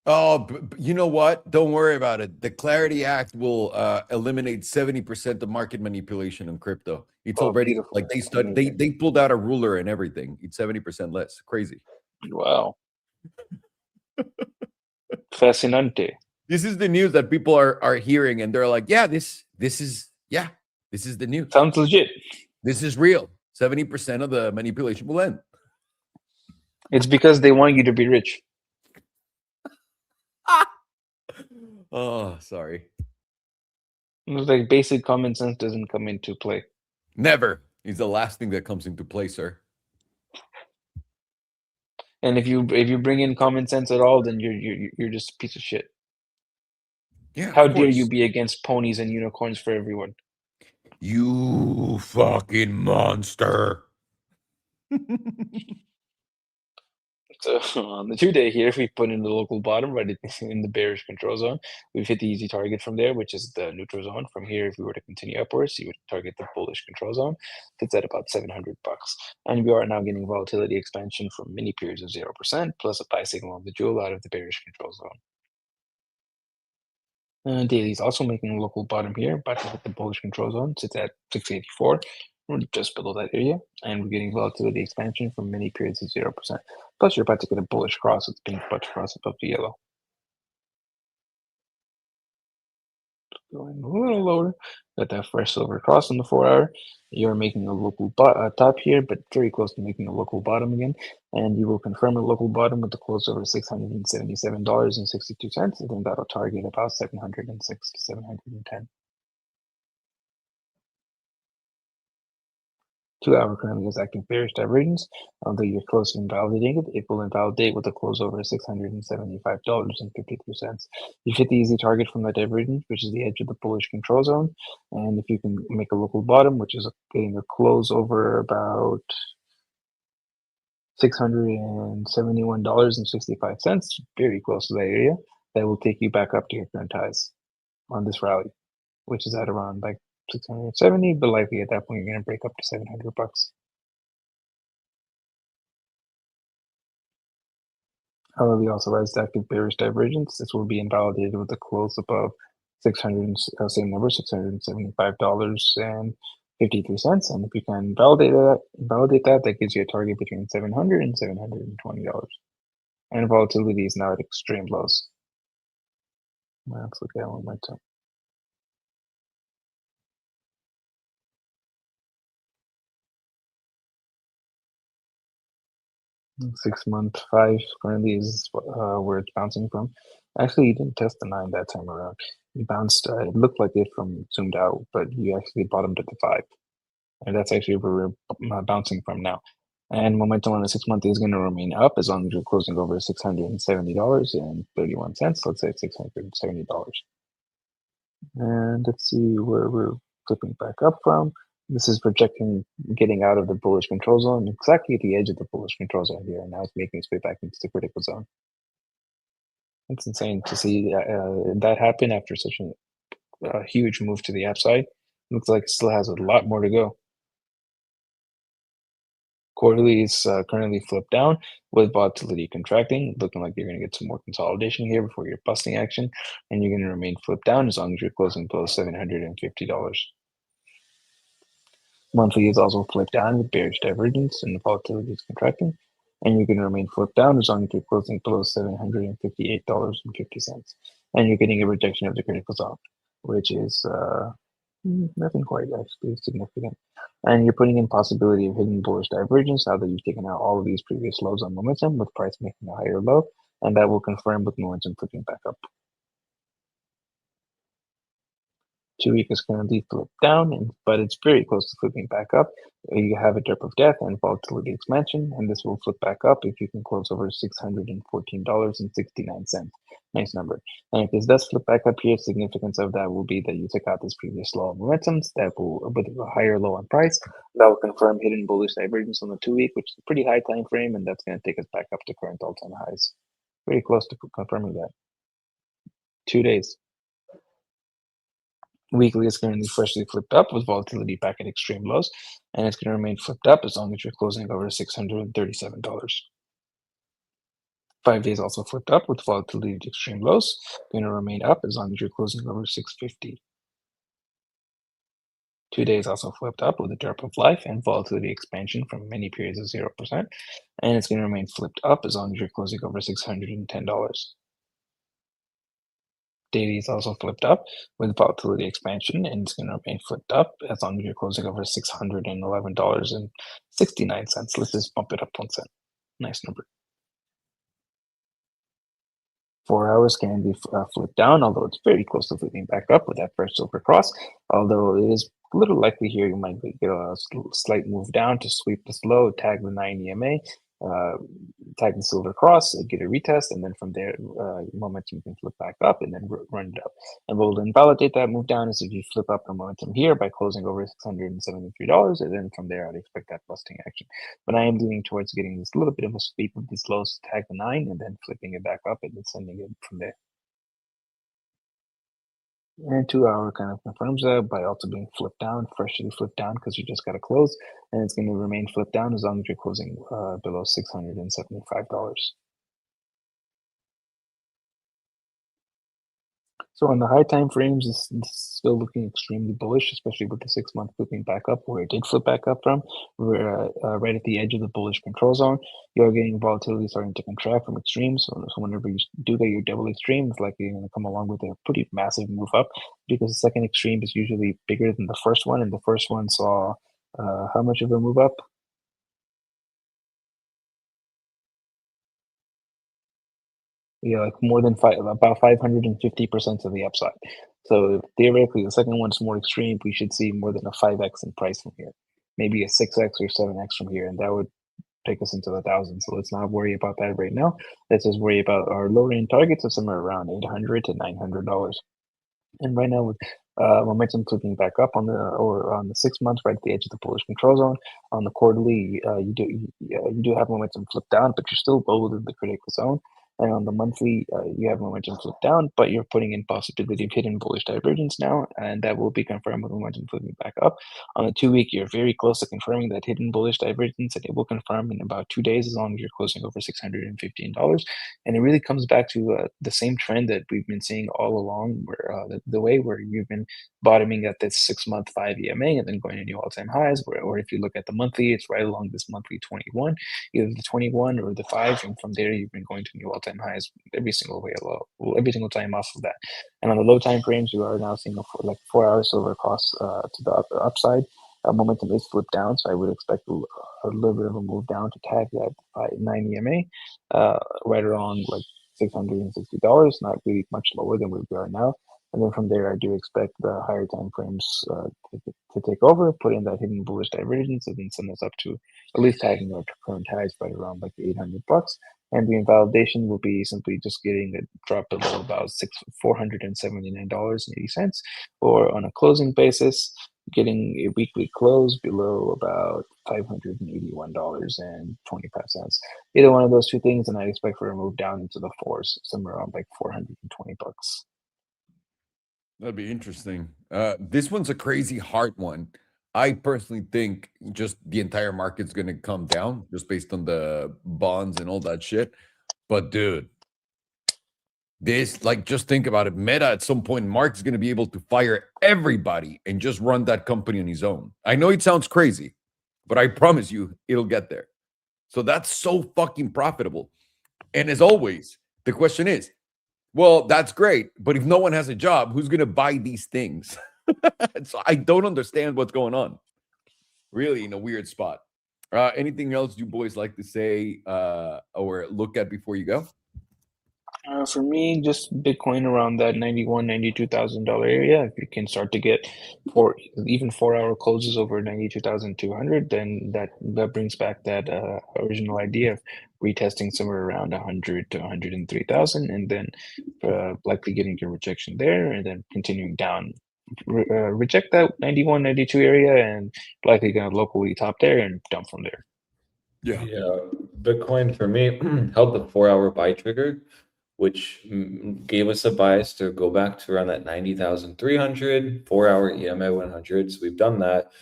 Oh, you know what? Don't worry about it. The Clarity Act will eliminate 70% of market manipulation in crypto. It's already beautiful. Like they pulled out a ruler and everything. It's 70% less. Crazy. Wow. Fascinante. This is the news that people are hearing, and they're like, yeah, this is the news. Sounds legit. This is real. 70% of the manipulation will end. It's because they want you to be rich. Oh, sorry. It's like basic common sense doesn't come into play. Never. It's the last thing that comes into play, sir. And if you bring in common sense at all, then you're just a piece of shit. Yeah. How dare you be against ponies and unicorns for everyone? You fucking monster. So on the 2-day here, we put in the local bottom right in the bearish control zone. We've hit the easy target from there, which is the neutral zone. From here, if we were to continue upwards, you would target the bullish control zone. It's at about $700. And we are now getting volatility expansion from mini periods of 0%, plus a buy signal on the jewel out of the bearish control zone. Daily is also making a local bottom here, about to hit the bullish control zone. Sits at 684. We're just below that area, and we're getting volatility expansion from many periods of 0%. Plus, you're about to get a bullish cross with the pink bunch cross above the yellow. Going a little lower, got that fresh silver cross on the 4-hour. You're making a local top here, but very close to making a local bottom again. And you will confirm a local bottom with the close over $677.62. And then that'll target about 706 to 710. 2-hour currently has active bearish divergence. Although you're close to invalidating it, it will invalidate with a close over $675.53. You hit the easy target from that divergence, which is the edge of the bullish control zone. And if you can make a local bottom, which is getting a close over about $671.65, very close to that area, that will take you back up to your current highs on this rally, which is at around like 670, but likely at that point you're going to break up to $700. However, also has active bearish divergence. This will be invalidated with a close above same number, $675.53. And if you can validate that, that gives you a target between $700 and $720. And volatility is now at extreme lows. Let's look at momentum. Six-month 5 currently is where it's bouncing from. Actually, you didn't test the 9 that time around. You bounced, it looked like it from zoomed out, but you actually bottomed at the 5. And that's actually where we're bouncing from now. And momentum on the 6-month is going to remain up as long as you're closing over $670.31. Let's say $670. And let's see where we're flipping back up from. This is projecting getting out of the bullish control zone, exactly at the edge of the bullish control zone here. And now it's making its way back into the critical zone. It's insane to see that happen after such a huge move to the upside. Looks like it still has a lot more to go. Quarterly is currently flipped down with volatility contracting, looking like you're going to get some more consolidation here before your busting action, and you're going to remain flipped down as long as you're closing below $750. Monthly is also flipped down with bearish divergence and the volatility is contracting, and you're going to remain flipped down as long as you're closing below $758.50, and you're getting a rejection of the critical zone, which is nothing quite actually significant. And you're putting in possibility of hitting bullish divergence now that you've taken out all of these previous lows on momentum with price making a higher low, and that will confirm with momentum flipping back up. 2-week is currently flipped down, but it's very close to flipping back up. You have a drip of death and volatility expansion, and this will flip back up if you can close over $614.69. Nice number. And if this does flip back up here, significance of that will be that you took out this previous low of momentums that will, with a higher low on price, that will confirm hidden bullish divergence on the 2-week, which is a pretty high time frame, and that's going to take us back up to current all-time highs. Very close to confirming that. 2 days. Weekly is currently freshly flipped up with volatility back at extreme lows, and it's going to remain flipped up as long as you're closing over $637. 5 days also flipped up with volatility at extreme lows, going to remain up as long as you're closing over $650. 2 days also flipped up with a drop of life and volatility expansion from many periods of 0%. And it's going to remain flipped up as long as you're closing over $610. Daily is also flipped up with volatility expansion, and it's going to remain flipped up as long as you're closing over $611.69. Let's just bump it up 1 cent. Nice number. 4 hours can be flipped down, although it's very close to flipping back up with that first silver cross. Although it is a little likely here you might get a slight move down to sweep this low, tag the 9 EMA, tag the silver cross, get a retest, and then from there, momentum can flip back up and then run it up. And what will invalidate that move down is if you flip up the momentum here by closing over $673, and then from there, I'd expect that busting action. But I am leaning towards getting this little bit of a sweep of these lows to tag the 9 and then flipping it back up and then sending it from there. And 2 hour kind of confirms that by also being flipped down, freshly flipped down because you just got to close, and it's going to remain flipped down as long as you're closing below $675. So on the high time frames, this is still looking extremely bullish, especially with the 6 month flipping back up where it did flip back up from. We're right at the edge of the bullish control zone. You're getting volatility starting to contract from extremes. So whenever you do get your double extreme, it's likely going to come along with a pretty massive move up because the second extreme is usually bigger than the first one, and the first one saw how much of a move up? Yeah, like more than about 550% of the upside. So theoretically, the second one's more extreme. We should see more than a 5x in price from here, maybe a 6x or 7x from here, and that would take us into the thousands. So let's not worry about that right now. Let's just worry about our low range targets of somewhere around $800 to $900. And right now, with momentum flipping back up on the 6 months, right at the edge of the bullish control zone. On the quarterly, you do have momentum flip down, but you're still below the critical zone. And on the monthly, you have momentum flip down, but you're putting in possibility of hidden bullish divergence now, and that will be confirmed with momentum flipping back up. On the 2 week, you're very close to confirming that hidden bullish divergence, and it will confirm in about 2 days as long as you're closing over $615. And it really comes back to the same trend that we've been seeing all along, where the way where you've been bottoming at this 6 month 5 EMA and then going to new all-time highs, or if you look at the monthly, it's right along this monthly 21, either the 21 or the 5, and from there you've been going to new all-time highs every single time off of that. And on the low time frames, you are now seeing a 4 hour silver cross to the upside. Momentum is flipped down, so I would expect a little bit of a move down to tag that 9 EMA, right around like $660, not really much lower than where we are now. And then from there, I do expect the higher time frames to take over, put in that hidden bullish divergence, and then send us up to at least tagging our current highs right around like $800. And the invalidation will be simply just getting a drop below about $479.80, or on a closing basis, getting a weekly close below about $581.25. Either one of those two things, and I expect for a move down into the fours, somewhere around like $420. That'd be interesting. This one's a crazy hard one. I personally think just the entire market's going to come down just based on the bonds and all that shit. But dude, this, like, just think about it. Meta at some point, Mark's going to be able to fire everybody and just run that company on his own. I know it sounds crazy, but I promise you it'll get there. So that's so fucking profitable. And as always, the question is, well, that's great, but if no one has a job, who's going to buy these things? So I don't understand what's going on. Really in a weird spot. Anything else you boys like to say or look at before you go? For me, just Bitcoin around that $92,000 area. If you can start to get even 4 hour closes over 92,200, then that brings back that original idea of retesting somewhere around 100 to 103,000, and then likely getting your rejection there, and then continuing down. Reject that 91, 92 area, and likely going to locally top there and dump from there. Yeah. Bitcoin for me held the 4 hour buy trigger, which gave us a bias to go back to around that 90,300, 4 hour EMA 100. So we've done that.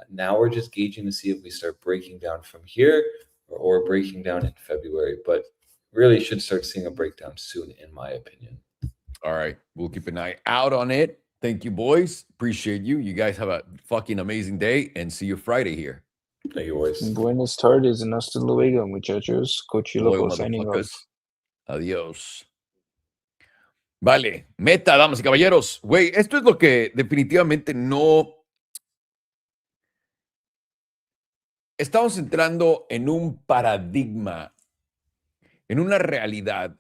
Now we're just gauging to see if we start breaking down from here or breaking down in February, but really should start seeing a breakdown soon, in my opinion. All right. We'll keep an eye out on it. Thank you, boys. Appreciate you. You guys have a fucking amazing day and see you Friday here. Thank you, boys. Buenas tardes and hasta luego, muchachos. Coach Luego, Loco signing off. motherfuckers. Adiós. Vale, meta, damas y caballeros. Güey, esto es lo que definitivamente no... Estamos entrando en un paradigma, en una realidad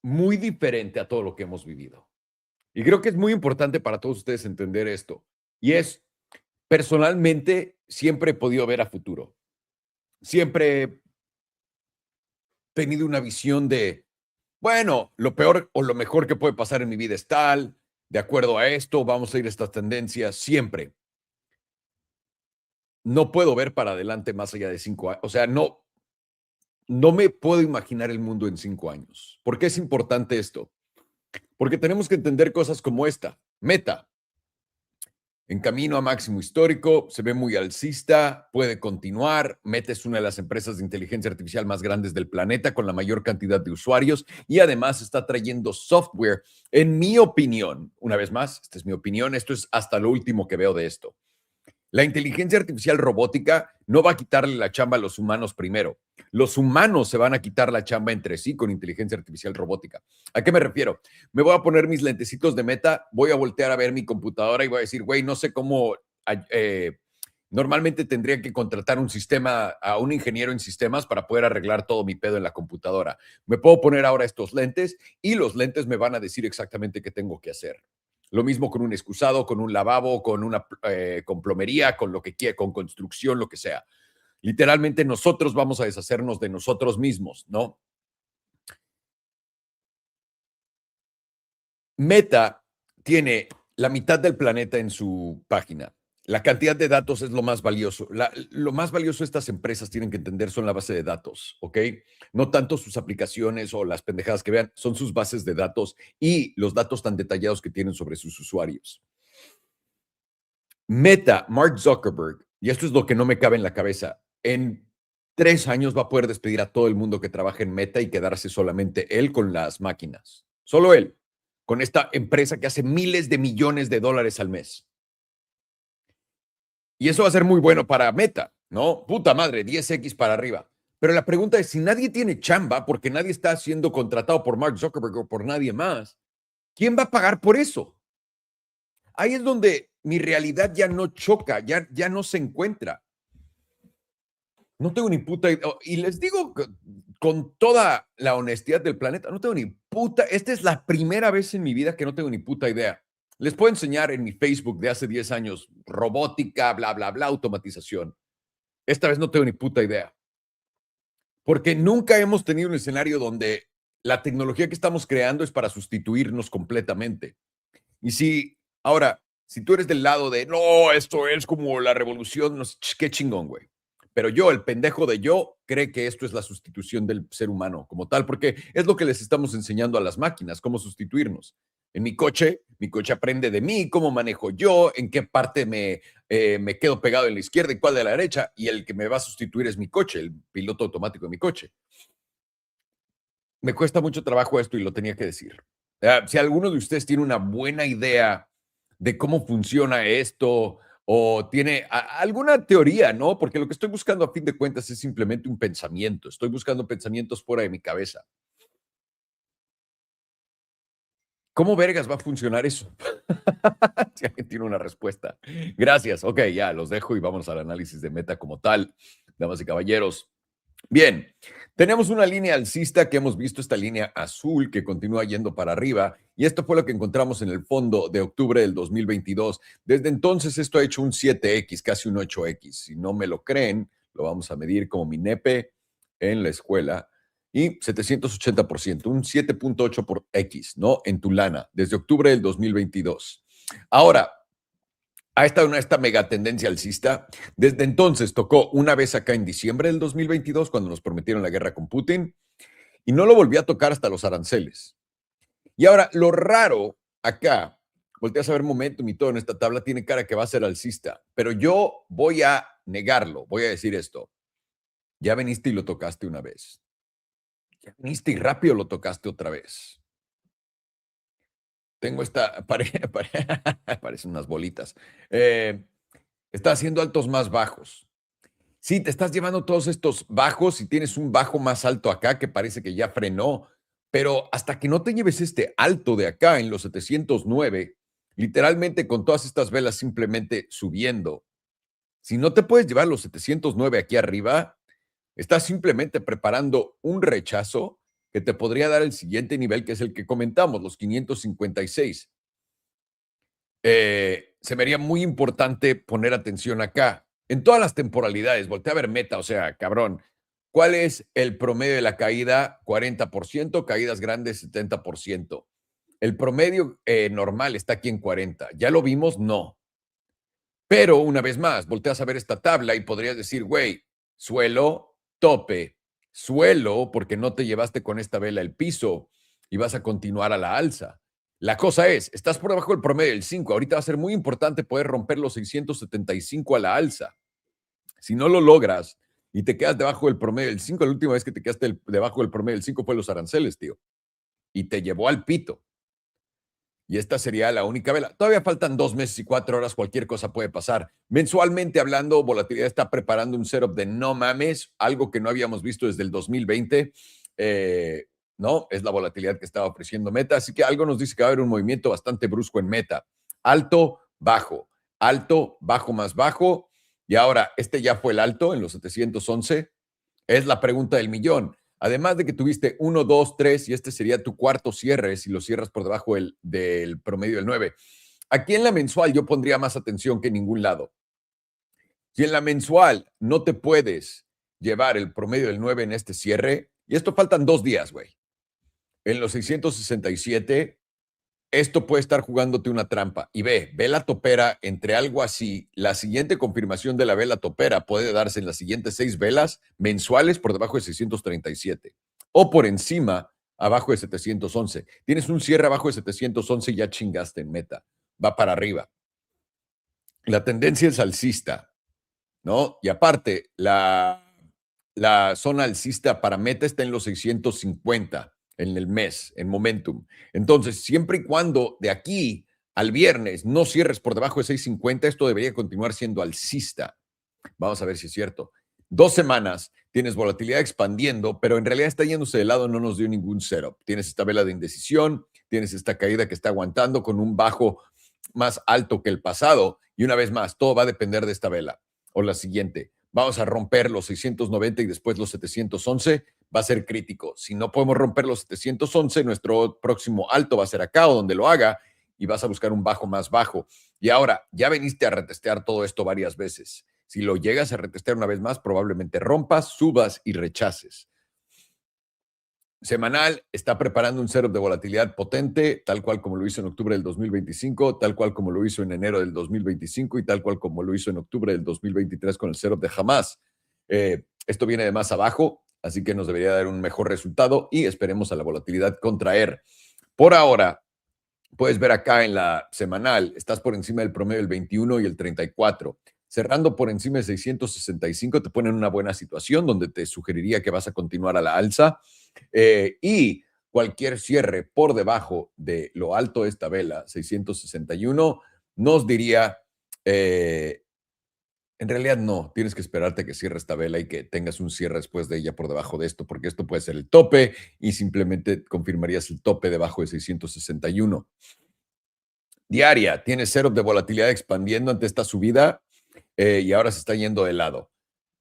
muy diferente a todo lo que hemos vivido. Y creo que es muy importante para todos ustedes entender esto. Y es, personalmente, siempre he podido ver a futuro. Siempre he tenido una visión de, bueno, lo peor o lo mejor que puede pasar en mi vida es tal, de acuerdo a esto, vamos a ir a estas tendencias, siempre. No puedo ver para adelante más allá de 5 años. O sea, no me puedo imaginar el mundo en 5 años. ¿Por qué es importante esto? Porque tenemos que entender cosas como esta. Meta, en camino a máximo histórico, se ve muy alcista, puede continuar. Meta es una de las empresas de inteligencia artificial más grandes del planeta, con la mayor cantidad de usuarios, y además está trayendo software, en mi opinión, una vez más, esta es mi opinión, esto es hasta lo último que veo de esto. La inteligencia artificial robótica no va a quitarle la chamba a los humanos primero. Los humanos se van a quitar la chamba entre sí con inteligencia artificial robótica. ¿A qué me refiero? Me voy a poner mis lentecitos de Meta, voy a voltear a ver mi computadora y voy a decir, güey, no sé cómo... normalmente tendría que contratar a un ingeniero en sistemas para poder arreglar todo mi pedo en la computadora. Me puedo poner ahora estos lentes y los lentes me van a decir exactamente qué tengo que hacer. Lo mismo con un excusado, con un lavabo, con plomería, con lo que quiera, con construcción, lo que sea. Literalmente nosotros vamos a deshacernos de nosotros mismos, ¿no? Meta tiene la mitad del planeta en su página. La cantidad de datos es lo más valioso. Lo más valioso estas empresas tienen que entender son la base de datos, ¿ok? No tanto sus aplicaciones o las pendejadas que vean, son sus bases de datos y los datos tan detallados que tienen sobre sus usuarios. Meta, Mark Zuckerberg, y esto es lo que no me cabe en la cabeza, en 3 años va a poder despedir a todo el mundo que trabaja en Meta y quedarse solamente él con las máquinas. Solo él, con esta empresa que hace miles de millones de dólares al mes. Y eso va a ser muy bueno para Meta, ¿no? Puta madre, 10x para arriba. Pero la pregunta es, si nadie tiene chamba, porque nadie está siendo contratado por Mark Zuckerberg o por nadie más, ¿quién va a pagar por eso? Ahí es donde mi realidad ya no choca, ya no se encuentra. No tengo ni puta idea. Y les digo con toda la honestidad del planeta, no tengo ni puta. Esta es la primera vez en mi vida que no tengo ni puta idea. Les puedo enseñar en mi Facebook de hace 10 años robótica, bla, bla, bla, automatización. Esta vez no tengo ni puta idea. Porque nunca hemos tenido un escenario donde la tecnología que estamos creando es para sustituirnos completamente. Y si tú eres del lado de, no, esto es como la revolución, no sé, qué chingón, güey. Pero el pendejo de cree que esto es la sustitución del ser humano como tal, porque es lo que les estamos enseñando a las máquinas, cómo sustituirnos. En mi coche aprende de mí, cómo manejo yo, en qué parte me quedo pegado en la izquierda y cuál de la derecha, y el que me va a sustituir es mi coche, el piloto automático de mi coche. Me cuesta mucho trabajo esto y lo tenía que decir. Si alguno de ustedes tiene una buena idea de cómo funciona esto o tiene alguna teoría, ¿no? Porque lo que estoy buscando a fin de cuentas es simplemente un pensamiento. Estoy buscando pensamientos fuera de mi cabeza. ¿Cómo vergas va a funcionar eso? Si alguien tiene una respuesta. Gracias. Ok, ya los dejo y vamos al análisis de Meta como tal. Damas y caballeros. Bien, tenemos una línea alcista que hemos visto, esta línea azul que continúa yendo para arriba, y esto fue lo que encontramos en el fondo de octubre del 2022. Desde entonces esto ha hecho un 7X, casi un 8X. Si no me lo creen, lo vamos a medir como mi nepe en la escuela, y 780%, un 7.8 por X, ¿no? En tu lana, desde octubre del 2022. Ahora, ha estado esta mega tendencia alcista. Desde entonces tocó una vez acá en diciembre del 2022, cuando nos prometieron la guerra con Putin, y no lo volvió a tocar hasta los aranceles. Y ahora, lo raro acá, volteas a ver Momentum y todo en esta tabla, tiene cara que va a ser alcista, pero yo voy a negarlo, voy a decir esto. Ya veniste y lo tocaste una vez. Ya veniste y rápido lo tocaste otra vez. tengo esta, parecen unas bolitas. Está haciendo altos más bajos. Sí, te estás llevando todos estos bajos y tienes un bajo más alto acá que parece que ya frenó, pero hasta que no te lleves este alto de acá en los 709, literalmente con todas estas velas simplemente subiendo, si no te puedes llevar los 709 aquí arriba, estás simplemente preparando un rechazo que te podría dar el siguiente nivel, que es el que comentamos, los 556. Se me haría muy importante poner atención acá. En todas las temporalidades, voltea a ver meta, o sea, cabrón, ¿cuál es el promedio de la caída? 40%, caídas grandes 70%. El promedio normal está aquí en 40. ¿Ya lo vimos? No. Pero una vez más, volteas a ver esta tabla y podrías decir, güey, suelo, tope, suelo, porque no te llevaste con esta vela el piso y vas a continuar a la alza. La cosa es, estás por debajo del promedio del 5. Ahorita va a ser muy importante poder romper los 675 a la alza. Si no lo logras y te quedas debajo del promedio del 5, la última vez que te quedaste debajo del promedio del 5 fue los aranceles, tío. Y te llevó al pito. Y esta sería la única vela. Todavía faltan 2 meses y 4 horas, cualquier cosa puede pasar. Mensualmente hablando, volatilidad está preparando un setup de no mames, algo que no habíamos visto desde el 2020. ¿No? Es la volatilidad que estaba ofreciendo Meta. Así que algo nos dice que va a haber un movimiento bastante brusco en Meta. Alto, bajo más bajo. Y ahora, este ya fue el alto en los 711. Es la pregunta del millón. Además de que tuviste 1, 2, 3 y este sería tu cuarto cierre si lo cierras por debajo del promedio del 9. Aquí en la mensual yo pondría más atención que en ningún lado. Si en la mensual no te puedes llevar el promedio del 9 en este cierre, y esto faltan 2 días, güey. En los 667, esto puede estar jugándote una trampa. Y ve la topera entre algo así. La siguiente confirmación de la vela topera puede darse en las siguientes 6 velas mensuales por debajo de 637 o por encima abajo de 711. Tienes un cierre abajo de 711 y ya chingaste en Meta. Va para arriba. La tendencia es alcista, ¿no? Y aparte, la zona alcista para Meta está en los 650 en el mes, en momentum. Entonces, siempre y cuando de aquí al viernes no cierres por debajo de 650, esto debería continuar siendo alcista. Vamos a ver si es cierto. 2 semanas, tienes volatilidad expandiendo, pero en realidad está yéndose de lado, no nos dio ningún setup. Tienes esta vela de indecisión, tienes esta caída que está aguantando con un bajo más alto que el pasado. Y una vez más, todo va a depender de esta vela. O la siguiente, vamos a romper los 690 y después los 711, va a ser crítico. Si no podemos romper los 711, nuestro próximo alto va a ser acá o donde lo haga y vas a buscar un bajo más bajo. Y ahora, ya veniste a retestear todo esto varias veces. Si lo llegas a retestear una vez más, probablemente rompas, subas y rechaces. Semanal está preparando un setup de volatilidad potente, tal cual como lo hizo en octubre del 2025, tal cual como lo hizo en enero del 2025 y tal cual como lo hizo en octubre del 2023 con el setup de jamás. Esto viene de más abajo, así que nos debería dar un mejor resultado y esperemos a la volatilidad contraer. Por ahora, puedes ver acá en la semanal, estás por encima del promedio del 21 y el 34. Cerrando por encima de 665 te pone en una buena situación donde te sugeriría que vas a continuar a la alza. Y cualquier cierre por debajo de lo alto de esta vela, 661, nos diría, en realidad no, tienes que esperarte a que cierre esta vela y que tengas un cierre después de ella por debajo de esto, porque esto puede ser el tope y simplemente confirmarías el tope debajo de 661. Diaria, tienes setup de volatilidad expandiendo ante esta subida y ahora se está yendo de lado.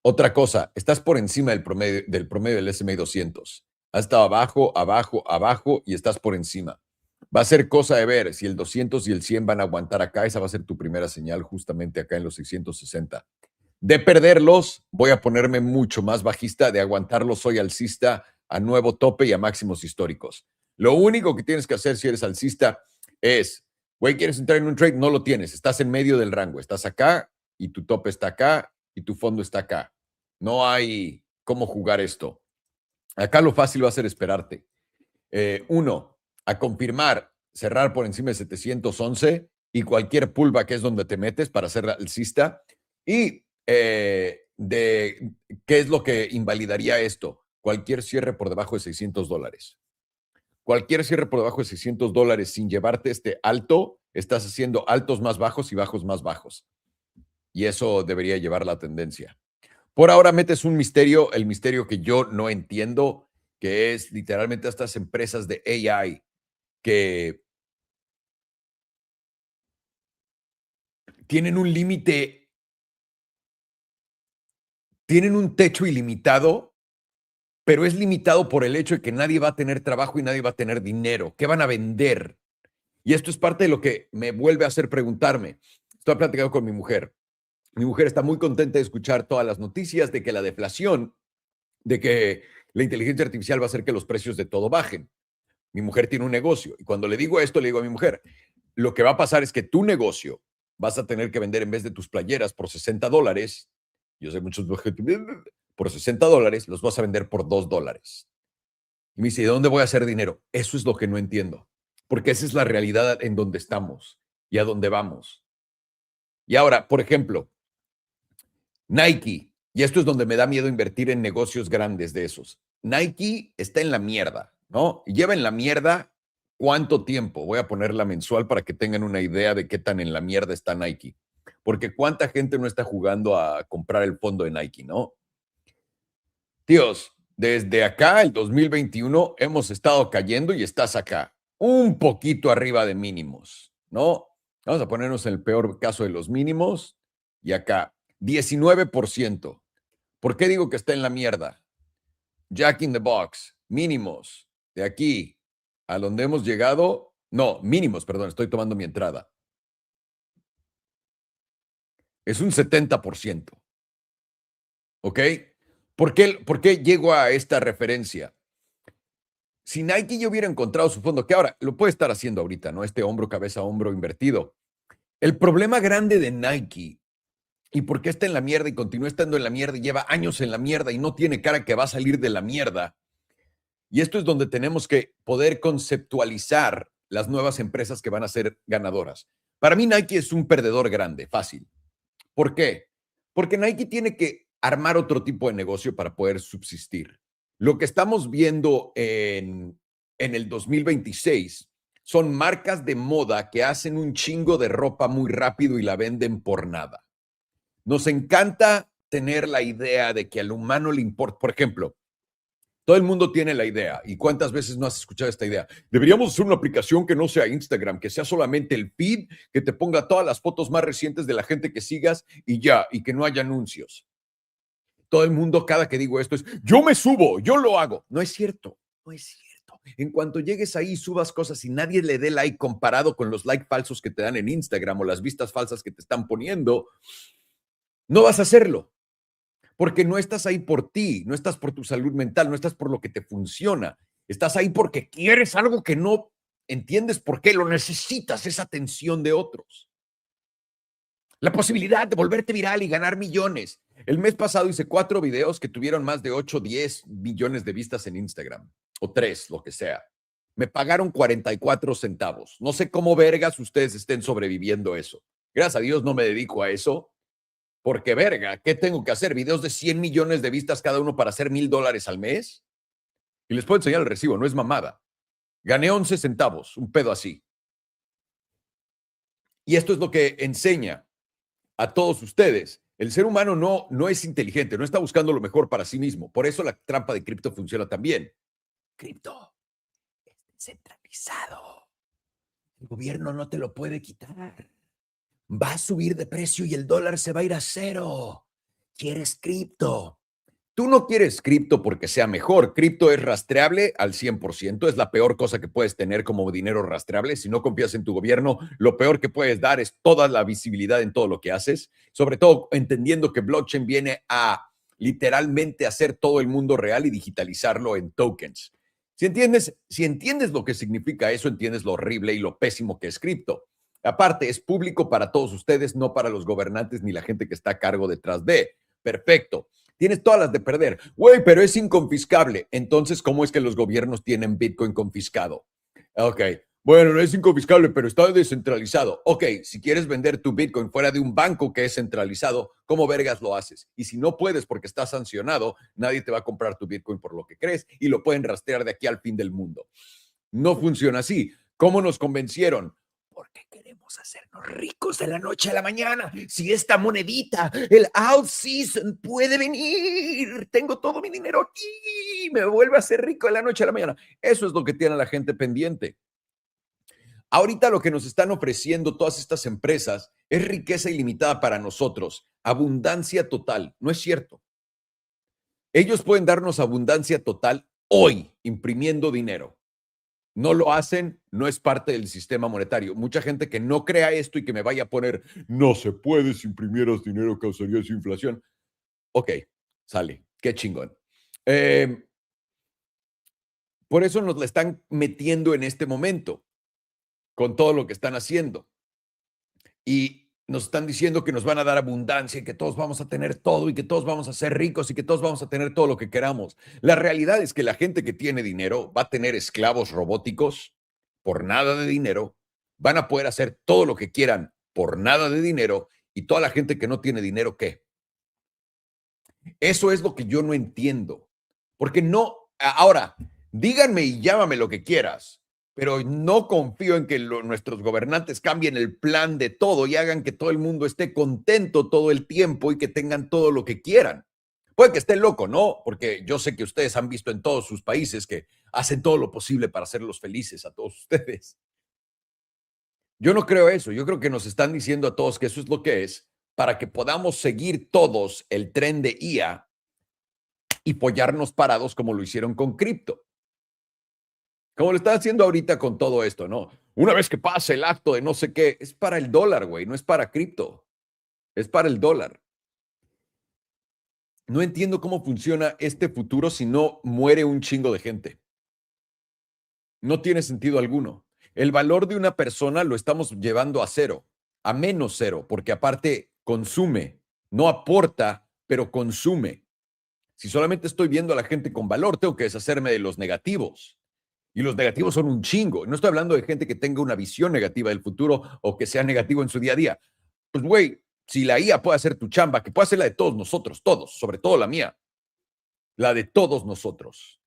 Otra cosa, estás por encima del promedio del S&P 200. Has estado abajo y estás por encima. Va a ser cosa de ver si el 200 y el 100 van a aguantar acá. Esa va a ser tu primera señal justamente acá en los 660. De perderlos, voy a ponerme mucho más bajista. De aguantarlos, soy alcista a nuevo tope y a máximos históricos. Lo único que tienes que hacer si eres alcista es, güey, ¿quieres entrar en un trade? No lo tienes. Estás en medio del rango. Estás acá y tu tope está acá y tu fondo está acá. No hay cómo jugar esto. Acá lo fácil va a ser esperarte. Uno, a confirmar, cerrar por encima de 711 y cualquier pullback es donde te metes para ser alcista. Y de qué es lo que invalidaría esto. Cualquier cierre por debajo de $600. Cualquier cierre por debajo de $600 sin llevarte este alto, estás haciendo altos más bajos y bajos más bajos. Y eso debería llevar la tendencia. Por ahora metes un misterio, el misterio que yo no entiendo, que es literalmente estas empresas de AI que tienen un límite, tienen un techo ilimitado, pero es limitado por el hecho de que nadie va a tener trabajo y nadie va a tener dinero. ¿Qué van a vender? Y esto es parte de lo que me vuelve a hacer preguntarme. Estoy platicando con mi mujer. Mi mujer está muy contenta de escuchar todas las noticias de que la deflación, de que la inteligencia artificial va a hacer que los precios de todo bajen. Mi mujer tiene un negocio y cuando le digo esto, le digo a mi mujer, lo que va a pasar es que tu negocio vas a tener que vender en vez de tus playeras por $60. Yo sé muchos por $60, los vas a vender por $2. Y me dice, ¿de dónde voy a hacer dinero? Eso es lo que no entiendo, porque esa es la realidad en donde estamos y a dónde vamos. Y ahora, por ejemplo, Nike, y esto es donde me da miedo invertir en negocios grandes de esos. Nike está en la mierda, ¿no? Y lleva en la mierda ¿cuánto tiempo? Voy a ponerla mensual para que tengan una idea de qué tan en la mierda está Nike. Porque cuánta gente no está jugando a comprar el fondo de Nike, ¿no? Tíos, desde acá, el 2021, hemos estado cayendo y estás acá, un poquito arriba de mínimos, ¿no? Vamos a ponernos en el peor caso de los mínimos y acá, 19%. ¿Por qué digo que está en la mierda? Jack in the Box, mínimos, de aquí a donde hemos llegado, no, mínimos, perdón, estoy tomando mi entrada. Es un 70%. ¿Ok? ¿Por qué llego a esta referencia? Si Nike ya hubiera encontrado su fondo, que ahora lo puede estar haciendo ahorita, ¿no? Este hombro, cabeza, hombro invertido. El problema grande de Nike y por qué está en la mierda y continúa estando en la mierda y lleva años en la mierda y no tiene cara que va a salir de la mierda. Y esto es donde tenemos que poder conceptualizar las nuevas empresas que van a ser ganadoras. Para mí Nike es un perdedor grande, fácil. ¿Por qué? Porque Nike tiene que armar otro tipo de negocio para poder subsistir. Lo que estamos viendo en el 2026 son marcas de moda que hacen un chingo de ropa muy rápido y la venden por nada. Nos encanta tener la idea de que al humano le importa. Por ejemplo, todo el mundo tiene la idea. ¿Y cuántas veces no has escuchado esta idea? Deberíamos hacer una aplicación que no sea Instagram, que sea solamente el feed, que te ponga todas las fotos más recientes de la gente que sigas y ya, y que no haya anuncios. Todo el mundo, cada que digo esto, es, yo me subo, yo lo hago. No es cierto, no es cierto. En cuanto llegues ahí y subas cosas y nadie le dé like comparado con los likes falsos que te dan en Instagram o las vistas falsas que te están poniendo, no vas a hacerlo. Porque no estás ahí por ti, no estás por tu salud mental, no estás por lo que te funciona. Estás ahí porque quieres algo que no entiendes por qué lo necesitas, esa atención de otros. La posibilidad de volverte viral y ganar millones. El mes pasado hice 4 videos que tuvieron más de 8, 10 millones de vistas en Instagram, o 3, lo que sea. Me pagaron 44 centavos. No sé cómo vergas ustedes estén sobreviviendo eso. Gracias a Dios no me dedico a eso. Porque, verga, ¿qué tengo que hacer? ¿Videos de 100 millones de vistas cada uno para hacer $1,000 al mes? Y les puedo enseñar el recibo, no es mamada. Gané 11 centavos, un pedo así. Y esto es lo que enseña a todos ustedes. El ser humano no es inteligente, no está buscando lo mejor para sí mismo. Por eso la trampa de cripto funciona también. Cripto es descentralizado. El gobierno no te lo puede quitar. Va a subir de precio y el dólar se va a ir a cero. ¿Quieres cripto? Tú no quieres cripto porque sea mejor. Cripto es rastreable al 100%. Es la peor cosa que puedes tener como dinero rastreable. Si no confías en tu gobierno, lo peor que puedes dar es toda la visibilidad en todo lo que haces. Sobre todo entendiendo que blockchain viene a literalmente hacer todo el mundo real y digitalizarlo en tokens. Si entiendes lo que significa eso, entiendes lo horrible y lo pésimo que es cripto. Aparte, es público para todos ustedes, no para los gobernantes ni la gente que está a cargo detrás de. Perfecto. Tienes todas las de perder. Güey, pero es inconfiscable. Entonces, ¿cómo es que los gobiernos tienen Bitcoin confiscado? Ok. Bueno, no es inconfiscable, pero está descentralizado. Ok, si quieres vender tu Bitcoin fuera de un banco que es centralizado, ¿cómo vergas lo haces? Y si no puedes porque estás sancionado, nadie te va a comprar tu Bitcoin por lo que crees y lo pueden rastrear de aquí al fin del mundo. No funciona así. ¿Cómo nos convencieron? Porque queremos hacernos ricos de la noche a la mañana. Si esta monedita, el out season puede venir, tengo todo mi dinero aquí, me vuelve a hacer rico de la noche a la mañana. Eso es lo que tiene la gente pendiente. Ahorita lo que nos están ofreciendo todas estas empresas es riqueza ilimitada para nosotros, abundancia total. No es cierto. Ellos pueden darnos abundancia total hoy, imprimiendo dinero. No lo hacen, no es parte del sistema monetario. Mucha gente que no crea esto y que me vaya a poner, no se puede, si imprimieras dinero causarías inflación. Ok, sale, qué chingón. Por eso nos la están metiendo en este momento, con todo lo que están haciendo. Y nos están diciendo que nos van a dar abundancia y que todos vamos a tener todo y que todos vamos a ser ricos y que todos vamos a tener todo lo que queramos. La realidad es que la gente que tiene dinero va a tener esclavos robóticos por nada de dinero, van a poder hacer todo lo que quieran por nada de dinero, y toda la gente que no tiene dinero, ¿qué? Eso es lo que yo no entiendo. Porque no, ahora, díganme y llámame lo que quieras, pero no confío en que nuestros gobernantes cambien el plan de todo y hagan que todo el mundo esté contento todo el tiempo y que tengan todo lo que quieran. Puede que esté loco, ¿no? Porque yo sé que ustedes han visto en todos sus países que hacen todo lo posible para hacerlos felices a todos ustedes. Yo no creo eso. Yo creo que nos están diciendo a todos que eso es lo que es para que podamos seguir todos el tren de IA y pollarnos parados como lo hicieron con cripto. Como lo están haciendo ahorita con todo esto, ¿no? Una vez que pase el acto de no sé qué, es para el dólar, güey, no es para cripto. Es para el dólar. No entiendo cómo funciona este futuro si no muere un chingo de gente. No tiene sentido alguno. El valor de una persona lo estamos llevando a cero, a menos cero, porque aparte consume, no aporta, pero consume. Si solamente estoy viendo a la gente con valor, tengo que deshacerme de los negativos. Y los negativos son un chingo. No estoy hablando de gente que tenga una visión negativa del futuro o que sea negativo en su día a día. Pues, güey, si la IA puede hacer tu chamba, que puede hacer la de todos nosotros, todos, sobre todo la mía, la de todos nosotros.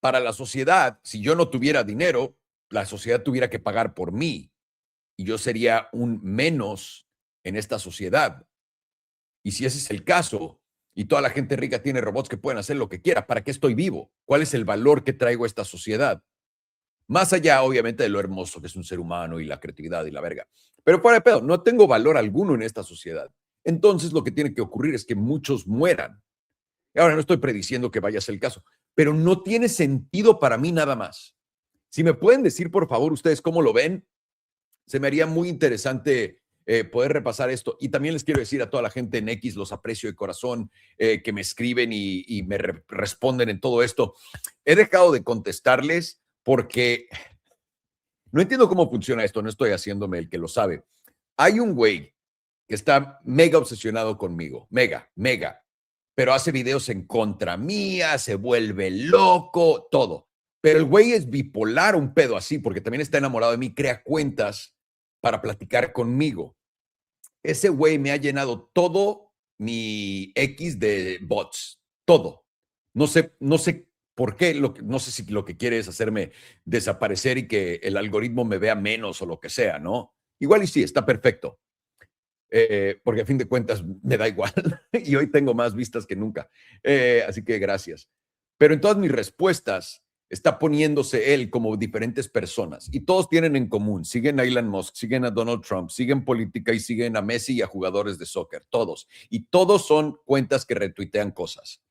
Para la sociedad, si yo no tuviera dinero, la sociedad tuviera que pagar por mí y yo sería un menos en esta sociedad. Y si ese es el caso y toda la gente rica tiene robots que pueden hacer lo que quiera, ¿para qué estoy vivo? ¿Cuál es el valor que traigo a esta sociedad? Más allá, obviamente, de lo hermoso que es un ser humano y la creatividad y la verga. Pero fuera de pedo, no tengo valor alguno en esta sociedad. Entonces, lo que tiene que ocurrir es que muchos mueran. Y ahora no estoy prediciendo que vaya a ser el caso, pero no tiene sentido para mí nada más. Si me pueden decir, por favor, ustedes cómo lo ven, se me haría muy interesante poder repasar esto. Y también les quiero decir a toda la gente en X, los aprecio de corazón, que me escriben y me responden en todo esto. He dejado de contestarles porque no entiendo cómo funciona esto, no estoy haciéndome el que lo sabe. Hay un güey que está mega obsesionado conmigo, mega, pero hace videos en contra mía, se vuelve loco, todo. Pero el güey es bipolar, un pedo así, porque también está enamorado de mí, crea cuentas para platicar conmigo. Ese güey me ha llenado todo mi X de bots, todo. No sé por qué, no sé si lo que quiere es hacerme desaparecer y que el algoritmo me vea menos o lo que sea, ¿no? Igual y sí, está perfecto. Porque a fin de cuentas me da igual y hoy tengo más vistas que nunca. Así que gracias. Pero en todas mis respuestas está poniéndose él como diferentes personas y todos tienen en común, siguen a Elon Musk, siguen a Donald Trump, siguen política y siguen a Messi y a jugadores de soccer, todos. Y todos son cuentas que retuitean cosas.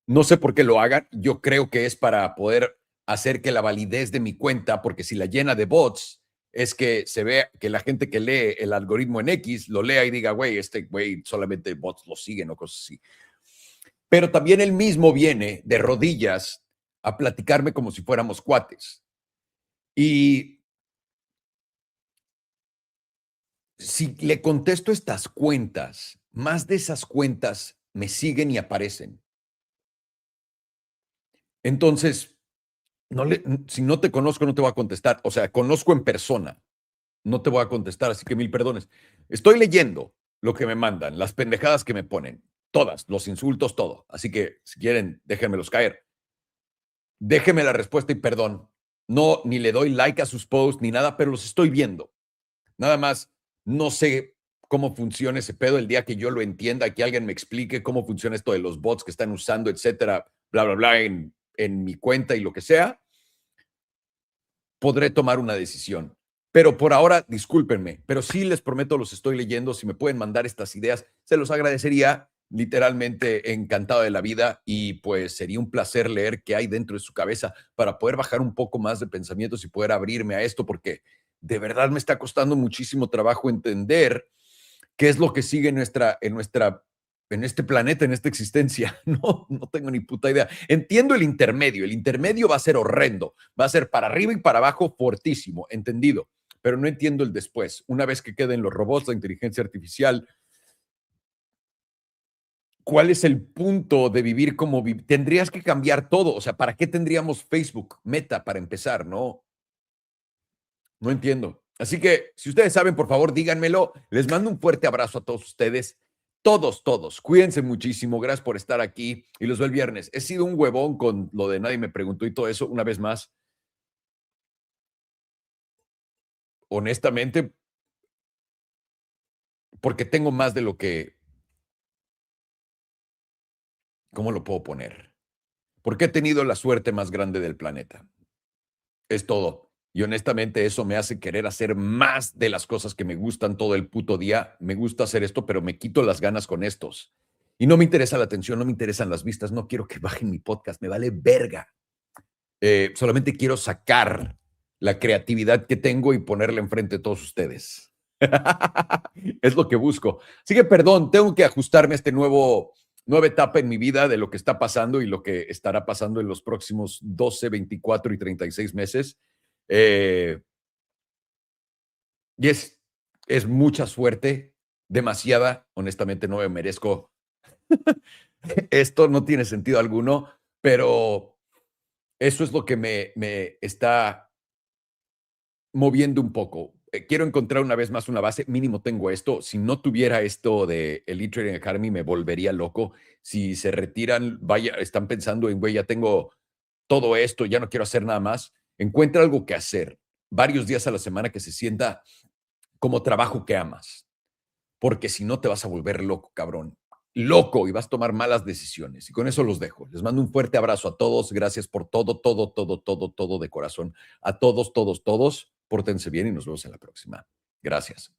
No sé por qué lo hagan, yo creo que es para poder hacer que la validez de mi cuenta, porque si la llena de bots, es que se ve que la gente que lee el algoritmo en X lo lea y diga, güey, este güey solamente bots lo siguen o cosas así. Pero también él mismo viene de rodillas a platicarme como si fuéramos cuates. Y si le contesto estas cuentas, más de esas cuentas me siguen y aparecen. Entonces, si no te conozco, no te voy a contestar. O sea, conozco en persona, no te voy a contestar, así que mil perdones. Estoy leyendo lo que me mandan, las pendejadas que me ponen, todas, los insultos, todo. Así que si quieren, déjenmelos caer. Déjenme la respuesta y perdón. No, ni le doy like a sus posts ni nada, pero los estoy viendo. Nada más, no sé cómo funciona ese pedo. El día que yo lo entienda, que alguien me explique cómo funciona esto de los bots que están usando, etcétera, bla, bla, bla, en mi cuenta y lo que sea, podré tomar una decisión. Pero por ahora, discúlpenme, pero sí les prometo, los estoy leyendo. Si me pueden mandar estas ideas, se los agradecería. Literalmente encantado de la vida, y pues sería un placer leer qué hay dentro de su cabeza para poder bajar un poco más de pensamientos y poder abrirme a esto, porque de verdad me está costando muchísimo trabajo entender qué es lo que sigue en este planeta, en esta existencia. No tengo ni puta idea. Entiendo el intermedio va a ser horrendo, va a ser para arriba y para abajo fortísimo, entendido, pero no entiendo el después. Una vez que queden los robots, la inteligencia artificial, ¿cuál es el punto de vivir como tendrías que cambiar todo? O sea, ¿para qué tendríamos Facebook, Meta, para empezar? No entiendo. Así que, si ustedes saben, por favor, díganmelo. Les mando un fuerte abrazo a todos ustedes. Todos. Cuídense muchísimo. Gracias por estar aquí. Y los veo el viernes. He sido un huevón con lo de nadie me preguntó y todo eso. Una vez más, honestamente, porque tengo más de lo que... ¿Cómo lo puedo poner? Porque he tenido la suerte más grande del planeta. Es todo. Y honestamente eso me hace querer hacer más de las cosas que me gustan todo el puto día. Me gusta hacer esto, pero me quito las ganas con estos. Y no me interesa la atención, no me interesan las vistas, no quiero que bajen mi podcast, me vale verga. Solamente quiero sacar la creatividad que tengo y ponerla enfrente de todos ustedes. Es lo que busco. Así que perdón, tengo que ajustarme a este nueva etapa en mi vida de lo que está pasando y lo que estará pasando en los próximos 12, 24 y 36 meses. Y es mucha suerte, demasiada. Honestamente, no me merezco. Esto no tiene sentido alguno, pero eso es lo que me está moviendo un poco. Quiero encontrar una vez más una base. Mínimo tengo esto. Si no tuviera esto de Elite Trading Academy, me volvería loco. Si se retiran, vaya, están pensando en, güey, ya tengo todo esto, ya no quiero hacer nada más. Encuentra algo que hacer varios días a la semana que se sienta como trabajo que amas, porque si no te vas a volver loco, cabrón. Loco, y vas a tomar malas decisiones. Y con eso los dejo. Les mando un fuerte abrazo a todos. Gracias por todo de corazón. A todos. Pórtense bien y nos vemos en la próxima. Gracias.